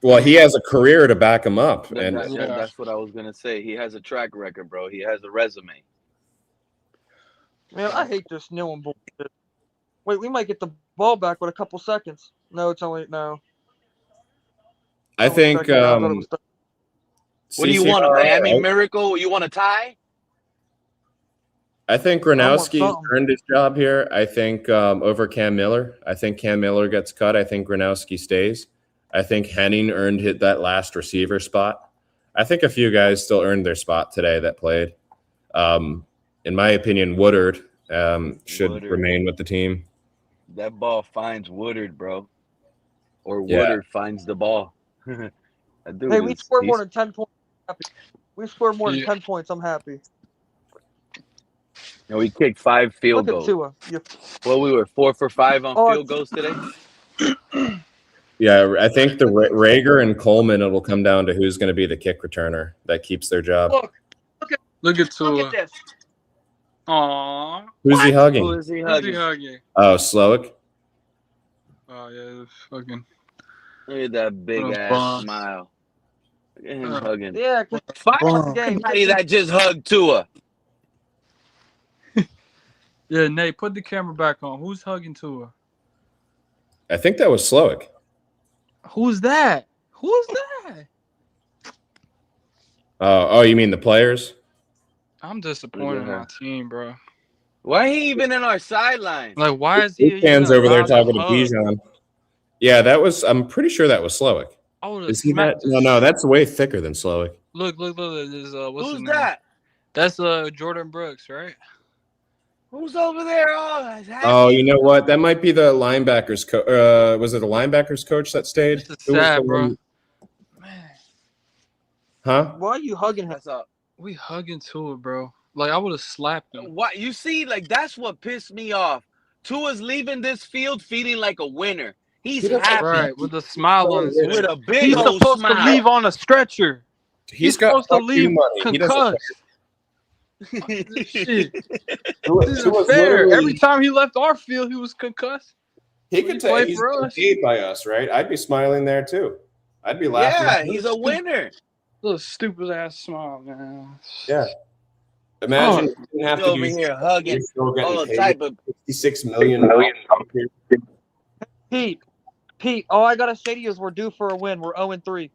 Well, he has a career to back him up, and That's what I was gonna say. He has a track record, bro. He has a resume. Man, I hate this new one bullshit. Wait, we might get the ball back with a couple seconds. No, it's only no. I think. What do you want, a Miami Miracle? You want a tie? I think Gronowski earned his job here. I think over Cam Miller. I think Cam Miller gets cut. I think Gronowski stays. I think Henning earned that last receiver spot. I think a few guys still earned their spot today that played. In my opinion, Woodard should remain with the team. That ball finds Woodard, bro. Or Woodard finds the ball. Hey, we scored more than 10 points. We scored more than 10 points. I'm happy. No, we kicked 5 field Look at goals. Tua. Well, we were 4 for 5 on field goals today. Yeah, I think the Rager and Coleman, it'll come down to who's going to be the kick returner that keeps their job. Look at Tua. Look at this. Aww. Who's he hugging? Who is he Who's he hugging? hugging? Oh, Slowick. Oh yeah, fucking. Look at that big ass smile. Look at him hugging. Yeah, because somebody that just hugged Tua. Yeah, Nate, put the camera back on. Who's hugging Tua? I think that was Slowick. Who's that? Who's that? Oh, you mean the players? I'm disappointed in my team, bro. Why he even in our sidelines? Like, why is he? Fans over there allowed talking to hug? Bijan. Yeah, I'm pretty sure that was Slowick. I would have Is he smacked. that? No, that's way thicker than Slowick. Look. There's, what's his Who's name? that? That's Jordan Brooks, right? Who's over there? Oh, Oh, you know what? That might be the linebackers coach. Was it the linebackers coach that stayed? This is Who was sad, the bro. one- Huh? Why are you hugging him? We hugging Tua, bro. Like, I would have slapped him. What you see? Like that's what pissed me off. Tua's leaving this field feeling like a winner. He's happy, Right, with a smile on his face. with a big He's old supposed smile. to leave on a stretcher. He's got supposed to fuck you leave money. He doesn't concussed. Shit. Tua- This Tua's is fair. literally- Every time he left our field, he was concussed. He could play take. He's for getting us. paid by us, right? I'd be smiling there too. I'd be laughing. Yeah, he's a winner. Little stupid ass smile, man. Yeah. Imagine you didn't have He's to over do here hugging you're still getting all paid type of. $66 million. Pete, all I gotta say to you is we're due for a win. We're 0-3.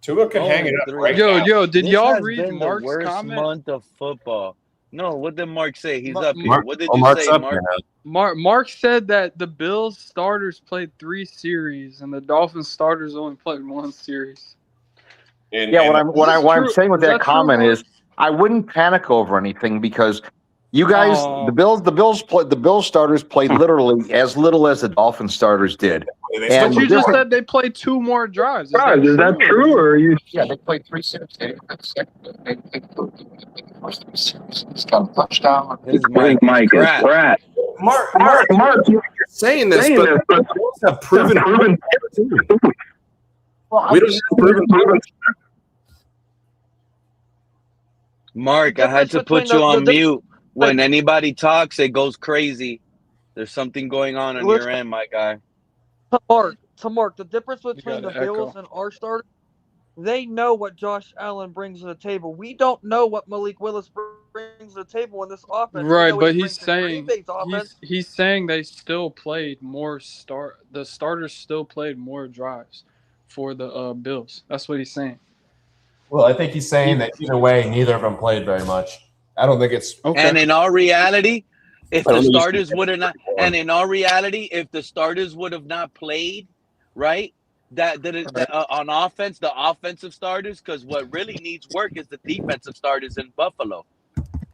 Tua could hang it up right now. Yo, did This y'all has read been Mark's the worst comment? month of football. No, what did Mark say? He's up here. Mark- What did Oh, you Mark's say, up Mark? here now. Mark said that the Bills starters played 3 series and the Dolphins starters only played 1 series. Yeah, what I'm saying with Is that that true, comment Mark? is I wouldn't panic over anything because you guys, Oh. the Bills starters played literally as little as the Dolphin starters did. But you just said they played 2 more drives. Is that true, or are you? Yeah, they played 3 series. They got a touchdown. His mic is crap. Mark, you're saying this, but we also have proven. We don't have proven. Mark, I had to put you on mute. When anybody talks, it goes crazy. There's something going on your end, my guy. To Mark, the difference between the Bills and our starters, they know what Josh Allen brings to the table. We don't know what Malik Willis brings to the table in this offense. Right, but he's saying they still played more the starters still played more drives for the Bills. That's what he's saying. Well, I think he's saying that either way, neither of them played very much. I don't think it's okay. And in our reality, if the starters would have not, and in our reality, if the starters would have not played, right? That on offense, the offensive starters, because what really needs work is the defensive starters in Buffalo.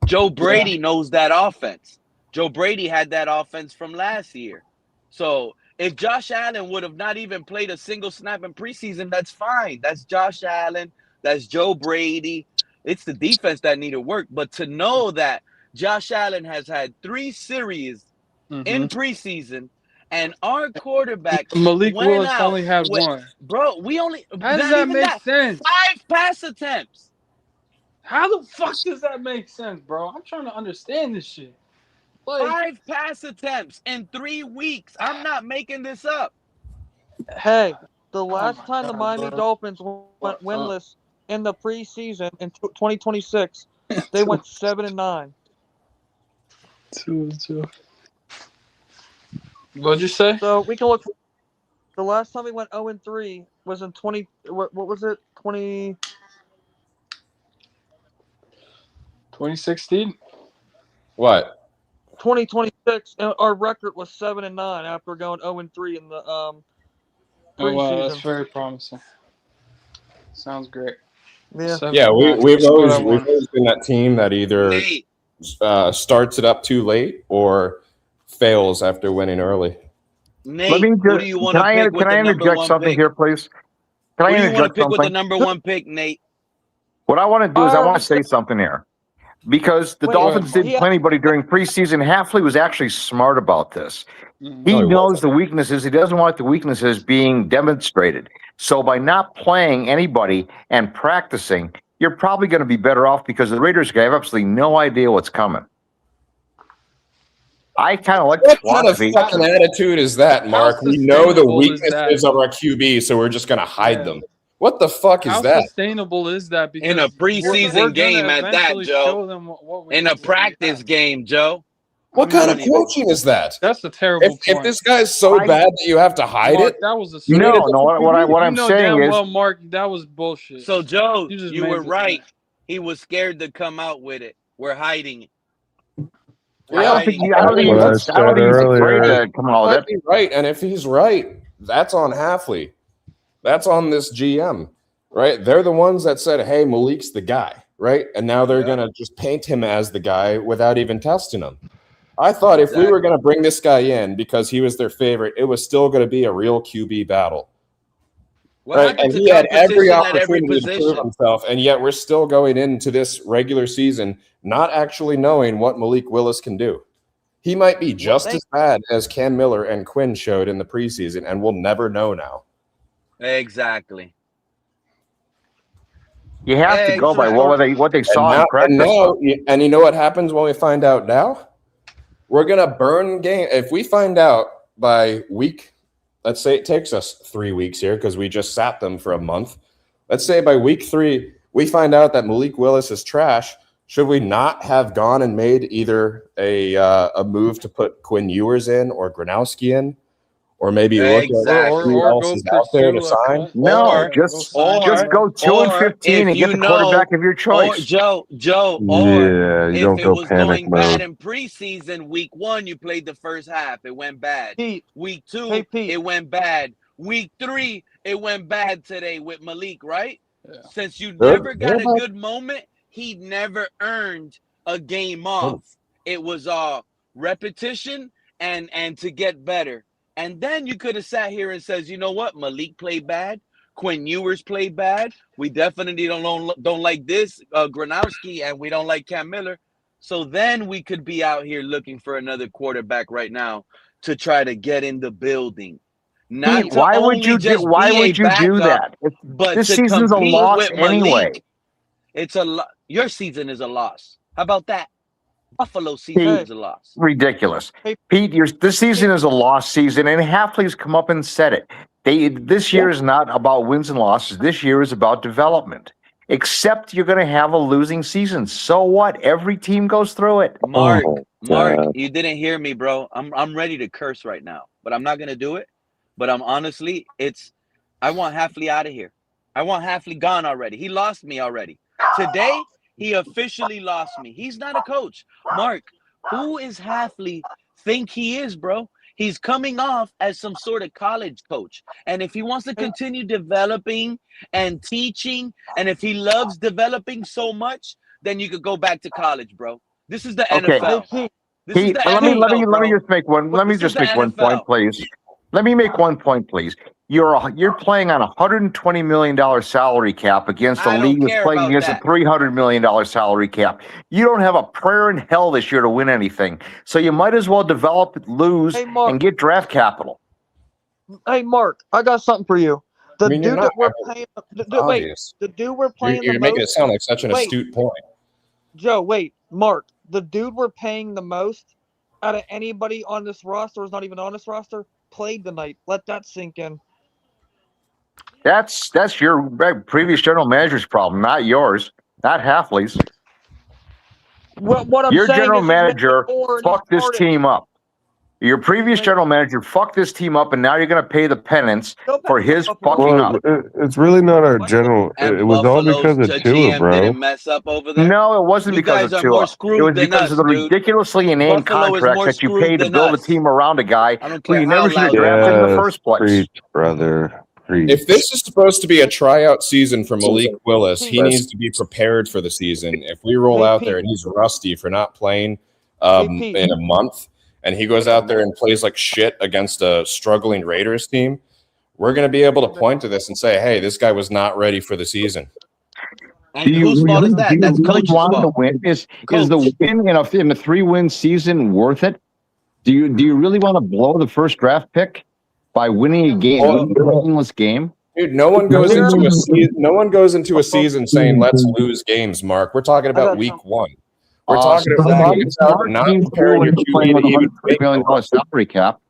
Joe Brady knows that offense. Joe Brady had that offense from last year. So if Josh Allen would have not even played a single snap in preseason, that's fine. That's Josh Allen. That's Joe Brady. It's the defense that needed work. But to know that Josh Allen has had 3 series in preseason, and our quarterback Malik went Willis out only had 1. Bro, we only how does that make sense? 5 pass attempts. How the fuck does that make sense, bro? I'm trying to understand this shit. 5 pass attempts in 3 weeks. I'm not making this up. Hey, the last time the Miami Dolphins went winless in the preseason in 2026, they went 7-9. 2-2. What'd you say? So we can look. The last time we went 0-3 was in 20. What was it? 2016. What? 2026. Our record was 7-9 after going 0-3 in the preseason. Oh wow, that's very promising. Sounds great. Yeah, we've always been that team that either starts it up too late or fails after winning early. Nate, Let me just, who do you want to pick with can I the number interject 1 something pick? here, please? Can Who I do you want to interject pick with the something? number 1 pick, Nate? What I want to do is I want to say something here. Because the Dolphins didn't play anybody during preseason, Hafley was actually smart about this. He knows the weaknesses. He doesn't want the weaknesses being demonstrated. So by not playing anybody and practicing, you're probably going to be better off because the Raiders have absolutely no idea what's coming. I kind of like what the philosophy. kind of fucking attitude is that, Mark? We know the weaknesses of our QB, so we're just going to hide them. What the fuck is that? How sustainable is that? Because in a preseason game at that, Joe. In a practice game, Joe. What kind of coaching is that? That's a terrible point. If this guy's so bad that you have to hide Mark, it, that was a no. What I'm saying is, well, Mark, that was bullshit. So Joe, you were right. He was scared to come out with it. We're hiding it. I don't think he's afraid to come out with it. Right, and if he's right, that's on Hafley. That's on this GM, right? They're the ones that said, "Hey, Malik's the guy," right? And now they're gonna just paint him as the guy without even testing him. I thought if we were gonna bring this guy in because he was their favorite, it was still gonna be a real QB battle. Right, and he had every opportunity to prove himself, and yet we're still going into this regular season not actually knowing what Malik Willis can do. He might be just as bad as Cam Miller and Quinn showed in the preseason, and we'll never know now. Exactly. You have to go by what they saw in practice. And you know what happens when we find out now? We're gonna burn game. If we find out by week, let's say it takes us 3 weeks here because we just sat them for a month. Let's say by week 3 we find out that Malik Willis is trash. Should we not have gone and made either a move to put Quinn Ewers in or Gronowski in? Or maybe look at who else is out there to sign. No, just go 2-15 and get the quarterback of your choice. Joe, yeah, you don't go panic mode. Bad in preseason, week 1, you played the first half. It went bad. Week 2, it went bad. Week 3, it went bad today with Malik, right? Yeah. Since you never got a good moment, he never earned a game off. It was repetition and to get better. And then you could have sat here and says, you know what? Malik played bad. Quinn Ewers played bad. We definitely don't like this Gronowski, and we don't like Cam Miller. So then we could be out here looking for another quarterback right now to try to get in the building. Not Pete, to why would only you do? just Why be a would you do backup, that? but This to season's a compete loss with anyway. Malik. It's your season is a loss. How about that? Buffalo season Pete, is a loss. ridiculous. Pete, this season is a lost season, and Hafley's come up and said it. This year is not about wins and losses. This year is about development. Except you're going to have a losing season. So what? Every team goes through it. Mark, you didn't hear me, bro. I'm ready to curse right now, but I'm not gonna do it. But I'm honestly, I want Hafley out of here. I want Hafley gone already. He lost me already. Today, he officially lost me. He's not a coach. Mark, who is Hafley think he is, bro? He's coming off as some sort of college coach. And if he wants to continue developing and teaching, and if he loves developing so much, then you could go back to college, bro. This is the NFL. This is Pete, the let NFL, me bro. just make one. Let me This is just the make one point, NFL. please. Let me make one point, please. You're playing on a $120 million salary cap against a I don't league that's care playing about against that. a $300 million salary cap. You don't have a prayer in hell this year to win anything. So you might as well develop, lose, and get draft capital. Hey, Mark, I got something for you. The I mean, you're dude not. that we're paying. Obvious. The dude we're paying You're the making it most. sound like such an astute point. Joe, wait, Mark, the dude we're paying the most out of anybody on this roster, is not even on this roster, played tonight. Let that sink in. That's your previous general manager's problem, not yours, not Hafley's. What I'm Your saying general is he's making manager more and he fucked this started. team up. Your previous general manager fucked this team up, and now you're going to pay the penance for his fucking up. It's really not our general. And It was all Buffalo's because of Tua, GM bro. didn't mess up over there. No, it wasn't You because guys of are more Tua. It screwed was than because us, of the dude. ridiculously inane Buffalo is contracts more that you screwed paid to than build a us. team around a guy I don't who care you how never should have loud you drafted in the Yes, first place. preach, brother. Preach. If this is supposed to be a tryout season for Malik Willis, he needs to be prepared for the season. If we roll out there and he's rusty for not playing in a month, and he goes out there and plays like shit against a struggling Raiders team, we're going to be able to point to this and say, hey, this guy was not ready for the season. And whose fault is that? That's coach's want to fault. win? Is the win in a 3-win season worth it? Do you really want to blow the first draft pick by winning a game, a meaningless game? Dude, no one goes into a season saying let's lose games, Mark. We're talking about week one. We're talking about not preparing your QB to even make $1 million salary cap.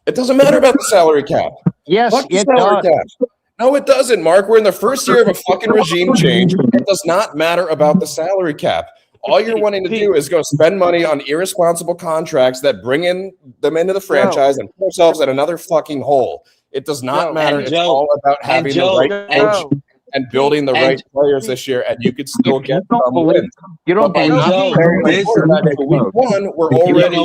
It doesn't matter about the salary cap. Yes, Fuck the it salary does. cap. No, it doesn't, Mark. We're in the first year of a fucking regime change. It does not matter about the salary cap. All you're wanting to do is go spend money on irresponsible contracts that bring them into the franchise and put ourselves in another fucking hole. It does not matter. It's all about having the right coach and building the right players this year, and you could still get some wins. You don't But by not preparing the quarterback for week one, we're already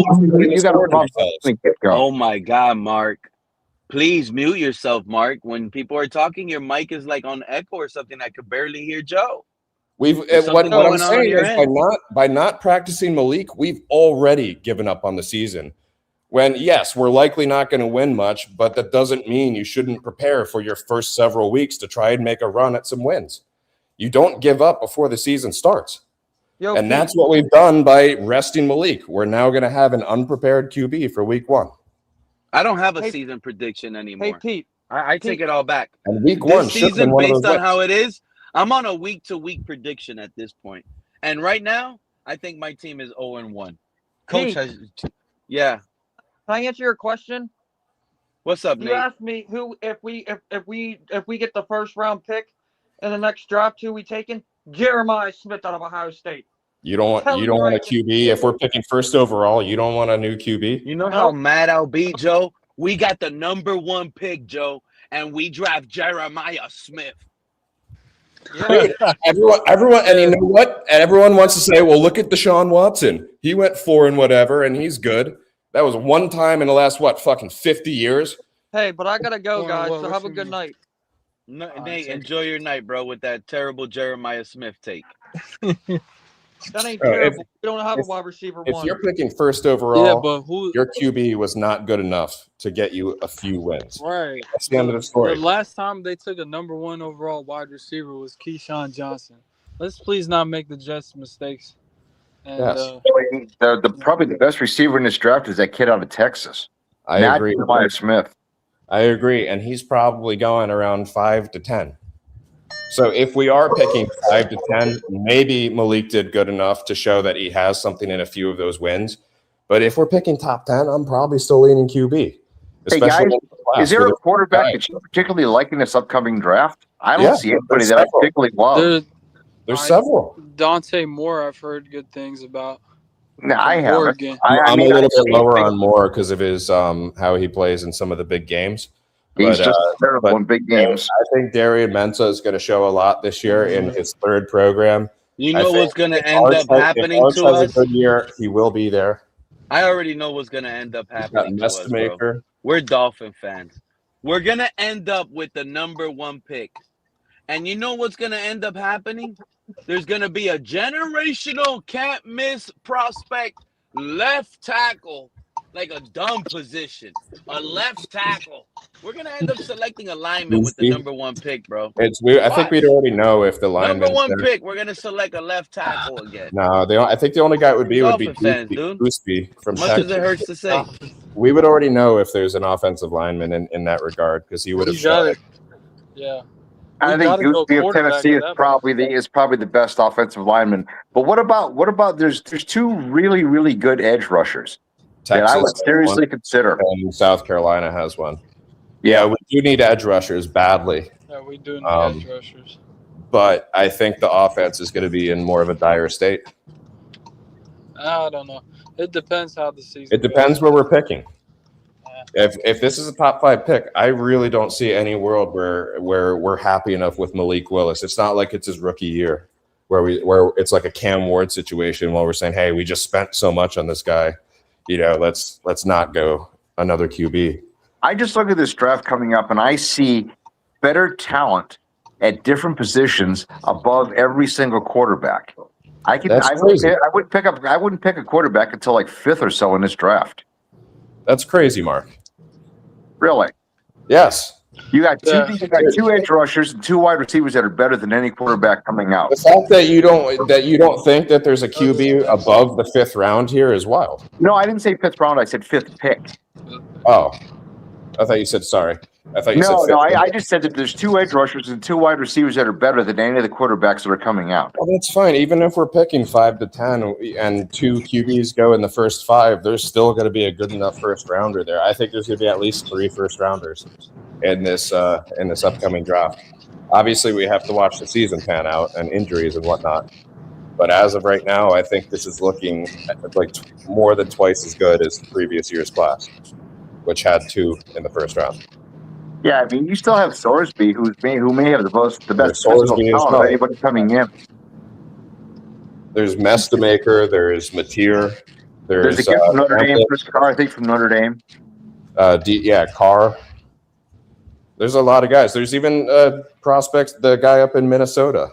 Oh my God, Mark. Please mute yourself, Mark. When people are talking, your mic is like on echo or something. I could barely hear Joe. What I'm saying is by not practicing Malik, we've already given up on the season. When, yes, we're likely not going to win much, but that doesn't mean you shouldn't prepare for your first several weeks to try and make a run at some wins. You don't give up before the season starts. And that's what we've done by resting Malik. We're now going to have an unprepared QB for week one. I don't have a season prediction anymore. Hey, Pete. I take it all back. And week This one should have been season, one of based those on how wins. it is, I'm on a week-to-week prediction at this point. And right now, I think my team is 0-1. Coach Pete. has, yeah. Can I answer your question? What's up, You Nate? asked me who if we get the first round pick in the next draft, who we taking? Jeremiah Smith out of Ohio State. You don't want a QB. If we're picking first overall, you don't want a new QB. You know how mad I'll be, Joe? We got the number 1 pick, Joe, and we draft Jeremiah Smith. Dude, everyone, and you know what? And everyone wants to say, well, look at Deshaun Watson. He went 4 and whatever, and he's good. That was one time in the last, fucking 50 years? Hey, but I gotta go, guys. So have a good night. No, Nate, enjoy your night, bro, with that terrible Jeremiah Smith take. That ain't Oh, terrible. We don't have a wide receiver If one. you're picking first overall, your QB was not good enough to get you a few wins. Right. That's the end of the story. The last time they took a number 1 overall wide receiver was Keyshawn Johnson. Let's please not make the Jets mistakes. And, Yes. Probably the best receiver in this draft is that kid out of Texas. I agree. Jeremiah Smith. I agree, and he's probably going around 5 to 10. So if we are picking 5 to 10, maybe Malik did good enough to show that he has something in a few of those wins. But if we're picking top 10, I'm probably still leaning QB. Hey guys, is there a quarterback that you particularly like in this upcoming draft? I don't see anybody that I particularly love. There's several. Dante Moore, I've heard good things about. No, I haven't. Oregon. I'm a little bit lower on Moore because of his how he plays in some of the big games. He's just terrible in big games. I think Darian Mensah is going to show a lot this year in his third program. You know what's going to end up happening to us? If Arch has a good year, he will be there. I already know what's going to end up happening to us, bro. We're Dolphin fans. We're going to end up with the number 1 pick. And you know what's going to end up happening? There's going to be a generational can't miss prospect left tackle, like a dumb position, a left tackle. We're going to end up selecting a lineman with the number 1 pick, bro. It's weird. I think we'd already know if the lineman. Number 1 pick, we're going to select a left tackle again. No, I think the only guy would be fans, dude. Gooseby from Much Texas. as it hurts to say. We would already know if there's an offensive lineman in that regard because he would have shown it. Yeah. I think Gooseby of Tennessee is probably the best offensive lineman. But what about there's 2 really good edge rushers that I would seriously consider. And South Carolina has one. Yeah, we do need edge rushers badly. Yeah, we do need edge rushers. But I think the offense is going to be in more of a dire state. I don't know. It depends how the season. It depends where we're picking. If this is a top 5 pick, I really don't see any world where we're happy enough with Malik Willis. It's not like it's his rookie year where it's like a Cam Ward situation where we're saying, hey, we just spent so much on this guy, let's not go another QB. I just look at this draft coming up and I see better talent at different positions above every single quarterback. I wouldn't pick a quarterback until like 5th or so in this draft. That's crazy, Mark. Really? Yes. You got two edge rushers and 2 wide receivers that are better than any quarterback coming out. The fact that you don't think that there's a QB above the 5th round here is wild. No, I didn't say 5th round. I said 5th pick. Oh, I thought you said sorry. I thought you said 5th. No, I just said that there's 2 edge rushers and 2 wide receivers that are better than any of the quarterbacks that are coming out. Well, that's fine. Even if we're picking 5 to 10 and 2 QBs go in the first 5, there's still going to be a good enough first rounder there. I think there's going to be at least 3 first rounders in this upcoming draft. Obviously, we have to watch the season pan out and injuries and whatnot. But as of right now, I think this is looking like more than twice as good as the previous year's class, which had 2 in the first round. Yeah, I mean, you still have Sorsby, who may have the best physical talent of anybody coming in. There's Mestamaker, there's Mateer, there's a kid from Notre Dame, Chris Carr, I think from Notre Dame. Carr. There's a lot of guys. There's even prospects. The guy up in Minnesota,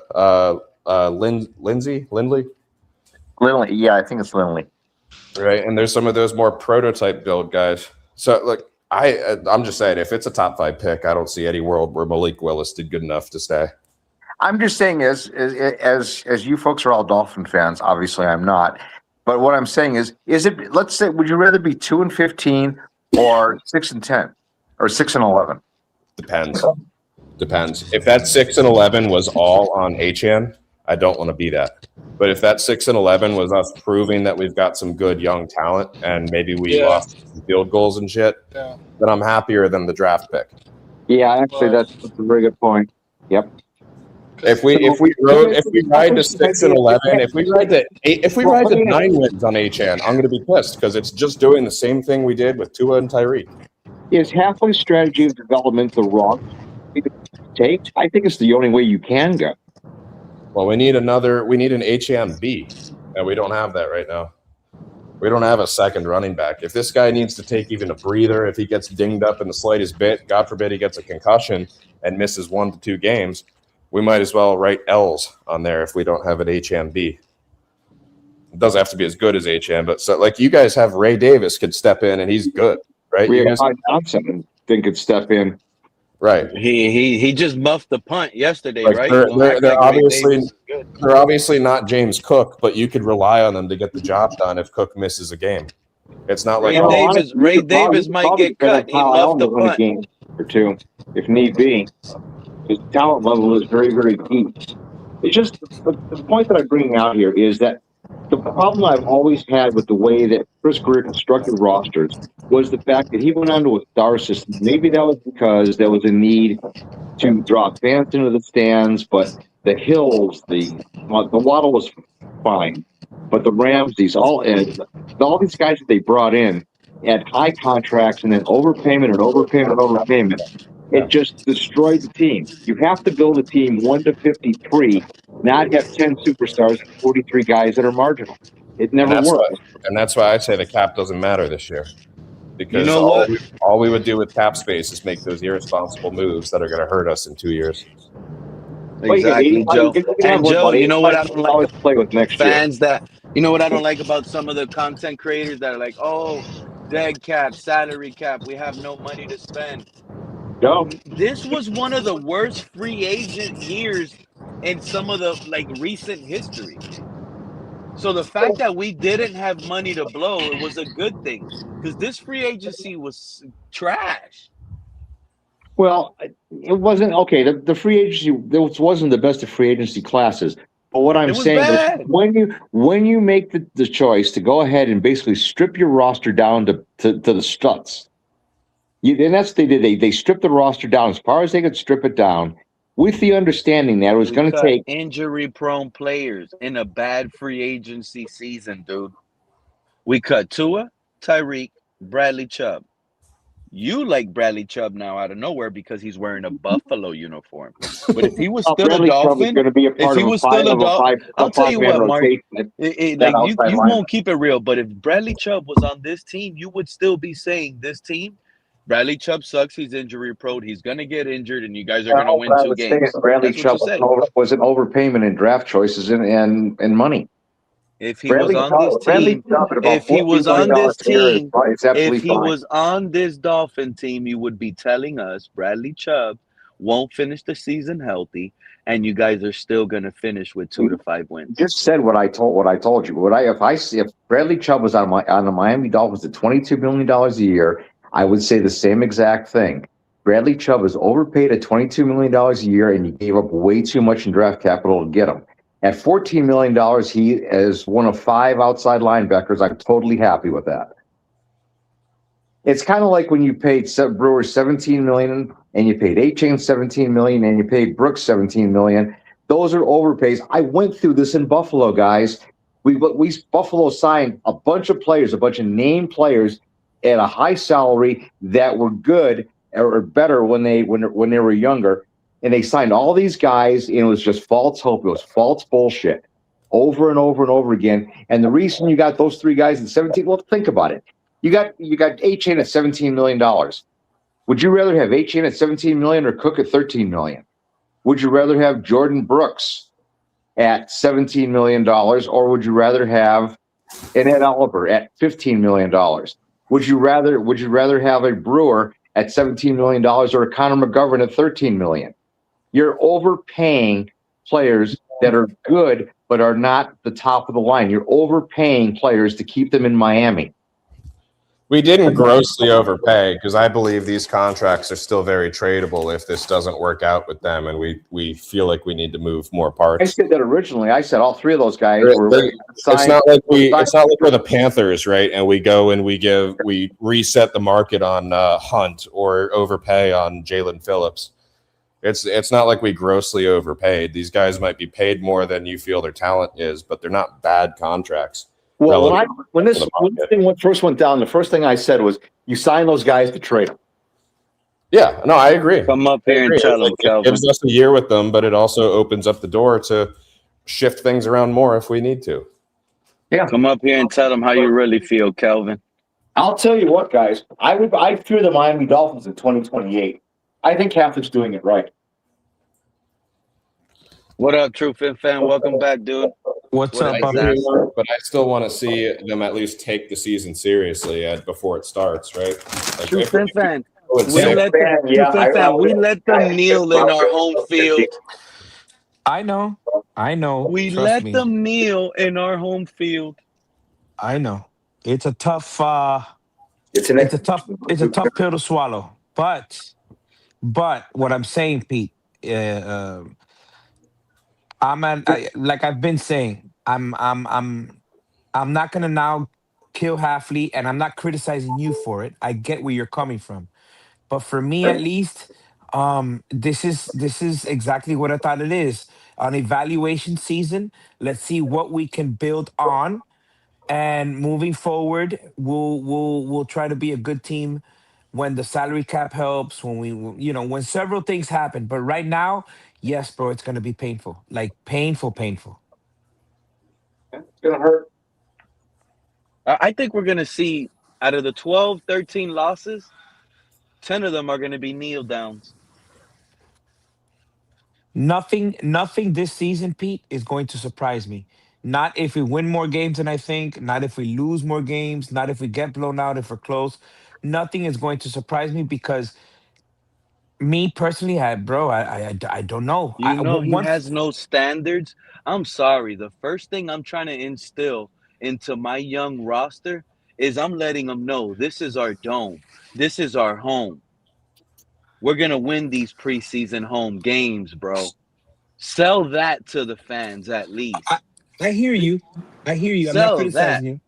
Lindley. Yeah, I think it's Lindley. Right, and there's some of those more prototype build guys. So look. I'm just saying, if it's a top 5 pick, I don't see any world where Malik Willis did good enough to stay. I'm just saying, as you folks are all Dolphin fans, obviously I'm not. But what I'm saying is it? Let's say, would you rather be 2 and 15 or 6 and 10 or 6 and 11? Depends. If that 6 and 11 was all on HN, I don't want to be that. But if that 6 and 11 was us proving that we've got some good young talent and maybe we lost some field goals and shit, then I'm happier than the draft pick. Yeah, actually, that's a very good point. Yep. If we ride to 6 and 11, if we ride to 9 wins on HN, I'm going to be pissed because it's just doing the same thing we did with Tua and Tyreek. Is Hafley's strategy of development the wrong thing to take? I think it's the only way you can go. Well, we need an HMB, and we don't have that right now. We don't have a second running back. If this guy needs to take even a breather, if he gets dinged up in the slightest bit, God forbid he gets a concussion and misses 1 to 2 games, we might as well write L's on there if we don't have an HMB. It doesn't have to be as good as HM, but so like you guys have Ray Davis could step in and he's good, right? We You have guys, Ty Johnson that could step in. right? He just muffed the punt yesterday, Like right? Don't act like Ray Davis is good. they're obviously not James Cook, but you could rely on them to get the job done if Cook misses a game. It's not like Ray Davis might get cut. He muffed the win a punt. game or two if need be. His talent level is very, very deep. It's just the point that I'm bringing out here is that the problem I've always had with the way that Chris Greer constructed rosters was the fact that he went onto a star system. Maybe that was because there was a need to draw fans into the stands, but the Hills, the Waddle was fine, but the Ramseys, all these guys that they brought in had high contracts and then overpayment and overpayment and overpayment. It just destroyed the team. You have to build a team 1 to 53, not have 10 superstars and 43 guys that are marginal. It never works. And that's why I say the cap doesn't matter this year. Because You know what? all we would do with cap space is make those irresponsible moves that are going to hurt us in 2 years. Exactly, Joe. And Joe, you know what I don't like play with next fans that you know what I don't like about some of the content creators that are like, oh, dead cap, salary cap, we have no money to spend. No. This was one of the worst free agent years in some of the recent history. So the fact that we didn't have money to blow, it was a good thing because this free agency was trash. Well, it wasn't okay. The free agency this wasn't the best of free agency classes. But what I'm saying is when you make the choice to go ahead and basically strip your roster down to the studs, and that's what they did. They stripped the roster down as far as they could strip it down, with the understanding that it was going to take injury-prone players in a bad free agency season, dude. We cut Tua, Tyreek, Bradley Chubb. You like Bradley Chubb now out of nowhere because he's wearing a Buffalo uniform. But if he was still a Dolphin, if he was still a Dolphin, I'll tell you what, Mark. You won't keep it real. But if Bradley Chubb was on this team, you would still be saying this team. Bradley Chubb sucks. He's injury prone. He's going to get injured, and you guys are going to win 2 games. Bradley Chubb was an overpayment in draft choices and money. If he was on this team, if he was on this Dolphin team, you would be telling us Bradley Chubb won't finish the season healthy, and you guys are still going to finish with 2 to 5 wins. Just said what I told you. If Bradley Chubb was on the Miami Dolphins at $22 million a year, I would say the same exact thing. Bradley Chubb is overpaid at $22 million a year, and you gave up way too much in draft capital to get him. At $14 million, he is one of 5 outside linebackers. I'm totally happy with that. It's kind of like when you paid Brewers $17 million, and you paid A-Chain $17 million, and you paid Brooks $17 million. Those are overpays. I went through this in Buffalo, guys. Buffalo signed a bunch of players, a bunch of named players at a high salary that were good or better when they were younger. And they signed all these guys, and it was just false hope. It was false bullshit over and over and over again. And the reason you got those 3 guys at 17, well, think about it. You got A-Chain at $17 million. Would you rather have A-Chain at $17 million or Cook at $13 million? Would you rather have Jordan Brooks at $17 million, or would you rather have an Ed Oliver at $15 million? Would you rather have a Brewer at $17 million or a Connor McGovern at $13 million? You're overpaying players that are good but are not the top of the line. You're overpaying players to keep them in Miami. We didn't grossly overpay because I believe these contracts are still very tradable if this doesn't work out with them, and we feel like we need to move more parts. I said that originally. I said all 3 of those guys were It's not like we're the Panthers, right? And we go and we reset the market on Hunt or overpay on Jalen Phillips. It's not like we grossly overpaid. These guys might be paid more than you feel their talent is, but they're not bad contracts. Well, when this thing first went down, the first thing I said was, you sign those guys to trade them. Yeah, no, I agree. Come up here and tell them, Calvin. It gives us a year with them, but it also opens up the door to shift things around more if we need to. Yeah. Come up here and tell them how you really feel, Calvin. I'll tell you what, guys. I threw the Miami Dolphins in 2028. I think Hafley's doing it right. What up, True Fin fan? Welcome back, dude. What's What did up, he I say? puppy? do, but I still want to see them at least take the season seriously before it starts, right? Like True if we Fin Fan. go at We Yeah, six, let them. True Fin Fan. We let them kneel in our home field. I know. I know. We Trust let me. them kneel in our home field. I know. It's a tough It's an it's a tough pill to swallow. But what I'm saying, Pete, uh, like I've been saying, I'm not gonna now kill Halfley, and I'm not criticizing you for it. I get where you're coming from, but for me at least, this is exactly what I thought it is. An evaluation season. Let's see what we can build on, and moving forward, we'll try to be a good team when the salary cap helps, when when several things happen. But right now, yes, bro, it's gonna be painful, like painful, painful. It's gonna hurt. I think we're going to see out of the 12, 13 losses, 10 of them are going to be kneel downs. Nothing this season, Pete, is going to surprise me. Not if we win more games than I think, not if we lose more games, not if we get blown out, if we're close. Nothing is going to surprise me because me personally, I don't know. You know, he has no standards. I'm sorry. The first thing I'm trying to instill into my young roster is I'm letting them know this is our dome. This is our home. We're going to win these preseason home games, bro. Sell that to the fans at I, least. I hear you. I hear you. I'm not Sell that. criticizing you.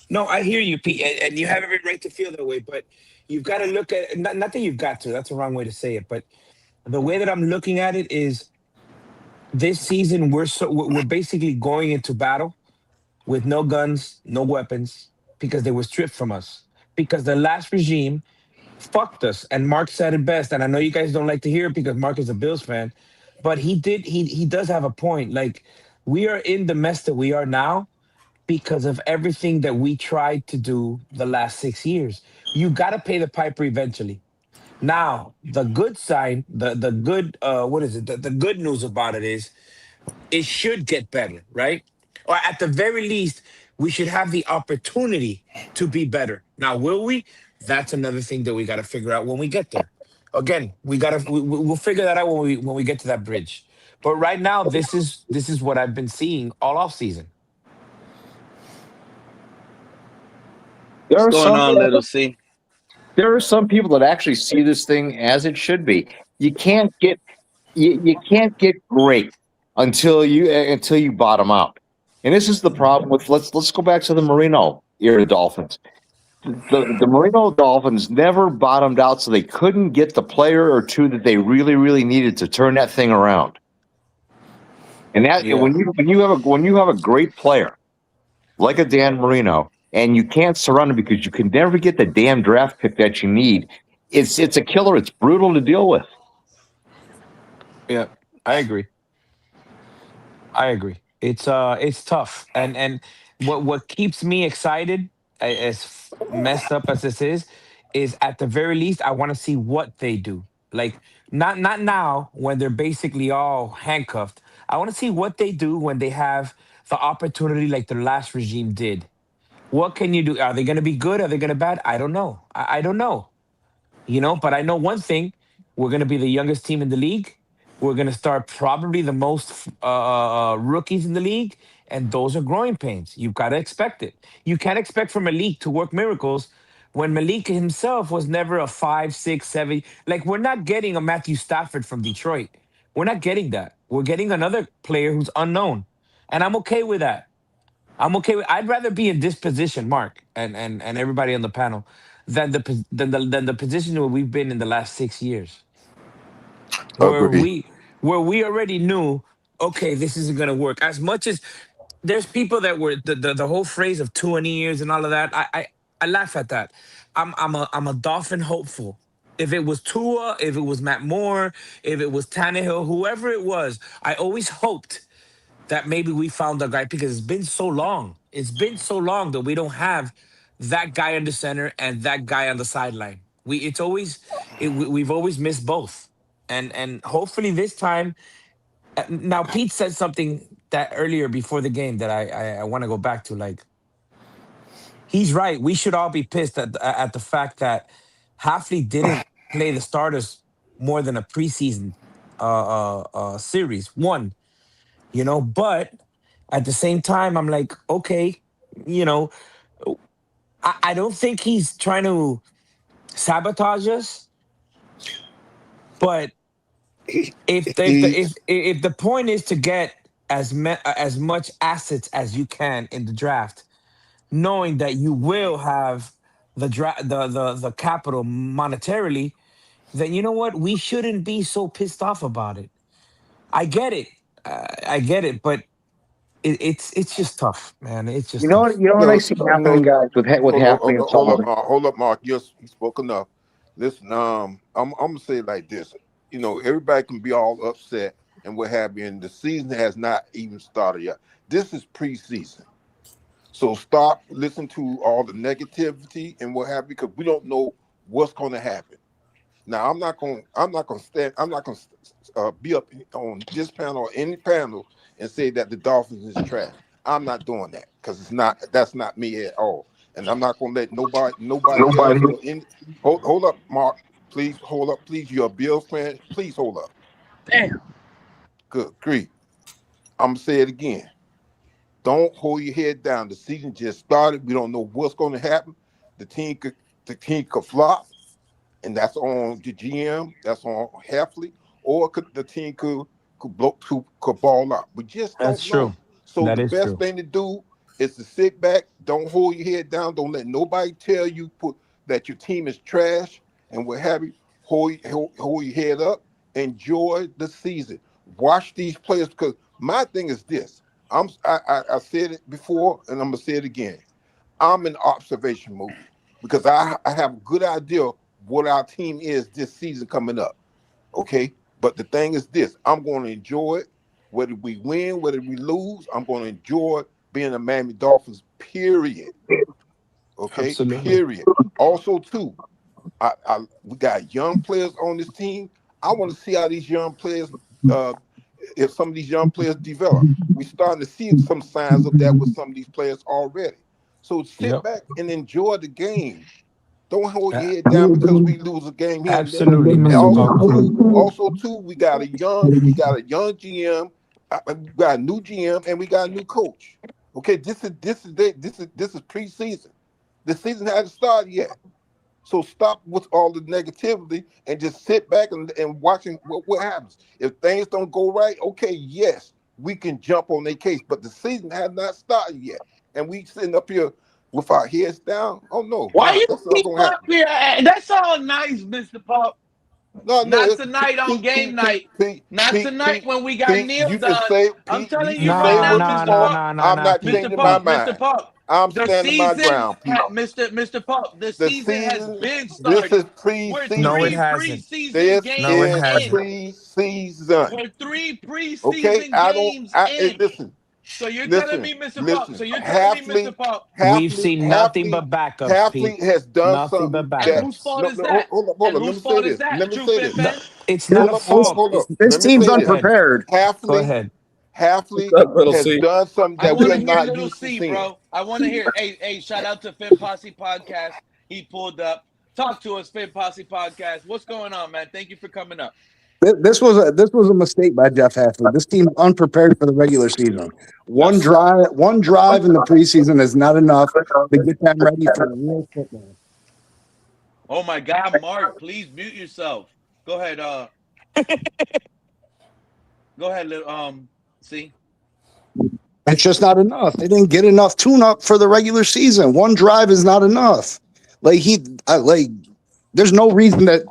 No, I hear you, Pete, and you have every right to feel that way. But you've got to look at not that you've got to. That's the wrong way to say it. But the way that I'm looking at it is this season we're basically going into battle with no guns, no weapons, because they were stripped from us. Because the last regime fucked us. And Mark said it best. And I know you guys don't like to hear it because Mark is a Bills fan, but he does have a point. Like we are in the mess that we are now because of everything that we tried to do the last 6 years. You got to pay the piper eventually. Now, the good sign, the good what is it? The good news about it is it should get better, right? Or at the very least, we should have the opportunity to be better. Now, will we? That's another thing that we got to figure out when we get there. Again, we'll figure that out when we get to that bridge. But right now, this is what I've been seeing all off season. There What's are going some on, little C? there are some people that actually see this thing as it should be. You can't get you can't get great until you bottom out. And this is the problem with let's go back to the Marino era Dolphins. The Marino Dolphins never bottomed out, so they couldn't get the player or two that they really, really needed to turn that thing around. And Yeah. when you have a great player like a Dan Marino, and you can't surround him because you can never get the damn draft pick that you need, it's a killer. It's brutal to deal with. Yeah, I agree. I agree. It's tough, and what keeps me excited, as messed up as this is at the very least I want to see what they do. Like not now when they're basically all handcuffed. I want to see what they do when they have the opportunity, like the last regime did. What can you do? Are they going to be good? Are they going to bad? I don't know. I don't know. But I know one thing: we're going to be the youngest team in the league. We're going to start probably the most rookies in the league, and those are growing pains. You've got to expect it. You can't expect from Malik to work miracles when Malik himself was never a 5, 6, 7. Like we're not getting a Matthew Stafford from Detroit. We're not getting that. We're getting another player who's unknown, and I'm okay with that. I'm okay with. I'd rather be in this position, Mark, and everybody on the panel, than the position where we've been in the last 6 years, where Agreed. we already knew, okay, this isn't gonna work. As much as there's people that were the whole phrase of 20 years and all of that, I laugh at that. I'm a Dolphin hopeful. If it was Tua, if it was Matt Moore, if it was Tannehill, whoever it was, I always hoped that maybe we found a guy because it's been so long. It's been so long that we don't have that guy in the center and that guy on the sideline. We've always missed both, and hopefully this time. Now Pete said something that earlier before the game that I want to go back to. Like, he's right. We should all be pissed at the fact that Hafley didn't play the starters more than a preseason series. One, but at the same time, I'm like, okay, you know, I don't think he's trying to sabotage us, but if the point is to get as much assets as you can in the draft, knowing that you will have the capital monetarily, then you know what? We shouldn't be so pissed off about it. I get it. I get it, but it's just tough, man. It's just tough. You know what I see happening, guys, with Hafley and Sullivan. Hold up, Mark. You spoke enough. Listen, I'm gonna say it like this. Everybody can be all upset and what have you, and the season has not even started yet. This is preseason, so stop listening to all the negativity and what have you, because we don't know what's going to happen. Now, I'm not going to be up on this panel or any panel and say that the Dolphins is trash. I'm not doing that, because that's not me at all. And I'm not going to let nobody else or any. Hold up, Mark. Please hold up. Please, you're a Bills fan. Please hold up. Damn. Good grief. I'm gonna say it again. Don't hold your head down. The season just started. We don't know what's going to happen. The team could flop, and that's on the GM. That's on Hafley, or the team could ball out. We just don't That's know. true. So That the is best true. thing to do is to sit back. Don't hold your head down. Don't let nobody tell you that your team is trash and what have you. Hold your head up. Enjoy the season. Watch these players, because my thing is this. I said it before, and I'm gonna say it again. I'm in observation mode, because I have a good idea what our team is this season coming up. Okay, but the thing is this: I'm going to enjoy it, whether we win, whether we lose. I'm going to enjoy being a Miami Dolphins. Period. Okay, Absolutely. period. Also, too, we got young players on this team. I want to see how these young players, if some of these young players develop. We're starting to see some signs of that with some of these players already. So sit Yep. back and enjoy the game. Don't hold your head down because we lose a game here and there. Absolutely, And Mr. Pope. also too, we got a young GM, we got a new GM, and we got a new coach. Okay, this is preseason. The season hasn't started yet. So stop with all the negativity and just sit back and watching what happens. If things don't go right, okay, yes, we can jump on their case, but the season has not started yet. And we sitting up here with our heads down. Oh no, Why you that's not keep gonna up happen. here? That's all nice, Mr. Pop. No, Not it's tonight on game night. Not tonight when we got Pete, nailed on. I'm You telling can you right say now, what you Mr. want. Pop. I'm not Mr. changing my Pop, Mr. mind. Pop. I'm The standing my season, ground, Pete. Mr. Pop, the The season has season, been this is started. We're No, it preseason. three hasn't. preseason This No, it games is hasn't. in. preseason. We're three Okay, preseason games hey, in. So you're telling listen, me, Mr. Pop. listen. So you're telling me, Mr. Pop. We've seen nothing but backups, Pete. Hafley has done Nothing but something And that. whose backups. fault No, is no, that? hold And up. Let whose me say fault is this. that? Let me True say Fin this. No, fan? it's not Hold a up, hold up, fault. hold up. This Let me team's say Go this. ahead. unprepared. Go Hafley, ahead. Hafley What's up, little has C? done something I that we want are to hear not Little used to C, seeing. bro. I want to hear. Hey, shout out to Fin Posse Podcast. He pulled up. Talk to us, Fin Posse Podcast. What's going on, man? Thank you for coming up. This was a mistake by Jeff Hafley. This team's unprepared for the regular season. One drive in the preseason is not enough to get them ready for real football. Oh my God, Mark, please mute yourself. Go ahead. Go ahead. See. It's just not enough. They didn't get enough tune-up for the regular season. One drive is not enough. There's no reason that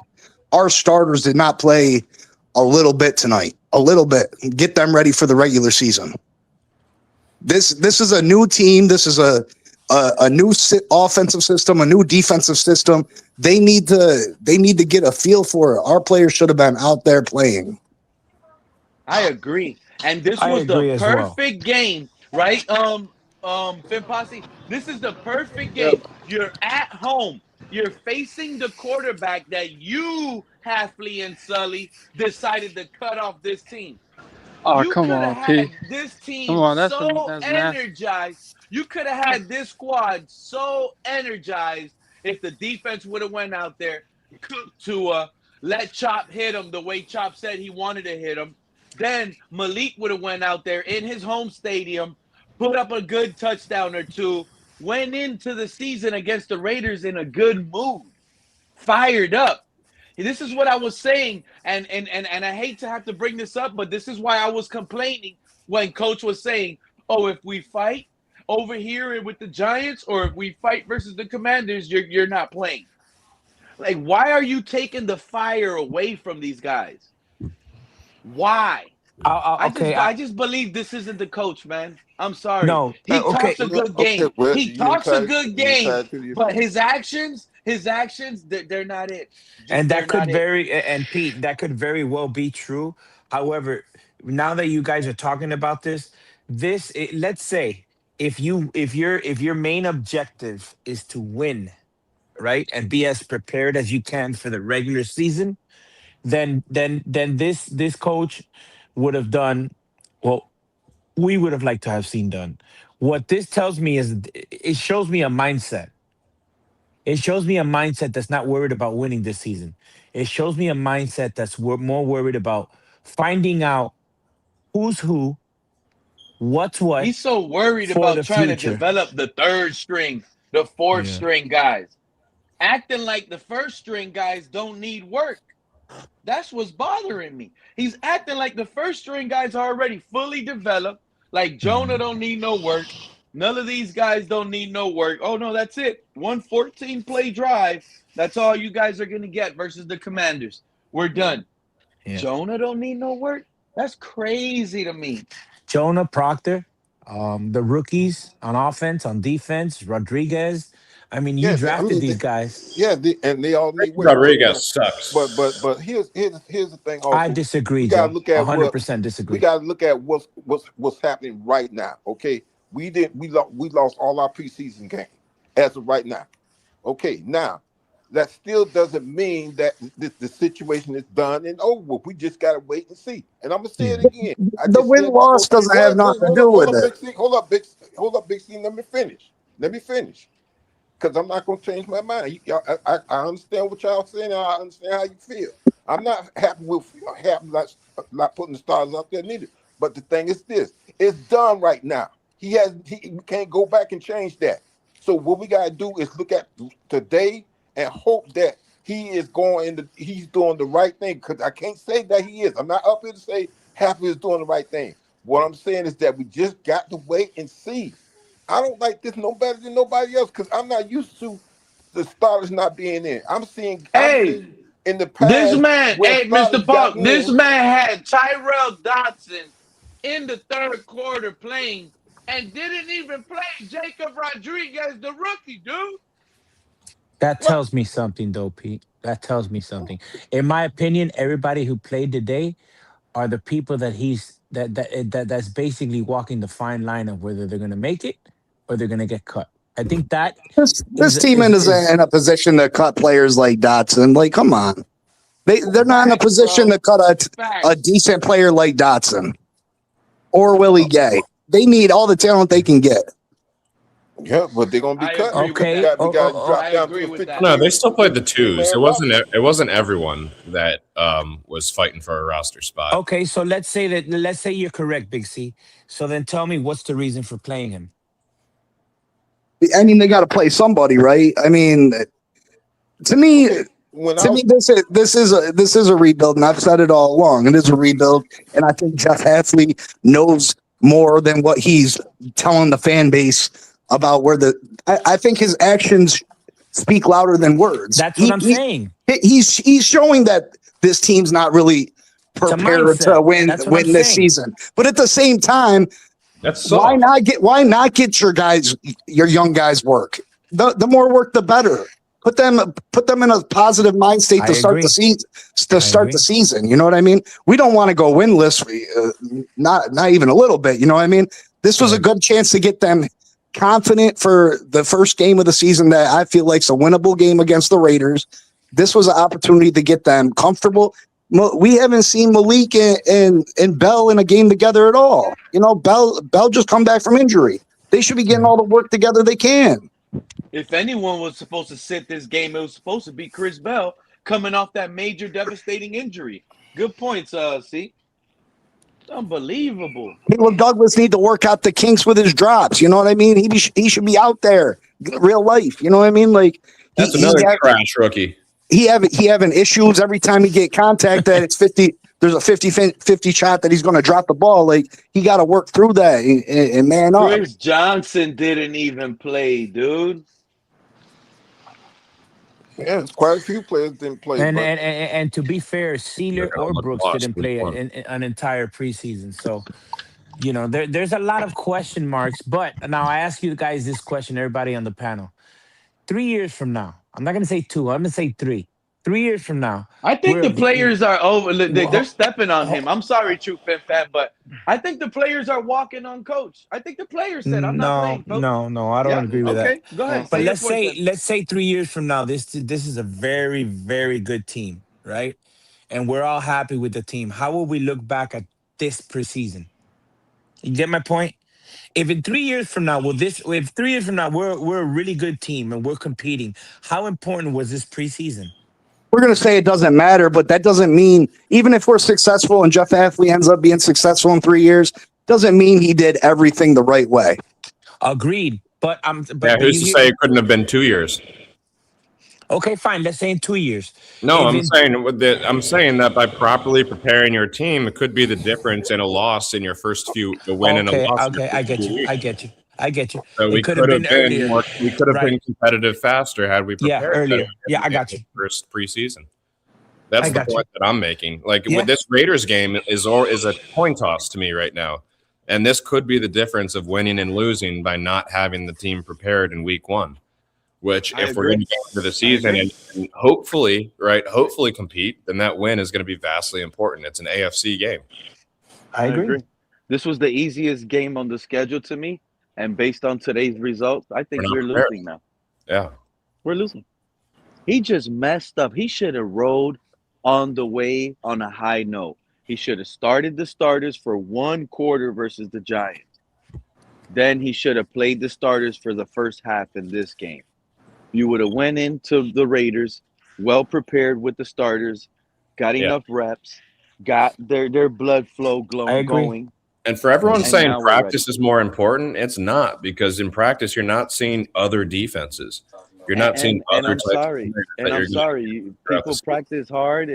our starters did not play a little bit tonight. A little bit. Get them ready for the regular season. This is a new team. This is a new offensive system, a new defensive system. They need to get a feel for it. Our players should have been out there playing. I agree. And this I was the agree as well. perfect game, right? Fin Posse, this is the perfect Yep. game. You're at home. You're facing the quarterback that you, Hafley and Sully, decided to cut off this team. Oh, You come could have on, P. had this Come team on, so that's nasty. energized. You could have had this squad so energized if the defense would have went out there, cooked Tua, let Chop hit him the way Chop said he wanted to hit him. Then Malik would have went out there in his home stadium, put up a good touchdown or two, went into the season against the Raiders in a good mood, fired up. This is what I was saying, and I hate to have to bring this up, but this is why I was complaining when Coach was saying, "Oh, if we fight over here with the Giants, or if we fight versus the Commanders, you're not playing." Like, why are you taking the fire away from these guys? Why? I just believe this isn't the coach, man. I'm sorry. No. He Okay. talks a good game. Well, He talks a good you game, entitled to your but opinion. his actions, they're not it. And They're that could not it. and Pete, that could very well be true. However, now that you guys are talking about this, let's say if your main objective is to win, right, and be as prepared as you can for the regular season, then this coach would have done well. We would have liked to have seen done. What this tells me is it shows me a mindset. It shows me a mindset that's not worried about winning this season. It shows me a mindset that's more worried about finding out who's who, what's what He's so worried for about the trying to future. develop the third string, the fourth Yeah. string guys, acting like the first string guys don't need work. That's what's bothering me. He's acting like the first string guys are already fully developed, like Jonah don't need no work. None of these guys don't need no work. Oh, no, that's it. 114 play drive. That's all you guys are going to get versus the Commanders. We're done. Yeah. Jonah don't need no work? That's crazy to me. Jonah Proctor, the rookies on offense, on defense, Rodriguez. I mean, you Yeah, drafted these guys. and they all need work. Rodriguez sucks. But here's the thing. Also, I disagree, we gotta Joe. look at 100% we disagree. gotta look at what's happening right now. Okay, we lost all our preseason games as of right now. Okay, now that still doesn't mean that the situation is done and over. We just gotta wait and see. And I'm gonna say it again. I The just win said loss before. doesn't have nothing to do with it. Hold up, Big C. Let me finish. Because I'm not going to change my mind. I understand what y'all saying. And I understand how you feel. I'm not happy with not putting the stars up there neither. But the thing is this: it's done right now. We can't go back and change that. So what we got to do is look at today and hope that he's doing the right thing. Because I can't say that he is. I'm not up here to say Hafley is doing the right thing. What I'm saying is that we just got to wait and see. I don't like this no better than nobody else because I'm not used to the starters not being in. I'm seeing in the past Mr. got Punk, this in. man had Tyrell Dodson in the third quarter playing and didn't even play Jacob Rodriguez, the rookie, dude. That tells me something, though, Pete. That tells me something. In my opinion, everybody who played today are the people that's basically walking the fine line of whether they're going to make it or they're going to get cut. I think that This team is in a position to cut players like Dotson. Like, come on, they're not in a position to cut a decent player like Dotson or Willie Gay. They need all the talent they can get. Yeah, but they're gonna be cut. Okay. We got to drop down to the 50. No, they still played the twos. It wasn't everyone that was fighting for a roster spot. Okay, so let's say you're correct, Big C. So then tell me, what's the reason for playing him? I mean, they got to play somebody, right? I mean, to me, this is a rebuild, and I've said it all along. It is a rebuild, and I think Jeff Hafley knows more than what he's telling the fan base about where I think his actions speak louder than words. That's what I'm saying. He's showing that this team's not really prepared to win this season. But at the same time, why not get your young guys work? The more work, the better. Put them in a positive mind state to start the season. The season, you know what I mean? We don't want to go winless, not even a little bit. You know what I mean? This was a good chance to get them confident for the first game of the season that I feel like is a winnable game against the Raiders. This was an opportunity to get them comfortable. We haven't seen Malik and Bell in a game together at all. You know, Bell just come back from injury. They should be getting all the work together they can. If anyone was supposed to sit this game, it was supposed to be Chris Bell coming off that major devastating injury. Good points, see? Unbelievable. Caleb Douglas need to work out the kinks with his drops. You know what I mean? He should be out there, real life. You know what I mean? Like That's another trash rookie. He having issues every time he get contact that it's 50. There's a 50 shot that he's going to drop the ball. Like he got to work through that and man up. Chris Johnson didn't even play, dude. Yeah, quite a few players didn't play. And to be fair, Sealer or Brooks didn't play an entire preseason. So, you know, there's a lot of question marks. But now I ask you guys this question, everybody on the panel. 3 years from now, I'm not going to say 2. I'm going to say 3. 3 years from now, I think the players are over. They're stepping on him. I'm sorry, True Fin Fan, but I think the players are walking on Coach. I think the players said, "I'm not playing." Coach. No, I don't agree with that. Okay, go ahead. But let's say 3 years from now, this is a very, very good team, right? And we're all happy with the team. How will we look back at this preseason? You get my point? If in 3 years from now, if 3 years from now we're a really good team and we're competing, how important was this preseason? We're going to say it doesn't matter, but that doesn't mean even if we're successful and Jeff Hafley ends up being successful in 3 years, doesn't mean he did everything the right way. Agreed. But who's to say it couldn't have been 2 years? Okay, fine. Let's say in 2 years. No, I'm saying that by properly preparing your team, it could be the difference in a loss in your first a win and a loss. Okay, I get you. So we could have been earlier. We could have been competitive faster had we prepared earlier. Yeah, I got you. First preseason. That's the point that I'm making. Like with this Raiders game is a coin toss to me right now, and this could be the difference of winning and losing by not having the team prepared in week 1. Which, if we're going to go into the season and hopefully compete, then that win is going to be vastly important. It's an AFC game. I agree. This was the easiest game on the schedule to me, and based on today's results, I think we're losing now. Yeah, we're losing. He just messed up. He should have rode on the way on a high note. He should have started the starters for 1 quarter versus the Giants. Then he should have played the starters for the first half in this game. You would have went into the Raiders well prepared with the starters, got enough reps, got their blood flow going. And for everyone saying practice is more important, it's not, because in practice you're not seeing other defenses. You're not seeing other types. I'm sorry. People practice hard.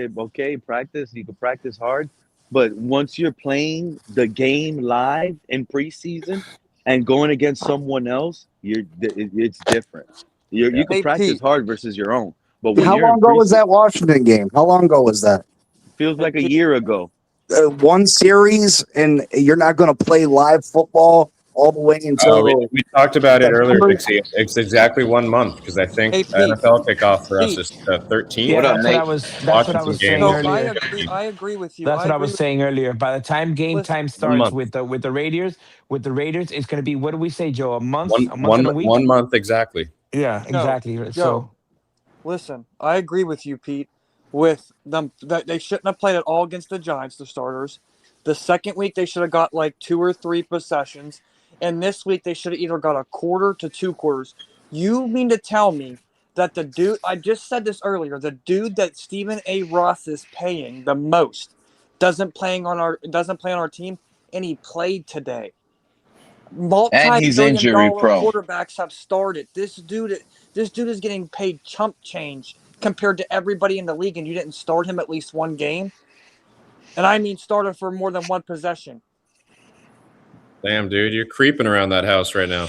Practice. You can practice hard, but once you're playing the game live in preseason and going against someone else, it's different. You can practice hard versus your own. But how long ago was that Washington game? How long ago was that? Feels like a year ago. 1 series, and you're not going to play live football all the way until. We talked about it earlier. It's exactly 1 month because I think NFL kickoff for us is 13. Yeah, that's what I was saying earlier. I agree with you. That's what I was saying earlier. By the time game time starts with the Raiders, it's going to be, what do we say, Joe? A month and a week. 1 month exactly. Yeah, exactly. So, listen, I agree with you, Pete. With them, that they shouldn't have played at all against the Giants, the starters. The second week they should have got like 2 or 3 possessions, and this week they should have either got a quarter to 2 quarters. You mean to tell me that the dude, I just said this earlier, the dude that Stephen A. Ross is paying the most doesn't play on our team, and he played today. And he's injury prone. Quarterbacks have started. This dude is getting paid chump change compared to everybody in the league, and you didn't start him at least 1 game. And I mean started for more than 1 possession. Damn, dude, you're creeping around that house right now.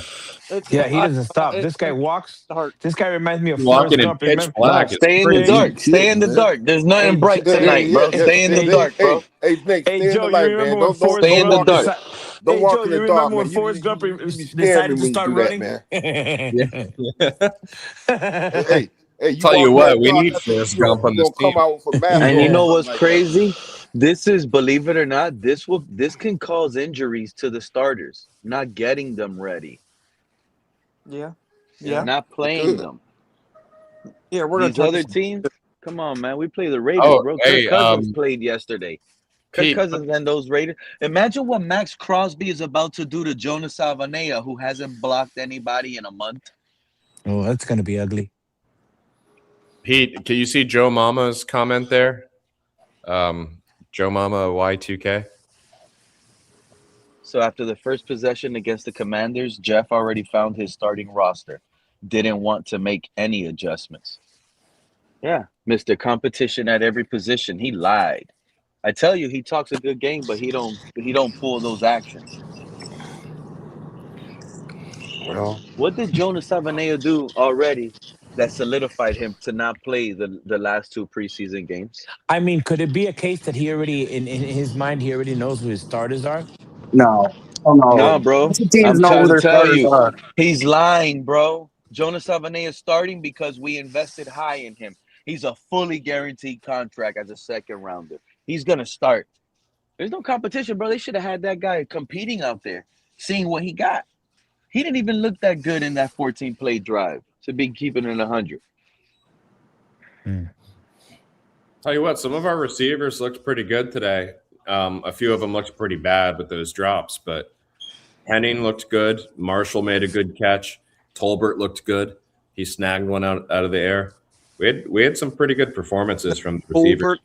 He doesn't stop. This guy walks. This guy reminds me of walking in pitch black. Stay in the dark. Stay in the dark. There's nothing bright tonight, bro. Stay in the dark, bro. Hey, Nick, stay in the light, man. Don't stay in the dark. Don't walk in the dark, when Forrest Gump decided to start running? Hey, tell you what, we need Forrest Gump on this team. And you know what's crazy? This is, believe it or not, this can cause injuries to the starters, not getting them ready. Yeah. Not playing them. Yeah, we're these other teams. Come on, man. We play the Raiders, Oh, bro. hey, Kirk Cousins played yesterday. Kirk Pete, Cousins and those Raiders. Imagine what Max Crosby is about to do to Jonas Salvanea, who hasn't blocked anybody in a month. Oh, that's gonna be ugly. Pete, can you see Joe Mama's comment there? Joe Mama Y2K. So after the first possession against the Commanders, Jeff already found his starting roster. Didn't want to make any adjustments. Yeah, Mr. Competition at every position. He lied. I tell you, he talks a good game, but he don't pull those actions. Well, What did Jonas Salvanea do already that solidified him to not play the last 2 preseason games? I mean, could it be a case that he already in his mind he already knows who his starters are? No. Oh no. Nah, bro. Some teams I'm know who trying to their tell starters you, are. he's lying, bro. Jonas Salvanea is starting because we invested high in him. He's a fully guaranteed contract as a second rounder. He's gonna start. There's no competition, bro. They should have had that guy competing out there, seeing what he got. He didn't even look that good in that 14-play drive to be keeping it 100. Tell you what, some of our receivers looked pretty good today. A few of them looked pretty bad with those drops, but Henning looked good. Marshall made a good catch. Tolbert looked good. He snagged one out of the air. We had some pretty good performances from the receivers.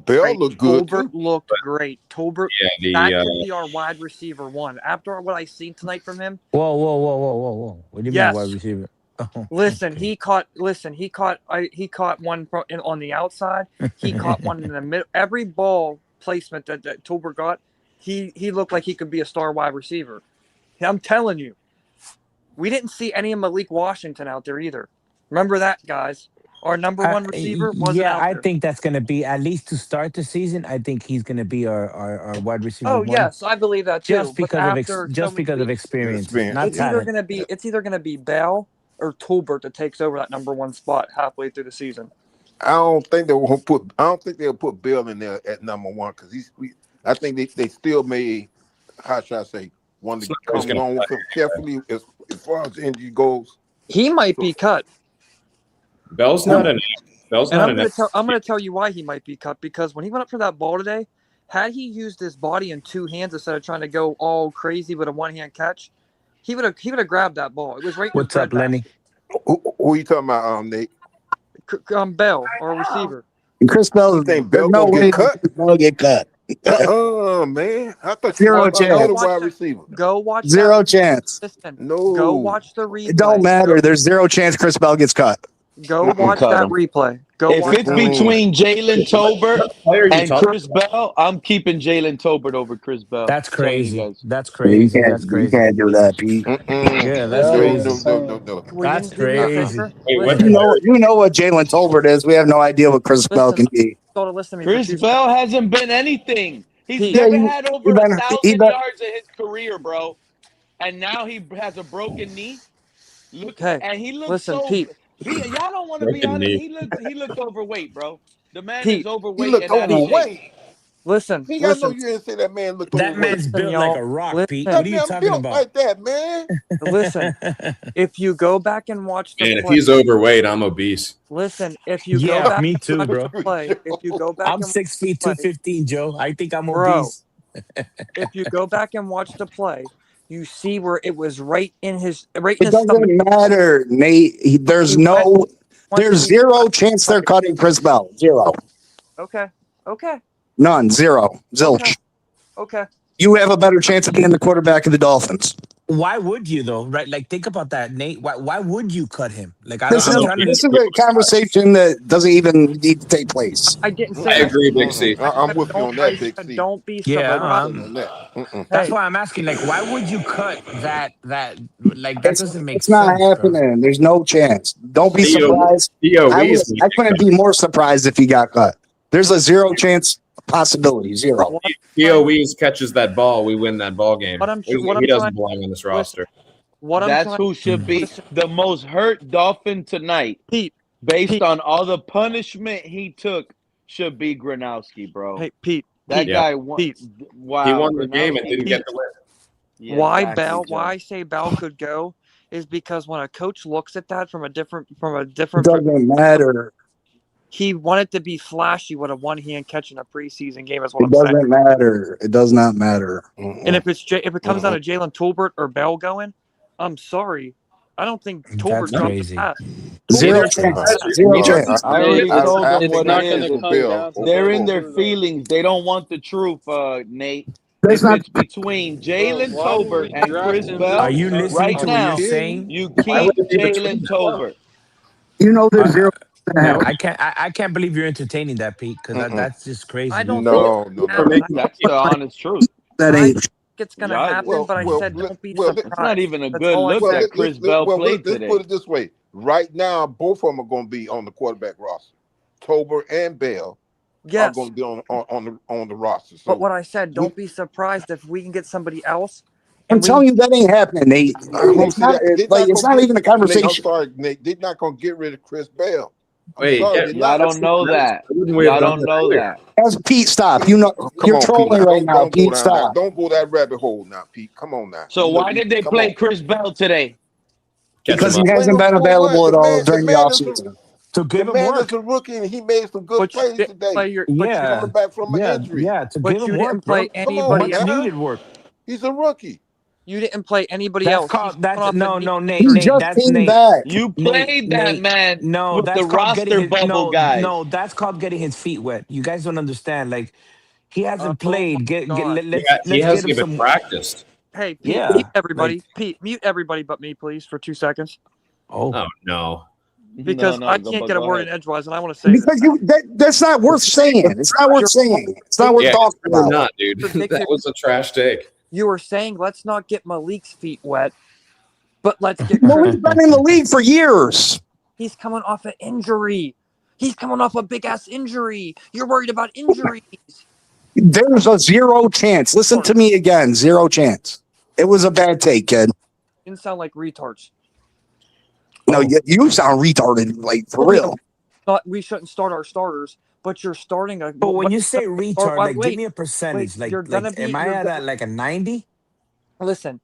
Bell looked good Tolbert too. looked great. Tolbert, Yeah, that could be our wide receiver one. After what I seen tonight from him, Whoa! What do you mean wide receiver? Oh, listen, okay. he caught one on the outside. He caught one in the middle. Every ball placement that Tolbert got, he looked like he could be a star wide receiver. I'm telling you, we didn't see any of Malik Washington out there either. Remember that, guys. Our number one receiver wasn't Yeah, out I there. think that's gonna be at least to start the season. I think he's gonna be our wide receiver Oh one, yes, I believe that too. just But because of after so just many because of weeks, experience, not it's either talent. gonna be Bell or Tolbert that takes over that number one spot halfway through the season. I don't think they'll put Bill in there at number one because I think they still may, how should I say, want to come along with him carefully as far as injury goes. He might be cut. Bell's not an. And I'm gonna tell you why he might be cut, because when he went up for that ball today, had he used his body in 2 hands instead of trying to go all crazy with a 1-hand catch, he would have grabbed that ball. It was right in his What's up, Lenny? Who are you talking about, Nate? Bell, our receiver. And Chris Bell, You think there's Bell no gonna way get cut? Chris Bell get cut. Man, I thought you Zero were another chance. wide receiver. Go watch Zero that. chance. Listen, No. go watch the replay. It don't matter. There's zero chance Chris Bell gets cut. Go watch cut that him. replay. Go If watch it's that replay. between Jalen Tolbert and talking Chris Bell, I'm keeping Jalen Tolbert over Chris Bell. That's I'm telling you crazy. guys. That's You crazy. can't, That's you crazy. can't do that, Pete. Yeah, that's No, crazy. no. Will you That's do me a crazy. favor? Wait, what? Listen, You know what Jalen Tolbert is. We have no idea what Chris Bell listen, can be. to listen to me for Chris 2 Bell hasn't been anything. He's Pete. never had over he 1,000 been yards in his career, bro. And now he has a broken knee. Look, Okay, and he looks listen, so. Pete. Y'all don't want to be Broken honest. knee. He looked overweight, bro. The man Pete, is He overweight looked and out of shape. overweight. Listen, He got no. You didn't say that man looked That overweight. man's built like y'all. a rock, Pete. Listen, What That are you man talking built about? like that, man. listen. If you go back and watch the Man, if play, he's overweight, I'm obese. listen. If you go Yeah, back me and too, watch bro. the play, if you go back I'm and watch 6 feet, the play, 215, Joe. I think I'm bro. obese. If you go back and watch the play, you see where it was right in his It stomach. doesn't matter, Nate. There's zero chance they're cutting Chris Bell. Zero. Okay. None. Zero. Zilch. Okay. You have a better chance of being the quarterback of the Dolphins. Why would you though? Right? Like, think about that, Nate. Why would you cut him? Like, This I'm trying to. is a conversation that doesn't even need to take place. I didn't say. I agree, Big C. I'm with you on that, Big C. Don't be Yeah, I'm on that. that's why I'm asking. Like, why would you cut that? Like, that doesn't make It's not sense, bro. happening. There's no chance. Don't be Theo- surprised. Theo I Wease couldn't be more surprised if he got cut. There's a zero chance possibility. Zero. Theo Wease catches that ball, we win that ball game. What I'm he trying- doesn't belong on this roster. That's who should be the most hurt Dolphin tonight. Based on all the punishment he took, should be Gronowski, bro. Hey, Pete. That Pete, guy won. Pete. Wow. He won the game and Gronowski- didn't get the win. Yeah, why exactly, Bell? Joe. Why I say Bell could go is because when a coach looks at that from a different Doesn't matter. he wanted to be flashy with a one-hand catch in a preseason game. Is what It I'm saying. doesn't matter. It does not matter. And if it comes down to Jalen Tolbert or Bell going, I'm sorry, I don't think Tolbert That's drops crazy. a pass. Zero Tolbert chance. Zero chance. I already told them It's what not it going is. to come down to They're those in their two, though. feelings. They don't want the truth, Nate. That's If not. it's between Bro, Jalen why would Tolbert we and draft Chris him Are Bell, you listening right to what you're now, saying? you Why would keep it be Jalen between the two? Tolbert. You know, there's zero gonna No, happen. I can't believe you're entertaining that, Pete, because that's just crazy, I dude. don't think it's No, no, gonna no. happen. That's the honest truth. That I ain't. think it's gonna Y'all, happen, but I said don't be surprised. it's not even a That's good all I look said. that Chris Bell played let's today. put it this way. Right now, both of them are going to be on the quarterback roster. Tober and Bell are Yes, going to be on the roster. but So what I said, don't be surprised if we can get somebody else. I'm And we telling you, that ain't happening, Nate. I don't It's see not. that. They're Like not it's going not to even a get Nate. I'm conversation. sorry, Nate. They're not going to get rid of Chris Bell. I'm Wait, sorry, yeah, they're Y'all not. don't know that. wouldn't we have Y'all done don't that know earlier? that. As Pete, stop. You know, Come you're on, Pete. trolling Now right now, don't go Pete. down that. Stop. Don't go that rabbit hole now, Pete. Come on now. So why did they Come play on. Chris Bell today? Catch Because him he up. hasn't been For what? available at all The during the man is a, offseason. To the give him man is work. a rookie, and he made some good but you plays didn't play today. your Yeah, Coming back from an yeah, injury. yeah. To give but him you didn't work, bro. play Come on anybody Much else. now. needed work. He's a rookie. You didn't play anybody That's else. He's called. coming That's off a no, knee no, Nate. He injury. Nate. just That's came Nate. back. You Nate. played that Nate. man No, with the that's called getting roster his. bubble No, guys. no, that's called getting his feet wet. You guys don't understand. Like he hasn't Oh my played. god. He Let's get hasn't him even some. practiced. Hey, Pete, mute Yeah, like everybody. Pete, mute everybody but me, please, for 2 seconds. oh, Oh no. Because I can't get a Go word ahead. in edgewise, and I want to say this. Because that's not worth saying. It's not worth You're saying. It's not worth Yeah, it's talking really about. not, dude. That ridiculous. was a trash take. You were saying let's not get Malik's feet wet, but let's get Well, Chris. he's been in the league for years. He's coming off an injury. He's coming off a big ass injury. You're worried about injuries. There's a zero chance. Listen to me again. Zero chance. It was a bad take, kid. Didn't sound like retards. No, you sound retarded, like for real. We shouldn't start our starters, but you're starting a. but when you say retard, like give wait, me a percentage. you're Like, gonna be. am I at like a 90? Listen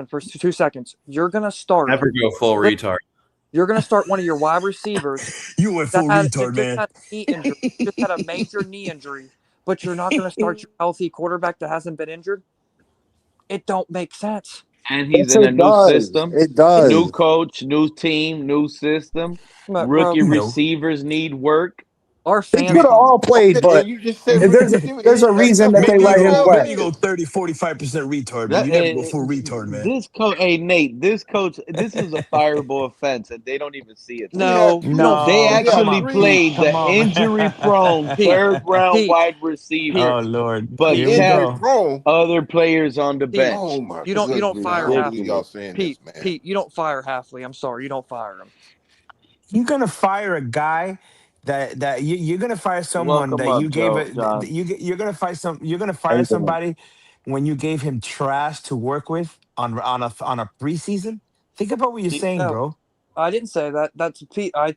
for 2 seconds. You're gonna start. Never go full retard. You're gonna start one of your wide receivers. You went full retard, man. Had a knee injury. Just had a major knee injury, but you're not gonna start your healthy quarterback that hasn't been injured. It don't make sense. And he's Yes, in a it new does. system. It does. New coach, new team, new system. Bro, Rookie receivers need work. Our They fans. could have all played, but you just said there's a reason that they let him play. Maybe you go 30-45% retard, but you never go full retard, man. This coach, hey Nate, this coach, this is a fireable offense, and they don't even see it. No, They come actually on, played come the on, man. injury-prone third-round wide receiver. Oh Lord, but here we kept go. other players on the bench. Oh my You don't fire Hopefully Hafley. y'all saying Pete, this, man. Pete, you don't fire Hafley. I'm sorry, you don't fire him. You're gonna fire a guy that you're gonna fire someone Welcome that up, you gave Joe, it. John. You're gonna fire somebody when you gave him trash to work with on a preseason. Think about what you're saying, No, bro. I didn't say that. That's Pete. I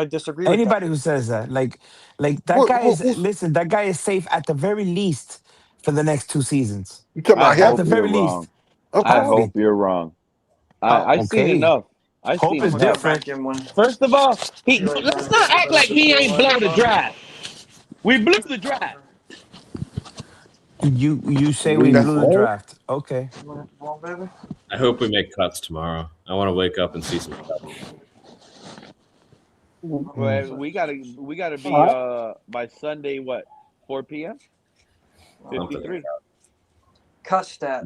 disagree with that. Anybody who says that, like that guy is. Listen, that guy is safe at the very least for the next 2 seasons. You talking I about hope At the you're very least. wrong. Of I course. hope you're wrong. I've seen Okay. enough. I've Hope seen is enough. different. First of all, let's not act like he ain't blow the draft. We blew the draft. You say we blew the draft. Okay. I hope we make cuts tomorrow. I want to wake up and see some cuts. Well, we gotta be by Sunday. What 4 p.m. 53. Cuss that.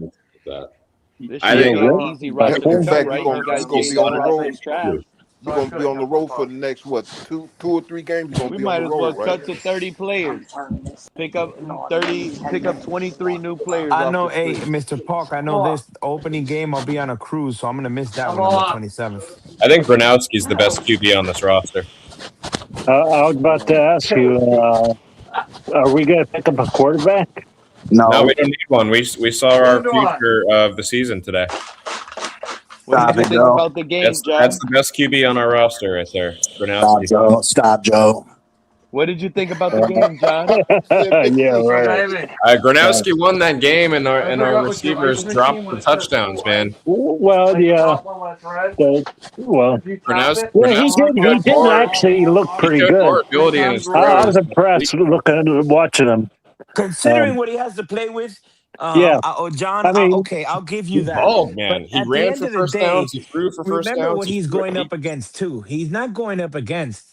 This I should think be an easy roster to cut, right? You got gonna be on the Jalen road. playing trash. You're gonna be on the road for the next two or three games. You're gonna We be on might the as well road, right? cut to 30 players. Pick up 23 new players I off know, the hey, street. Mr. Park, I know this opening game I'll be on a cruise, so I'm gonna miss that one on the 27th. I think Gronowski's the best QB on this roster. I was about to ask you, are we going to pick up a quarterback? No, we don't need one. We saw our future of the season today. What do you think about the game, John? That's the best QB on our roster right there, Stop, Gronowski. Joe. Stop, Joe. What did you think about the game, John? Yeah, right. Gronowski won that game, and our receivers dropped the touchdowns, man. Well, yeah. Well, he did actually look pretty showed good. more ability in his I was throws. impressed watching him. Considering what he has to play with, Yeah. John, I mean, okay, I'll give you He's that. bald, man. But He at the ran end for of the first day, downs. He threw for first remember downs. what he's going up against too. He's not going up against,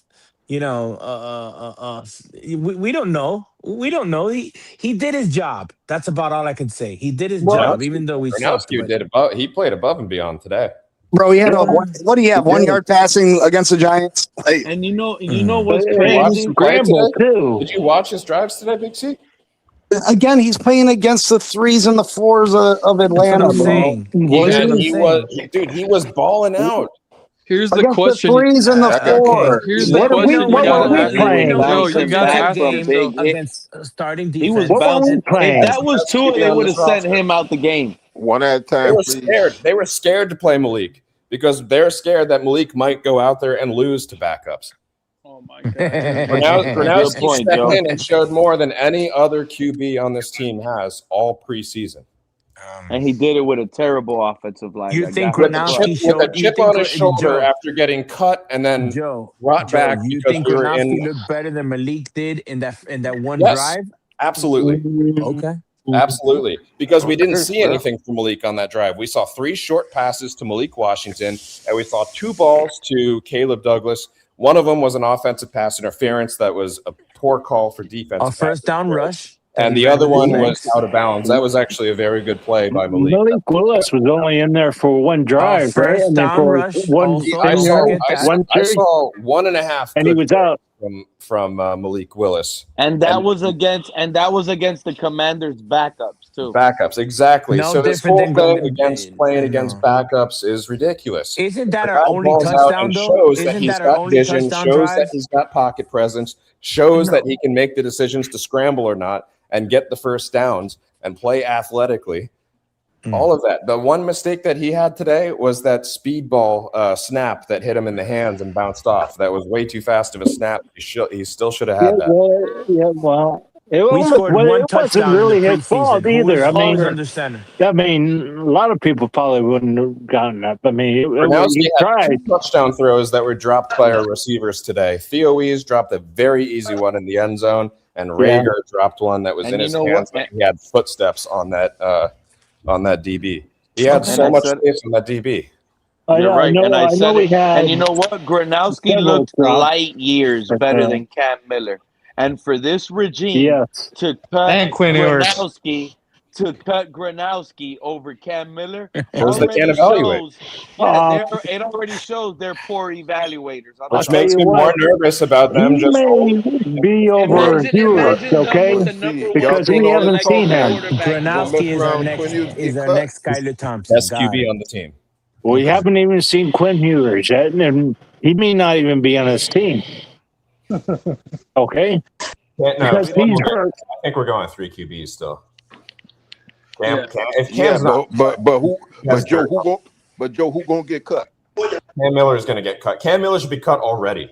you know, we don't know. We don't know. He did his job. That's about all I can say. He did his job, even though we sucked. But He played above and beyond today. Bro, he had what do you have? 1 yard passing against the Giants. Like, And you know what's Did you watch crazy? him play Scramble, today? too. Did you watch his drives today, Big C? again, he's playing against the 3s and the 4s of that's what Atlanta, I'm bro. saying. He was balling out. Here's the Against question. the 3s and the Okay. 4s. Here's What the are we? question. What You were gotta we ask. playing? Joe, you Bouncing gotta back ask from him. big against starting defense. He was What were we bouncing. playing? If that was Tua, they would have sent him out the game. One at a They time, were please. scared. They were scared to play Malik because they're scared that Malik might go out there and lose to backups. Oh my God. Gronowski stepped in and showed more than any other QB on this team has all preseason. And he did it with a terrible offensive line. You that think got him Gronowski crushed. With a chip on his shoulder after getting cut and then brought back you because think we were Gronowski in. looked better than Malik did in that one Yes, drive? absolutely. Okay. Absolutely. Because we didn't see anything from Malik on that drive. We saw 3 short passes to Malik Washington, and we saw 2 balls to Caleb Douglas. One of them was an offensive pass interference that was a poor call for defense. A first down rush. And the other one was out of bounds. That was actually a very good play by Malik. Malik Willis was only in there for one drive, right? first And then down for rush one also. I saw carry. 1.5 And he was out from Malik Willis. And that was against the Commanders' backups too. Backups, exactly. No So this different whole than thing against playing against backups is ridiculous. Isn't that The our guy only balls out touchdown and though? shows that Isn't he's that our got only vision, touchdown shows that drive? he's got pocket presence, shows that he can make the decisions to scramble or not and get the first downs and play athletically. All of that. The one mistake that he had today was that speed ball snap that hit him in the hands and bounced off. That was way too fast of a snap. He still should have had that. It We scored one wasn't touchdown really in the his fault preseason. either. I Who mean, was under center? a lot of people probably wouldn't have gotten that. I mean, Gronowski he had tried. 2 touchdown throws that were dropped by our receivers today. Theo Wees dropped a very easy one in the end zone, and Rager dropped one that was And in you his know hands. what? He had footsteps on that DB. He had And so I much said- space on that DB. You're right. And I said we it. had And you know what? Gronowski several looked drops. light years better than Cam Miller. And for this regime Yes. to cut And Quinn Ewers. Gronowski over Cam Miller Because they already can't evaluate. shows. It already shows they're poor evaluators. Which makes me more nervous about them He just may be over Hewlett, okay? Because we haven't seen him. Gronowski is our next Skylar Thompson. best Got QB it. on the team. We haven't even seen Quinn Ewers yet, and he may not even be on his team. Okay? Because he's hurt. I think we're going 3 QBs still. If Cam's not, but Joe, who gonna get cut? Cam Miller is going to get cut. Cam Miller should be cut already.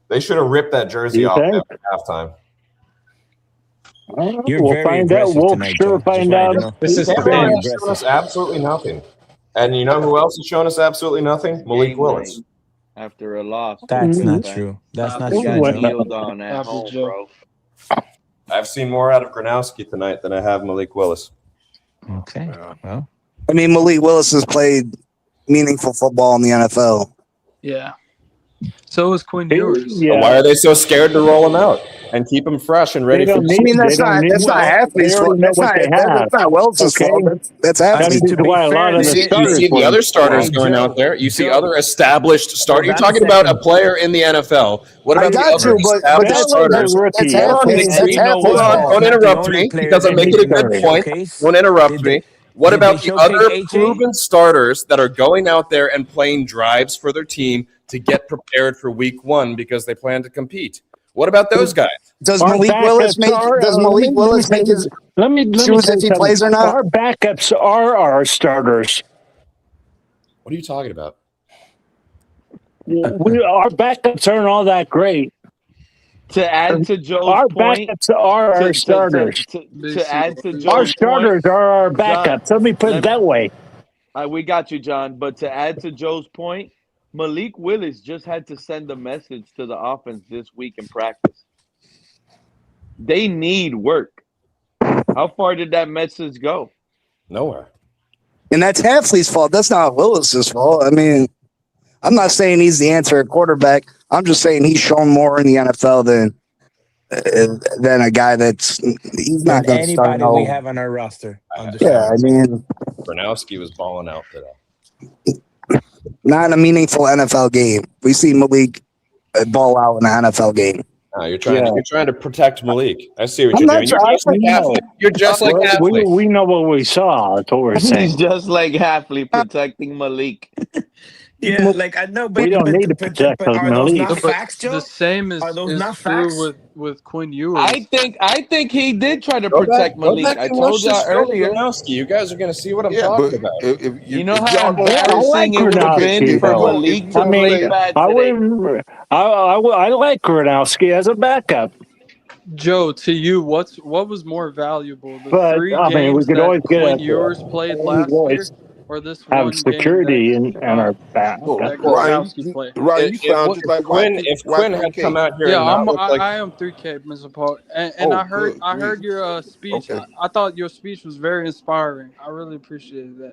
They should have ripped that jersey You off think? at halftime. We'll find out. We'll sure find out. Cam Miller has shown us absolutely nothing. And you know who else has shown us absolutely nothing? Malik Willis. After a loss. That's not true. That's not true. Got Joe. kneeled on at home, bro. I've seen more out of Gronowski tonight than I have Malik Willis. Okay. Well, I mean, Malik Willis has played meaningful football in the NFL. Yeah. So is Quinn Ewers. So why are they so scared to roll him out and keep him fresh and ready for the I mean, that's not Hafley's fault. That's not Welch's fault. That's Hafley's fault. You see the other starters going out there. You see other established starters. You're talking about a player in the NFL. What about the other established starters? Hold on. Don't interrupt me because I'm making a good point. Don't interrupt me. What about the other proven starters that are going out there and playing drives for their team to get prepared for week 1 because they plan to compete? What about those guys? Does Malik Willis make his choose if he plays or not? Our backups are our starters. What are you talking about? Our backups aren't all that great. To add to Joe's Our point, backups are our starters. to add to Our Joe's starters point, are our John, backups. Let me put it that way. we got you, John. But to add to Joe's point, Malik Willis just had to send a message to the offense this week in practice. They need work. How far did that message go? Nowhere. And that's Hafley's fault. That's not Willis's fault. I mean, I'm not saying he's the answer at quarterback. I'm just saying he's shown more in the NFL than a guy he's not going to start. Anybody we have on our roster. Yeah, I mean, Gronowski was balling out today. not in a meaningful NFL game. We see Malik ball out in an NFL game. No, you're trying to protect Malik. I see what I'm you're not doing. You're just like Hafley. You're just like Hafley. We know what we saw. That's what we're saying. He's just like Hafley protecting Malik. Yeah, like I know, but we don't need to protect those are those Malik. not facts, Joe? The same is, Are those is not true facts? with Quinn Ewers. I think he did try to protect Malik. I told y'all earlier. Gronowski. You guys are going to see what I'm talking about. You know how embarrassing it would have been for Malik to play bad today. I like Gronowski as a backup. Joe, to you, what was more valuable, the But, 3 I mean, we games could that always get Quinn a- Ewers played last year, or this Have one security game in our back. that Gronowski played? Ryan, you sound just like if Quinn had come out here, Yeah, and not look like I am 3K, Mr. Paul, and I heard your speech. Okay. I thought your speech was very inspiring. I really appreciated that.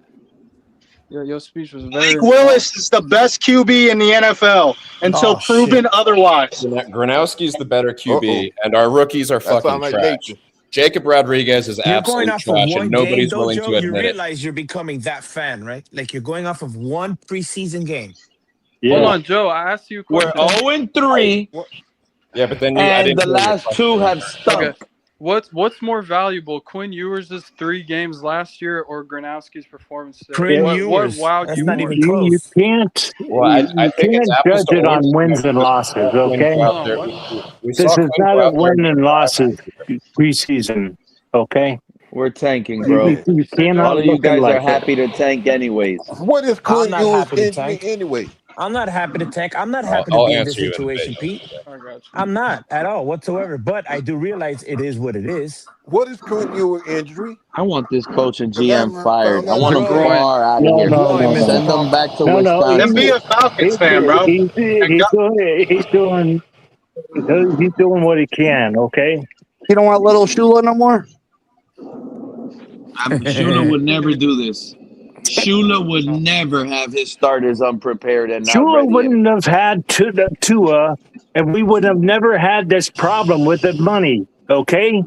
Your speech was very. Malik Willis is the best QB in the NFL until proven otherwise. Gronowski's the better QB, and our rookies are fucking sound like trash. nature. Jacob Rodriguez is You're going absolute off trash, of one and game, nobody's though, willing Joe. to You admit it. realize you're becoming that fan, right? Like you're going off of one preseason game. Hold on, Joe. I asked you a question. We're 0-3. Yeah, but then I And didn't the hear your last question. 2 have stunk. Okay. What's more valuable, Quinn Ewers' 3 games last year or Gronowski's performance today? Quinn What Ewers. wowed That's you not more? even close. You can't. Well, I think it's apples judge to it on oranges. wins and losses. Okay, Go out there. We this saw is Quinn not go a out there win and losses preseason. Okay, We're tanking, bro. you cannot All of you look at it guys like are happy to tank anyways. What is I'm Quinn not Ewers happy to injury tank. anyway? I'm not happy to tank. I'm not happy to I'll be in this answer you in a situation, bit. Pete. I got you. I'm not at all whatsoever. But I do realize it is what it is. What is Quinn Ewers injury? I want this coach and Because I GM fired. I want them Bro, far out of no, here. no, no, no. Send them back to No, Wisconsin. Then be a Falcons fan, bro. He's doing what he can. Okay. You don't want little Shula no more? Shula would never do this. Shula would never have his starters unprepared and not Shula ready. wouldn't have had Tua, and we would have never had this problem with the money. Okay.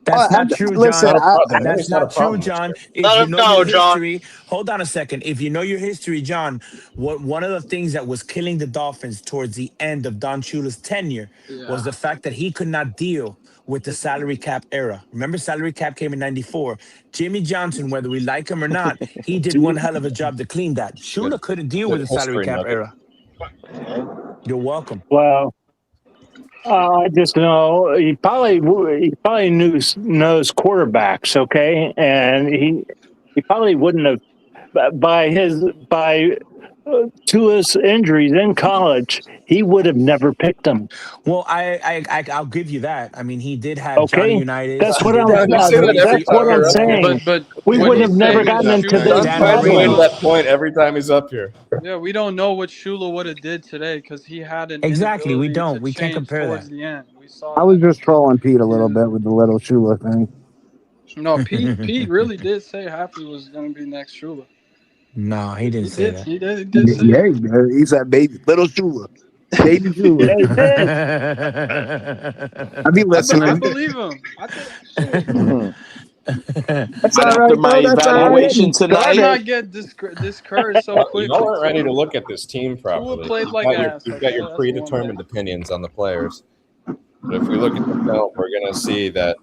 That's not true, John. listen, That's not true, John. If Let you him know go, your John. history, hold on a second. If you know your history, John, one of the things that was killing the Dolphins towards the end of Don Shula's tenure was the fact that he could not deal with the salary cap era. Remember, salary cap came in '94. Jimmy Johnson, whether we like him or not, he did one hell of a job to clean that. Shula couldn't deal with the salary cap era. You're welcome. Well, I just know he probably knows quarterbacks, okay, and he probably wouldn't have by Tua's injuries in college, he would have never picked him. Well, I'll give you that. I mean, he did have Johnny Okay, Unitas. that's He what did I'm. have That's what I'm saying. But we when would you have never say gotten into Shula- this Dan problem. Marino. that point every time he's up here. Yeah, we don't know what Shula would have did today because he had an Exactly, we inability don't. to We can't change compare towards that. the end. We saw I was just trolling Pete a little bit with the little Shula thing. no. Pete really did say Hafley was going to be next Shula. No, he didn't say that. He did say Yeah, he said baby, little Shula. Baby Shula. I be I listening. believe him. That's all After right, my though. That's all right. evaluation Let's tonight, not get discouraged so quickly. Y'all aren't ready to look at this team properly. played like ass, You've okay? got your That's predetermined opinions on the players. But if we look at the film, we're going to see that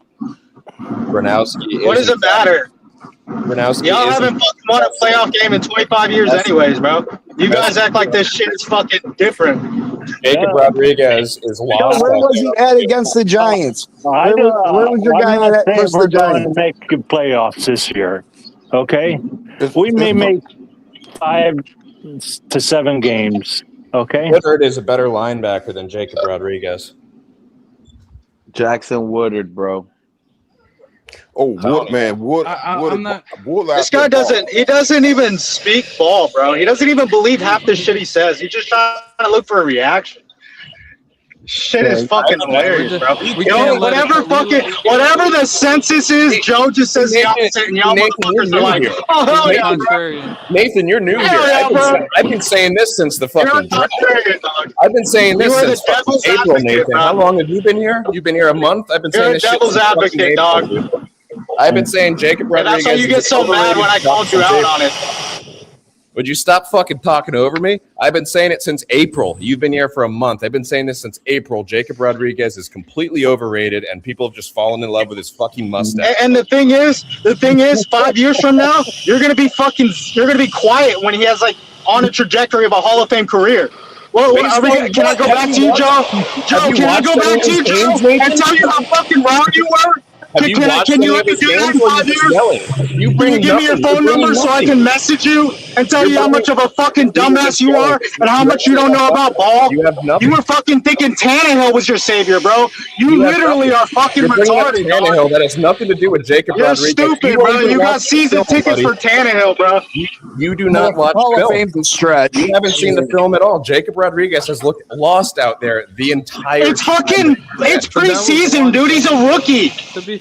Gronowski What does it matter? Gronowski Y'all isn't- haven't fucking won a playoff game in 25 years anyways, bro. You guys act like this shit is fucking different. Jacob Rodriguez is Yo, lost. where was he at against the Giants? Where was your guy I'm not at saying versus we're the going Giants? to make the playoffs this year. Okay, we may make 5 to 7 games. Okay, Woodard is a better linebacker than Jacob Rodriguez. Jackson Woodard, bro. Oh, Wood, man, Wood, I'm not. Wood This guy doesn't. He doesn't even speak ball, bro. He doesn't even believe half the shit he says. He's just trying to look for a reaction. Shit is fucking hilarious, bro. We can't let it. Whatever the census is, Joe just says the opposite, and y'all motherfuckers are like, oh hell yeah, bro. Nathan, you're new here. Hell yeah, I've been saying this since the You're a fucking draft. contrarian, dog. I've been saying this You are the since fucking devil's April, advocate, Nathan. bro. How long have you been here? You've been here a month? I've been You're saying a this shit devil's since fucking advocate, April, dog. dude. I've been saying Jacob And Rodriguez. that's why you get so mad when I called you out on it. Would you stop fucking talking over me? I've been saying it since April. You've been here for a month. I've been saying this since April. Jacob Rodriguez is completely overrated, and people have just fallen in love with his fucking mustache. And the thing is, 5 years from now, you're gonna be quiet when he has like on a trajectory of a Hall of Fame career. Well, can I go back to you, Joe? Joe, can I go back to you, Joe, and tell you how fucking wrong you were? Have you watched Can any you of let me his do that games in or 5 you just years? yelling? You Can bring you give me your nothing. phone You're bringing number so I nothing. can message you and tell you how much of a fucking dumbass you are and how much you don't know about ball? You have nothing. You were fucking thinking Tannehill was your savior, bro. You have literally nothing. are fucking You're bringing up retarded, Tannehill. dog. That has nothing to do with Jacob You're Rodriguez. stupid, don't bro. even You got watch the season film, tickets buddy. for Tannehill, bro. You do not watch Hall of film. Fame's a stretch. You haven't seen the film at all. Jacob Rodriguez has looked lost out there the entire It's fucking, it's preseason, dude. He's a rookie.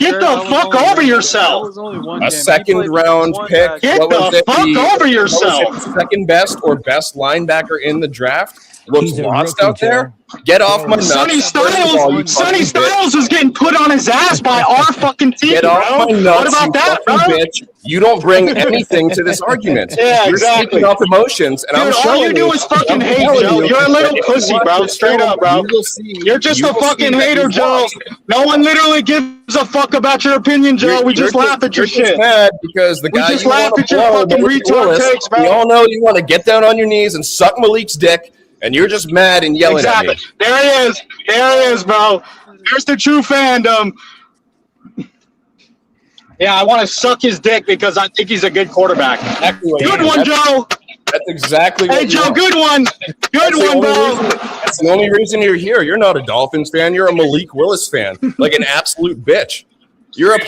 Get the fuck over yourself. A second round pick. Get What was the it? fuck over yourself. What was it, second best or best linebacker in the draft? Looks lost out there. Get off my nuts. Sonny First of all, you Sonny fucking bitch. Styles was getting put on his ass by our fucking team, Get bro. off my nuts, What about you that, bro? fucking bitch. You don't bring anything to this argument. Yeah, You're exactly. speaking off emotions, and Dude, I'm all showing you do is fucking I'm hate, telling Joe. you, You're a little if you pussy, watch bro. this Straight film, up, bro. You will see. You're just you a will see fucking that hater, you Joe. lost. No one literally gives a fuck about your opinion, Joe. We just laugh at your You're just shit. mad because the We guy just you laugh want to at your blow, fucking Malik retard Willis, takes, bro. we all know you want to get down on your knees and suck Malik's dick, and you're just mad and yelling at me. There he is. There he is, bro. There's the true fandom. Yeah, I want to suck his dick because I think he's a good quarterback. Good one, Joe. That's exactly what Hey, you Joe, want. good one. Good one, bro. That's the only reason you're here. You're not a Dolphins fan. You're a Malik Willis fan, like an absolute bitch. You're a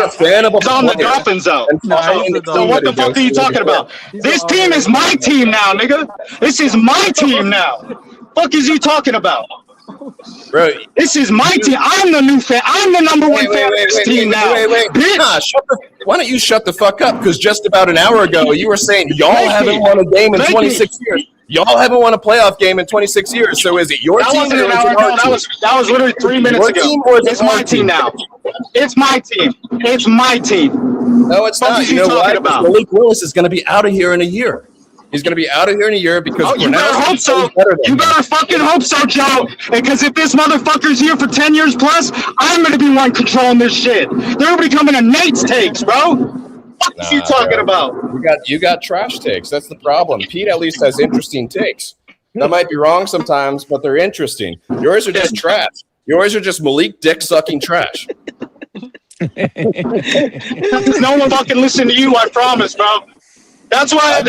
fan of a He's on the player. Dolphins, though. And following the So team what that the he fuck are goes you to talking every about? day. This team is my team now, nigga. This is my team now. Fuck is you talking about? Bro, this is my team. I'm the new fan. I'm the number one fan of this team now. Bitch. Nah, why don't you shut the fuck up? Because just about an hour ago, you were saying y'all haven't won a game in 26 years. Y'all haven't won a playoff game in 26 years. So is it your That team wasn't or an is hour it ago. our team? That was literally 3 minutes Your ago. team or is it It's my our team now. It's my team. It's my team. No, it's What not. is You he know why? talking about? Malik Willis is going to be out of here in a year. He's going to be out of here in a year because Oh, you better hope so. You better fucking hope so, Joe. Because if this motherfucker's here for 10 years plus, I'm going to be one controlling this shit. They're becoming a Nate's takes, bro. What are you talking about? You got trash takes. That's the problem. Pete at least has interesting takes. That might be wrong sometimes, but they're interesting. Yours are just trash. Yours are just Malik dick sucking trash. No one fucking listen to you, I promise, bro. That's why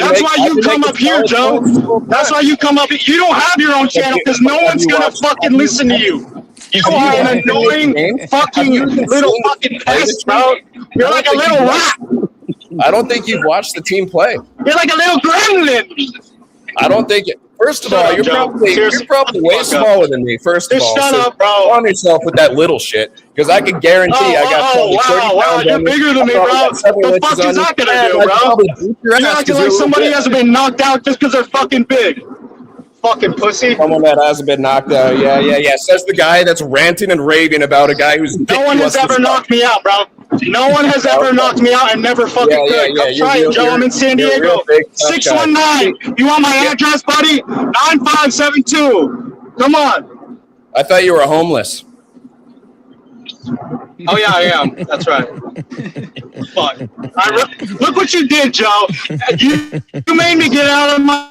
you come up here, Joe. That's why you come up here. You don't have your own channel because no one's gonna fucking listen to you. You are an annoying fucking little fucking pest, bro. You're like a little rat. I don't think you've watched the team play. You're like a little gremlin. I don't think it. First of all, you're probably way smaller than me. First of all, Shut up, bro. On yourself with that little shit, because I can guarantee I got probably 30 pounds you're on me. bigger than me, I probably bro. got 7 The inches fuck on is you, that gonna and do, I'd bro? probably beat your You're ass acting 'cause like you're a little somebody bitch. hasn't been knocked out just because they're fucking big. Fucking pussy. Someone that hasn't been knocked out. Yeah. Says the guy that's ranting and raving about a guy who's No one has ever knocked me out, bro. No one has ever knocked me out and never fucking could. Come try it, Joe. I'm in San Diego. 619. You want my address, buddy? 9572. Come on. I thought you were homeless. Oh yeah, I am. That's right. Fuck. Look what you did, Joe. You made me get out of my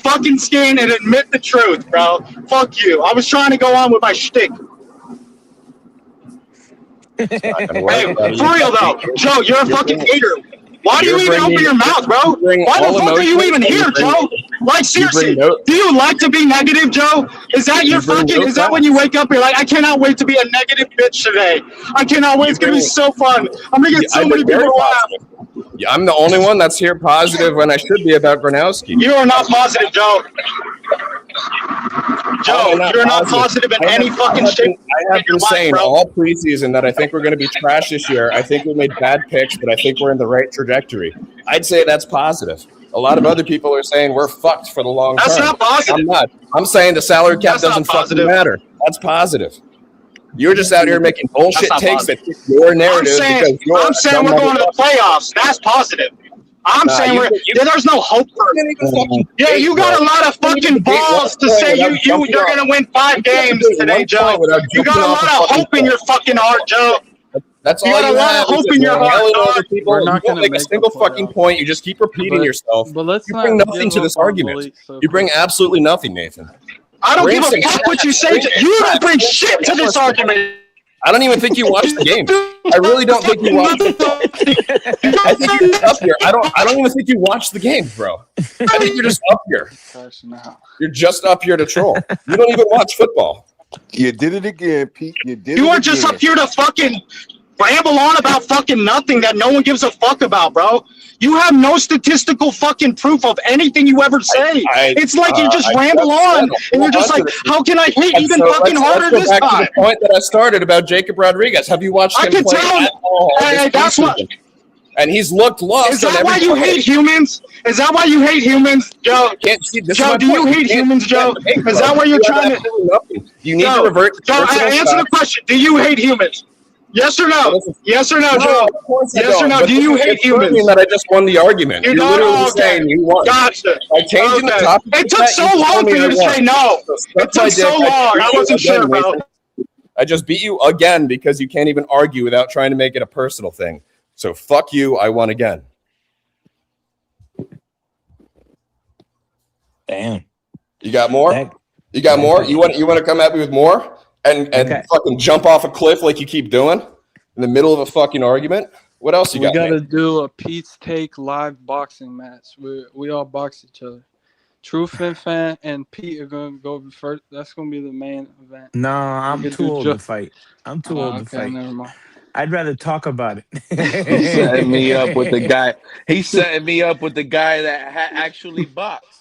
fucking skin and admit the truth, bro. Fuck you. I was trying to go on with my shtick. Hey, for real though, Joe, you're a fucking hater. Why do you even open your mouth, bro? Why the fuck are you even here, Joe? Like seriously, do you like to be negative, Joe? Is that your fucking? Is that when you wake up? You're like, I cannot wait to be a negative bitch today. I cannot wait. It's gonna be so fun. I'm gonna get so many people to laugh. Yeah, I'm the only one that's here positive when I should be about Gronowski. You are not positive, Joe. Joe, you're not positive in any fucking shape. I have been saying all preseason that I think we're going to be trash this year. I think we made bad picks, but I think we're in the right trajectory. I'd say that's positive. A lot of other people are saying we're fucked for the long term. That's not positive. I'm not. I'm saying the salary cap doesn't fucking matter. That's positive. You're just out here making bullshit takes that fit your narrative. I'm saying we're going to the playoffs. That's positive. I'm saying there's no hope for it. Yeah, you got a lot of fucking balls to say you're going to win 5 games today, Joe. You got a lot of hope in your fucking heart, Joe. That's you all got you a lot have of hope in your heart. We're not going to make a single fucking point. You just keep repeating yourself. But you bring nothing to this argument. You bring absolutely nothing, Nathan. I don't give a fuck what you say. You don't bring shit to this argument. I don't even think you watched the game. I really don't think you watched the game. I think you're just up here. I don't even think you watched the game, bro. I think you're just up here. You're just up here to troll. You don't even watch football. You did it again, Pete. You are just up here to fucking ramble on about fucking nothing that no one gives a fuck about, bro. You have no statistical fucking proof of anything you ever say. It's like you just ramble on, and you're just like, how can I hate even fucking harder this time? Let's go back to the point that I started about Jacob Rodriguez. Have you watched him play at all? Hey, that's what. And he's looked lost. Is that why you hate humans? Is that why you hate humans, Joe? Joe, do you hate humans, Joe? Is that why you're trying to? You need to revert. Joe, answer the question. Do you hate humans? Yes or no? Yes or no, Joe? Yes or no? Do you hate humans? That I just won the argument. You're literally saying you won. Gotcha. By changing the topic. It took so long for you to say no. It took so long. I wasn't sure, bro. I just beat you again because you can't even argue without trying to make it a personal thing. So fuck you. I won again. Damn. You got more? You got more? You want to come at me with more? And fucking jump off a cliff like you keep doing in the middle of a fucking argument? What else you got? We got to do a Pete's Take live boxing match. We all box each other. True Fan and Pete are going to go first. That's going to be the main event. No, I'm too old to fight. I'm too old to fight. Never mind. I'd rather talk about it. He's setting me up with the guy. He's setting me up with the guy that actually boxed.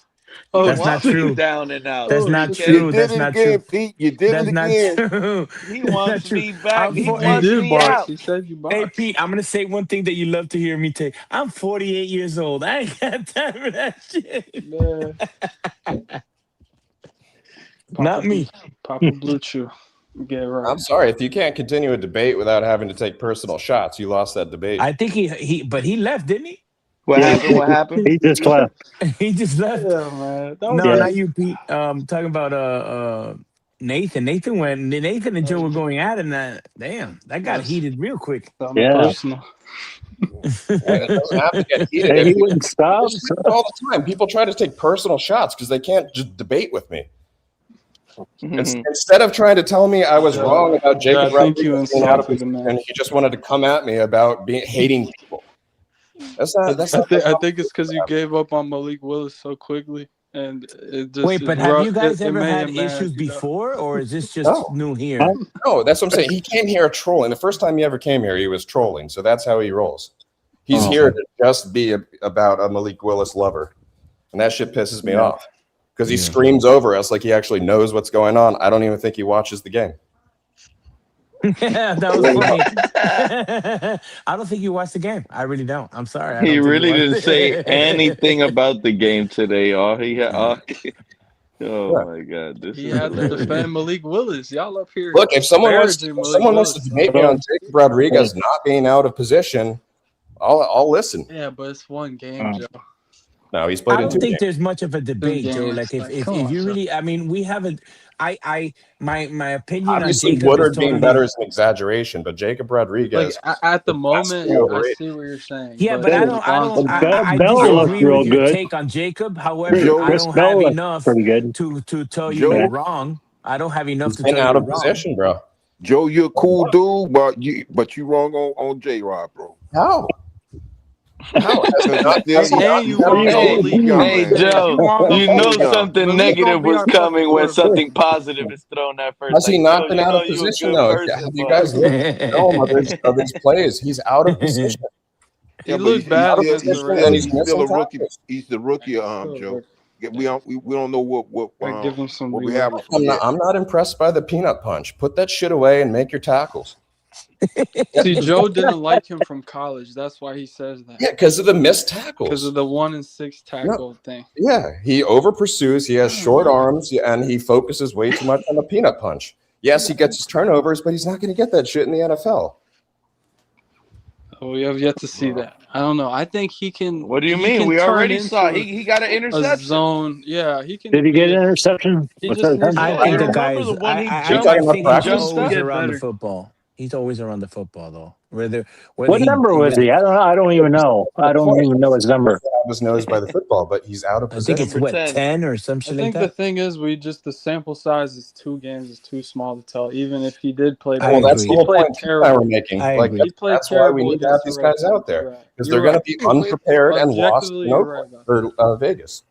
That's not true. Down and out. That's not true. That's not true. Pete, you did it again. That's not true. He wants me back. He You wants did me box. out. He said you boxed. Hey, Pete, I'm going to say one thing that you love to hear me take. I'm 48 years old. I ain't got time for that shit. Not me. Papa Blue Chew. Get right. I'm sorry. If you can't continue a debate without having to take personal shots, you lost that debate. I think he left, didn't he? What happened? What happened? He just left. He just left. Yeah, man. No, not you, Pete. Talking about Nathan. Nathan and Joe were going at it, and damn, that got heated real quick. Yeah. Personal. It doesn't have to get heated. And he wouldn't stop. All the time. People try to take personal shots because they can't just debate with me. Instead of trying to tell me I was wrong about Jacob Rodriguez being out of position, and he just wanted to come at me about hating people. That's not. I think it's because you gave up on Malik Willis so quickly, and it just. Wait, but have you guys ever had issues before, or is this just new here? No, that's what I'm saying. He came here trolling. The first time he ever came here, he was trolling. So that's how he rolls. He's here to just be about a Malik Willis lover, and that shit pisses me off because he screams over us like he actually knows what's going on. I don't even think he watches the game. Yeah, that was funny. I don't think you watched the game. I really don't. I'm sorry. He really didn't say anything about the game today. All he had. My God! He had to defend Malik Willis. Y'all up here. Look, if someone wants to debate me on Jacob Rodriguez not being out of position, I'll listen. Yeah, but it's one game, Joe. No, he's played I in don't 2 think games. there's much of a debate, Joe. Like if you really, I mean, we haven't. My opinion Obviously, on Jacob Woodard is totally, being better is an exaggeration, but Jacob Rodriguez, like at the moment, I see what you're saying. Yeah, but I disagree with your take on Jacob. However, I don't have enough to tell you you're wrong. I don't have enough to tell you out you're of wrong. position, bro. Joe, you're a cool dude, but you wrong on J-Rod, bro. How? How? Hey, Joe, you know something negative was coming when something positive is thrown at first. Has he not Joe, been you out know of you a position good though? person, Have you but guys looked at the film of his plays? He's out of position. He looked bad against the Rams. He's still a missing rookie. tackles. He's the rookie, Joe. We don't know what give him some we have. I'm not impressed by the peanut punch. Put that shit away and make your tackles. See, Joe didn't like him from college. That's why he says that. Yeah, because of the missed tackles. Because of the 1 and 6 tackle thing. Yeah, he over pursues. He has short arms, and he focuses way too much on the peanut punch. Yes, he gets his turnovers, but he's not going to get that shit in the NFL. Oh, we have yet to see that. I don't know. I think he can. What do you mean? We already saw he got an interception. A zone. Yeah, he can. Did he get an interception? He just needs I to think the remember guy's. the one he I jumped. think he's Jumps to always get around the better. football. He's always around the football, though. Whether What number was he? I don't even know. I don't even know his number. His nose by the football, but he's out of I think position. it's 10 or something I like think that. the thing is, the sample size is 2 games is too small to tell. Even if he did play, Well, that's the he whole played point terrible. we're making. I Like agree. that's why we need to have these guys out there because they're going to be unprepared and lost in Oakland or Vegas.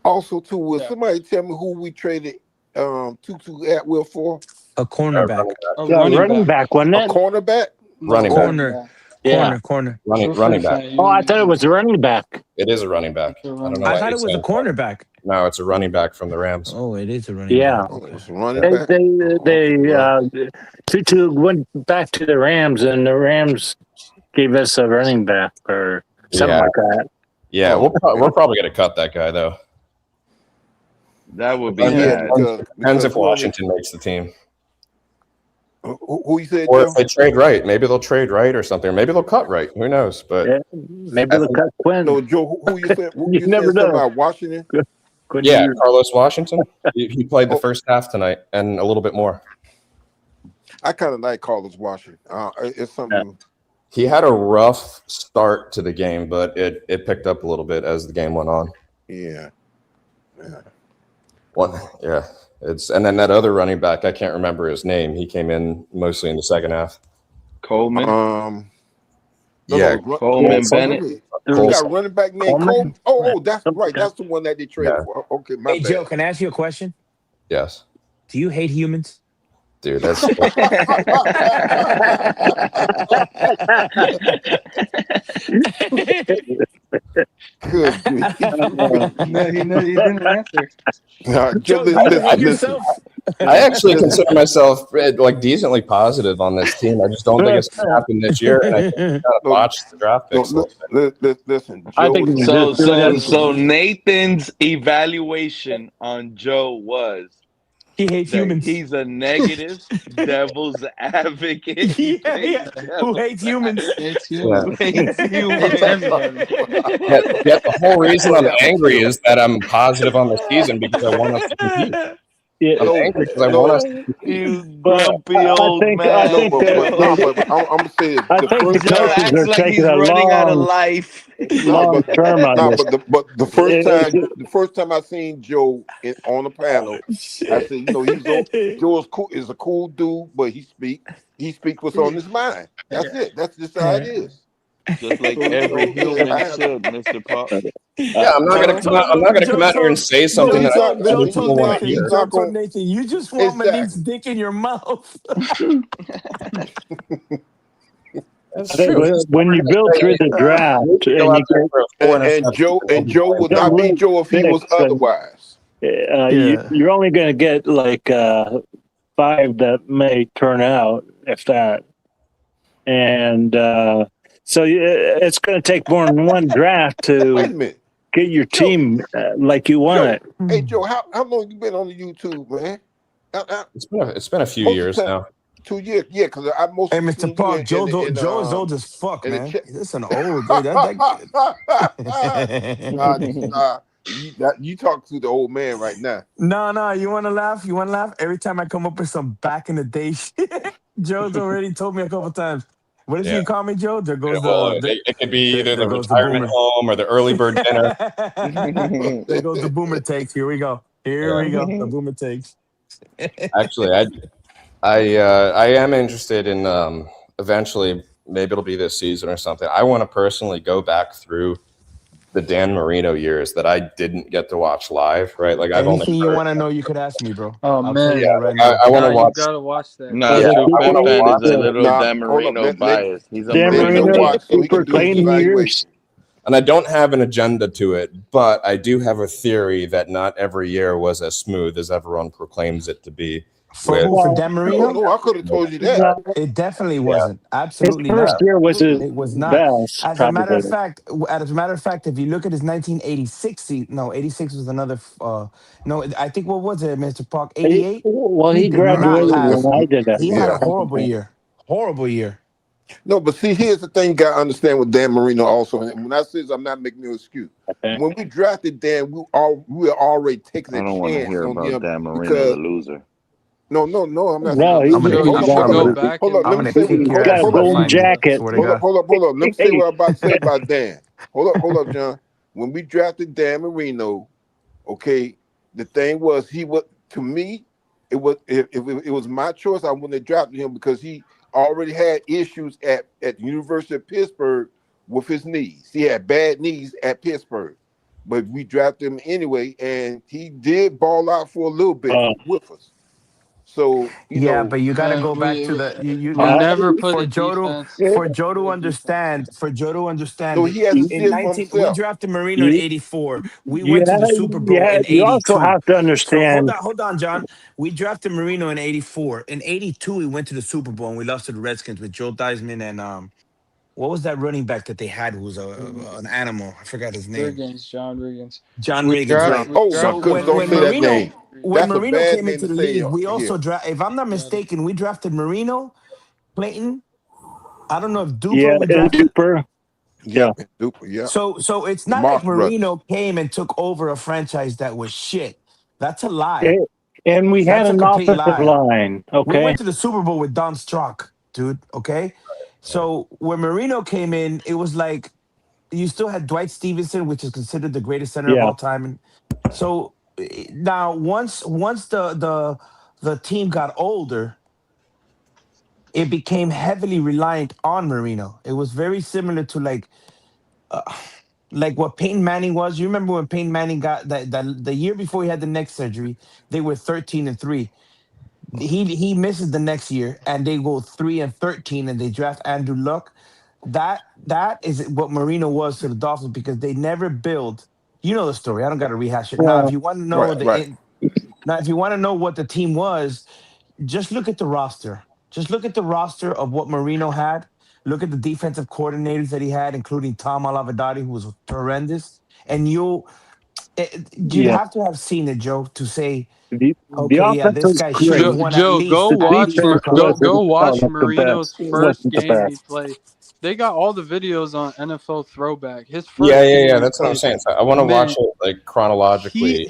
Also, too, will somebody tell me who we traded Tutu Atwell for? A cornerback. Running back, wasn't it? A cornerback? Running Corner. Yeah. Corner. Running back. Oh, I thought it was a running back. It is a running back. I don't know. I thought it was a cornerback. No, it's a running back from the Rams. Oh, it is a running Yeah. back. Okay. It's a running back. Tutu went back to the Rams, and the Rams gave us a running back or something like that. Yeah, we're probably going to cut that guy though. That would be bad. Depends if Washington makes the team. Who you said? Or if they trade Wright, maybe they'll trade Wright or something. Or maybe they'll cut Wright. Who knows? But maybe they'll cut Quinn. No, Joe. Who you said? You never know. About Washington? Yeah, Carlos Washington. He played the first half tonight and a little bit more. I kind of like Carlos Washington. It's something. He had a rough start to the game, but it picked up a little bit as the game went on. Yeah. Yeah. And then that other running back, I can't remember his name. He came in mostly in the second half. Coleman. Coleman Bennett. You got a running back named Coleman. Oh, that's right. That's the one that they traded for. Okay, my Hey, bad. Joe, can I ask you a question? Yes. Do you hate humans? Dude, that's good. No, you didn't answer. Joe, do you hate yourself? I actually consider myself like decently positive on this team. I just don't think it's going to happen this year, and I think we got to watch the draft picks. Listen, I think so Nathan's evaluation on Joe was he hates humans. He's a negative devil's advocate. Who hates humans? Hates humans. Hates humans. The whole reason I'm angry is that I'm positive on the season because I want us to compete. Yeah. I'm angry because I want us to compete. You grumpy old man. I'm gonna say it. I think the coaches are taking a running out of long life. term on this. But the first time I seen Joe on the panel, I said, Joe is a cool dude, but he speaks what's on his mind. That's it. That's just how it is. Just like every human should, Mr. Pop. Yeah, I'm not gonna come out here and say something that other people want to hear. Nathan, you just want Malik's dick in your mouth. That's I think true. when you build through the draft, and Joe would not be Joe if he was otherwise. You're only going to get like 5 that may turn out, if that. And so it's going to take more than one draft to get your team like you want it. Hey, Joe, how long you been on the YouTube, man? It's been a few years now. 2 years, yeah. Because I most. Hey, Mr. Park, Joe is old as fuck, man. This an old dude. You talk to the old man right now. No. You want to laugh? Every time I come up with some back in the day shit, Joe's already told me a couple times. What did you call me, Joe? There goes it could be either the retirement home or the early bird dinner. There goes the boomer takes. Here we go. The boomer takes. Actually, I am interested in eventually maybe it'll be this season or something. I want to personally go back through the Dan Marino years that I didn't get to watch live, right? Like I've only Anything you heard. want to know, you could ask me, bro. Oh I'll tell man, you that right I, now. I want to you watch. gotta watch that. Nah, Yeah, Super I want to fan watch is a it. little Nah, Dan hold up. Marino bias. He's a Dan Let Marino Joe Marino, hater. watch so he super can do his clean evaluation. years. And I don't have an agenda to it, but I do have a theory that not every year was as smooth as everyone proclaims it to be. For who? For Dan Marino? No, I could have told you that. No, It definitely Yeah. wasn't. his Absolutely first not. year was his It was not. best, As a matter probably. of fact, if you look at his 1986 season, no, 86 was another. No, I think what was it, Mr. Park? 88. Well, He he did not graduated have. when I did that He had year. a horrible year. Horrible year. No, but see, here's the thing you got to understand with Dan Marino also. And when I say this, I'm not making no excuse. Okay. When we drafted Dan, we were already taking I a don't want to chance hear on about him Dan Marino, because the loser. no, I'm not saying No, I'm he's, Joe, you he's should hold go up. back Hold and up. Let I'm me gonna say listen. what. kick he's your Hold up. got a ass Hold in the up. golden finals. jacket. Swear to Hold up. God. Hold up. Hold up. Let me say Hey, what I'm about to say about Dan. Hold up, John. When we drafted Dan Marino, okay, the thing was he was to me, it was if it was my choice, I wouldn't have drafted him because he already had issues at the University of Pittsburgh with his knees. He had bad knees at Pittsburgh. But we drafted him anyway, and he did ball out for a little bit uh, with us. So, Yeah, but you got to Man, go back to the you we I, got never put for a Joe to defense. yeah, for Joe Put to a defense. understand for Joe to understand no, that he has to see in it for 19 we himself. drafted Marino in you, 84. We you, went to the have, Super Bowl in you also 82. have to So understand. hold on, John. We drafted Marino in 84. In 82, we went to the Super Bowl and we lost to the Redskins with Joe Theismann and what was that running back that they had who was an animal? I forgot his name. John Riggins. John We Riggins, draft. right? We Oh my So drafted goodness, when don't when say that Marino. Marino name. when That's a Marino bad came name into to the say league, we here. also if I'm not mistaken, we drafted Marino, Clayton. I don't know if Yeah, Duper we and drafted. Duper. Yeah. Yep, super, yep. So it's The not like Marx brothers. Marino came and took over a franchise that was shit. That's a lie. And and we had That's a an complete offensive lie. line. We Okay. went to the Super Bowl with Don Strock, dude. Okay. So when Marino came in, it was like you still had Dwight Stevenson, which is considered the greatest center of Yeah. all time. And so now once the team got older, it became heavily reliant on Marino. It was very similar to uh, like what Peyton Manning was. You remember when Peyton Manning got that the year before he had the neck surgery, they were 13-3. He misses the next year and they go 3-13 and they draft Andrew Luck. That is what Marino was to the Dolphins because they never build. You know the story. I don't got to rehash it. Now, if Well, you want to know Right, right. now if you want to know what the team was, just look at the roster. Just look at the roster of what Marino had. Look at the defensive coordinators that he had, including Tom Alavedade, who was horrendous. And you'd yeah. have to have seen it, Joe, to say, The okay, yeah, offense this was guy should have great. won Joe, go The watch defense Go wasn't watch the Marino's best. It first wasn't the game he best. played. They got all the videos on NFL Throwback. His Yeah, first game he That's what I'm played. saying. So I want to watch Man, it like chronologically.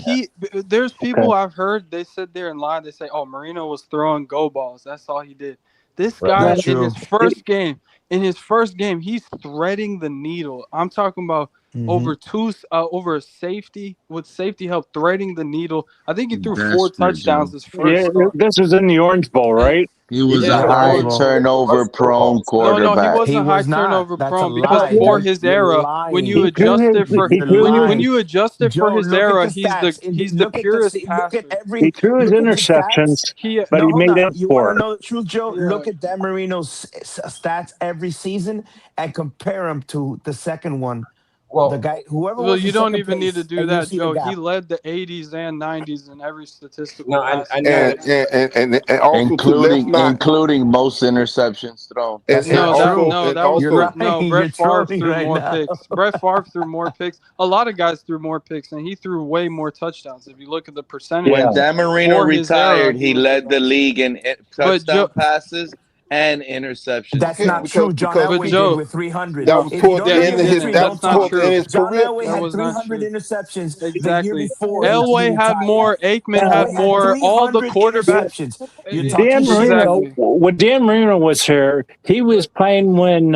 there's Okay. people I've heard they sit there and lie. They say, "Oh, Marino was throwing go balls. That's all he did." This Right. guy not true. in his first game, he's threading the needle. I'm talking about Hmm over a safety with safety help threading the needle. I think he threw 4 Desperate, touchdowns Joe. his Yeah, first start. this was in the Orange Bowl, And right? He was Yeah, a yeah, the high Orange or Bowl. turnover prone no, he quarterback. He wasn't high was not. turnover That's a prone because lie, for dude. his You're era, lying. He You're threw when his you adjust it for Joe, his look at era, the stats. he's the Look at purest look at passer. he threw his look at the interceptions, stats. He but No, he hold made on. up You want to for it. know the truth, Joe? yeah. Look at Dan Marino's stats every season and compare them to the second one. The Well, guy, whoever Well, was you in don't second even need to place, do and you that, see the Joe. He gap. led the 80s and 90s in every statistical no, I passing know. And stat. also too, let's not Including most interceptions thrown. That's and not true. That was You're also lying. You're Brett Favre trolling threw right more now. picks. Brett Favre threw more picks. A lot of guys threw more picks, and he threw way more touchdowns. If you look at the Yeah. When percentages Dan Marino for his era, retired, he he was the led the best. league in But touchdown passes and interceptions That's okay not thrown. true. John because but Elway did Joe, with 300. that no, was If you towards don't the yeah, know he end of his didn't. history, that don't was That's not towards talk. the end true. of his John career. Elway That had was not 300 true. interceptions the year Exactly. before Elway he had retired. more. Aikman had Elway had more. All the 300 quarterbacks. interceptions. You're Dan talking shit. Marino, Exactly. when Dan Marino was here, he was playing when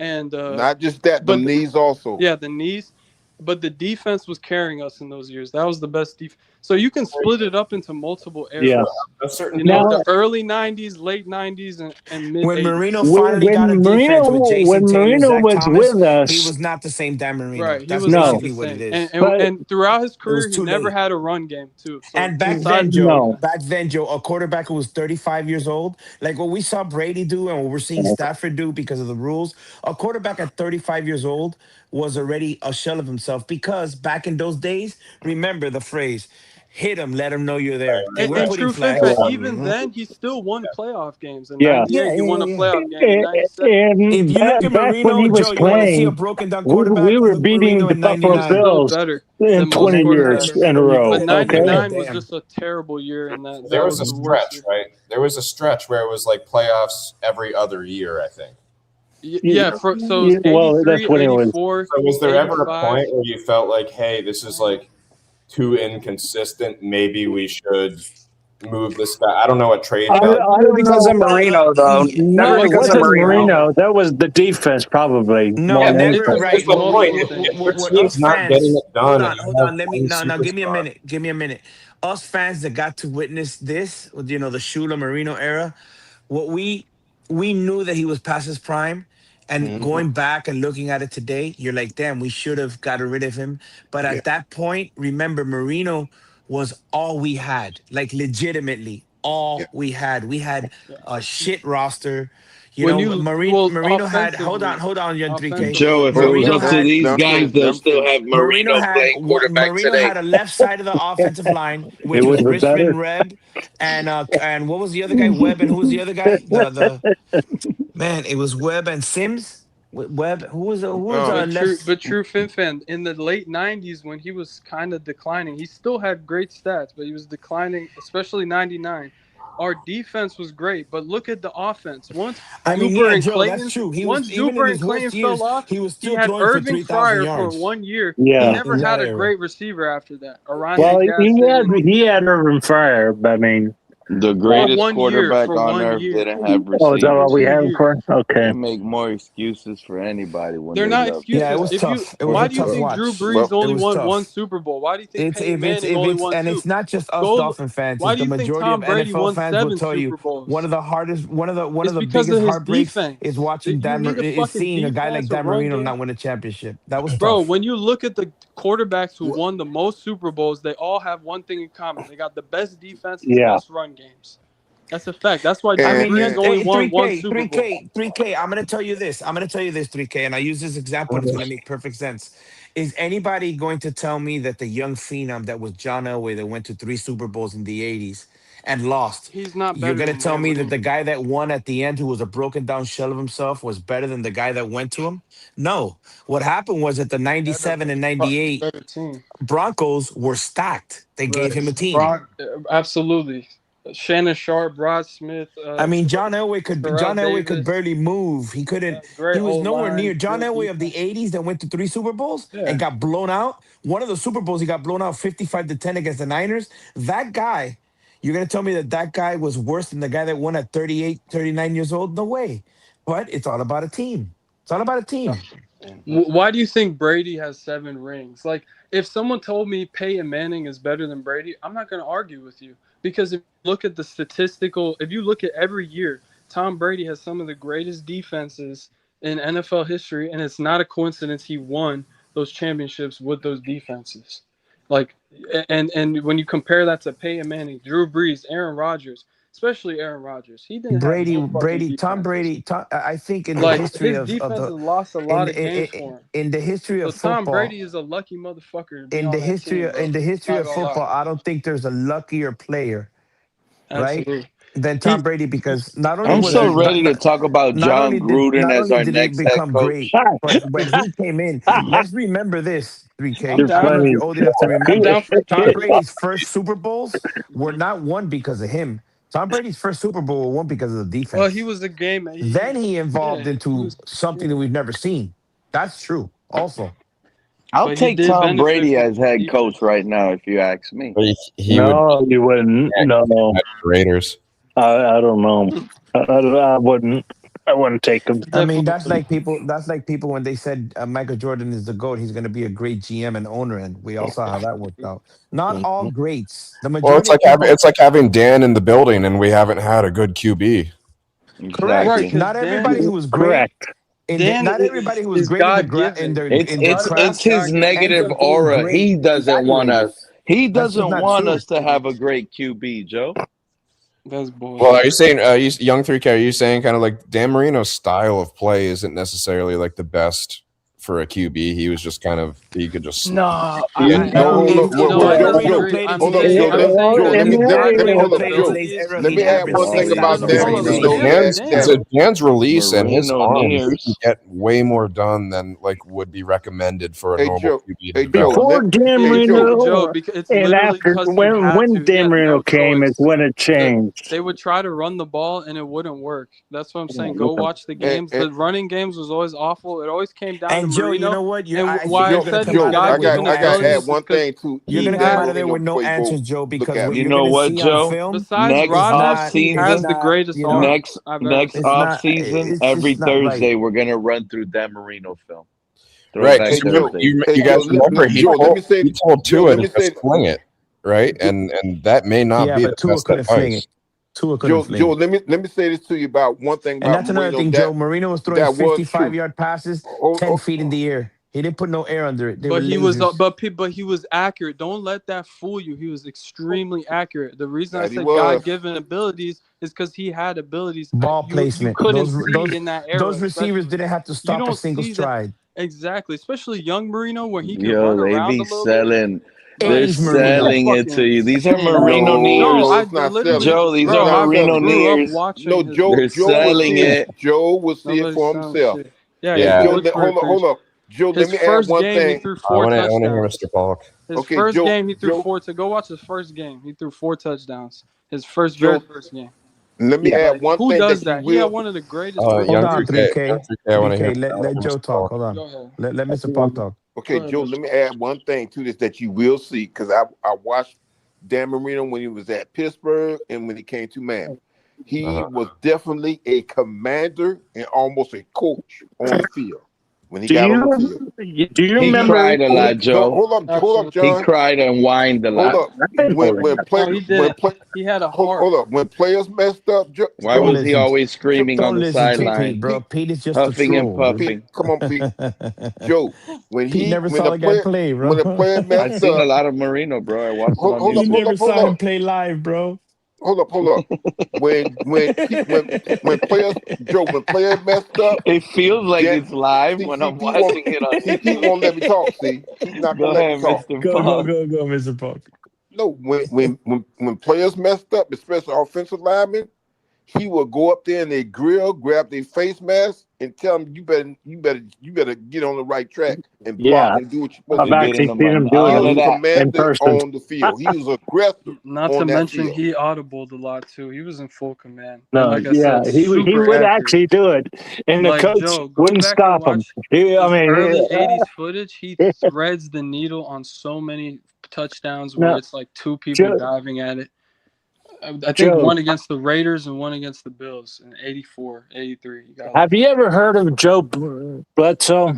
and Not just that, the but knees also. yeah, the knees. But the defense was carrying us in those years. That was the best defense. So you can split it up into multiple eras. Yeah. You know, Now, the early '90s, late '90s, and mid When '80s. Marino finally got a defense with Jason when Taylor, Marino Zach was Thomas, with he us, was not the same Dan Marino. Right, he That's was not no, the basically what it same. is. but And throughout his It was career, he too never late. had a run game too. So And back besides then, Joe, no. a quarterback who was 35 years old, like what we saw Brady do and what we're seeing Stafford do because of the rules, a quarterback at 35 years old was already a shell of himself because back in those days, remember the phrase, hit them, let them know you're there. And we're And putting true flags. Finfa, even then, he still won playoff games. In Yeah. Yeah, '98, he yeah, won yeah, a yeah. playoff game. In '97, If And you look at back when Marino, he was Joe, you want to see a playing, broken down we quarterback? were Look at beating Marino the in Buffalo he's '99. still Bills better in than most 20 years quarterbacks. in a row. But But Okay. '99 was damn. just a terrible year, and that There was was a the worst stretch, year. right? There was a stretch where it was like playoffs every other year, I think. Yeah, so it was Well, that's 83, when it was. 84, So was there ever a 85. point where you felt like, hey, this is like too inconsistent? Maybe we should move this guy. I don't know what trade I value. Never don't because know. of Marino, though. No, Never it because of wasn't Marino. Marino. That was the defense, probably No, more Yeah, than but never. anything. here's Right. the point. Multiple If things. your What team's us not getting fans. it done and Hold you have on. Let me. one No. Give me a superstar. minute. Give me a minute. Us fans that got to witness this, you know, the Shula Marino era. What we knew that he was past his prime, and going back and looking at it today, you're like, damn, we should have gotten rid of him. But Yeah. at that point, remember, Marino was all we had, like legitimately Yeah. all we had. We had a shit roster. You When know, you well Marino had. offensively, Hold on, Young 3K. Joe, if it Hold on. was Marino up to had these Now I'm guys, finished. Now they'll I'm still finished. have Marino playing quarterback Marino today. had a left side of the offensive line, It which would was have been Richmond better. Reb, and what was the other guy? Webb, and who was the other guy? The man, it was Webb and Sims. Webb, who was Oh, left? but true FinFan in the late '90s when he was kind of declining, he still had great stats, but he was declining, especially '99. Our defense was great, but look at the offense. I mean, yeah, Joe, that's Clayton, true. He was Once even in Duper and his Clayton worst fell years, off, he was he still had throwing for Irving 3,000 Fryer for yards 1 year. He Yeah. never in that had a era. great receiver after that. Arante Well, Gasson he had Urban Fire, but I mean, The for greatest 1 year. quarterback For on 1 earth year. didn't have oh, is that all we receivers. 2 have years. for? They Okay. make more excuses for anybody when They're they not love Yeah, it excuses. was football. If you, tough. It was why a do you tough think Drew watch. Brees well, It only was won one tough. Super Bowl? Why do you think It's Peyton if it's Manning if only it's won and two? it's not just us Go. Dolphin fans. Why It's do the you think majority of Tom Brady NFL won fans will 7 tell you Super one of Bowls? the hardest, one It's of the because biggest of his heartbreaks is defense. watching You need a is fucking seeing a guy like defense, a Dan run Marino game. not win a championship. That was Bro, tough. when you look at the quarterbacks who what, won the most Super Bowls, they all have one thing in common. They got the best defenses, Yeah. best run games. That's a fact. That's why I Drew and mean, Brees and only won one 3K, Super Bowl. 3K. I'm gonna tell you this. 3K, and I use this example, and it's gonna make perfect sense. Is anybody going to tell me that the young phenom that was John Elway that went to 3 Super Bowls in the '80s and lost? He's not You're better gonna than tell Dan me that Marino. the guy that won at the end, who was a broken down shell of himself, was better than the guy that went to him? No. What happened was that the Better, '97 but and probably '98 better team. Broncos were stacked. They gave him a Right. team. Absolutely. Shannon Sharp, Rod Smith, I mean, John Terrell Elway could Davis. barely move. He couldn't. Great He was O nowhere near line, John good Elway of the defense. '80s that went to 3 Super Bowls and Yeah. got blown out. One of the Super Bowls, he got blown out 55-10 against the Niners. That guy, you're gonna tell me that that guy was worse than the guy that won at 38, 39 years old? No way. But it's all about a team. It's all about a team. Why do you think Brady has 7 rings? Like, if someone told me Peyton Manning is better than Brady, I'm not going to argue with you. Because if you look at the statistical, if you look at every year, Tom Brady has some of the greatest defenses in NFL history, and it's not a coincidence he won those championships with those defenses. Like, and when you compare that to Peyton Manning, Drew Brees, Aaron Rodgers, especially Aaron Rodgers, he didn't have no fucking Tom defenses. Brady. I think in the Like, history his of defense the has lost a lot of games for him. in the history So of Tom football, Brady is a lucky motherfucker to be on that team, bro. in the history Not of gonna lie. football, I don't think there's a luckier player, right, Absolutely. than He Tom Brady, because not only I'm was so he ready to talk about John Gruden as our did he next head become coach. great, but when he came in, let's remember this, 3K. I'm You're I don't down. know if funny. you're old enough to I'm remember. down for Tom John. Brady's first Super Bowls were not won because of him. Tom Brady's first Super Bowl were won because of the Well, he defense. was a game. Then he Yeah, evolved he into was. something Yeah, that we've never seen. That's true also. I'll but he take did Tom benefit Brady from as head the coach defense. right now, if you ask me. But he would No, you wouldn't. No, Raiders. I don't know. I wouldn't. I wouldn't take him. I mean, Definitely. that's like people when they said Michael Jordan is the GOAT, he's going to be a great GM and owner, and we all saw how that worked out. Not all Mhm. greats. The Well, majority of people. it's like having Dan in the building, and we haven't had a good QB. Correct. Right, Exactly. because Not everybody who was great. Correct. Dan Not everybody who was is great in the God given. in their It's craft his ends negative up being aura. great evaluators. He That's just doesn't not want true. us to have a great QB, Joe. That's Well, are bullshit. you saying, young 3K? Are you saying kind of like Dan Marino's style of play isn't necessarily like the best for a QB. He was just kind of he could just No, Let me add one thing about Dan Marino. Dan's release and his arm can get way more done than like would be recommended for a normal QB to develop. Before Dan Marino, it's and literally after because he had when to. He Dan had Marino no came choice. is when it changed. They would try to run the ball and it wouldn't work. That's what I'm saying. Go watch the games. The running games was always awful. It always came down to And Joe, Marino. you know what? Why I said he's got given I got to abilities add one thing too. You're gonna come out of there with no answers, Joe, because what You you're know gonna what, see Joe? on film Besides Next Rodgers, off he has the season, greatest arm next I've ever seen. off season, it's every just not right. Thursday we're gonna run through Dan Marino film. Right, Throwback because Thursday. you guys remember he told Tua to just fling it, right? And that may not be but the Tua best couldn't fling advice. it. Tua couldn't fling Joe, it. let me say this to you about one thing And about that's another Marino thing, Joe. Marino was throwing that was 55-yard passes, 10 feet in the air. He didn't put no air under it. They were But he lasers. but he was accurate. Don't let that fool you. He was extremely accurate. The reason I That he said was. God-given abilities is because he had abilities Ball you placement. couldn't see in that era. Those receivers didn't have to You stop a don't single see that stride. exactly, especially young Marino where he can Yo, run they around be a little selling. bit. They're Age Marino. selling it to you. These are insane. Marino No, nears. it's not literally, selling. Joe, these bro, are I Marino grew up nears. watching No, his Joe They're would selling see it. it. Joe would see it Nobody's for selling himself. shit. Yeah, Hey, he Joe, worked for it, hold up. Joe, let His me add first one game, he thing. threw I 4 want to hear touchdowns. Mr. Polk. His Okay, first game, he threw Joe, 4. To go watch his first game, he threw 4 touchdowns. His very Joe, first game. let me add Like, one who thing does that you that? He had will. one of the greatest Hold Young on, 3K, 3K. Young 3K, I want to hear 3K, let Mr. Joe talk. Polk. Hold on. Go ahead. Let Mr. Park talk. Okay, Joe, let me add one thing to this that you will see because I watched Dan Marino when he was at Pittsburgh and when he came to Miami. He was definitely a commander and almost a coach on the field when he got on the field. Do you He remember? cried a lot, Joe. Hold up, He John. cried and whined a Hold lot. up. He had a hold heart. up. When players messed up, Why was he always screaming on Don't the listen to Pete, sideline, bro. Pete is just a huffing and troll, dude. puffing? Come on, Pete. Joe, when Pete never when saw a the guy player play, bro. when a player I messed seen a up, lot of Marino, bro. I watched it on hold YouTube. up. saw him play live, bro. Hold up. When players Joe, when players messed up, It feels like then it's live when I'm Pete won't watching it on Pete won't let me YouTube. talk. See, he's not Go gonna let me ahead, talk. Mr. Go, Paul. Mr. Park. No, when players messed up, especially offensive linemen, he will go up there and they grab their face mask and tell them you better get on the right track and block and do what you're supposed I've to do. actually seen him doing He was it in commander person. on the field. He was aggressive Not to on that mention field. he audibled a lot too. He was in full command. And No, like I yeah, said, he super would accurate. actually do it, and the Like coach Joe, go wouldn't back and stop him. watch his early I '80s footage. He threads the needle on so many touchdowns where no, it's like 2 people Joe, diving at it. I think Joe, one against the Raiders and one against the Bills in '84, '83. You got have you ever heard of Joe Bledsoe?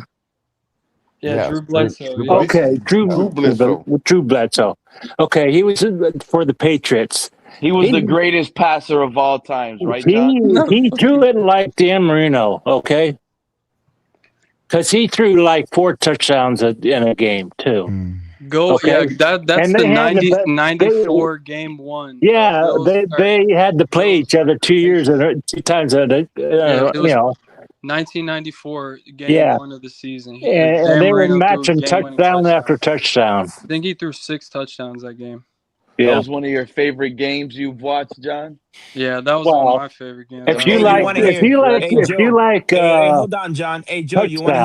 Yeah, Drew Bledsoe. Drew Yeah. Okay, Drew Bledsoe. Drew Bledsoe. Okay, he was for the Patriots. He was the greatest passer of all times, right, John? He threw it like Dan Marino. Okay, because he threw like 4 touchdowns in a game too. Go, Okay. yeah, that's And the they had 90, to- 94 game 1. Yeah, Bills they had to play each other 2 years and 2 times it was you know. 1994 game Yeah. 1 of the season. And Dan they were Marino threw matching game-winning touchdown after touchdown. I think he threw 6 touchdowns that game. That Yeah. was one of your favorite games you've watched, John? Yeah, that was one of my favorite games. If you like, Hold on, John. Hey, Joe, you want to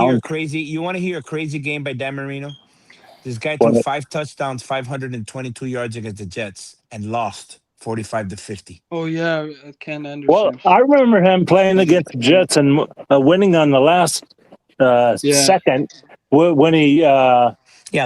hear a crazy game by Dan Marino? This guy threw 5 touchdowns, 522 yards against the Jets, and lost 45-50. Oh yeah, Ken Anderson. Well, I remember him playing against the Jets and winning on the last second when he the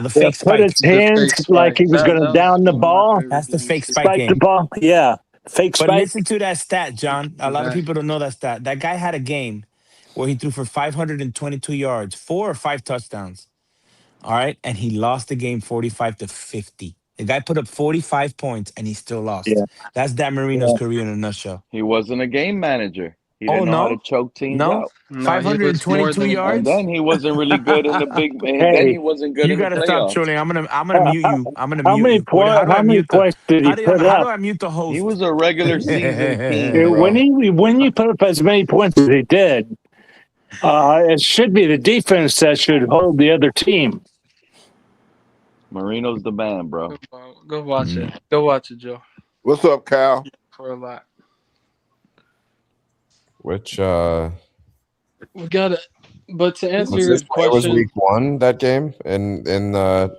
fake put spike. his hands like he was going to down the ball. That's the fake spike Spike the game. ball. Yeah, fake But spike. listen to that stat, John. A lot of people don't know that stat. That guy had a game where he threw for 522 yards, 4 or 5 touchdowns. All right. And he lost the game 45-50. The guy put up 45 points and he still lost. Yeah. That's Dan Marino's career in a nutshell. He wasn't a game manager. He didn't know how to choke teams out. 522 yards. And then he wasn't really good in the big. Then he wasn't good You in the gotta stop playoffs. trolling. I'm gonna mute you. I'm gonna How mute many you. points? How many points did he put How up? do I mute the host? He was a regular season king, bro. When you put up as many points as he did, It should be the defense that should hold the other team. Marino's the man, bro. Go watch it. Go watch it, Joe. What's up, Kyle? For a lot. Which We got it. But to answer was your this, it was question, week 1 that game in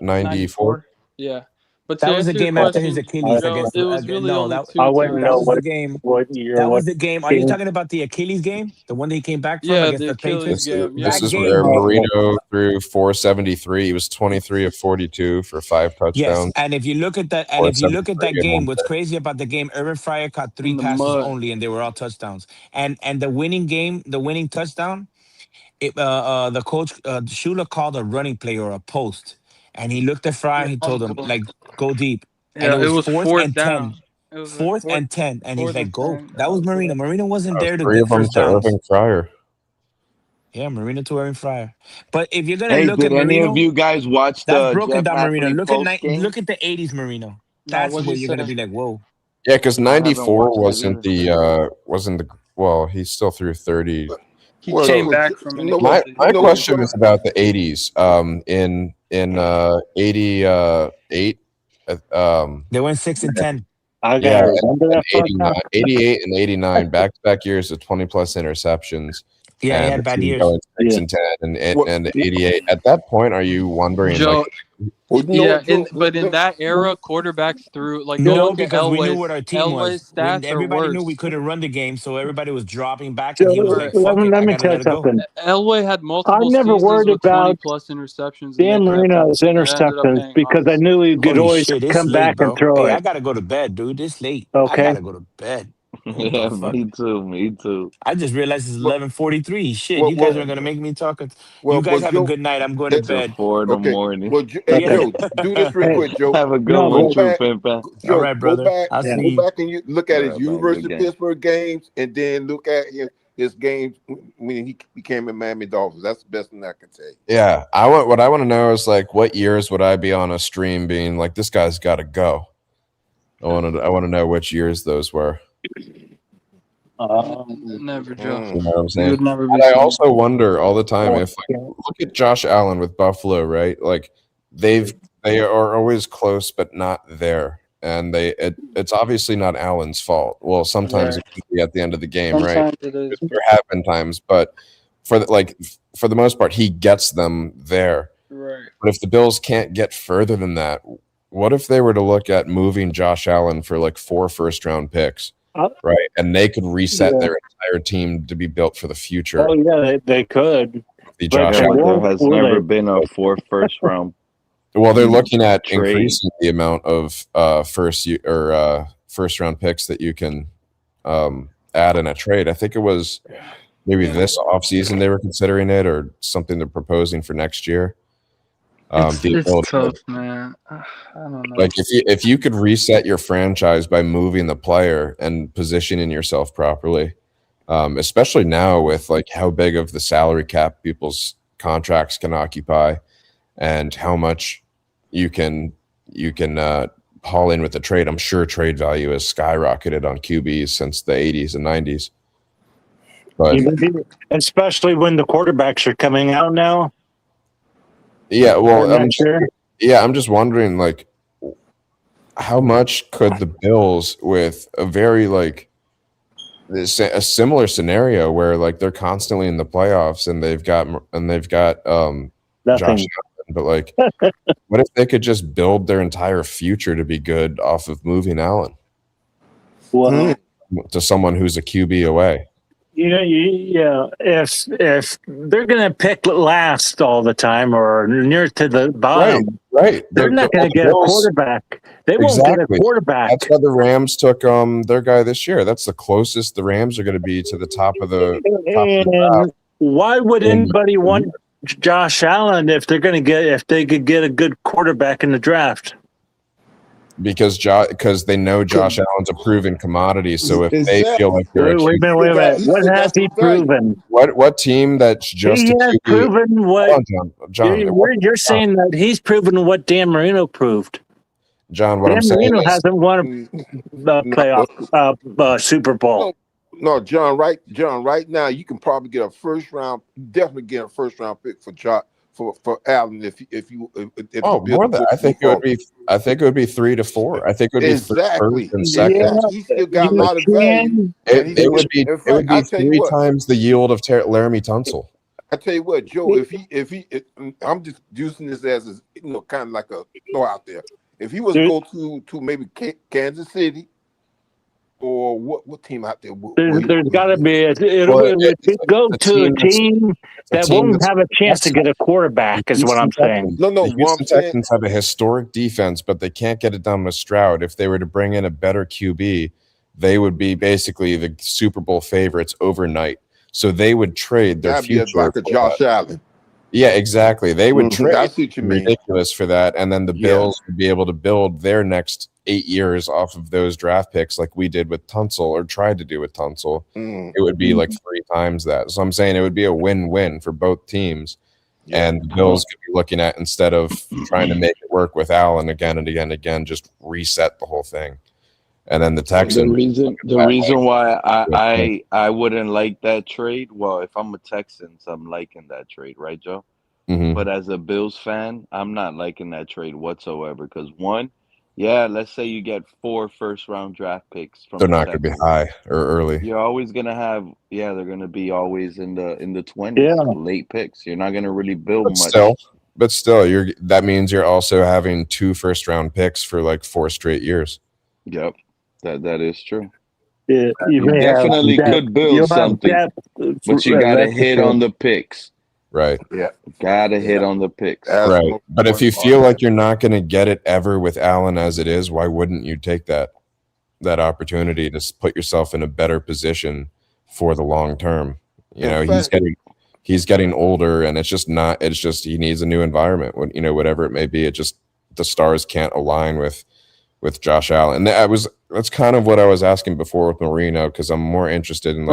94. Yeah. But to That was the answer your game after question, his Achilles Joe, against. it was really No, only that two teams. that was the game. What year? That was What the game. Are you game? talking about the Achilles game, the one that he came back from Yeah, against the the Patriots? Achilles game. Yeah. This is That where game. Marino threw 473. He was 23 of 42 for 5 Yes, touchdowns. and if you look at that, game, what's crazy about the game? Urban Fryer caught 3 In the passes mud. only, and they were all touchdowns. And the winning touchdown. The coach Shula called a running play or a post, and he looked at Fry. He told him like go deep, and Yeah, it was fourth fourth and down. 10, It was a fourth and 10, and he's fourth like and go. 10. That was Marino. Marino wasn't there to 3 get of them first to downs. Irving Fryer. Yeah, Marino to Irving Fryer. But if you're gonna Hey, look at did any of Marino, you guys watch that's the broken Jeff down Marino. Hafley Look post game? at the '80s Marino. Nah, That's what'd where you you're gonna say? be like, whoa. Yeah, because I haven't 94 watched it either. wasn't the well, he still threw 30. He Well, came no, back from an you know what? Achilles. My You know question what? is about the 80s. In 88 They went 6 and 10. I yeah, gotta remember and that far 89, 88 and 89 back-to-back years with 20 plus interceptions. Yeah, he And had the bad team years. going 6 Yeah. and 10 What? and 88. At that point, are you wondering Joe, like Well, you know yeah, what, Joe? but in that era, quarterbacks threw like go No, look at because we knew what our team Elway's was. When stats are everybody knew we worse. couldn't run the game, so everybody was dropping back, So and he was Right. like, "Fuck it, let I me gotta tell let you it go." something. Elway had I multiple never seasons worried with 20 about plus interceptions, and they Dan kept him. Marino's It ended up interceptions paying because I off. knew he could Holy always shit, it's come late, back and bro. throw Hey, I it. gotta go to bed, dude. It's late. I Okay. gotta go to bed. What the Yeah, fuck? me too. Me too. I just realized it's But 11:43. Shit, well, you guys well, are gonna make me talk. well, You guys but have a Joe. good night. I'm going to eh, Till bed. 4 in the Okay. morning. Well, hey Okay. Joe, do this real Hey, quick, Joe. Have a good no, one Go but too, back, Pimpa. All Joe. right, brother. I'll yeah. see Go you. back and you look at All his right, man. University Good of game. Pittsburgh games, and then look at his games when he became a Miami Dolphins. That's the best thing I can say. yeah, what I want to know is like what years would I be on a stream being like this guy's got to go. I want to know which years those were. Never, Joe. You know what I'm You saying? would never be And I saying also wonder all the time if yeah. look at Josh Allen with Buffalo, right? Like they are always close but not there. And it's obviously not Allen's fault. Well, sometimes Right. it can be at the end of the game, right? Sometimes it is. There have been times, but for the most part, he gets them there. Right. But if the Bills can't get further than that, what if they were to look at moving Josh Allen for like 4 first-round picks, right? And they could reset Yeah. their entire team to be built for the future. Oh yeah, they could. The But Josh Yeah, but Allen. there has will never they? been a 4 first round Well, they're looking at trade. increasing the amount of first round picks that you can add in a trade. I think it was maybe this offseason they were considering it, or something they're proposing for next year. It's tough, man. I don't know. Like if you could reset your franchise by moving the player and positioning yourself properly, especially now with like how big of the salary cap people's contracts can occupy, and how much you can haul in with the trade. I'm sure trade value has skyrocketed on QBs since the 80s and 90s. But Especially when the quarterbacks are coming out now. yeah, well, I'm just wondering, like, how much could the Bills, with a very like a similar scenario where like they're constantly in the playoffs and they've got Josh Allen, but like, what if they could just build their entire future to be good off of moving Allen to someone who's a QB away? If they're going to pick last all the time or near to the bottom, right. They're not going to get a quarterback. They won't get a quarterback. That's why the Rams took their guy this year. That's the closest the Rams are going to be to the top of the draft. Why would anybody want Josh Allen if they could get a good quarterback in the draft? Because they know Josh Allen's a proven commodity. So if they feel like they're wait a minute. What has he proven? What team that's just He has proven what? John, you're saying that he's proven what Dan Marino proved. John, what Dan I'm saying Marino is hasn't won a playoff Super Bowl. No, John. Right now, you can probably get a first round. Definitely get a first round pick for Allen if the Oh, Bills more than I think it would be. I think it would be 3 to 4. I think it would be first exactly. and second. He still got a You lot of value, can. and he's. It would be. In It would fact, be I tell you 3 what. times the yield of Laramie Tunsil. I tell you what, Joe. I'm just using this as kind of like a throw out there. If he was to go to maybe Kansas City, or what team out there? There's got to be. Well, It'll go to a team that won't that's have a chance to get a quarterback. Is what I'm saying. The Houston Texans have a historic defense, but they can't get it done with Stroud. If they were to bring in a better QB, they would be basically the Super Bowl favorites overnight. So they would trade their future. Like a Josh Allen. Yeah, exactly. They would trade I see what you mean. ridiculous for that, and then the Bills would be able to build their next 8 years off of those draft picks, like we did with Tunsil or tried to do with Tunsil. It would be like 3 times that. So I'm saying it would be a win-win for both teams, and the Bills could be looking at, instead of trying to make it work with Allen again and again and again, just reset the whole thing. And then the Texans. The reason why I wouldn't like that trade. Well, if I'm a Texans, I'm liking that trade, right, Joe? Mm-hmm. But as a Bills fan, I'm not liking that trade whatsoever. Because let's say you get 4 first-round draft picks from. They're not going to be high or early. You're always going to have. They're going to be always in the 20s, late picks. You're not going to really build much. But still, that means you're also having 2 first-round picks for like 4 straight years. Yep. That is true. Yeah, you definitely could build something, but you got to hit on the picks. Right. Yeah. Got to hit on the picks. Right. But if you feel like you're not going to get it ever with Allen as it is, why wouldn't you take that opportunity to put yourself in a better position for the long term? He's getting older, and it's just he needs a new environment. Whatever it may be, the stars can't align with Josh Allen. And that's kind of what I was asking before with Marino, because I'm more interested in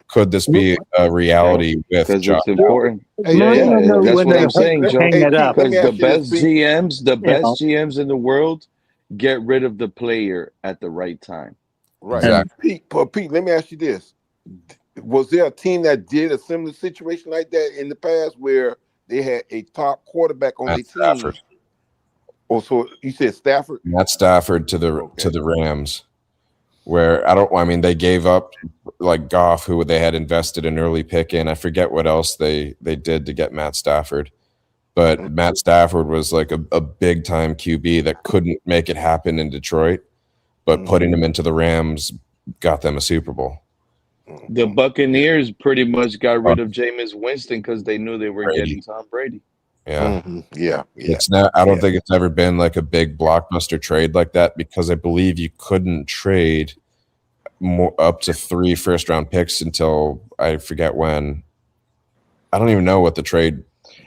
could this be a reality with Josh? It's important. That's what I'm saying, Joe. Because the best GMs in the world get rid of the player at the right time. Right. Exactly. Pete, let me ask you this. Was there a team that did a similar situation like that in the past where they had a top quarterback on their team? Stafford. Oh, so you said Stafford? Matt Stafford to the Rams, where they gave up like Goff, who they had invested an early pick in. I forget what else they did to get Matt Stafford, but Matt Stafford was like a big time QB that couldn't make it happen in Detroit, but putting him into the Rams got them a Super Bowl. The Buccaneers pretty much got rid of Jameis Winston because they knew they were getting Tom Brady. Yeah. Yeah. It's not. I don't think it's ever been like a big blockbuster trade like that, because I believe you couldn't trade up to 3 first-round picks until I forget when. I don't even know what the trade.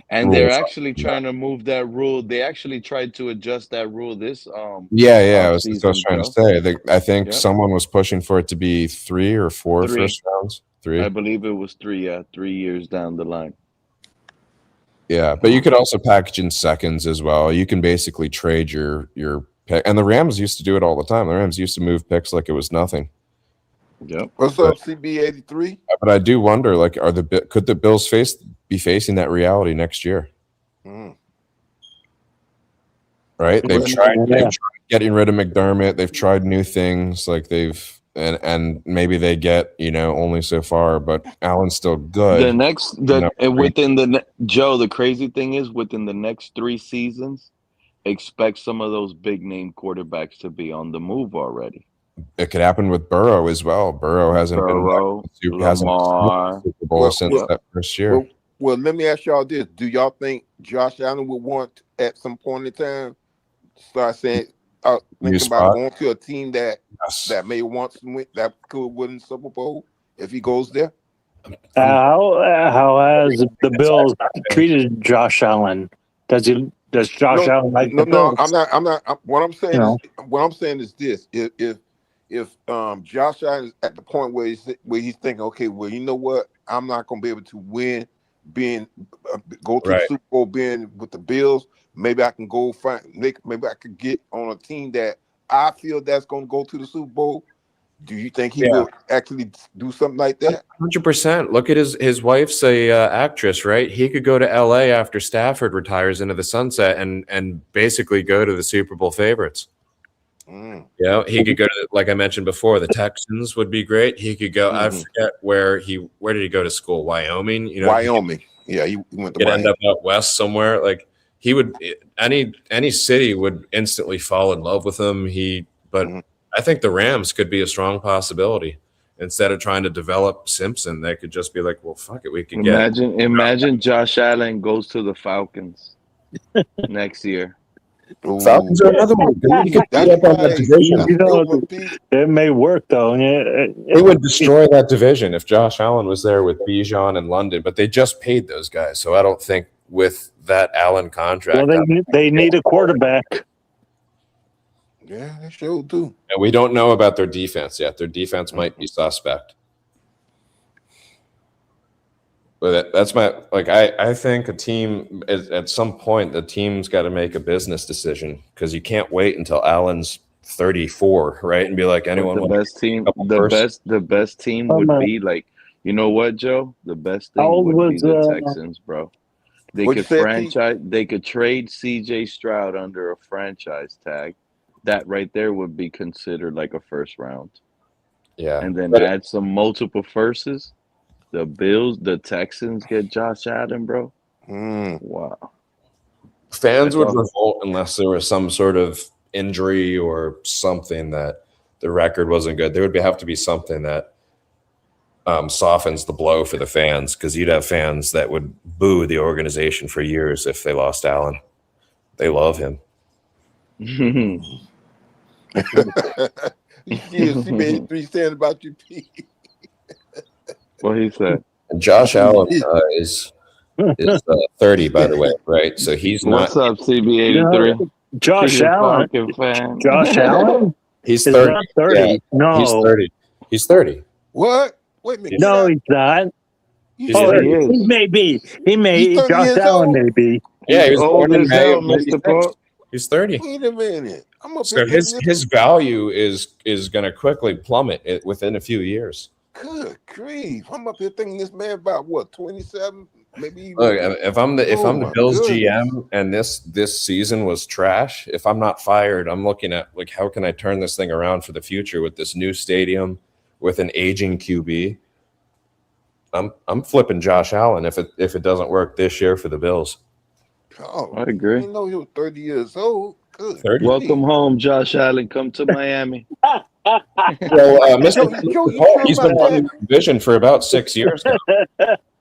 And they're actually trying to move that rule. They actually tried to adjust that rule this. I was trying to say. I think someone was pushing for it to be 3 or 4 first rounds. 3. I believe it was 3. Yeah, 3 years down the line. Yeah, but you could also package in seconds as well. You can basically trade your pick, and the Rams used to do it all the time. The Rams used to move picks like it was nothing. Yep. What's up, CB83? But I do wonder, could the Bills be facing that reality next year? Right? They've tried getting rid of McDermott. They've tried new things. And maybe they get only so far, but Allen's still good. Joe, the crazy thing is, within the next 3 seasons, expect some of those big name quarterbacks to be on the move already. It could happen with Burrow as well. Burrow hasn't been Lamar, Super Bowl since that first year. Well, let me ask y'all this: do y'all think Josh Allen would want at some point in time start saying? Thinking about going to a team that may want to win, that could win the Super Bowl if he goes there. How has the Bills treated Josh Allen? Does Josh Allen like the Bills? I'm not. What I'm saying is this: if Josh Allen is at the point where he's thinking, okay, well, you know what, I'm not going to be able to win, go to the Super Bowl, being with the Bills. Maybe I can maybe I could get on a team that I feel that's going to go to the Super Bowl. Do you think he will actually do something like that? 100%. Look at his wife's a actress, right? He could go to LA after Stafford retires into the sunset and basically go to the Super Bowl favorites. He could go to, like I mentioned before, the Texans would be great. He could go. I forget where did he go to school? Wyoming. Wyoming. He went to He'd Wyoming. end up out west somewhere. Like he would, any city would instantly fall in love with him. But I think the Rams could be a strong possibility. Instead of trying to develop Simpson, they could just be like, well, fuck it, we could Imagine Josh Allen goes to the Falcons next year. Falcons are another one. It may work though. They would destroy that division if Josh Allen was there with Bijan and London, but they just paid those guys, so I don't think with that Allen contract. Well, they need a quarterback. Yeah, they sure do. And we don't know about their defense yet. Their defense might be suspect. But that's I think a team at some point the team's got to make a business decision because you can't wait until Allen's 34, right? And be like, anyone. The best team, the best team would be like, you know what, Joe? The best thing would be the Texans, bro. They could franchise. They could trade C.J. Stroud under a franchise tag. That right there would be considered like a first round. Yeah, and then add some multiple firsts. The Bills, the Texans get Josh Allen, bro. Wow. Fans would revolt unless there was some sort of injury or something that the record wasn't good. There would have to be something that softens the blow for the fans, because you'd have fans that would boo the organization for years if they lost Allen. They love him. You see me 3 saying about you, Pete. What he said. Josh Allen is 30, by the way, right? So he's not. What's up, CB83? Josh Allen. Fan. Josh Allen. He's Is 30. not 30. Yeah, No, he's 30. He's 30. What? Wait a minute. No, he's not. He's Oh, 30. he may be. He may. He's 30 Josh years Allen old? may be. Yeah, he was born in May of Mr. 96. Paul. He's 30. Wait a minute. I'm up So here his value is going to quickly plummet within a few years. Good grief. I'm up here thinking this man about what, 27? Maybe even. Look, if I'm the my Bills goodness. GM and this season was trash, if I'm not fired, I'm looking at like, how can I turn this thing around for the future with this new stadium, with an aging QB? I'm flipping Josh Allen if it doesn't work this year for the Bills. Oh, I agree. I didn't know he was 30 years old. Good. 30. Welcome home, Josh Allen. Come to Miami. Well, Mr. Paul, he's been running the division for about 6 years now.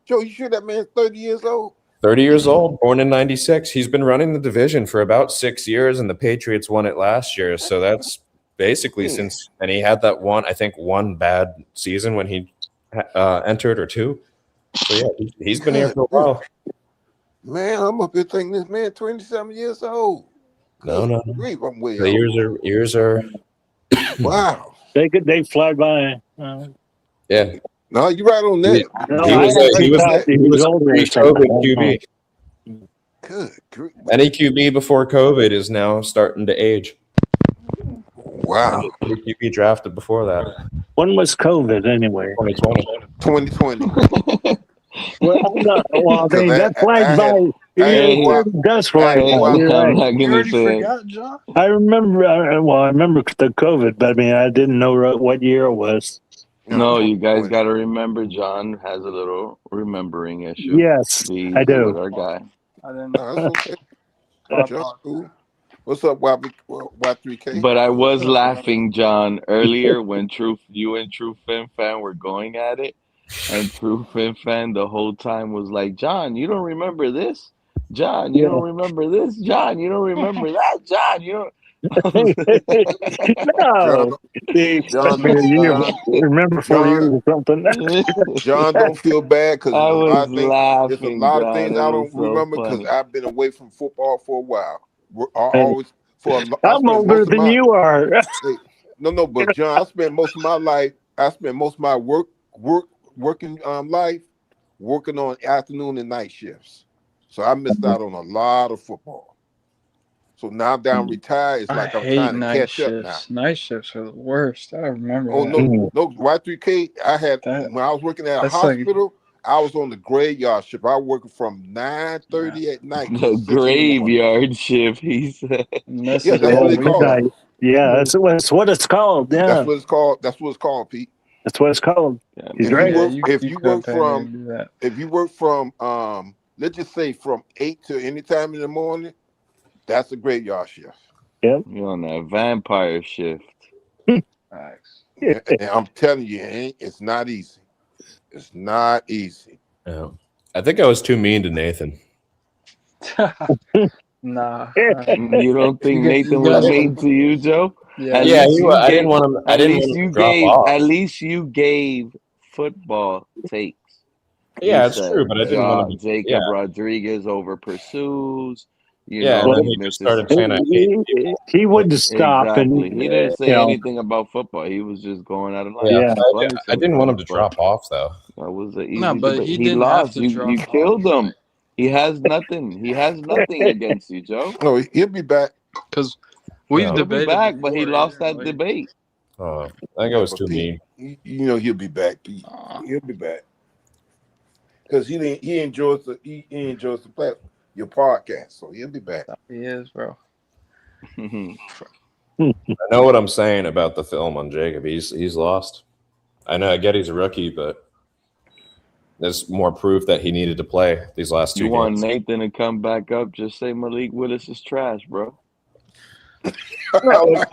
Joe, you sure that man's 30 years old? 30 years old, born in 96. He's been running the division for about 6 years, and the Patriots won it last year. So that's basically since, and he had that one bad season when he entered, or 2. So yeah, he's been here for a while. Man, I'm up here thinking this man 27 years old. No. Grief, I'm way The old. years are Wow. They fly by. Yeah. No, you're right on that. He was a pre-COVID QB. Good grief. Any QB before COVID is now starting to age. Wow. Any QB drafted before that. When was COVID anyway? 2020. Well, I mean, that flies by. It does fly by. You're I'm right. not gonna say. John? I remember. I remember the COVID, but I mean, I didn't know what year it was. No, you guys got to remember, John has a little remembering issue. Yes, Be I do. with our guy. I didn't No, that's okay. Just cool. What's up, Y3K? But I was laughing, John, earlier when you and True Fin Fan were going at it, and True Fin Fan the whole time was like, "John, you don't remember this? John, you don't remember this? John, you don't remember that? John, you don't." No, remember 4 years or something. John, don't feel bad because I was there's a lot of laughing, things John. I It don't was so remember because funny. I've been away from football for a while. I always I I'm spent older most of than my- you are. Hey, no, but John, I spent most of my life. I spent most of my working life working on afternoon and night shifts. So I missed out on a lot of football. So now that I'm retired, it's I like I'm hate trying to night catch up now. shifts. Night shifts are the worst. I remember Oh that. no, Y3K. I had That when I was working at a that's like hospital. I was on the graveyard shift. I was working from 9:30 at night to The 6 in the morning. graveyard shift, he said. this Yeah, is the that's what whole they call it. weekend. Yeah, that's what it's called. That's Yeah, what it's called. That's what it's called, Pete. that's what it's called. Yeah, He's If you right. yeah, work, you if you you couldn't work pay me to from, do that. if you work from, let's just say from 8 to any time in the morning, that's a graveyard shift. Yep. You're on that vampire shift. Facts. And I'm telling you, it's not easy. It's not easy. Yeah. I think I was too mean to Nathan. Nah. You don't think You Nathan was gotta, mean to you, Joe? yeah. At Yeah, least you I didn't gave. want him. I At didn't want least him you to drop gave. off. At least you gave football takes. You Yeah, it's said true, but I didn't want him to. Yeah, Jacob Rodriguez over pursues. You yeah, and know, then he he just misses started some. saying I hate people. He wouldn't stop, and Exactly. He didn't say you know, anything about football. He was just going out of line, Yeah, which yeah. is funny I didn't want him sometimes. to But drop off though. that was an No, easy but debate. he He didn't have lost. to You drop off. killed him. He has nothing. He has nothing against you, Joe. No, he'll be back. Because we've Yeah. He'll be debated back, but he before. lost Yeah, that like, debate. I think I Yeah, was but too Pete, mean. you know he'll be back, Pete. He'll be back because he enjoys the platform, your podcast, so he'll be back. he is, bro. I know what I'm saying about the film on Jacob. He's lost. I know. I get he's a rookie, but there's more proof that he needed to play these last two You want games. Nathan to come back up? Just say Malik Willis is trash, bro. No,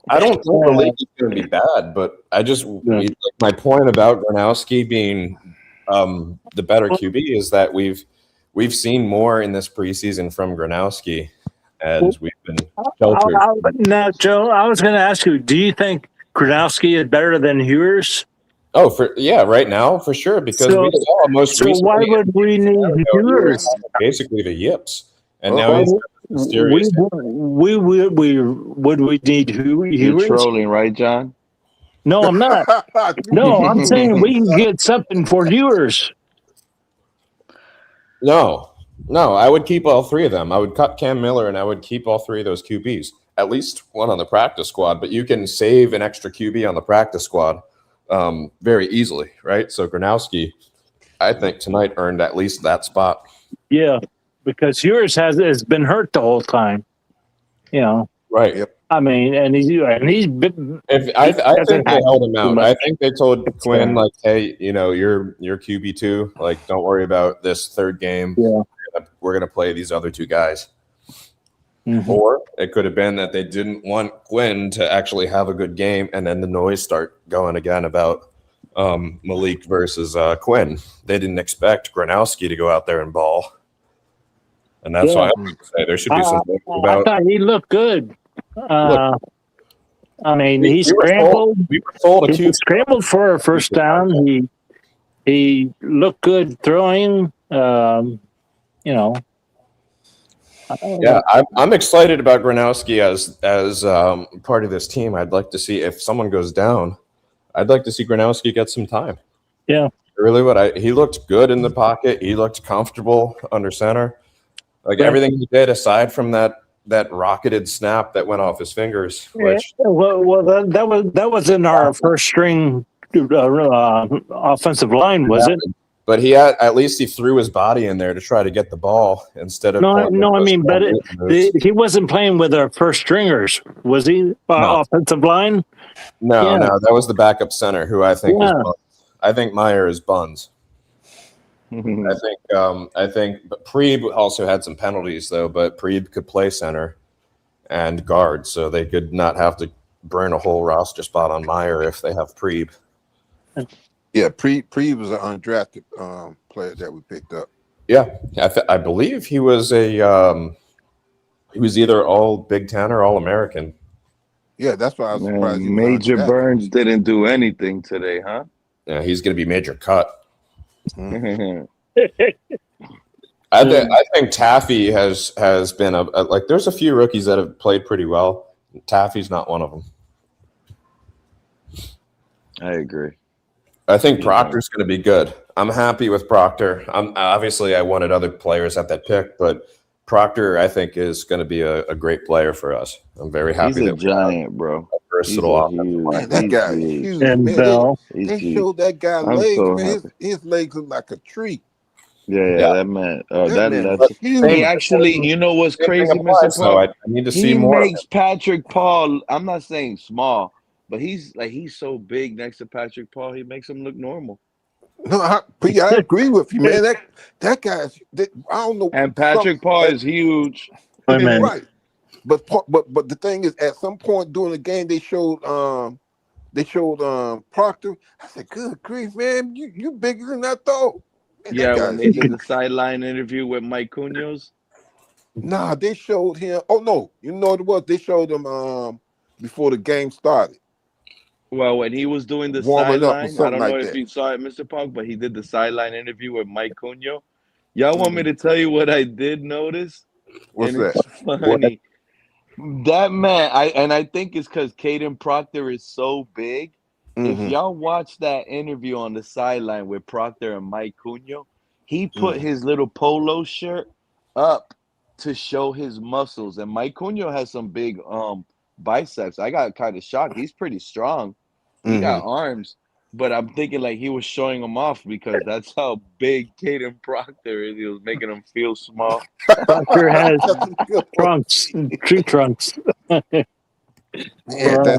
I don't think Malik is going to be bad, but like my point about Gronowski being the better QB is that we've seen more in this preseason from Gronowski, and we've been sheltered. Now, Joe, I was going to ask you: do you think Gronowski is better than Hewers? Oh, right now for sure, because we saw most recently. So why would we need Hewers? Basically the yips, and now he's mysterious. Would we need Hewers? You're trolling, right, John? No, I'm not. No, I'm saying we can get something for Hewers. No, I would keep all three of them. I would cut Cam Miller, and I would keep all three of those QBs. At least one on the practice squad, but you can save an extra QB on the practice squad very easily, right? So Gronowski, I think tonight earned at least that spot. Yeah, because Hewers has been hurt the whole time. You know, right? Yep. I mean, and he's been. I think they held him out. I think they told Quinn like, "Hey, you're QB2. Like, don't worry about this third game. Yeah. We're gonna play these other two guys." Mm-hmm. Or it could have been that they didn't want Quinn to actually have a good game, and then the noise start going again about Malik versus Quinn. They didn't expect Gronowski to go out there and ball, and that's why I say there should be something about. I thought he looked good. I mean, he scrambled. We were told he scrambled for a first down. He looked good throwing. Yeah, I'm excited about Gronowski as part of this team. I'd like to see if someone goes down. I'd like to see Gronowski get some time. Yeah, really would. He looked good in the pocket. He looked comfortable under center. Like everything he did, aside from that rocketed snap that went off his fingers. Which that was in our first string offensive line, was it? But at least he threw his body in there to try to get the ball instead of. No, I mean, but he wasn't playing with our first stringers, was he? No. Offensive line? No, that was the backup center who I think is Buns. I think Meyer is Buns. I think but Preeb also had some penalties though, but Preeb could play center and guard, so they could not have to burn a whole roster spot on Meyer if they have Preeb. Yeah, Preeb was an undrafted player that we picked up. Yeah, I believe he was he was either all Big Ten or all American. Yeah, that's why I was surprised. Major Burns didn't do anything today, huh? Yeah, he's going to be major cut. Mm-hmm. I think Taffy has been like. There's a few rookies that have played pretty well. Taffy's not one of them. I agree. I think Proctor's going to be good. I'm happy with Proctor. I wanted other players at that pick, but Proctor, I think, is going to be a great player for us. I'm very happy He's a that we have giant, bro. a versatile offensive Man, line. that guy is huge. huge, And man. Bell. They showed that guy I'm legs, so man. happy. His legs look like a tree. Yeah, that man. That man is That's huge. he actually. You know what's Same thing crazy, applies, Mr. though. I Paul? need to see He more of makes Patrick Paul. I'm not saying small, but he's so big next to Patrick Paul. He makes him look normal. No, I agree with you, man. That guy's. I don't know. And Patrick Paul is huge. Right, but the thing is, at some point during the game, they showed Proctor. I said, "Good grief, man, you bigger than I thought." Man, Yeah, that when guy's they did huge. the sideline interview with Mike Cunio's. Nah, they showed him. Oh no, you know what it was? They showed him before the game started, Well, when he was doing the warming up or sideline, I something don't know like if that. you saw it, Mr. Punk, but he did the sideline interview with Mike Cunio. Y'all want me Mhm. to tell you what I did notice? What's And that? it's funny. That man, I think it's because Caden Proctor is so big. If Mm-hmm. y'all watch that interview on the sideline with Proctor and Mike Cunio, he put Mm-hmm. his little polo shirt up to show his muscles. And Mike Cunio has some big biceps. I got kind of shocked. He's pretty strong. He Mm-hmm. got arms. But I'm thinking like he was showing them off because that's how big Caden Proctor is. He was making him feel small. Proctor has That's a good one. trunks, tree trunks. Yeah,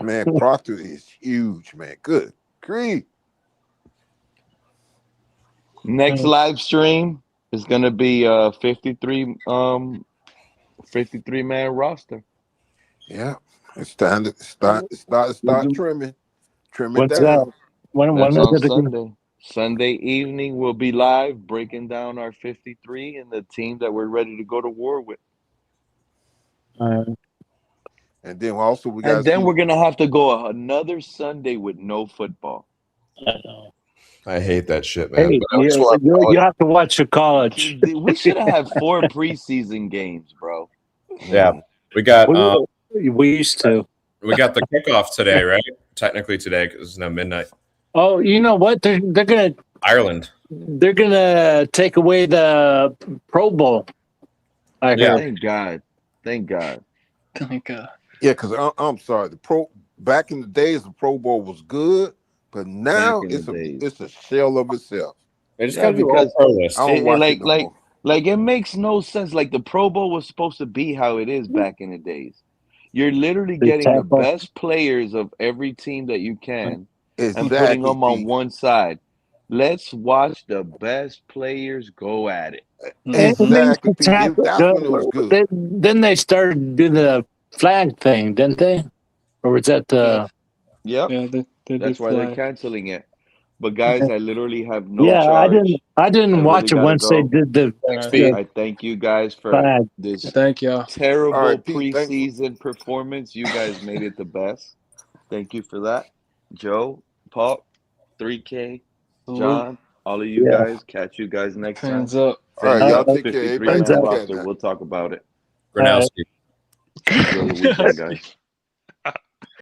man. Proctor is huge, man. Good grief. Next live stream is gonna be 53 man roster. Yeah, it's time to start trimming it What's that? down. When That's is on it again? Sunday. Sunday evening we'll be live breaking down our 53 and the team that we're ready to go to war with. And then also we got And to then see. we're gonna have to go another Sunday with no football. I hate that shit, man. Hey, But at least we'll have you college. have to watch the college. We should have had 4 preseason games, bro. Yeah, we got We used to. we got the kickoff today, right? Technically today because it's now midnight. Oh, you know what? They're gonna Ireland. They're gonna take away the Pro Bowl. I heard. Thank God. Thank God. Thank God. Yeah, because I'm sorry. Back in the days, the Pro Bowl was good, but now Back in the days. it's a shell of itself. They just Yeah, gotta do all because pro list. I don't watch it no more. like it makes no sense. Like the Pro Bowl was supposed to be how it is back in the days. You're literally getting the best players of every team that you can and putting them on one side. Let's watch the best players go at it. Exactly, Pete. That's when it was good. Then they started doing the flag thing, didn't they? Or was that the? Yep. Yeah, they That's do why they're flag. canceling it. But guys, I literally have no Yeah, charge. I didn't I watch really it once gotta they go. did the. I thank you guys for flag. this Thank y'all. terrible All right, Pete, thanks. preseason performance. You guys made it the best. Thank you for that. Joe, Paul, 3K, John, all of you guys. Catch you guys next time. Hands up. All right, y'all take care. 53 Everybody man take care roster. now. We'll talk about it. Gronowski. Enjoy the weekend, guys.